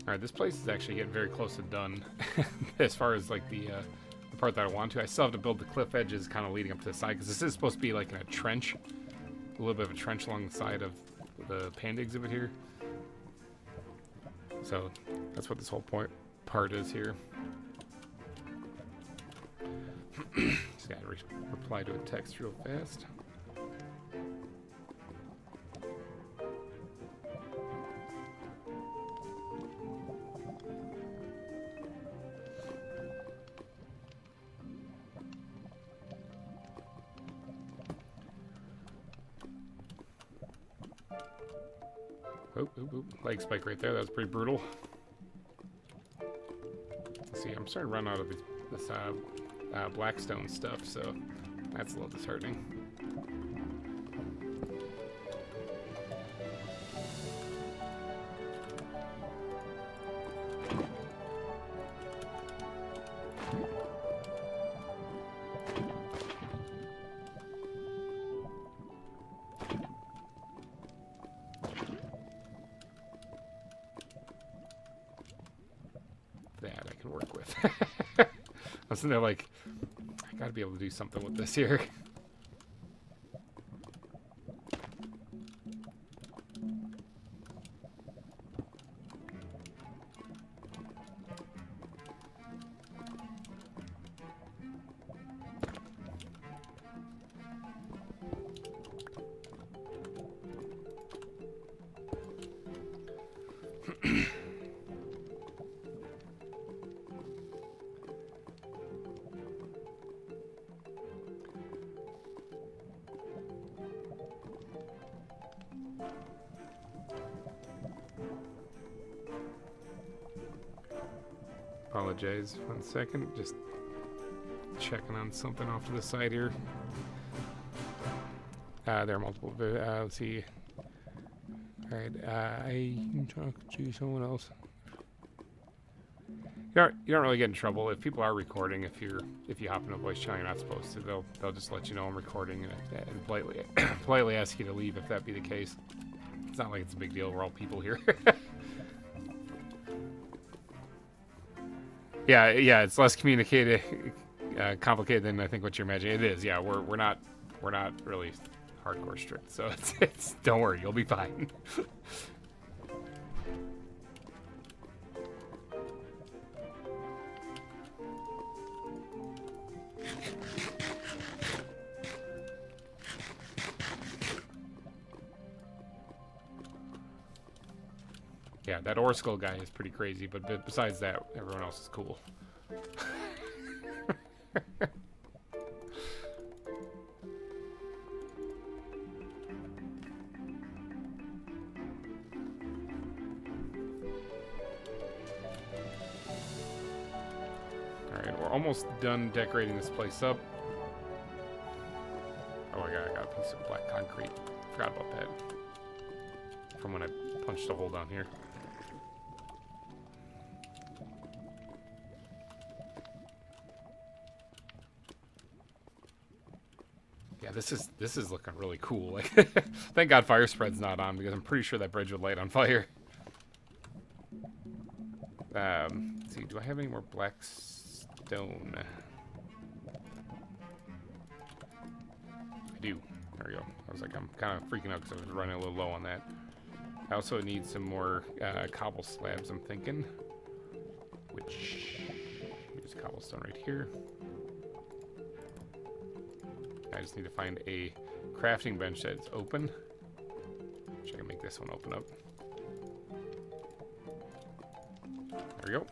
Alright, this place is actually getting very close to done as far as like the part that I want to. I still have to build the cliff edges kind of leading up to the side, because this is supposed to be like in a trench, a little bit of a trench along the side of the panda exhibit here. So that's what this whole part is here. Just gotta reply to a text real fast. Leg spike right there. That was pretty brutal. Let's see, I'm starting to run out of this Blackstone stuff, so that's a little disheartening. I was in there like, I gotta be able to do something with this here. Apologize, 1 second, just checking on something off to the side here. There are multiple, let's see. Alright, I can talk to someone else. You don't really get in trouble if people are recording. If you hop in a voice channel you're not supposed to, they'll just let you know I'm recording and politely ask you to leave if that be the case. It's not like it's a big deal. We're all people here. Yeah, it's less complicated than I think what you're imagining. It is, yeah. We're not really hardcore strict, so it's don't worry, you'll be fine. Yeah, that Oracle guy is pretty crazy, but besides that, everyone else is cool. almost done decorating this place up. Oh my god, I got a piece of black concrete. Forgot about that. From when I punched a hole down here. Yeah, this is looking really cool. Like, thank God fire spread's not on because I'm pretty sure that bridge would light on fire. Let's see, do I have any more black stone? I do. There we go. I was like, I'm kind of freaking out because I was running a little low on that. I also need some more cobble slabs, I'm thinking. Which, here's cobblestone right here. I just need to find a crafting bench that's open. Which I can make this one open up. There we go.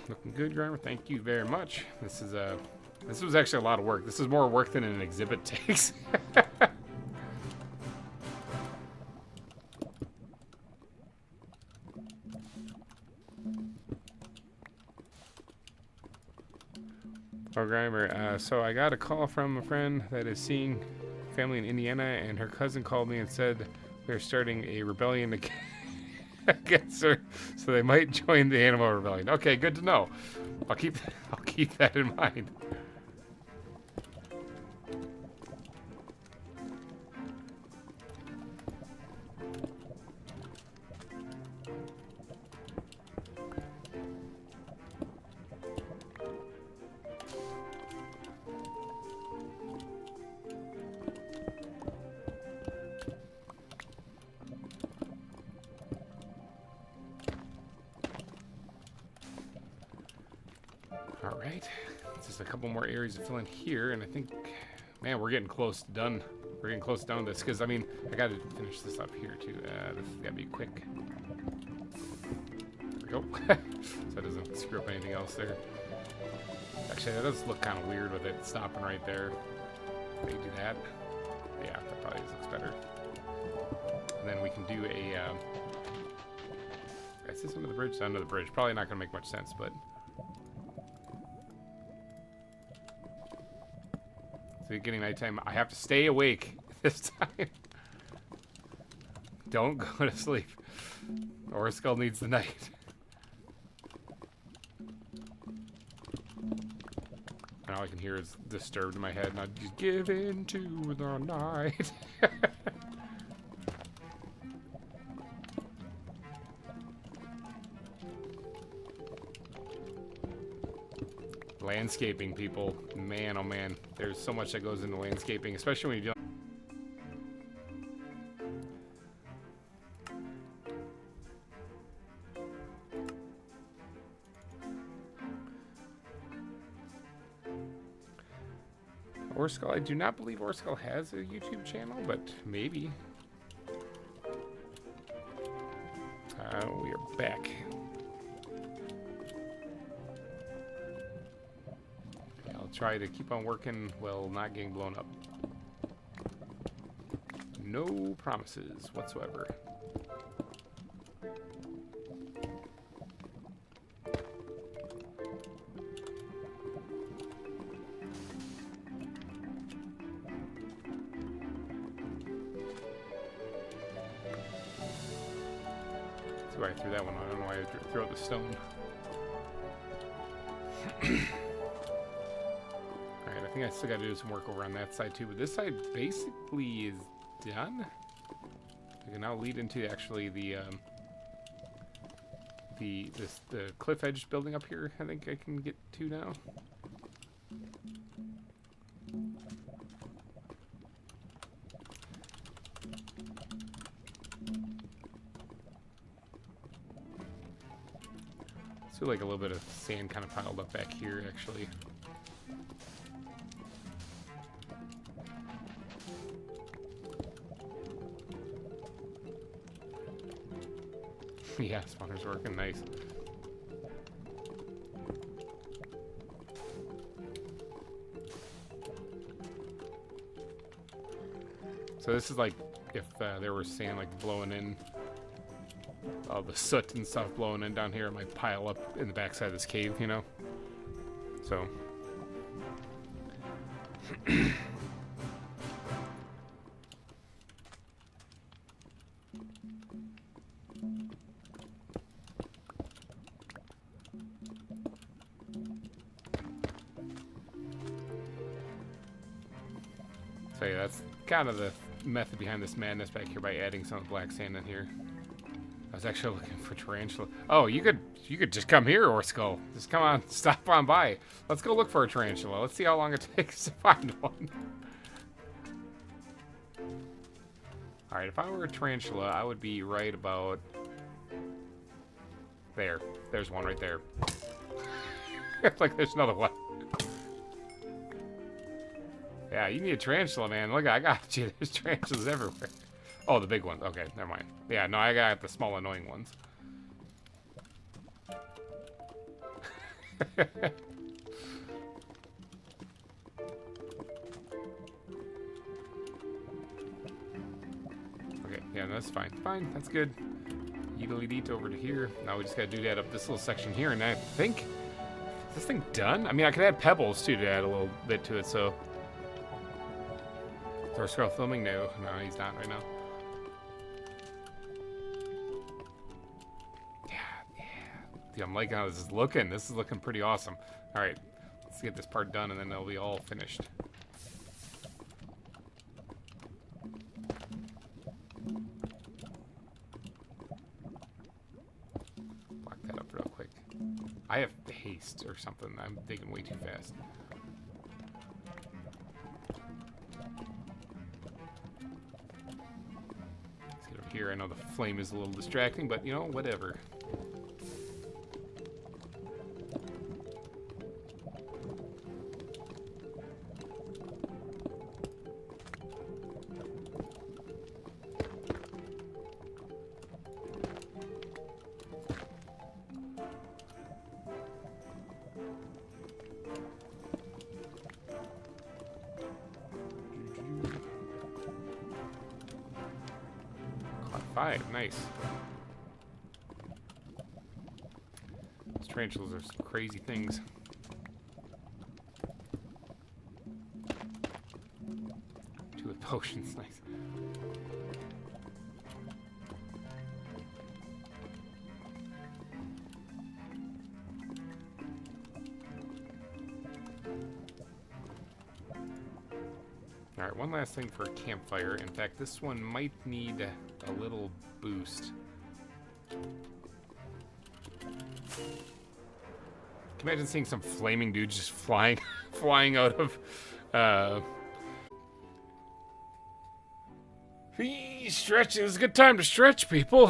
Looking good, GReimer. Thank you very much. This was actually a lot of work. This is more work than an exhibit takes. Oh, GReimer, so I got a call from a friend that is seeing family in Indiana, and her cousin called me and said they're starting a rebellion against her, so they might join the animal rebellion. Okay, good to know. I'll keep that in mind. Alright, just a couple more areas to fill in here, and I think, man, we're getting close to done. We're getting close to done with this, because, I mean, I gotta finish this up here, too. This has gotta be quick. There we go. So it doesn't screw up anything else there. Actually, that does look kind of weird with it stopping right there. They do that. Yeah, that probably looks better. And then we can do a, is this under the bridge? It's under the bridge. Probably not gonna make much sense, but... It's getting nighttime. I have to stay awake this time. Don't go to sleep. Or Skull needs the night. And all I can hear is Disturbed in my head, and I just give in to the night. Landscaping, people. Man, oh man. There's so much that goes into landscaping, especially when you do. Orskull, I do not believe Orskull has a YouTube channel, but maybe. We are back. Try to keep on working while not getting blown up. No promises whatsoever. That's why I threw that one. I don't know why I threw out the stone. I think I still got to do some work over on that side too, but this side basically is done. I can now lead into actually the cliff edge building up here. I think I can get to now. So like a little bit of sand kind of piled up back here actually. Yeah, spawner's working nice. So this is like if there was sand like blowing in all the soot and stuff blowing in down here might pile up in the backside of this cave, you know? So. So yeah, that's kind of the method behind this madness back here by adding some black sand in here. I was actually looking for tarantula. Oh, you could just come here, or Skull. Just come on, stop on by. Let's go look for a tarantula. Let's see how long it takes to find one. All right, if I were a tarantula, I would be right about there. There's one right there. Like there's another one. Yeah, you need a tarantula, man. Look, I got you. There's tarantulas everywhere. Oh, the big ones. Okay, never mind. Yeah, no, I got the small, annoying ones. Okay, yeah, no, that's fine. Fine, that's good. Eat over to here. Now we just gotta do that up this little section here, and I think... Is this thing done? I mean, I could add pebbles, too, to add a little bit to it, so... Is our Skull filming? No, he's not right now. Dude, I'm liking how this is looking. This is looking pretty awesome. All right, let's get this part done, and then they'll be all finished. Block that up real quick. I have haste or something. I'm digging way too fast. Let's get over here. I know the flame is a little distracting, but you know, whatever. Nice. Those tarantulas are some crazy things. 2 with potions, nice. Alright, one last thing for a campfire. In fact, this one might need a little boost. Can you imagine seeing some flaming dude just flying out of stretch. It was a good time to stretch, people.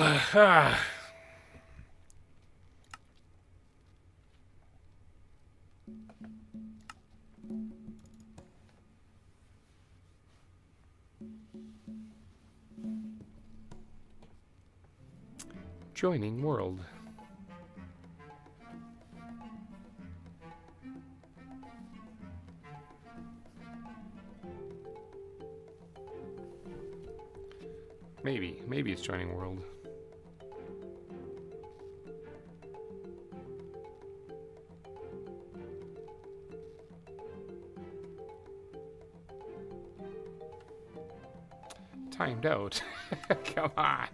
Joining world. Maybe it's joining world. Timed out. Come on.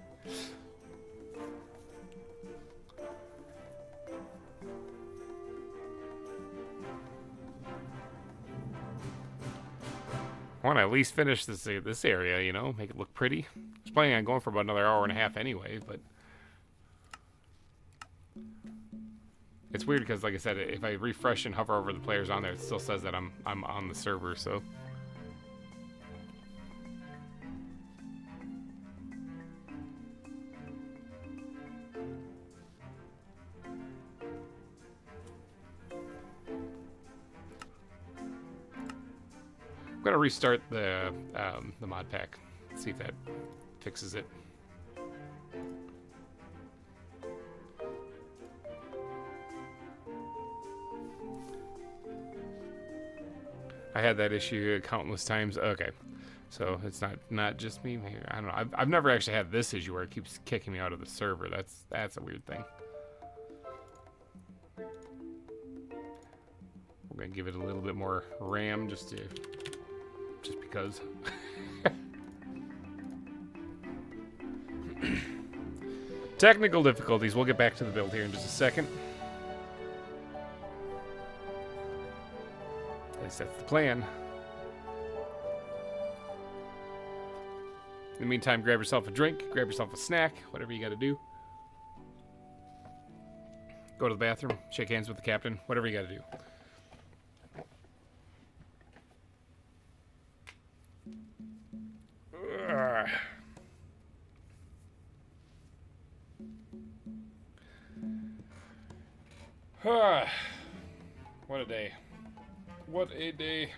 I want to at least finish this area, you know, make it look pretty. I was planning on going for about another hour and a half anyway, but it's weird because, like I said, if I refresh and hover over the players on there, it still says that I'm on the server. So I'm gonna restart the mod pack, see if that fixes it. I had that issue countless times. Okay, So it's not just me. I don't know. I've never actually had this issue where it keeps kicking me out of the server. That's a weird thing. We're gonna give it a little bit more RAM just because. Technical difficulties. We'll get back to the build here in just a second. At least that's the plan. In the meantime, grab yourself a drink, grab yourself a snack, whatever you gotta do. Go to the bathroom, shake hands with the captain, whatever you gotta do. What a day. What a day.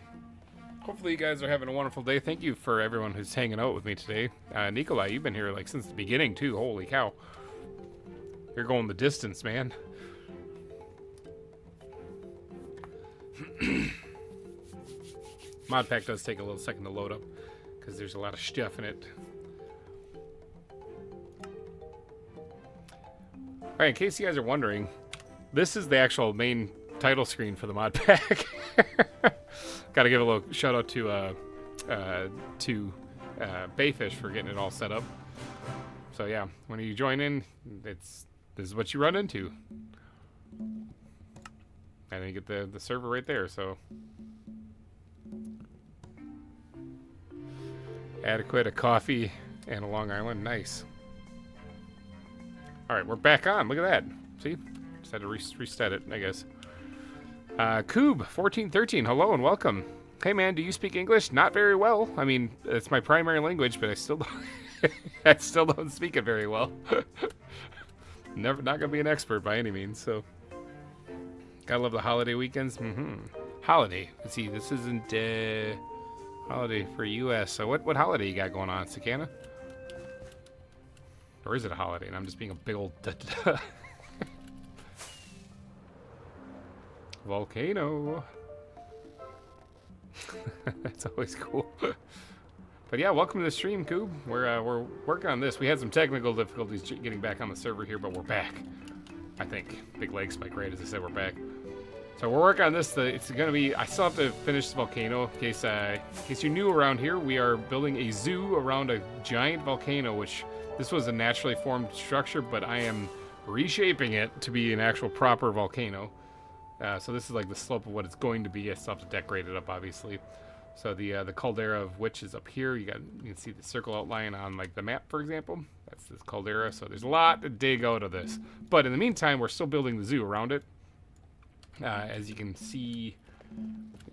Hopefully you guys are having a wonderful day. Thank you for everyone who's hanging out with me today. Nikolai, you've been here like since the beginning too. Holy cow. You're going the distance, man. Mod pack does take a little second to load up because there's a lot of stuff in it. Alright, in case you guys are wondering, this is the actual main title screen for the mod pack. Gotta give a little shout out to Bayfish for getting it all set up. So yeah, when you join in, this is what you run into. And then you get the server right there, so. Adequate, a coffee, and a Long Island. Nice. Alright, we're back on. Look at that. See? Just had to reset it, I guess. Coob1413, hello and welcome. Hey man, do you speak English? Not very well. I mean, it's my primary language, but I still don't I still don't speak it very well. Not gonna be an expert by any means, so. Gotta love the holiday weekends. Holiday. Let's see, this isn't holiday for US. So what holiday you got going on, Sakana? Or is it a holiday and I'm just being a big old volcano. That's always cool. But yeah, welcome to the stream, Coob. We're working on this. We had some technical difficulties getting back on the server here, but we're back. I think. Big leg spike, right? As I said, we're back. So we're working on this. It's gonna be. I still have to finish the volcano. In case you're new around here, we are building a zoo around a giant volcano. Which this was a naturally formed structure, but I am reshaping it to be an actual proper volcano. So this is like the slope of what it's going to be. I still have to decorate it up, obviously. So the caldera of which is up here. You can see the circle outline on like the map, for example. That's this caldera. So there's a lot to dig out of this. But in the meantime, we're still building the zoo around it. As you can see,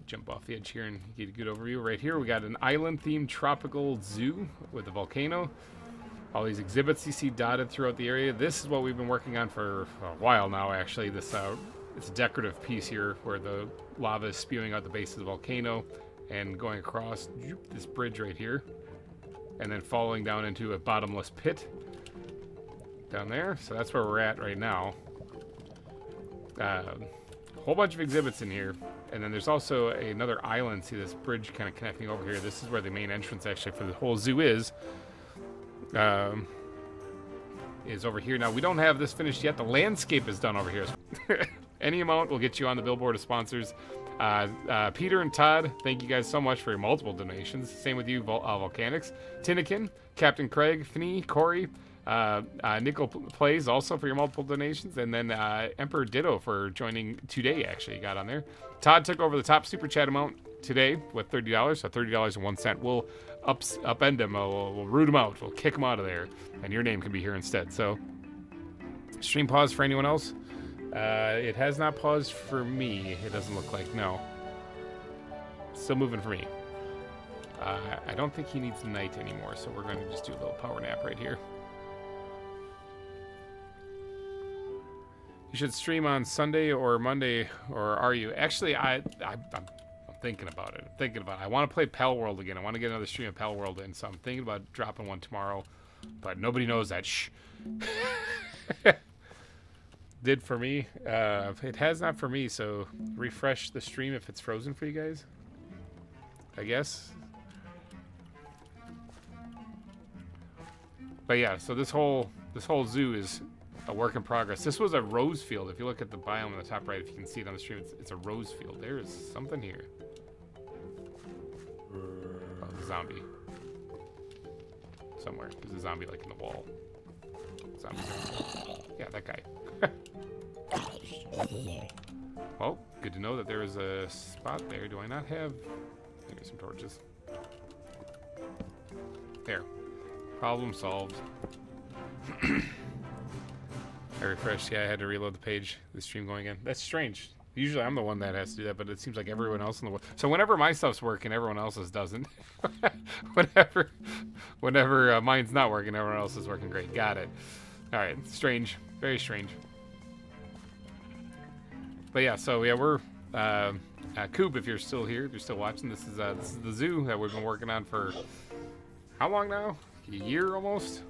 jump off the edge here and get a good overview. Right here, we got an island-themed tropical zoo with a volcano. All these exhibits you see dotted throughout the area. This is what we've been working on for a while now, actually. This it's a decorative piece here where the lava is spewing out the base of the volcano and going across this bridge right here and then falling down into a bottomless pit down there. So that's where we're at right now. Whole bunch of exhibits in here, and then there's also another island. See this bridge kind of connecting over here. This is where the main entrance actually for the whole zoo is over here. Now we don't have this finished yet. The landscape is done over here. Any amount will get you on the billboard of sponsors. Peter and Todd, thank you guys so much for your multiple donations. Same with you, Volcanics, Tinnikin, Captain Craig, Fnee, Corey, Nickel Plays also for your multiple donations, and then Emperor Ditto for joining today. Actually, got on there. Todd took over the top super chat amount today with $30, so $30.01. We'll upend him. We'll root him out. We'll kick him out of there, and your name can be here instead. So, stream pause for anyone else? It has not paused for me. It doesn't look like. No. Still moving for me. I don't think he needs night anymore, so we're going to just do a little power nap right here. You should stream on Sunday or Monday, or are you? Actually, I'm thinking about it. I'm thinking about it. I want to play Pal World again. I want to get another stream of Pal World in, so I'm thinking about dropping one tomorrow, but nobody knows that. Shh. Did for me. It has not for me, so refresh the stream if it's frozen for you guys. I guess. But yeah, so this whole zoo is a work in progress. This was a rose field. If you look at the biome on the top right, if you can see it on the stream, it's a rose field. There is something here. Oh, the zombie. Somewhere. There's a zombie like in the wall. Zombie. Yeah, that guy. Well, good to know that there is a spot there. Do I not have... Maybe some torches. There. Problem solved. I refreshed. Yeah, I had to reload the page. The stream going again. That's strange. Usually I'm the one that has to do that, but it seems like everyone else in the world. So whenever my stuff's working, everyone else's doesn't. whenever mine's not working, everyone else is working great. Got it. All right. Strange. Very strange. But yeah, so yeah, we're Coop. If you're still here, if you're still watching, this is the zoo that we've been working on for how long now? A year almost.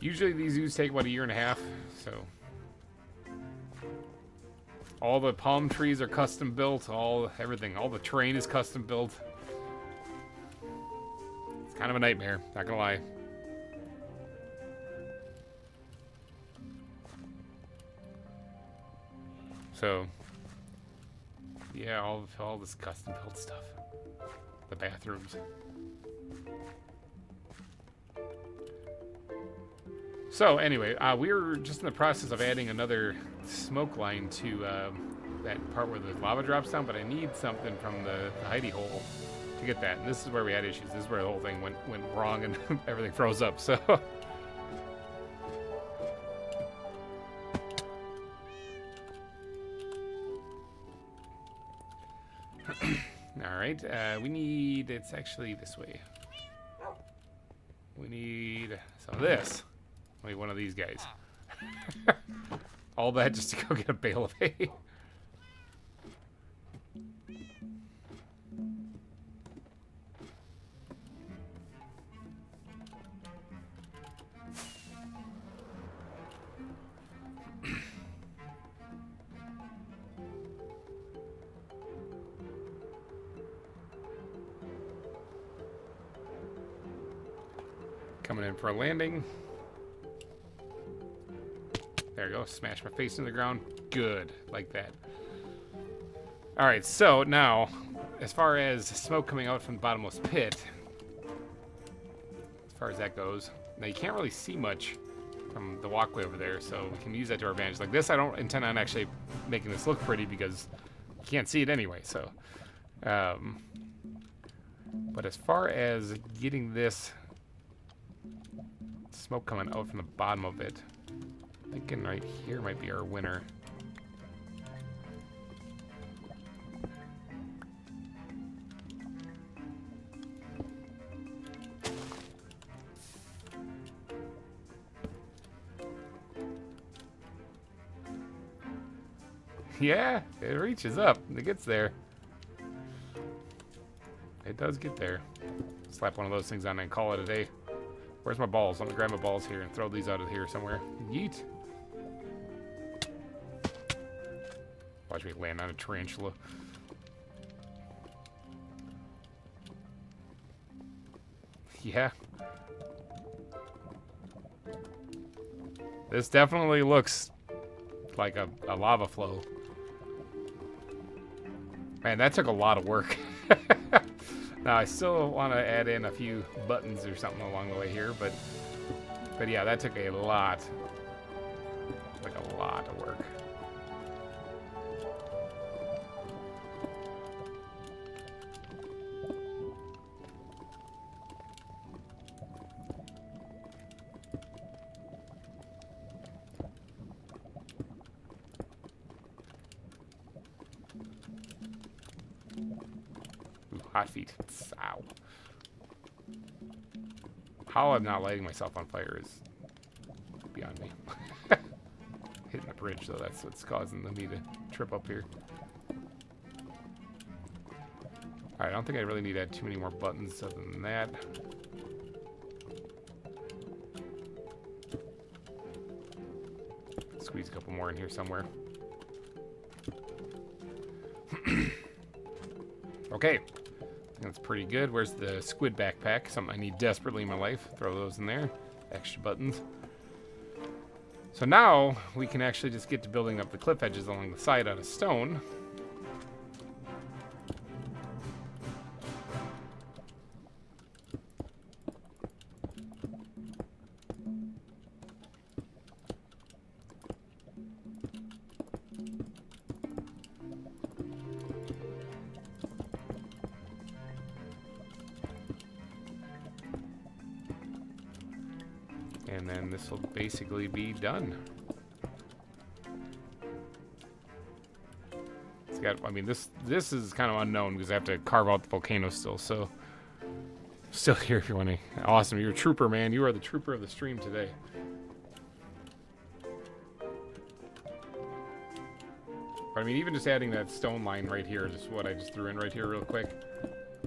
Usually these zoos take about a year and a half. So all the palm trees are custom built. Everything. All the terrain is custom built. It's kind of a nightmare. Not gonna lie. So, yeah, all this custom built stuff. The bathrooms. So anyway, we're just in the process of adding another smoke line to that part where the lava drops down, but I need something from the hidey hole to get that. And this is where we had issues. This is where the whole thing went wrong and everything froze up. So. All right, we need, it's actually this way. We need some of this. We need one of these guys. All that just to go get a bale of hay. Coming in for a landing. There we go. Smash my face in the ground. Good. Like that. Alright, so now, as far as smoke coming out from the bottomless pit, as far as that goes, now you can't really see much from the walkway over there, so we can use that to our advantage. Like this, I don't intend on actually making this look pretty because you can't see it anyway, so. But as far as getting this smoke coming out from the bottom of it, thinking right here might be our winner. Yeah, it reaches up. It gets there. It does get there. Slap one of those things on and call it a day. Where's my balls? Let me grab my balls here and throw these out of here somewhere. Yeet. Watch me land on a tarantula. Yeah. This definitely looks like a lava flow. Man, that took a lot of work. Now, I still want to add in a few buttons or something along the way here, but yeah, that took a lot, like a lot of work. Hot feet. Ow. How I'm not lighting myself on fire is beyond me. Hitting the bridge, though, that's what's causing me to trip up here. Alright, I don't think I really need to add too many more buttons other than that. Squeeze a couple more in here somewhere. Okay. That's pretty good. Where's the squid backpack? Something I need desperately in my life. Throw those in there. Extra buttons. So now we can actually just get to building up the cliff edges along the side out of stone. And then this will basically be done. It's got, I mean, this is kind of unknown because I have to carve out the volcano still, so still here if you want to. Awesome, you're a trooper, man. You are the trooper of the stream today. But I mean, even just adding that stone line right here, just what I just threw in right here real quick,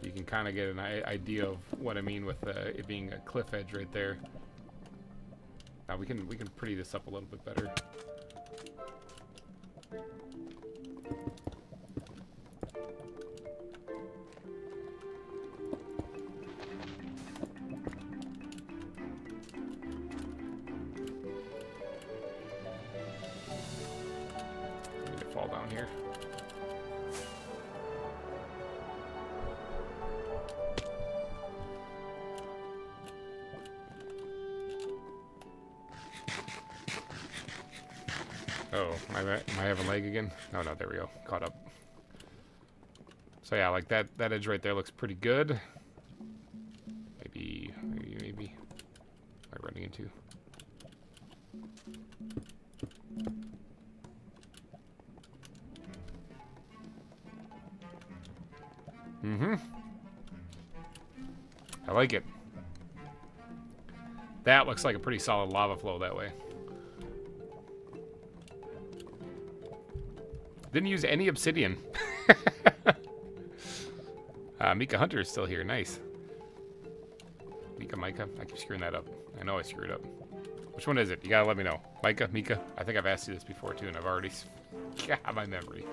you can kind of get an idea of what I mean with it being a cliff edge right there. Now we can pretty this up a little bit better. Need to fall down here. Oh, am I having lag again? Oh no, there we go. Caught up. So yeah, like that edge right there looks pretty good. Maybe. What am I running into? Mm-hmm. I like it. That looks like a pretty solid lava flow that way. Didn't use any obsidian. Mika Hunter is still here. Nice. Mika. I keep screwing that up. I know I screwed up. Which one is it? You gotta let me know. Mika? I think I've asked you this before too, and I've already got my memory.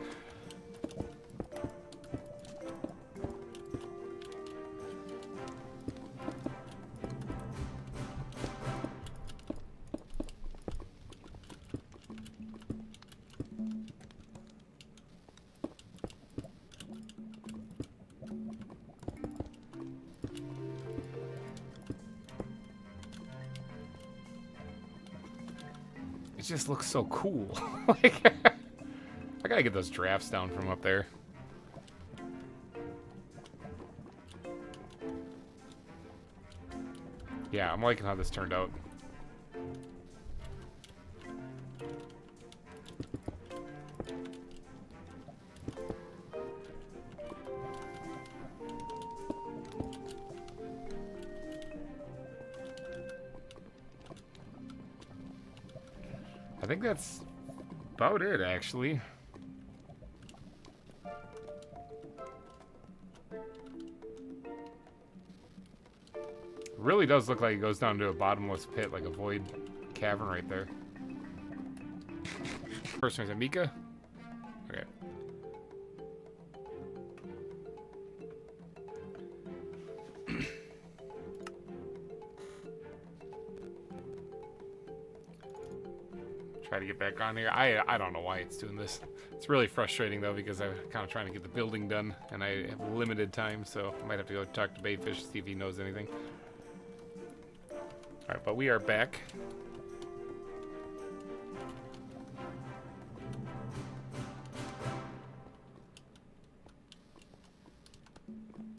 It just looks so cool. Like, I gotta get those drafts down from up there. Yeah, I'm liking how this turned out. I think that's about it, actually. Really does look like it goes down to a bottomless pit, like a void cavern right there. First one is Mika. Okay. Try to get back on here. I don't know why it's doing this. It's really frustrating though because I'm kind of trying to get the building done and I have limited time, so I might have to go talk to Baitfish, see if he knows anything. Alright, but we are back.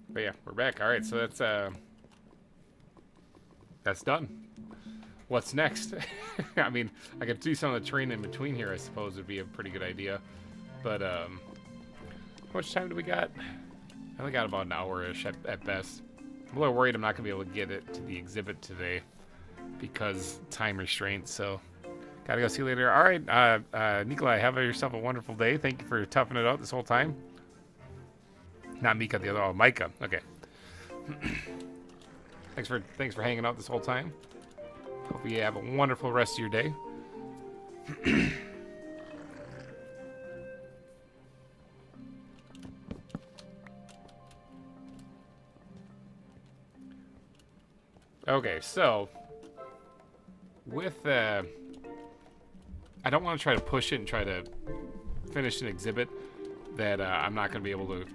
But yeah, we're back. Alright, so that's done. What's next? I mean, I could do some of the terrain in between here, I suppose would be a pretty good idea. But, how much time do we got? I only got about an hour-ish at best. I'm a little worried I'm not going to be able to get it to the exhibit today because time restraints, so gotta go see you later. All right, Nikolai, have yourself a wonderful day. Thank you for toughing it out this whole time. Not Mika, the other, oh, Micah. Okay. Thanks for hanging out this whole time. Hope you have a wonderful rest of your day. Okay, so with I don't want to try to push it and try to finish an exhibit that I'm not going to be able to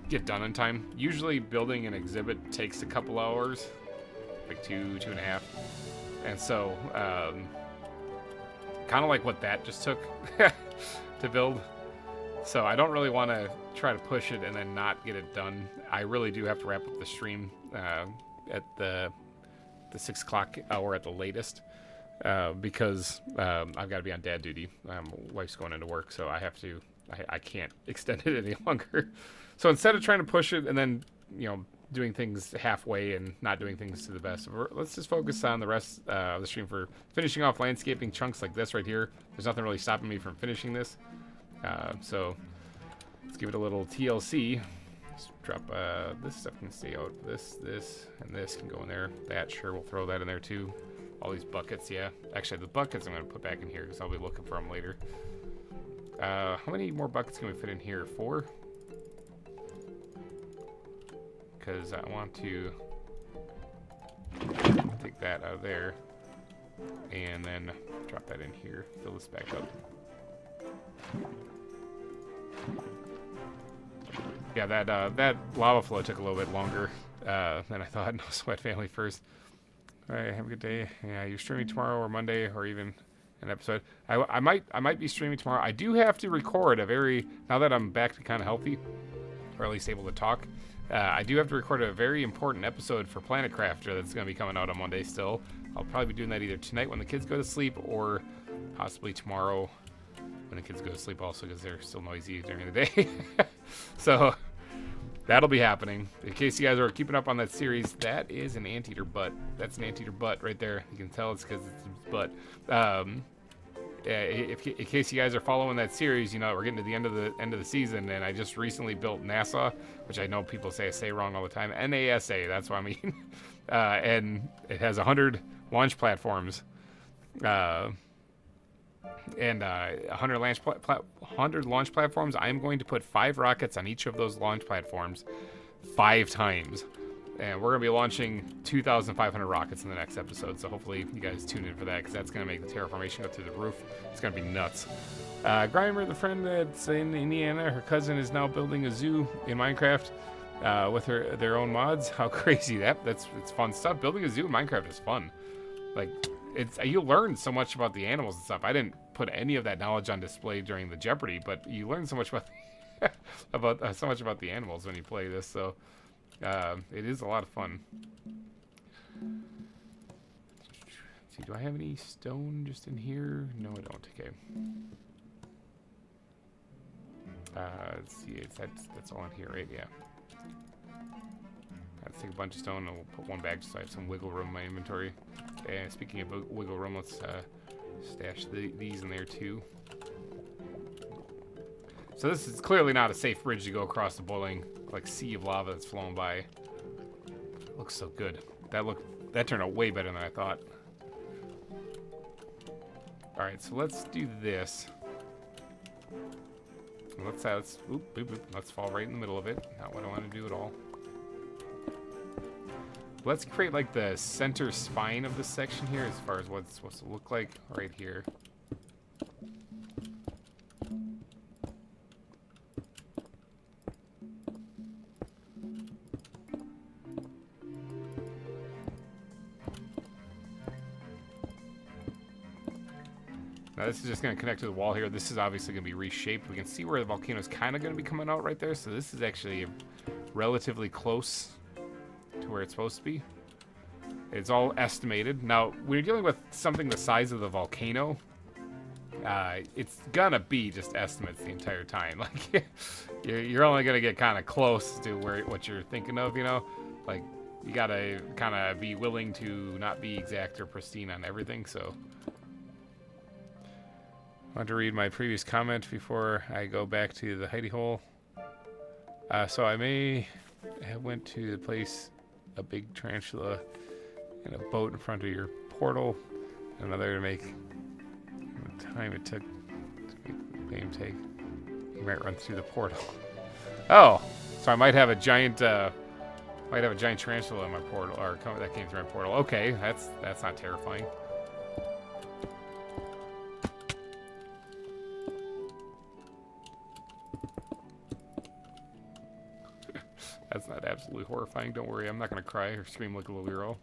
get done in time. Usually building an exhibit takes a couple hours, like 2.5. And so kind of like what that just took to build. So I don't really want to try to push it and then not get it done. I really do have to wrap up the stream at the 6 o'clock hour at the latest, because I've got to be on dad duty. Wife's going into work, so I have to. I can't extend it any longer. So instead of trying to push it and then, you know, doing things halfway and not doing things to the best, let's just focus on the rest of the stream for finishing off landscaping chunks like this right here. There's nothing really stopping me from finishing this. So let's give it a little TLC. Let's drop this stuff can stay out. This, and this can go in there. That, sure, we'll throw that in there too. All these buckets, yeah. Actually, the buckets I'm going to put back in here because I'll be looking for them later. How many more buckets can we fit in here? 4? Because I want to take that out of there and then drop that in here. Fill this back up. Yeah, that lava flow took a little bit longer than I thought. No sweat, family first. All right, have a good day. Yeah, you're streaming tomorrow or Monday or even an episode. I might be streaming tomorrow. I do have to record now that I'm back to kind of healthy, or at least able to talk. I do have to record a very important episode for Planet Crafter that's going to be coming out on Monday still. I'll probably be doing that either tonight when the kids go to sleep or possibly tomorrow when the kids go to sleep also, because they're still noisy during the day. So that'll be happening. In case you guys are keeping up on that series, that is an anteater butt. That's an anteater butt right there. You can tell it's because it's its butt. In case you guys are following that series, you know we're getting to the end of the season, and I just recently built NASA, which I know people say wrong all the time. NASA, that's what I mean. And it has 100 launch platforms, and 100 launch platforms. I'm going to put 5 rockets on each of those launch platforms 5 times. And we're going to be launching 2,500 rockets in the next episode, so hopefully you guys tune in for that, because that's going to make the terraformation go through the roof. It's going to be nuts. GReimer, the friend that's in Indiana, her cousin is now building a zoo in Minecraft with their own mods. How crazy it's fun stuff. Building a zoo in Minecraft is fun. Like, you learn so much about the animals and stuff. I didn't put any of that knowledge on display during the Jeopardy, but you learn so much about so much about the animals when you play this. So it is a lot of fun. Let's see, do I have any stone just in here? No, I don't. Okay. Let's see, that's all in here, right? Yeah. Let's take a bunch of stone and we'll put one back just so I have some wiggle room in my inventory. And speaking of wiggle room, let's stash these in there too. So this is clearly not a safe bridge to go across the boiling, like, sea of lava that's flowing by. It looks so good. That turned out way better than I thought. All right, so let's do this. Let's fall right in the middle of it. Not what I want to do at all. Let's create like the center spine of this section here as far as what it's supposed to look like right here. Now this is just going to connect to the wall here. This is obviously going to be reshaped. We can see where the volcano is kind of going to be coming out right there. So this is actually relatively close to where it's supposed to be. It's all estimated. Now, when you're dealing with something the size of the volcano, it's gonna be just estimates the entire time. Like, you're only gonna get kind of close to what you're thinking of, you know? Like, you gotta kind of be willing to not be exact or pristine on everything, so. I want to read my previous comment before I go back to the hidey hole. So I may have went to the place, a big tarantula and a boat in front of your portal. Another to make the time it took to make him take. He might run through the portal. Oh, so I might have a giant Might have a giant tarantula in my portal, or that came through my portal. Okay, that's not terrifying. That's not absolutely horrifying. Don't worry, I'm not gonna cry or scream like a little girl.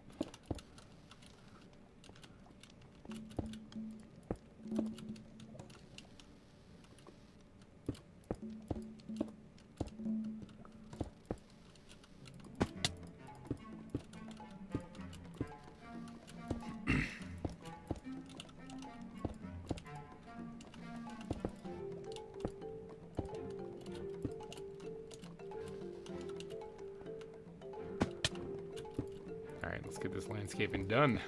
Alright, let's get this landscaping done.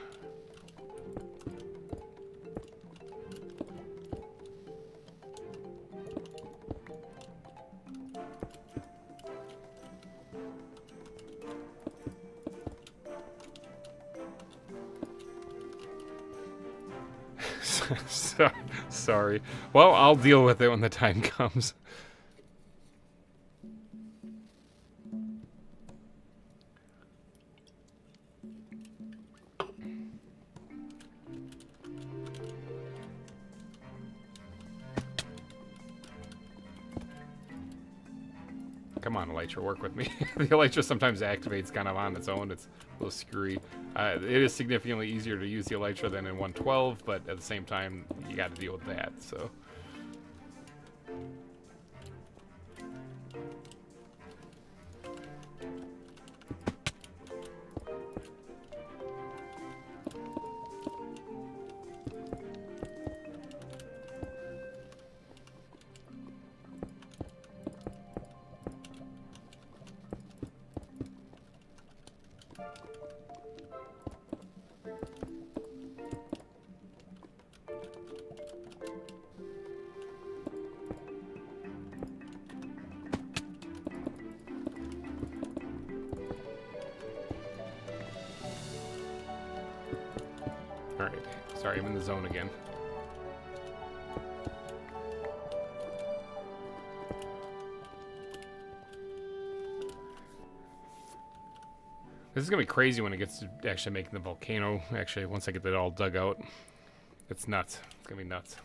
Sorry. Well, I'll deal with it when the time comes. Come on, Elytra, work with me. The Elytra sometimes activates kind of on its own. It's a little screwy. It is significantly easier to use the Elytra than in 112, but at the same time, you got to deal with that, so. Alright, sorry, I'm in the zone again. This is gonna be crazy when it gets to actually making the volcano. Actually, once I get that all dug out, it's nuts. It's gonna be nuts.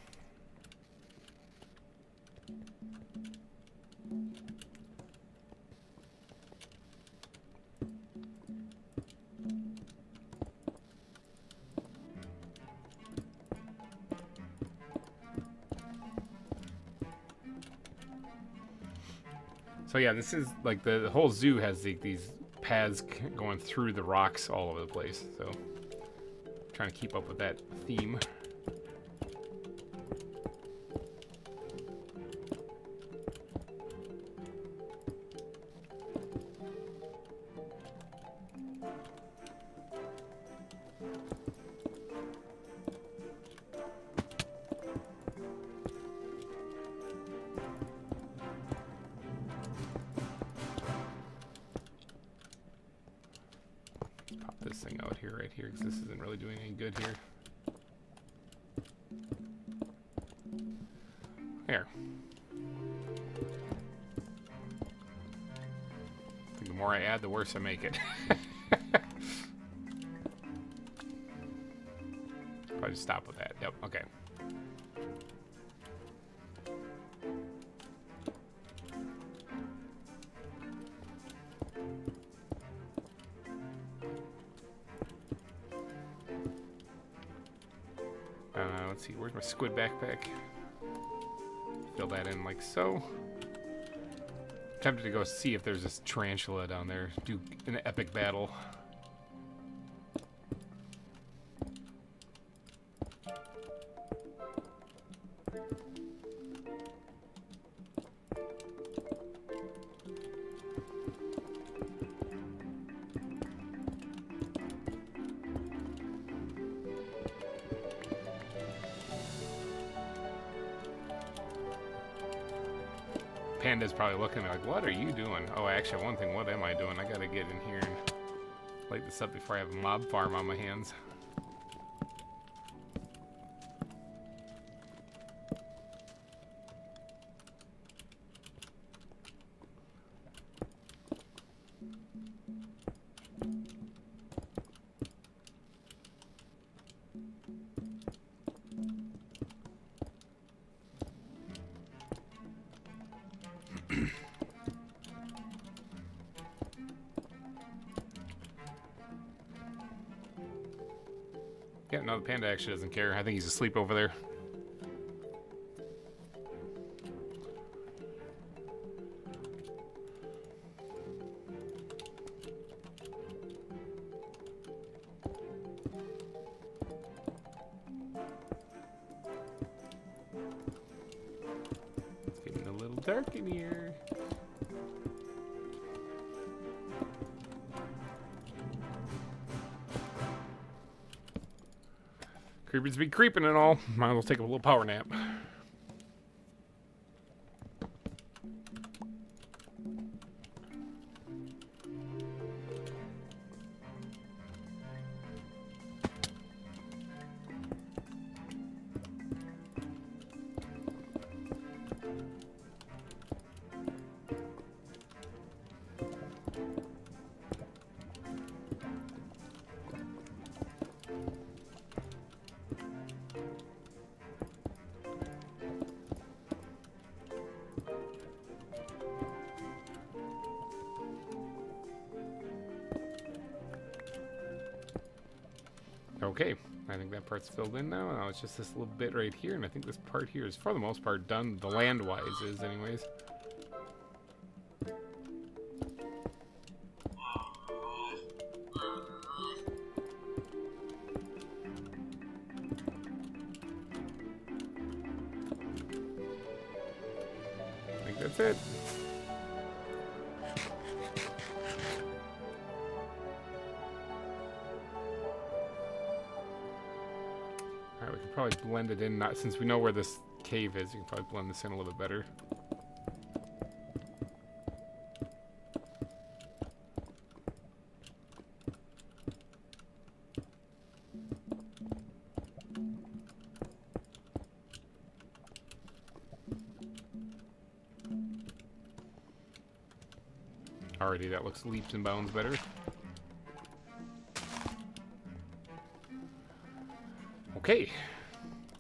So yeah, this is like the whole zoo has these paths going through the rocks all over the place. So trying to keep up with that theme. This thing out here, right here, because this isn't really doing any good here. There. I think the more I add, the worse I make it. Probably just stop with that. Yep, okay. Let's see, where's my squid backpack? Fill that in like so. Tempted to go see if there's this tarantula down there. Do an epic battle. Panda's probably looking like, what are you doing? Oh, actually, one thing, what am I doing? I gotta get in here and light this up before I have a mob farm on my hands. Yeah, no, the panda actually doesn't care. I think he's asleep over there. It's getting a little dark in here. Creepers be creeping and all. Might as well take a little power nap. Okay, I think that part's filled in now. Now it's just this little bit right here, and I think this part here is for the most part done. The land-wise is, anyways. I think that's it. Alright, we can probably blend it in, not since we know where this cave is, you can probably blend this in a little bit better. Alrighty, that looks leaps and bounds better. Okay.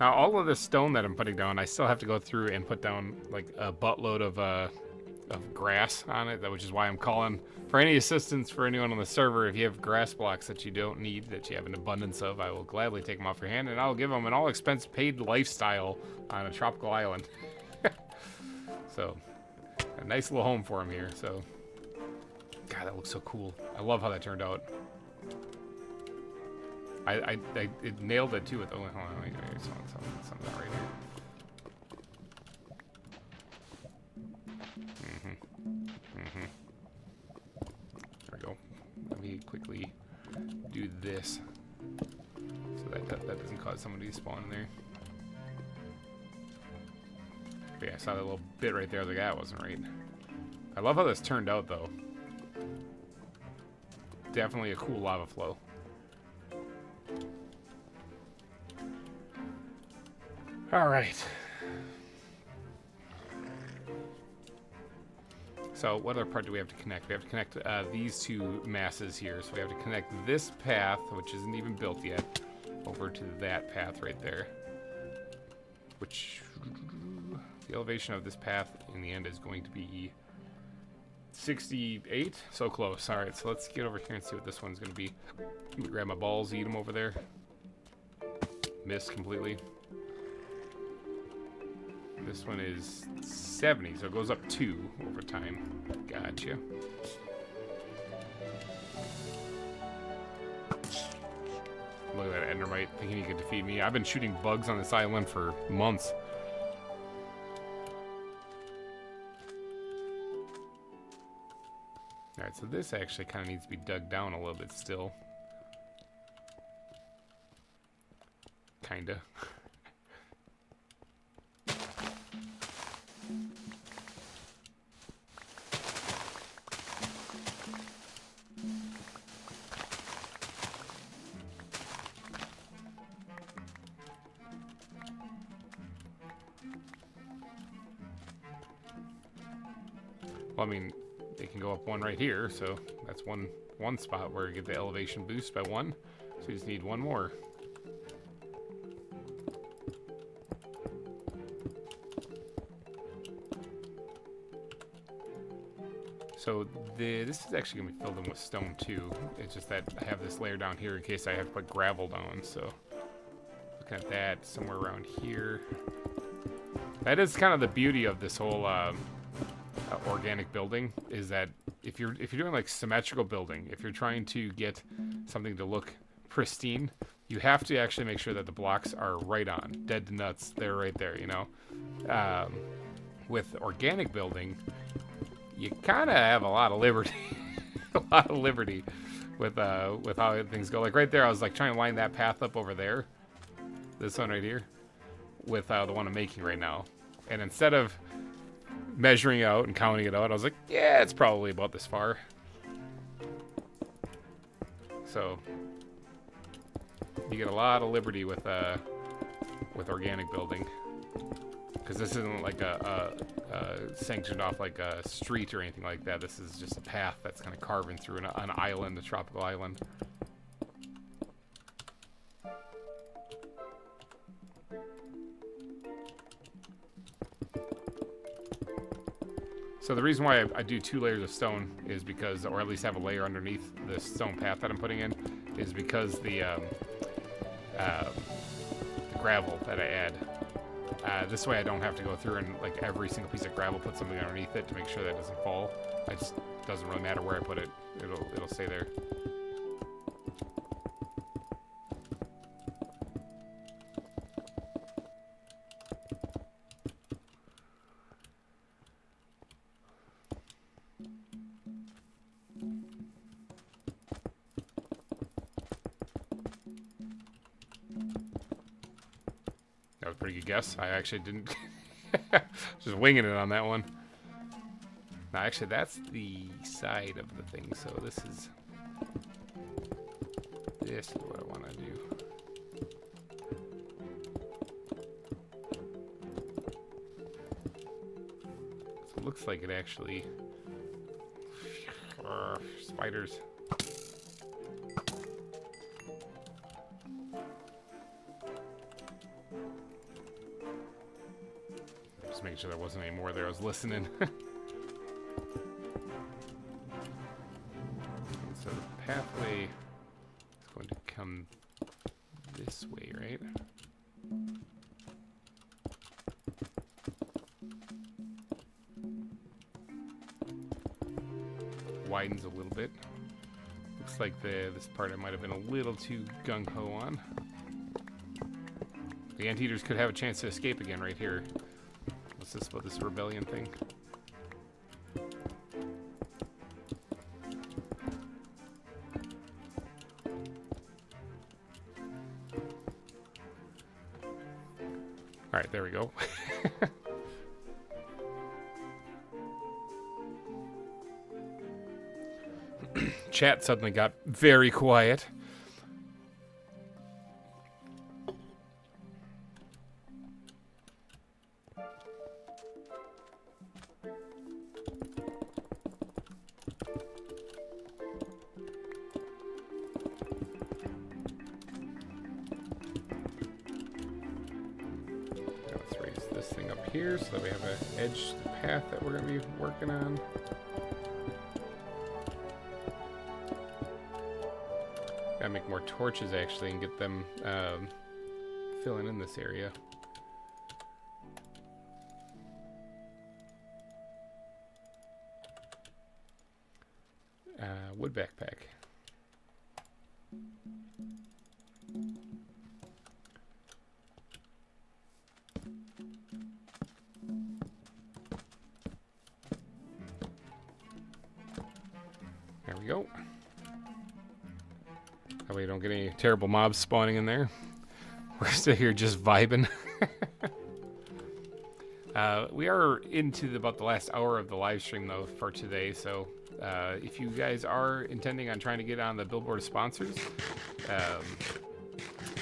Now all of this stone that I'm putting down, I still have to go through and put down like a buttload of grass on it, which is why I'm calling for any assistance for anyone on the server. If you have grass blocks that you don't need, that you have an abundance of, I will gladly take them off your hand, and I'll give them an all-expense paid lifestyle on a tropical island. So, a nice little home for them here. So, God, that looks so cool. I love how that turned out. It nailed it too with the. Hold on, wait, something right here. There we go. Let me quickly do this so that doesn't cause somebody to spawn in there. But yeah, I saw that little bit right there. I was like, that wasn't right. I love how this turned out though. Definitely a cool lava flow. All right. So what other part do we have to connect? We have to connect these two masses here. So we have to connect this path, which isn't even built yet, over to that path right there. Which, the elevation of this path in the end is going to be 68. So close. All right, so let's get over here and see what this one's going to be. Let me grab my balls, eat them over there. Missed completely. This one is 70, so it goes up 2 over time. Gotcha. Look at that endermite, thinking he could defeat me. I've been shooting bugs on this island for months. Alright, so this actually kind of needs to be dug down a little bit still. Kinda. Well, I mean, they can go up one right here, so that's one spot where you get the elevation boost by 1. So you just need one more. So this is actually going to be filled in with stone too. It's just that I have this layer down here in case I have to put gravel down, so looking at that somewhere around here. That is kind of the beauty of this whole organic building, is that if you're doing like symmetrical building, if you're trying to get something to look pristine, you have to actually make sure that the blocks are right on, dead to nuts. They're right there, you know. With organic building, you kind of have a lot of liberty, with how things go. Like right there, I was like trying to line that path up over there, this one right here, with the one I'm making right now. And instead of measuring out and counting it out, I was like, yeah, it's probably about this far. So you get a lot of liberty with organic building, because this isn't like a sanctioned off like a street or anything like that. This is just a path that's kind of carving through an island, a tropical island. So the reason why I do 2 layers of stone is because, or at least have a layer underneath the stone path that I'm putting in, is because the gravel that I add. This way I don't have to go through and like every single piece of gravel put something underneath it to make sure that it doesn't fall. It just doesn't really matter where I put it. It'll stay there. That was a pretty good guess. I actually didn't... Just winging it on that one. No, actually, that's the side of the thing, so this is what I want to do. So it looks like it actually... spiders. Just making sure there wasn't any more there. I was listening. So the pathway is going to come this way, right? Widens a little bit. Looks like this part I might have been a little too gung-ho on. The anteaters could have a chance to escape again right here. What's this about this rebellion thing? Alright, there we go. Chat suddenly got very quiet. Here so that we have an edge to the path that we're going to be working on. Gotta make more torches actually and get them filling in this area. Wood backpack. There we go. That way you don't get any terrible mobs spawning in there. We're still here just vibing. We are into about the last hour of the live stream though for today, so if you guys are intending on trying to get on the billboard of sponsors,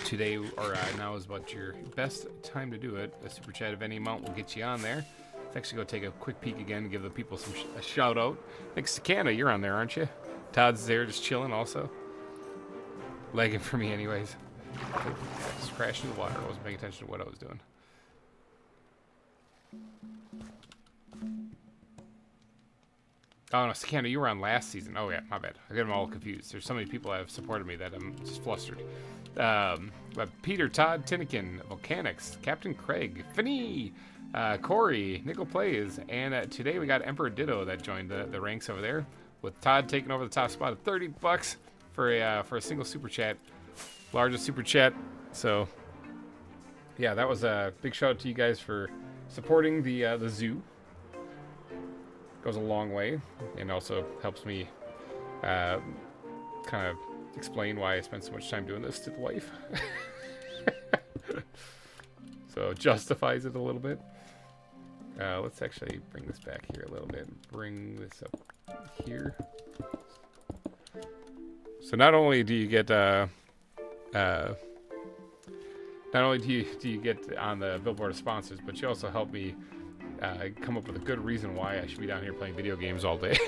today or now is about your best time to do it. A super chat of any amount will get you on there. Let's actually go take a quick peek again and give the people a shout out. I think Sakana, you're on there, aren't you? Todd's there just chilling also. Lagging for me anyways. Just crashed in the water. I wasn't paying attention to what I was doing. Oh no, Sakana, you were on last season. Oh yeah, my bad. I get them all confused. There's so many people that have supported me that I'm just flustered. But Peter, Todd, Tinnikin, Volcanics, Captain Craig, Finny, Corey, Nickel Plays, and today we got Emperor Ditto that joined the ranks over there, with Todd taking over the top spot at $30 for a single super chat, largest super chat. So yeah, that was a big shout out to you guys for supporting the zoo. Goes a long way, and also helps me kind of explain why I spend so much time doing this to the wife. So it justifies it a little bit. Let's actually bring this back here a little bit. Bring this up here. So not only do you get not only do you get on the billboard of sponsors, but you also help me come up with a good reason why I should be down here playing video games all day.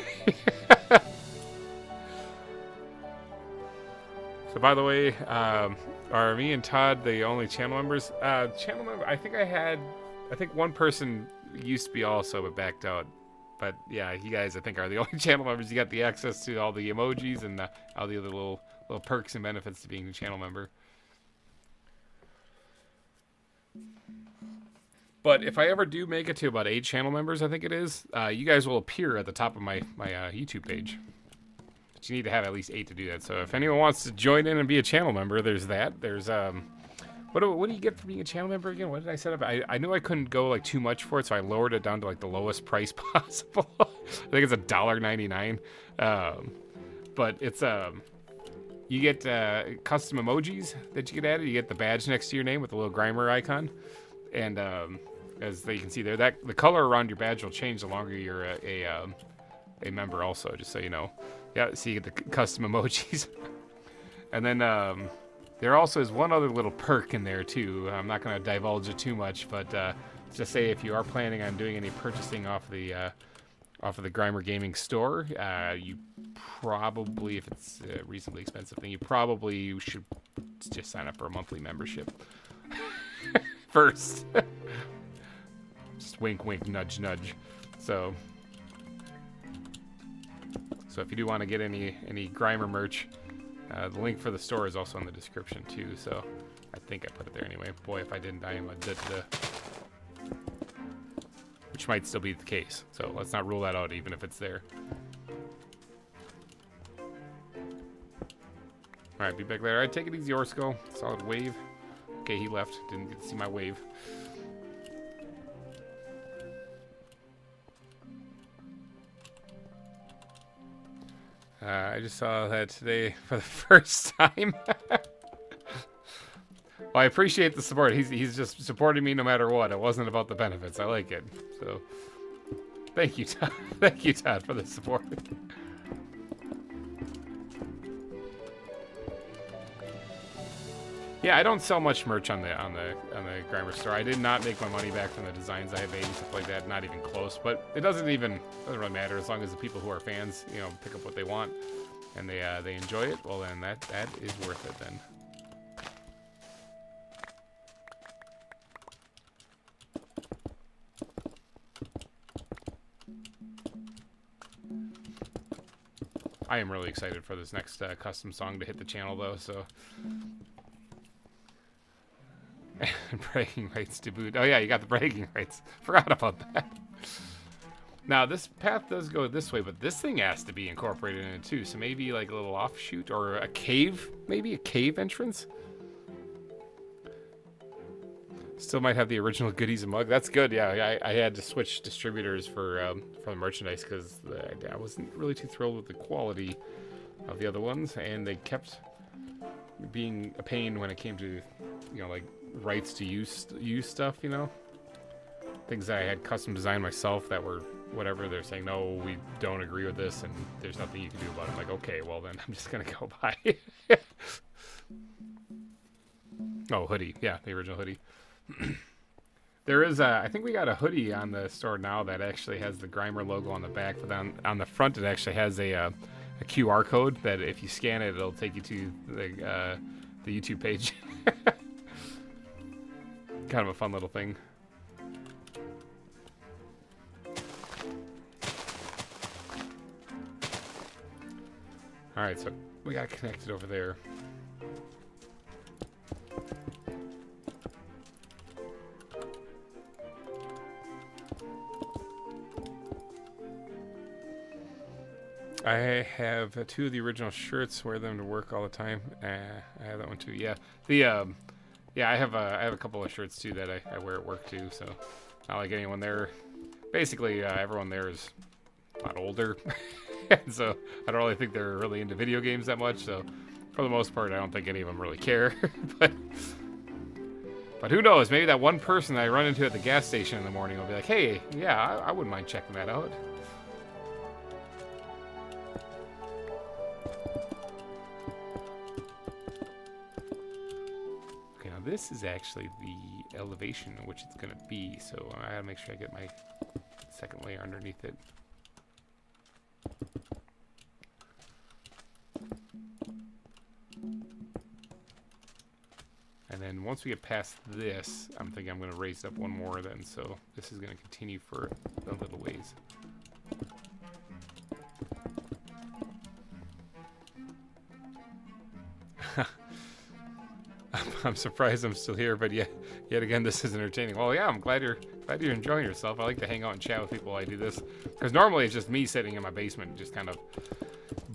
So by the way, are me and Todd the only channel members? Channel member, I think one person used to be also but backed out. But yeah, you guys I think are the only channel members. You got the access to all the emojis and all the other little perks and benefits to being a channel member. But if I ever do make it to about 8 channel members, I think it is, you guys will appear at the top of my YouTube page. But you need to have at least 8 to do that. So if anyone wants to join in and be a channel member, there's that. There's what do you get for being a channel member again? What did I set up? I knew I couldn't go like too much for it, so I lowered it down to like the lowest price possible. I think it's $1.99. But it's you get custom emojis that you get added. You get the badge next to your name with the little GReimer icon, and as you can see there, that the color around your badge will change the longer you're a member. Also, just so you know, yeah. So you get the custom emojis, and then there also is one other little perk in there too. I'm not going to divulge it too much, but just say if you are planning on doing any purchasing off the GReimer Gaming store, you probably, if it's a reasonably expensive thing, you should just sign up for a monthly membership first. Just wink, wink, nudge, nudge. So if you do want to get any GReimer merch, the link for the store is also in the description too. So I think I put it there anyway. Boy, if I didn't, I am a which might still be the case. So let's not rule that out, even if it's there. All right, be back there. All right, take it easy, Orsko. Solid wave. Okay, he left. Didn't get to see my wave. I just saw that today for the first time. Well, I appreciate the support. He's just supporting me no matter what. It wasn't about the benefits. I like it. So, thank you, Todd. Thank you, Todd, for the support. Yeah, I don't sell much merch on the GReimer store. I did not make my money back from the designs I have made and stuff like that. Not even close. But it doesn't really matter as long as the people who are fans, pick up what they want and they enjoy it. Well, then that is worth it then. I am really excited for this next custom song to hit the channel, though, so... Bragging rights to boot. Oh, yeah, you got the bragging rights. Forgot about that. Now, this path does go this way, but this thing has to be incorporated in it, too, so maybe, like, a little offshoot or a cave? Maybe a cave entrance? Still might have the original goodies and mug. That's good, yeah. I had to switch distributors for the merchandise because I wasn't really too thrilled with the quality of the other ones, and they kept being a pain when it came to, like rights to use stuff, things that I had custom designed myself that were whatever. They're saying, no, we don't agree with this, and there's nothing you can do about it. I'm like, okay, well then I'm just gonna go buy. Oh, hoodie, yeah, the original hoodie. There is I think we got a hoodie on the store now that actually has the GReimer logo on the back, but on the front it actually has a QR code that if you scan it, it'll take you to the YouTube page. Kind of a fun little thing. Alright, so we got connected over there. I have 2 of the original shirts. Wear them to work all the time. I have that one too. Yeah, yeah, I have a couple of shirts too that I wear at work too. So not like anyone there. Basically, everyone there is a lot older, so I don't really think they're really into video games that much. So for the most part, I don't think any of them really care. But who knows? Maybe that one person that I run into at the gas station in the morning will be like, "Hey, yeah, I wouldn't mind checking that out." This is actually the elevation in which it's going to be, so I gotta make sure I get my second layer underneath it. And then once we get past this, I'm thinking I'm going to raise it up one more then, so this is going to continue for a little ways. I'm surprised I'm still here, but yet again, this is entertaining. Well, yeah, I'm glad you're enjoying yourself. I like to hang out and chat with people while I do this, because normally it's just me sitting in my basement, just kind of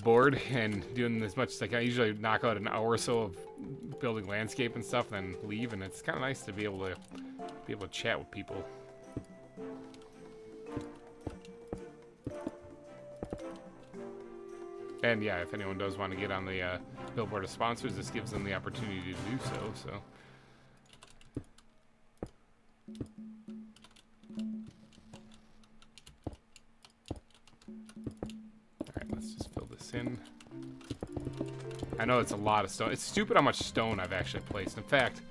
bored and doing as much as I can. I usually knock out an hour or so of building landscape and stuff, and then leave. And it's kind of nice to be able to chat with people. And yeah, if anyone does want to get on the billboard of sponsors, this gives them the opportunity to do so. Alright, let's just fill this in. I know it's a lot of stone. It's stupid how much stone I've actually placed. In fact,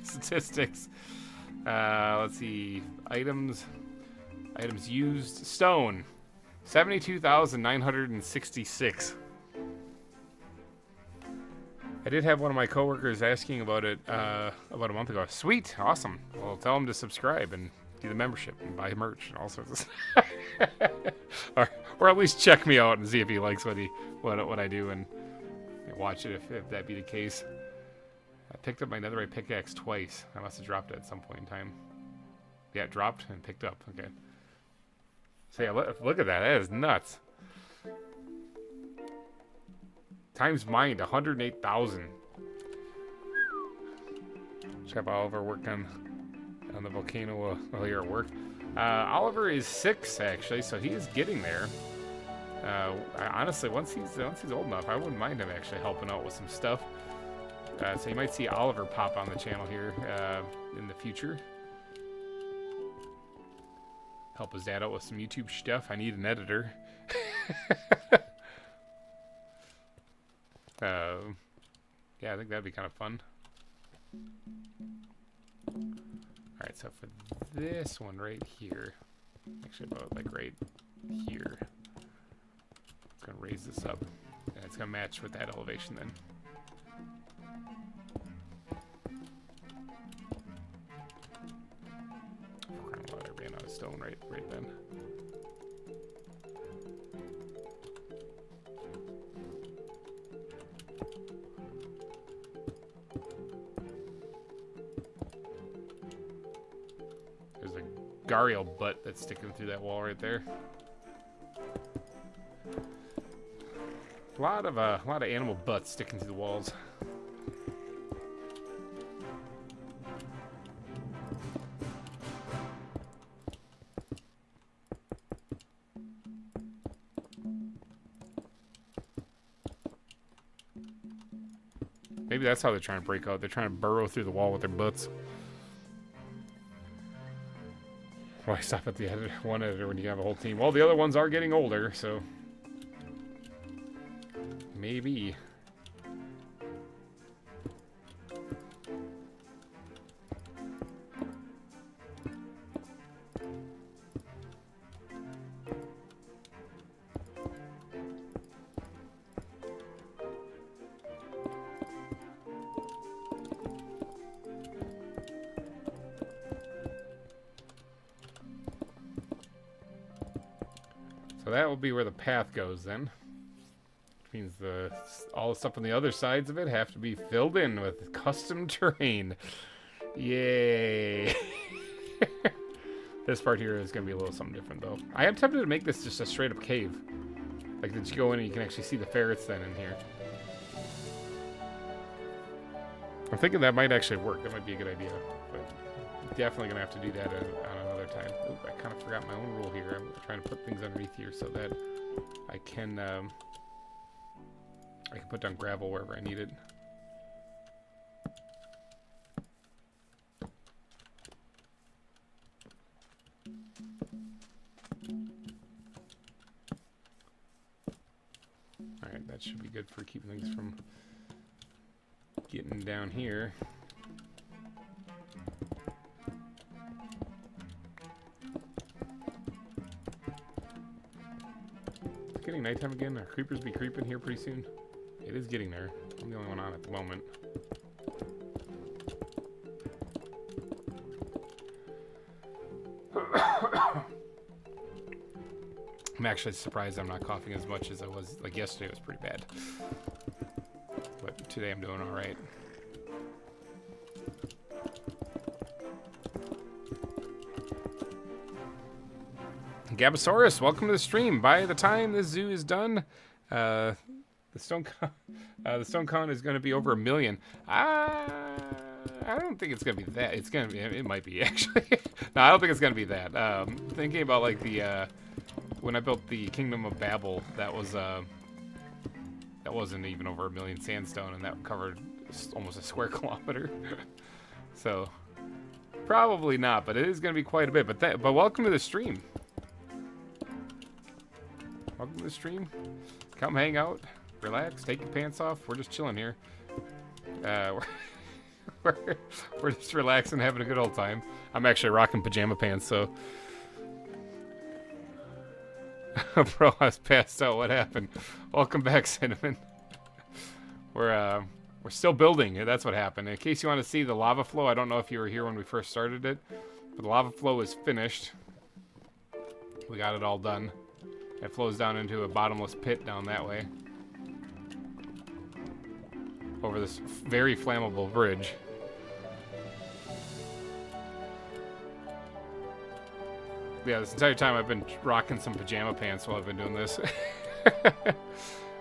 statistics. Let's see. Items used. Stone. 72,966. I did have one of my coworkers asking about it about a month ago. Sweet, awesome. Well, tell them to subscribe and do the membership and buy merch and all sorts of stuff. or at least check me out and see if he likes what I do and watch it if that be the case. I picked up my netherite pickaxe twice. I must have dropped it at some point in time. Yeah, it dropped and picked up. Okay. So yeah, look at that. That is nuts. Times mined 108,000. Should have Oliver work on the volcano while you're at work. Oliver is 6 actually, so he is getting there. Honestly, once he's old enough, I wouldn't mind him actually helping out with some stuff. So you might see Oliver pop on the channel here in the future. Help his dad out with some YouTube stuff. I need an editor. Yeah, I think that'd be kind of fun. Alright, so for this one right here, actually about like right here, it's going to raise this up. And it's going to match with that elevation then. I ran out of stone right then. There's a gharial butt that's sticking through that wall right there. A lot of animal butts sticking through the walls. Maybe that's how they're trying to break out. They're trying to burrow through the wall with their butts. Why stop at the one editor when you have a whole team? Well, the other ones are getting older, so maybe. So that will be where the path goes then. means all the stuff on the other sides of it have to be filled in with custom terrain. Yay! This part here is going to be a little something different, though. I am tempted to make this just a straight-up cave. Like, that you go in and you can actually see the ferrets then in here. I'm thinking that might actually work. That might be a good idea. But definitely going to have to do that on another time. Oop, I kind of forgot my own rule here. I'm trying to put things underneath here so that I can put down gravel wherever I need it. Alright, that should be good for keeping things from getting down here. It's getting nighttime again. Our creepers be creeping here pretty soon. It is getting there. I'm the only one on at the moment. I'm actually surprised I'm not coughing as much as I was. Like yesterday was pretty bad. But today I'm doing alright. Gabosaurus, welcome to the stream. By the time this zoo is done, the stone con is going to be over 1 million. I don't think it's going to be that. It's going to be. It might be actually. No, I don't think it's going to be that. Thinking about like the when I built the Kingdom of Babel, that wasn't even over 1 million sandstone, and that covered almost a square kilometer. So probably not, but it is going to be quite a bit. But welcome to the stream. Welcome to the stream. Come hang out, relax, take your pants off. We're just chilling here. We're just relaxing, having a good old time. I'm actually rocking pajama pants, so. Bro, I was passed out. What happened? Welcome back, Cinnamon. We're still building. That's what happened. In case you want to see the lava flow, I don't know if you were here when we first started it, but the lava flow is finished. We got it all done. It flows down into a bottomless pit down that way. Over this very flammable bridge. Yeah, this entire time I've been rocking some pajama pants while I've been doing this.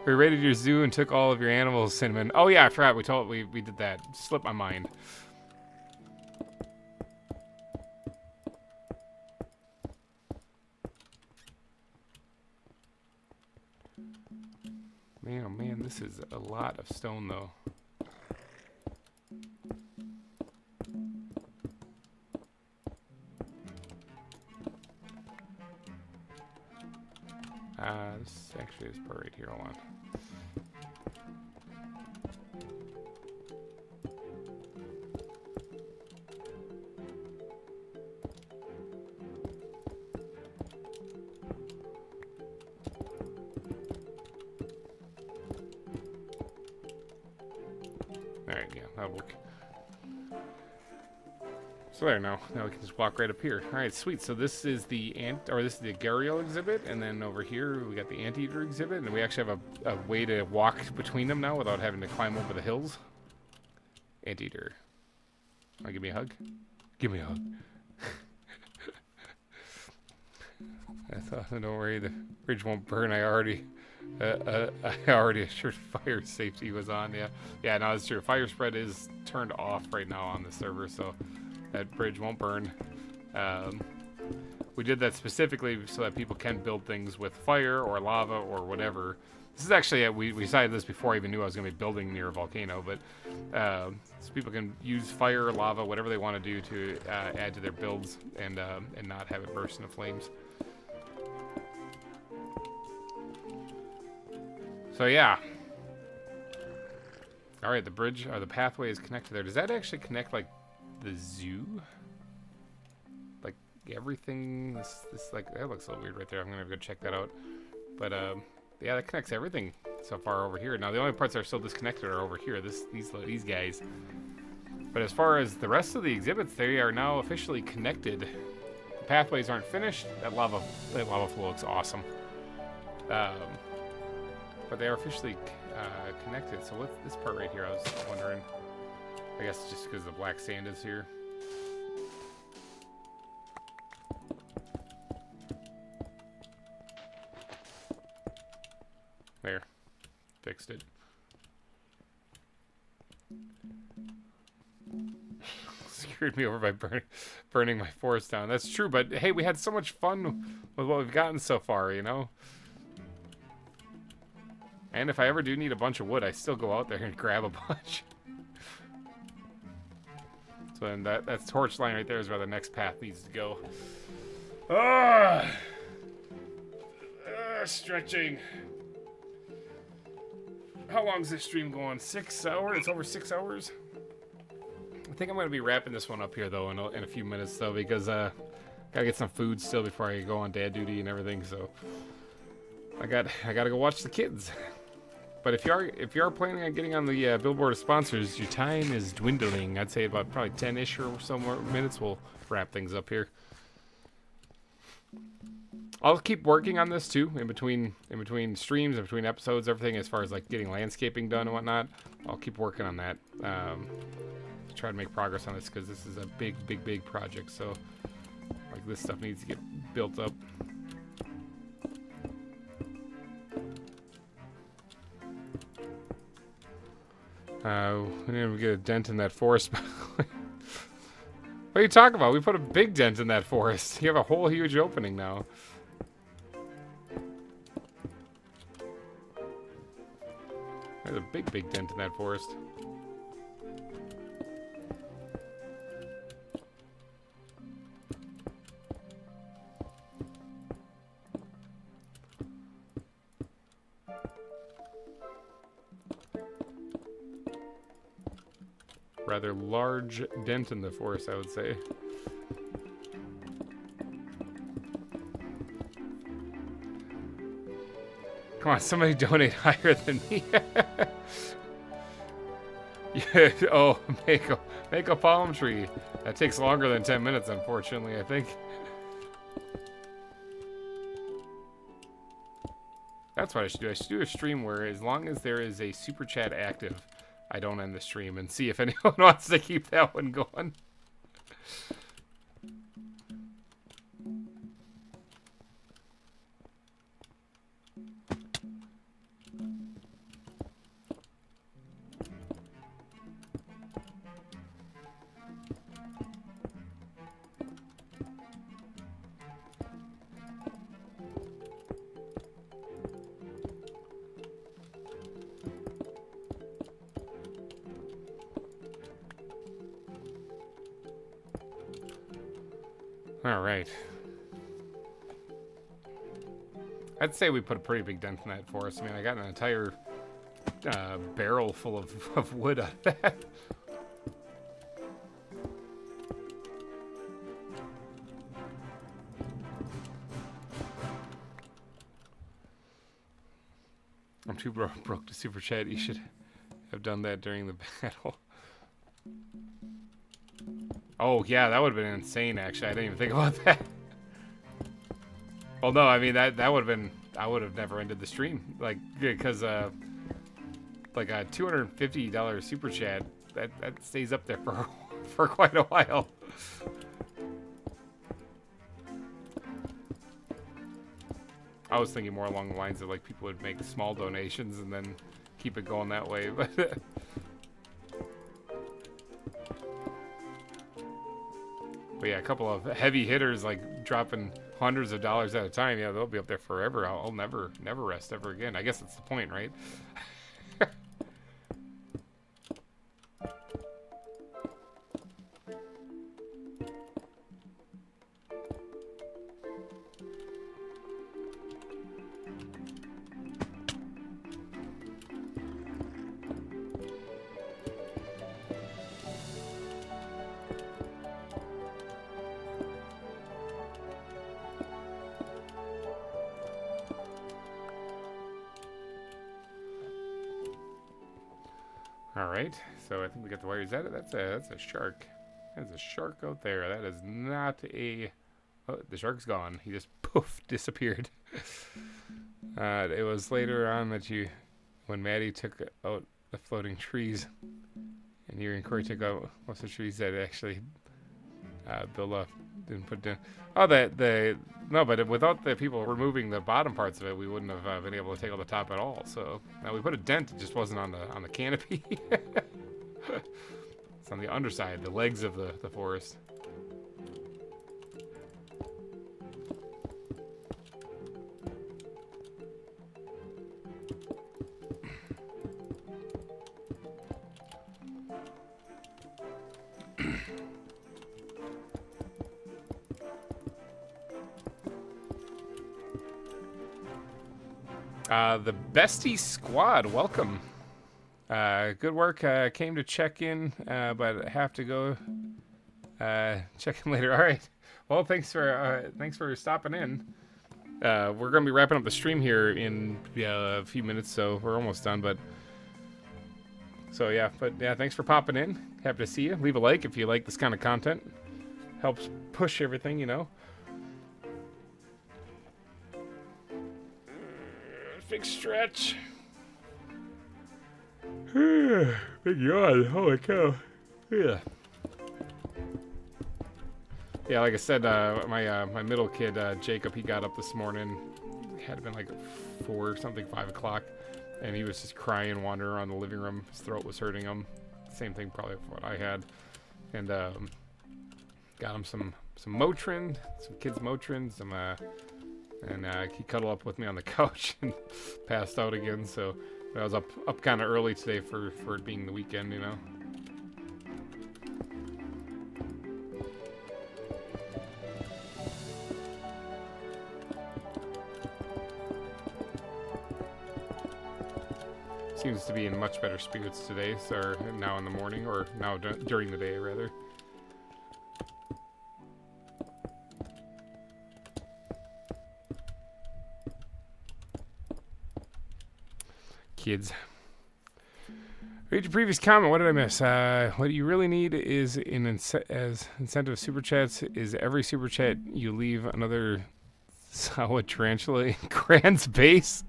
We raided your zoo and took all of your animals, Cinnamon. Oh yeah, I forgot. We did that. Slipped my mind. Man, oh man, this is a lot of stone though. This actually is part right here. Hold on. Alright, yeah, that'll work. So there, now we can just walk right up here. All right, sweet. So this is the gharial exhibit, and then over here we got the anteater exhibit, and we actually have a way to walk between them now without having to climb over the hills. Anteater, wanna give me a hug? Give me a hug. I thought, don't worry, the bridge won't burn. I already assured fire safety was on. Yeah, no, it's true. Fire spread is turned off right now on the server, so that bridge won't burn. We did that specifically so that people can build things with fire or lava or whatever. This is actually, we decided this before I even knew I was going to be building near a volcano, but so people can use fire, lava, whatever they want to do to add to their builds and not have it burst into flames. So yeah. All right, the bridge or the pathway is connected there. Does that actually connect like the zoo? Like everything? This like that looks a little weird right there. I'm gonna go check that out. But yeah, that connects everything so far over here. Now the only parts that are still disconnected are over here. These guys. But as far as the rest of the exhibits, they are now officially connected. The pathways aren't finished. That lava flow looks awesome. but they are officially connected. So what's this part right here? I was wondering. I guess just because the black sand is here. There. Fixed it. Screwed me over by burning my forest down. That's true, but hey, we had so much fun with what we've gotten so far, you know? And if I ever do need a bunch of wood, I still go out there and grab a bunch. So then that's torch line right there is where the next path needs to go. Stretching. How long is this stream going? 6 hours? It's over 6 hours? I think I'm going to be wrapping this one up here, though, in a few minutes, though, because gotta get some food still before I go on dad duty and everything, so I gotta go watch the kids. But if you are planning on getting on the billboard of sponsors, your time is dwindling. I'd say about probably 10-ish or so more minutes. We'll wrap things up here. I'll keep working on this too, in between streams, in between episodes, everything as far as like getting landscaping done and whatnot. I'll keep working on that. To try to make progress on this because this is a big project. So like this stuff needs to get built up. We didn't even get a dent in that forest. What are you talking about? We put a big dent in that forest. You have a whole huge opening now. There's a big dent in that forest. Rather large dent in the forest, I would say. Come on, somebody donate higher than me. Yeah, oh, make a palm tree. That takes longer than 10 minutes, unfortunately, I think. That's what I should do. I should do a stream where as long as there is a super chat active, I don't end the stream and see if anyone wants to keep that one going. Alright. I'd say we put a pretty big dent in that forest. I mean, I got an entire barrel full of wood out of that. I'm too broke to super chat. You should have done that during the battle. Oh, yeah, that would have been insane, actually. I didn't even think about that. Well, no, I mean, that would have been... I would have never ended the stream. Like, because, like, a $250 super chat, that stays up there for quite a while. I was thinking more along the lines of, like, people would make small donations and then keep it going that way, but... But yeah, a couple of heavy hitters like dropping hundreds of dollars at a time. Yeah, they'll be up there forever. I'll never rest ever again. I guess that's the point, right? Alright, so I think we got the wires. That's a shark. There's a shark out there. That is not a... Oh, the shark's gone. He just, poof, disappeared. It was later on that when Maddie took out the floating trees, and you and Corey took out most of the trees that actually Bill didn't put down. Oh, no, but without the people removing the bottom parts of it, we wouldn't have been able to take out the top at all. So now we put a dent; it just wasn't on the canopy. It's on the underside, the legs of the forest. The Bestie Squad, welcome. Good work. Came to check in, but have to go check in later. All right. Well, thanks for stopping in. We're gonna be wrapping up the stream here in a few minutes, so we're almost done. But yeah, thanks for popping in. Happy to see you. Leave a like if you like this kind of content. Helps push everything, you know. Big stretch. Big yawn. Holy cow. Yeah. Yeah, like I said, my middle kid, Jacob, he got up this morning. It had been like 4 or something, 5 o'clock. And he was just crying, wandering around the living room. His throat was hurting him. Same thing probably for what I had. And got him some Motrin, some kids Motrin, and he cuddled up with me on the couch and passed out again. So I was up kind of early today for it being the weekend, you know. Seems to be in much better spirits today, so now in the morning, or now during the day, rather. Kids. Read your previous comment. What did I miss? What you really need is as incentive super chats is every super chat you leave another ZAWA tarantula in Grand's base.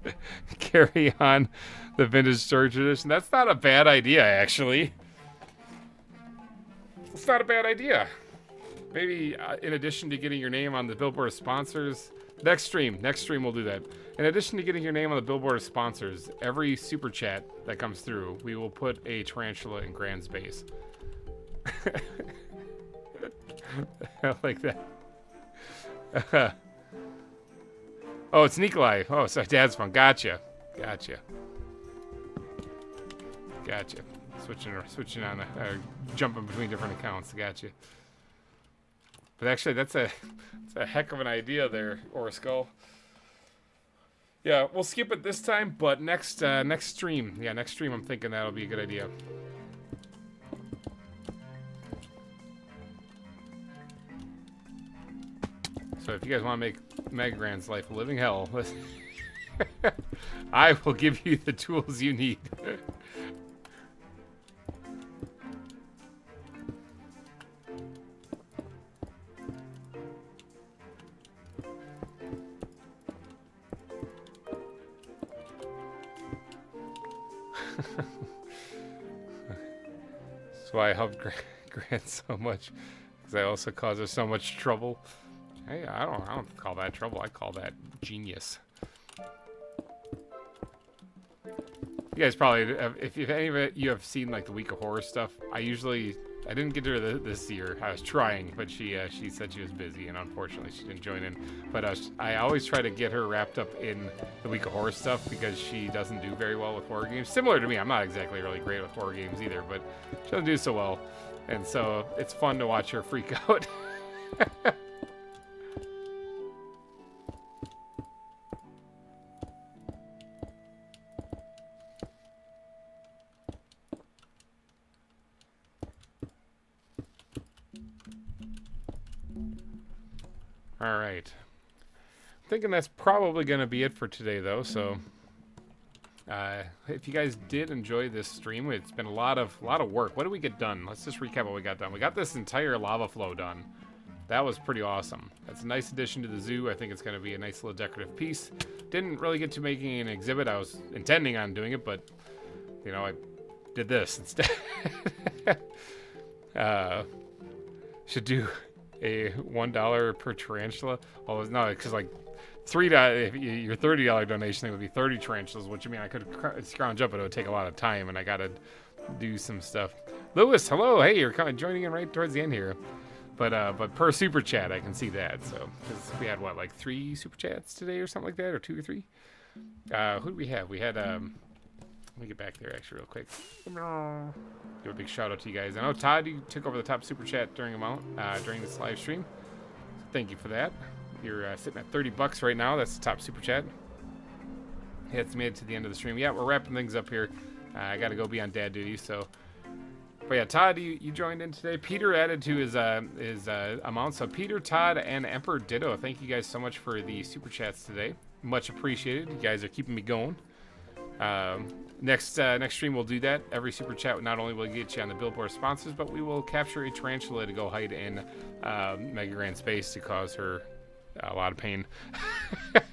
Carry on the vintage storage edition. That's not a bad idea, actually. It's not a bad idea. Maybe in addition to getting your name on the billboard of sponsors, next stream we'll do that. In addition to getting your name on the billboard of sponsors, every super chat that comes through, we will put a tarantula in Grand's base. I like that. Oh, it's Nikolai. Oh, so Dad's phone. Gotcha. Switching on, jumping between different accounts. Gotcha. But actually, that's a heck of an idea there, Oriskull. Yeah, we'll skip it this time, but next stream. Yeah, next stream I'm thinking that'll be a good idea. So if you guys want to make Megagrand's life a living hell, I will give you the tools you need. That's why I helped Grant so much, because I also caused her so much trouble. Hey, I don't call that trouble. I call that genius. You guys probably, if any of you have seen like the Week of Horror stuff, I didn't get to her this year. I was trying, but she said she was busy, and unfortunately she didn't join in. But I always try to get her wrapped up in the Week of Horror stuff because she doesn't do very well with horror games. Similar to me, I'm not exactly really great with horror games either, but she doesn't do so well, and so it's fun to watch her freak out. All right. I'm thinking that's probably going to be it for today, though. So, if you guys did enjoy this stream, it's been a lot of work. What did we get done? Let's just recap what we got done. We got this entire lava flow done that was pretty awesome. That's a nice addition to the zoo. I think it's going to be a nice little decorative piece. Didn't really get to making an exhibit. I was intending on doing it, but, you know, I did this instead. Should do a $1 per tarantula. Oh, no, because like $3, if your $30 donation, it would be 30 tarantulas, which I mean, I could scrounge up, but it would take a lot of time, and I got to do some stuff. Lewis, hello. Hey, you're kind of joining in right towards the end here. But per super chat, I can see that. So, because we had what, like 3 super chats today or something like that, or 2 or 3. Who did we have? We had let me get back there actually real quick. Give a big shout out to you guys. I know Todd, you took over the top super chat during this live stream. So thank you for that. You're sitting at $30 right now. That's the top super chat. Yeah, it's made it to the end of the stream. Yeah, we're wrapping things up here. I got to go be on dad duty, so. But yeah, Todd, you joined in today. Peter added to his amount. So Peter, Todd, and Emperor Ditto, thank you guys so much for the super chats today. Much appreciated. You guys are keeping me going. Next stream we'll do that. Every super chat not only will get you on the Billboard sponsors, but we will capture a tarantula to go hide in Mega Grand Space to cause her a lot of pain.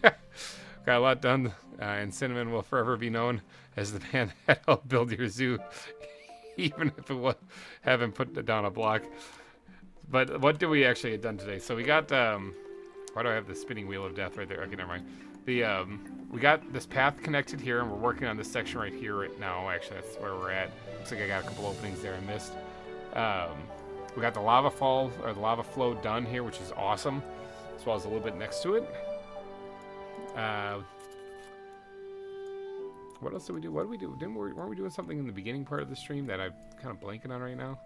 Got a lot done, and Cinnamon will forever be known as the man that helped build your zoo, even if it was haven't put down a block. But what did we actually get done today? So we got why do I have the spinning wheel of death right there? Okay, never mind. We got this path connected here, and we're working on this section right here right now. Actually, that's where we're at. Looks like I got a couple openings there I missed. We got the lava fall, or the lava flow done here, which is awesome, as well as a little bit next to it. What else did we do? What did we do? Weren't we doing something in the beginning part of the stream that I'm kind of blanking on right now?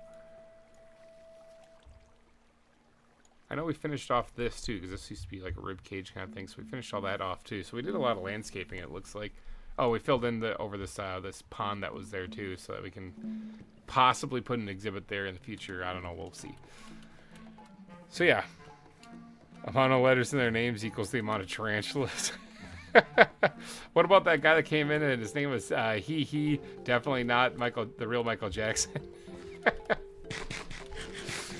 I know we finished off this too, because this used to be like a rib cage kind of thing. So we finished all that off too. So we did a lot of landscaping. It looks like. Oh, we filled in over this this pond that was there too, so that we can possibly put an exhibit there in the future. I don't know. We'll see. So yeah, amount of letters in their names equals the amount of tarantulas. What about that guy that came in and his name was he? Definitely not the real Michael Jackson.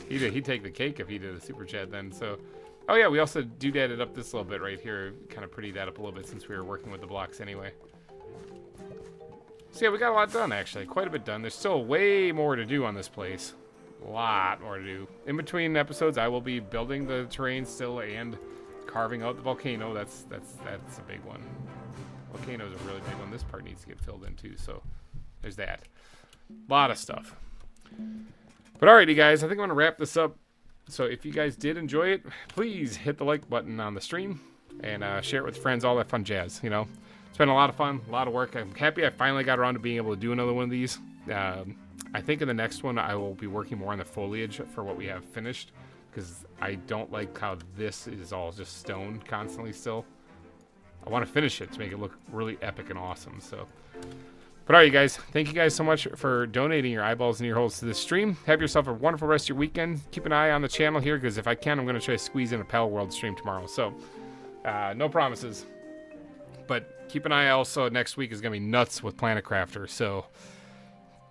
He'd take the cake if he did a super chat then. So, oh yeah, we also doodadded up this little bit right here, kind of prettied that up a little bit since we were working with the blocks anyway. So yeah, we got a lot done actually, quite a bit done. There's still way more to do on this place, a lot more to do. In between episodes, I will be building the terrain still and carving out the volcano. That's a big one. Volcano is a really big one. This part needs to get filled in too. So there's that. A lot of stuff. But alrighty guys, I think I'm gonna wrap this up. So if you guys did enjoy it, please hit the like button on the stream and share it with friends, all that fun jazz. You know, it's been a lot of fun, a lot of work. I'm happy I finally got around to being able to do another one of these. I think in the next one I will be working more on the foliage for what we have finished, because I don't like how this is all just stone constantly still. I want to finish it to make it look really epic and awesome. So. But alright, guys, thank you guys so much for donating your eyeballs and ear holes to this stream. Have yourself a wonderful rest of your weekend. Keep an eye on the channel here, because if I can, I'm going to try to squeeze in a Pal World stream tomorrow. So, no promises. But keep an eye also, next week is going to be nuts with Planet Crafter. So,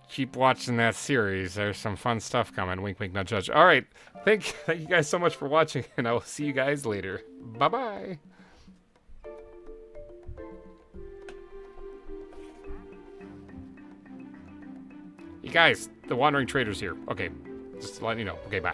keep watching that series. There's some fun stuff coming. Wink, wink, not judge. Alright, thank you guys so much for watching, and I will see you guys later. Bye-bye. You guys, the Wandering Trader's here. Okay, just letting you know. Okay, bye.